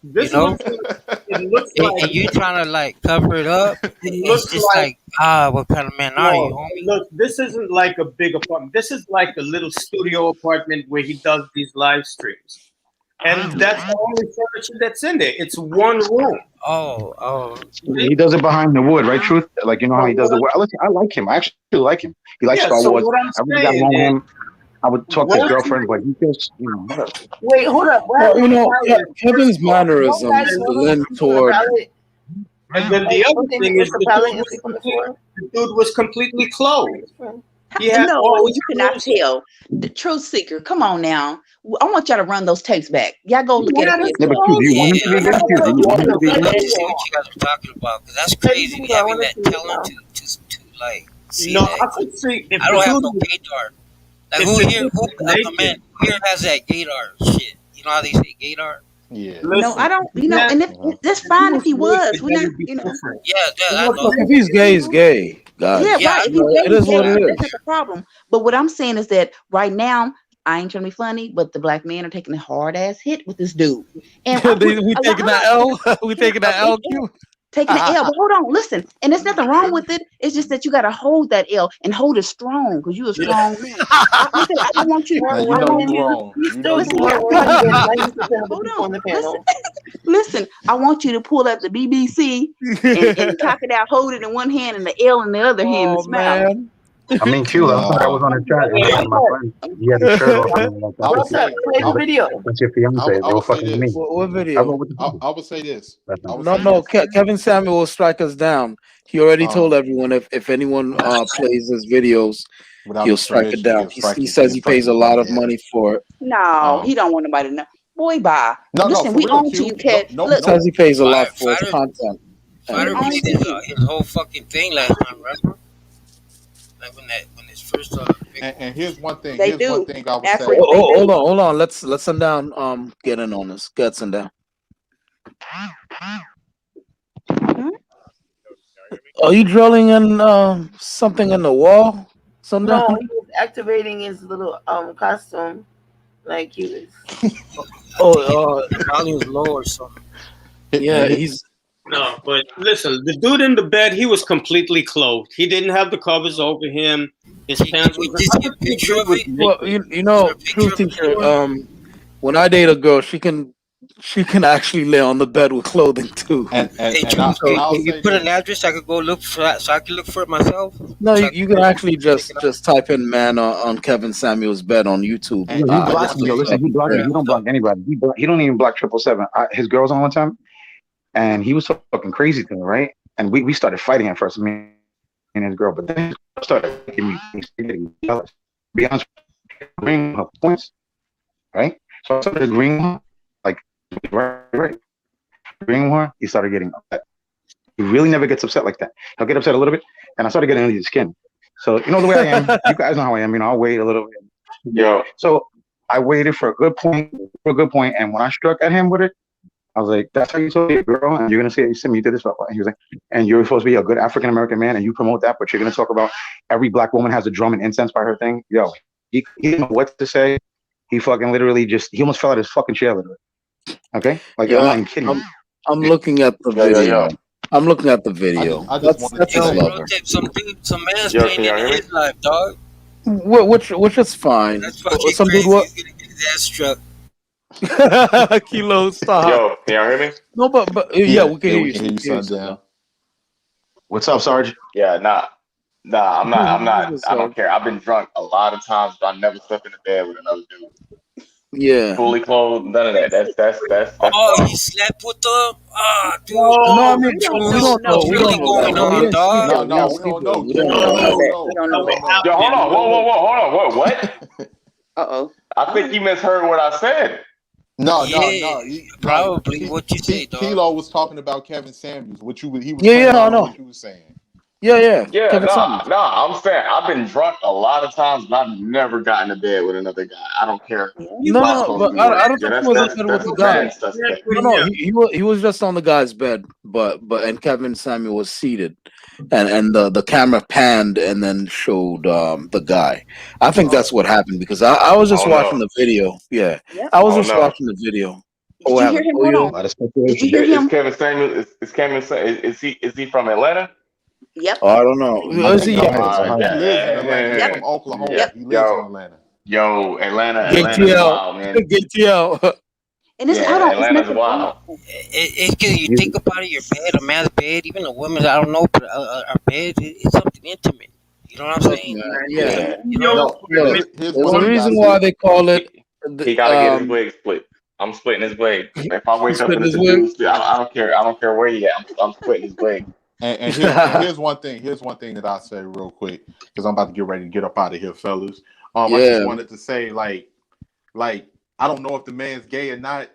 This You know, looks like, it looks like and you trying to like cover it up. it It's looks just like what kind of man are you, no, homie? look, this isn't like a big apartment. This is like a little studio apartment where he does these live streams. And that's the only furniture that's in there. It's one room. Oh. He does it behind the wood, right? Truth, like you know how he does the wood. I like him. I actually like him. He likes Star so Wars. what I'm I really got saying along with is, him. I would talk to his girlfriend, but he just, whatever. Wait, hold up. Well, Kevin's mannerisms lend toward. And then the other thing is the dude was completely clothed. No, you cannot tell. The truth seeker, come on now. I want y'all to run those tapes back. Y'all go look at it. I want to see what you guys are talking about, because that's crazy having that talent to like see that. I could see. I don't have no gaydar. Like a man here has that gaydar shit. You know how they say gaydar? Yeah. No, I don't. You know, and that's fine if he was. We're not. You know. Yeah, I know. If he's gay, he's gay. Guys. Yeah, right. If he's gay, it is what it that's is. not the problem. But what I'm saying is that right now, I ain't trying to be funny, but the black men are taking a hard ass hit with this dude. And we taking that L. We taking that L. Taking the L, but hold on, listen. And there's nothing wrong with it. It's just that you gotta hold that L and hold it strong, because you're a strong man. I don't want you. Now, you know you're wrong. You know Hold on. Listen, I want you to pull up the BBC and cock it out, hold it in one hand and the L in the other hand and smile. I mean, Q, I thought I was on the chat. My friend, he had a shirt on. What's up? Play the video. That's your fiance. They were fucking me. What video? I would say this. No. Kevin Samuel will strike us down. He already told everyone if anyone plays his videos, he'll strike it down. He says he pays a lot of money for it. No, he don't want nobody to know. Boy, bye. Listen, we own to you, Ted. He says he pays a lot for his content. Fighter made his whole fucking thing last time, right? Like when his first and here's one thing. They Here's do. one thing I would say. Hold on. Let's send down. Get in on this. Get send down. Are you drilling in something in the wall? No, he was activating his little costume, like he was. volume's low or something. Yeah, he's. No, but listen, the dude in the bed, he was completely clothed. He didn't have the covers over him. His pants were. Well, you know, truth teacher. When I date a girl, she can actually lay on the bed with clothing too. Can you put an address? I could go look for that, so I can look for it myself. No, you can actually just type in "man" on Kevin Samuel's bed on YouTube. He blocked me. Listen, he blocked me. He don't block anybody. He don't even block 777. His girl's on one time, and he was talking crazy to me, right? And we started fighting at first, me and his girl. But then he started making me jealous. Be honest, agreeing her points, right? So I started agreeing with her, like right. Agreeing with her, he started getting upset. He really never gets upset like that. He'll get upset a little bit, and I started getting under his skin. So you know the way I am. You guys know how I am. You know, I'll wait a little bit. Yo. So I waited for a good point, and when I struck at him with it, I was like, "That's how you told your girl, and you're gonna say you did this." And he was like, "And you're supposed to be a good African American man, and you promote that, but you're gonna talk about every black woman has a drum and incense by her thing." Yo, he didn't know what to say. He fucking literally he almost fell out of his fucking chair, literally. Okay, like I'm not even kidding. I'm looking at the video. I'm looking at the video. I just want to some man's playing in his life, dog. Which is fine. That's fucking Some crazy. dude what? He's gonna get his ass struck. Kilo, stop. Yo, can y'all hear me? No, but yeah, we can hear you. Can you, Sundown? What's up, Sarge? Yeah, nah, I'm not. I don't care. I've been drunk a lot of times, but I never slept in the bed with another dude. Yeah. Fully clothed, none of that. That's Oh, he slept with them? Ah, dude. No, I mean, we don't know. What's really going on, dog? No, we don't know. We don't know that. Yo, hold on. Whoa. What? Uh-oh. I think you misheard what I said. No. Probably what you say, dog. Kilo was talking about Kevin Samuels. He was I know what you were saying. Yeah. Yeah, Kevin nah, Samuels. nah. I'm saying I've been drunk a lot of times, but I've never gotten to bed with another guy. I don't care He how No, wasn't close but we in were. I don't Yeah, think he that's was in that's bed with that's the a guy. bad bed suspect. with No, him. he was just on the guy's bed, but and Kevin Samuel was seated, and the camera panned and then showed the guy. I think that's what happened because I was I just don't watching know. the video. Yeah, Yep. I I was don't just know. watching the video. Oh, Did what you hear happened? him? Oh, Hold you? on. A lot of Did you speculation. hear Is him? Kevin Samuel? Is Kevin? Is he from Atlanta? Yep. Oh, I don't know. I Is think he? it's Yeah. Ohio. It's Uh, He Ohio. lives in Atlanta. He's Yep. from Oklahoma. yeah. Yep. He lives in Yo, Atlanta. Atlanta's GTL. wild, man. GTL. And Yeah, it's hold on. It's Atlanta's nothing wrong. wild. It's because you think about it, your bed, a man's bed, even a woman's, I don't know, but our bed is something intimate. You know what I'm Look, saying? man. He's Yeah. Yeah. New You know, York No, for Look, it. here's there's one a thing I reason say. why they call it. He gotta get his wig split. I'm splitting his wig. If I He's wake up and spitting it's his a wig. dude, I don't care. I don't care where he at. I'm splitting his wig. And here's one thing. Here's one thing that I say real quick because I'm about to get ready to get up out of here, fellas. I just Yeah. wanted to say like I don't know if the man's gay or not.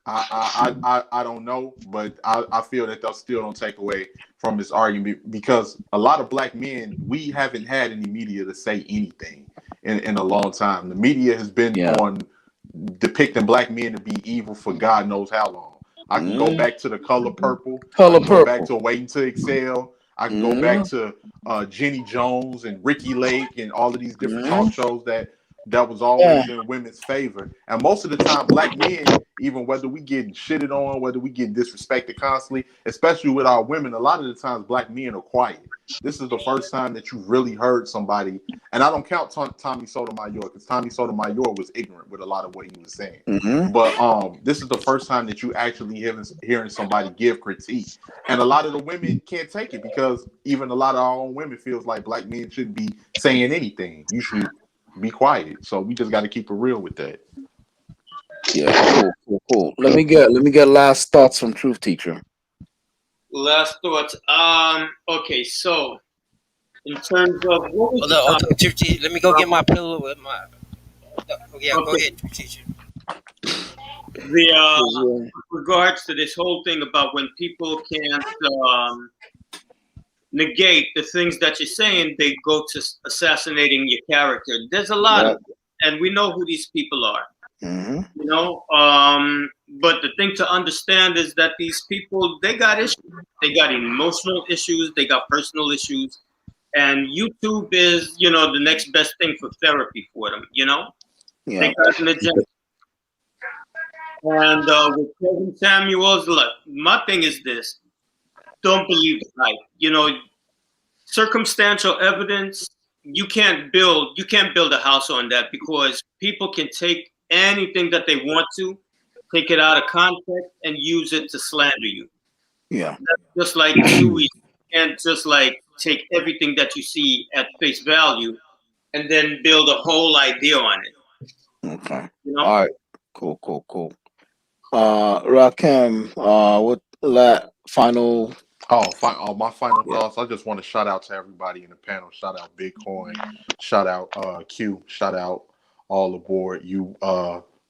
I don't know, but I feel that they'll still don't take away from this argument because a lot of black men, we haven't had any media to say anything in a long time. The media has been on depicting black men to be evil for God knows how long. I can go back to The Color Purple. Color I can go back Purple. to Waiting to Excel. I can go Mm-hmm. back to Jenny Jones and Ricky Lake and all of these different Mm-hmm. talk shows that was Yeah. always in women's favor. And most of the time, black men, even whether we getting shitted on, whether we getting disrespected constantly, especially with our women, a lot of the times black men are quiet. This is the first time that you really heard somebody, and I don't count Tommy Sotomayor because Tommy Sotomayor was ignorant with a lot of what he was saying. Mm-hmm. But this is the first time that you actually hearing somebody give critique, and a lot of the women can't take it because even a lot of our own women feels like black men shouldn't be saying anything. You should be quiet. So we just got to keep it real with that. Yeah. Cool. Let me get last thoughts from Truth Teacher. Last thoughts. Okay, so in terms of what was the topic? let me go get my pillow with my. Yeah, go Okay. ahead, teacher. With regards to this whole thing about when people can't negate the things that you're saying, they go to assassinating your character. There's a lot of, and we know who these people are. Mm-hmm. You know, but the thing to understand is that these people, they got issues. They got emotional issues. They got personal issues. And YouTube is, you know, the next best thing for therapy for them, you know? Yeah. They got an agenda. And with Kevin Samuels, look, my thing is this. Don't believe the hype. You know, circumstantial evidence, you can't build a house on that because people can take anything that they want to, take it out of context, and use it to slander you. Yeah. That's just like Chewy. You can't just like take everything that you see at face value and then build a whole idea on it. Okay. You know? All right. Cool. Rakim, what final? My final thoughts. I just want to shout out to everybody in the panel. Shout out Bitcoin. Shout out Q. Shout out all aboard. You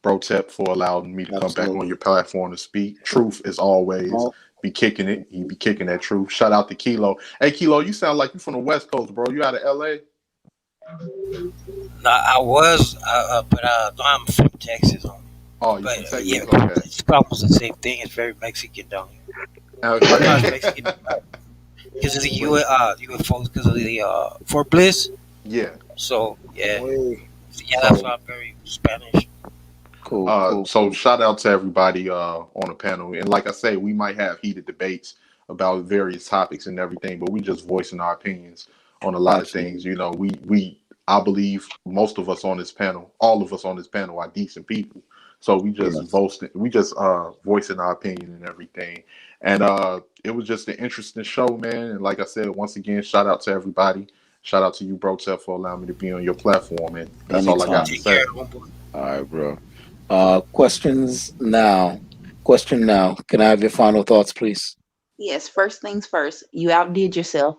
Brotep for allowing me to come back on your platform to speak. Truth as always. Be kicking it. You be kicking that truth. Shout out to Kilo. Hey Kilo, you sound like you from the West Coast, bro. You out of LA? No, I was, but I'm from Texas. Oh, you from Texas? Yeah, Okay. it's almost the same thing. It's very Mexican down here. Okay. Mexican because of the UFOs, because of the Fort Bliss. Yeah. So that's why I'm very Spanish. Cool. So shout out to everybody on the panel, and like I say, we might have heated debates about various topics and everything, but we just voicing our opinions on a lot of things. You know, I believe most of us on this panel, all of us on this panel, are decent people. So we just voicing our opinion and everything. And it was just an interesting show, man. And like I said, once again, shout out to everybody. Shout out to you, Brotep, for allowing me to be on your platform. And that's all I got to say. All right, bro. Question now. Can I have your final thoughts, please? Yes, first things first. You outdid yourself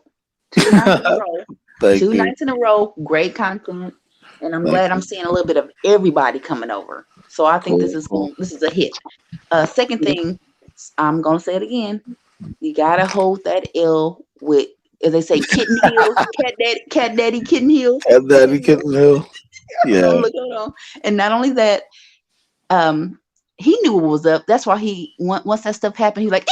2 nights in a row. Thank Two you. nights in a row. Great content, and I'm glad I'm seeing a little bit of everybody coming over. So I think this is a hit. Second thing, I'm gonna say it again. You gotta hold that L with as they say, kitten heels, cat daddy, kitten heels. And then he can Yeah. Hold on. And not only that, he knew what was up. That's why he once that stuff happened, he was like,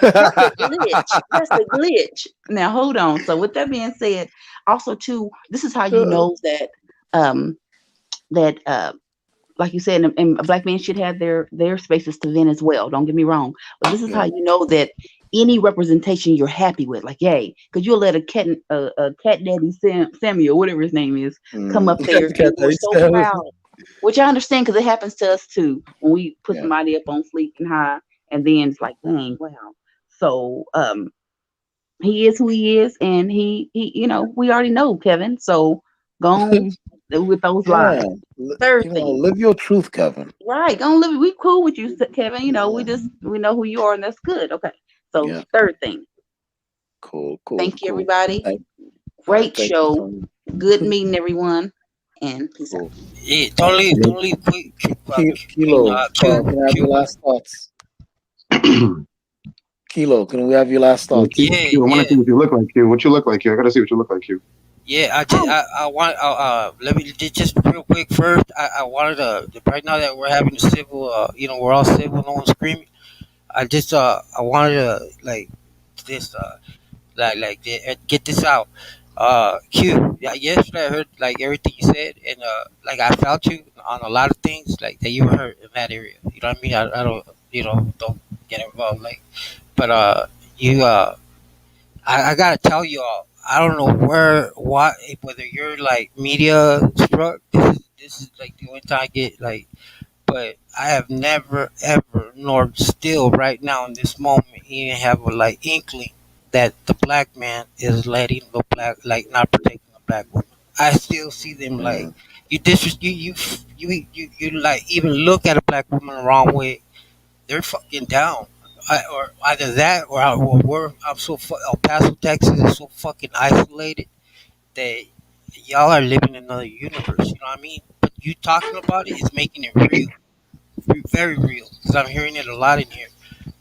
that's a glitch. That's a glitch. Now hold on. So with that being said, also too, this is how you know that like you said, and black men should have their spaces to vent as well. Don't get me wrong, but this is how you know that any representation you're happy with, like, yay, because you'll let a cat daddy Samuel, whatever his name is, come up there, and we're so proud. Which I understand because it happens to us too when we put somebody up on Sleek and High, and then it's like, dang, wow. So he is who he is, and he we already know, Kevin. So go on with those lies. Third thing, live your truth, Kevin. Right, go on live it. We cool with you, Kevin. We know who you are, and that's good. Okay. So third thing. Cool. Thank you, everybody. Great show. Good meeting everyone. And peace out. Yeah, don't leave quick. Kilo, can I have your last thoughts? Kilo, can we have your last thoughts? I want to see what you look like, Q. What you look like, Q? I gotta see what you look like, Q. Yeah, I want let me just real quick first. I wanted to right now that we're having a civil, we're all civil, no one's screaming. I wanted to get this out. Q. Yeah, yesterday I heard like everything you said, and like I felt you on a lot of things like that you were hurt in that area. You know what I mean? I don't don't get involved but I gotta tell you all. I don't know whether you're like media struck. This is like the only time I get like, but I have never ever, nor still right now in this moment, even have a like inkling that the black man is letting the black not protecting the black woman. I still see them like you like even look at a black woman the wrong way, they're fucking down. Or either that, or I'm so El Paso, Texas is so fucking isolated that y'all are living in another universe. You know what I mean? But you talking about it is making it real, very real. Because I'm hearing it a lot in here.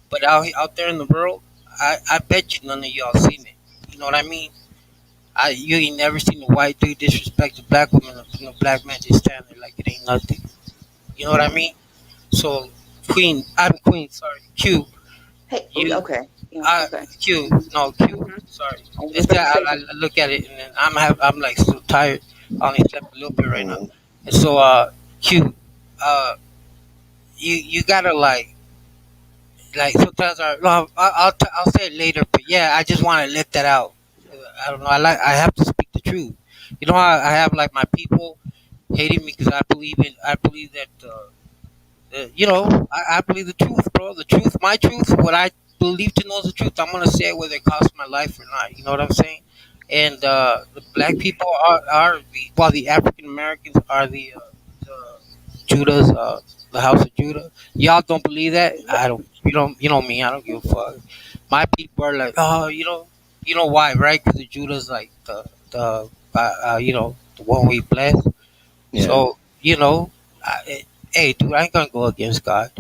But out there in the world, I bet you none of y'all seen it. You know what I mean? You ain't never seen a white dude disrespect a black woman, and a black man just stand there like it ain't nothing. You know what I mean? So, sorry, Q. Hey, okay. Q. Sorry. It's that I look at it and then I'm like so tired. I only slept a little bit right now. And so, Q. You gotta like sometimes I'll say it later, but yeah, I just want to let that out. I don't know. I have to speak the truth. You know, I have like my people hating me because I believe that. I believe the truth, bro. The truth, my truth, what I believe to know is the truth. I'm gonna say it whether it costs my life or not. You know what I'm saying? And the black people the African Americans are the Judah's, the house of Judah. Y'all don't believe that? I don't. You know me. I don't give a fuck. My people are like, oh, you know why, right? Because the Judah's like the one we bless. Yeah. So hey, dude, I ain't gonna go against God.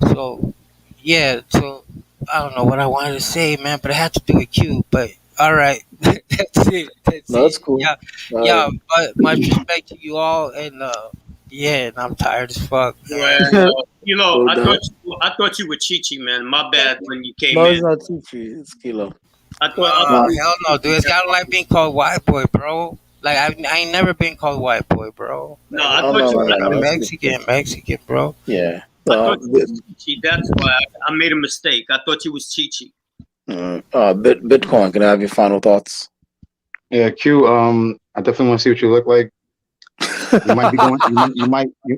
So, yeah. So I don't know what I wanted to say, man, but I had to do a Q. But all right, that's it. That's cool. Yeah. But much respect to you all, and and I'm tired as fuck. Yeah, I thought you were Chi-Chi, man. My bad when you came No, in. it's not Chi-Chi. It's Kilo. I thought Hell no, dude. It's kind of like being called white boy, bro. Like I ain't never been called white boy, bro. No, I thought you were Mexican, bro. Yeah. I thought you was Chi-Chi. That's why I made a mistake. I thought you was Chi-Chi. Bitcoin, can I have your final thoughts? Yeah, Q. I definitely want to see what you look like. You might be going.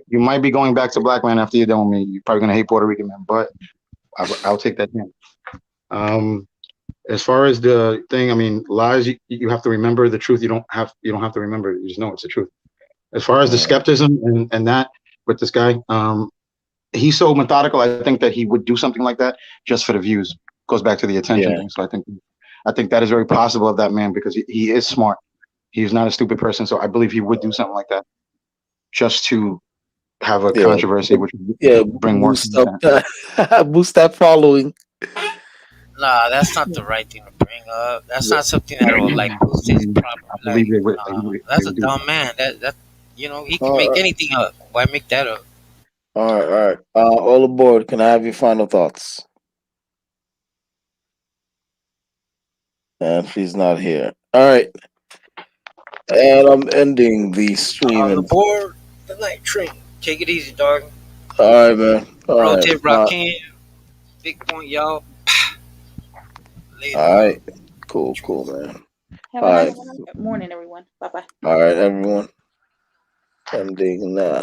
You might be going back to black man after you're done with me. You're probably gonna hate Puerto Rican man, but I'll take that chance. As far as the thing, I mean, lies. You have to remember the truth. You don't have to remember it. You just know it's the truth. As far as the skepticism and that with this guy, he's so methodical. I think that he would do something like that just for the views. Goes back to the attention thing. So I think that is very possible of that man because he is smart. He's not a stupid person. So I believe he would do something like that just to have a controversy, which would bring boost that following. Nah, that's not the right thing to bring. bring up. That's not something that will like boost his proper. I believe they would. That's They a would do. dumb man. That he can All make right, anything up. Why make that up? all right, all right. All aboard. Can I have your final thoughts? And she's not here. All right, and I'm ending the stream. On the And board, the night train. Take it easy, dog. all right, man. All right. Rotate, Rakim. Big point, y'all. Later. All right. Cool, man. Have All a right. nice morning, everyone. Bye bye. All right, everyone. Ending now.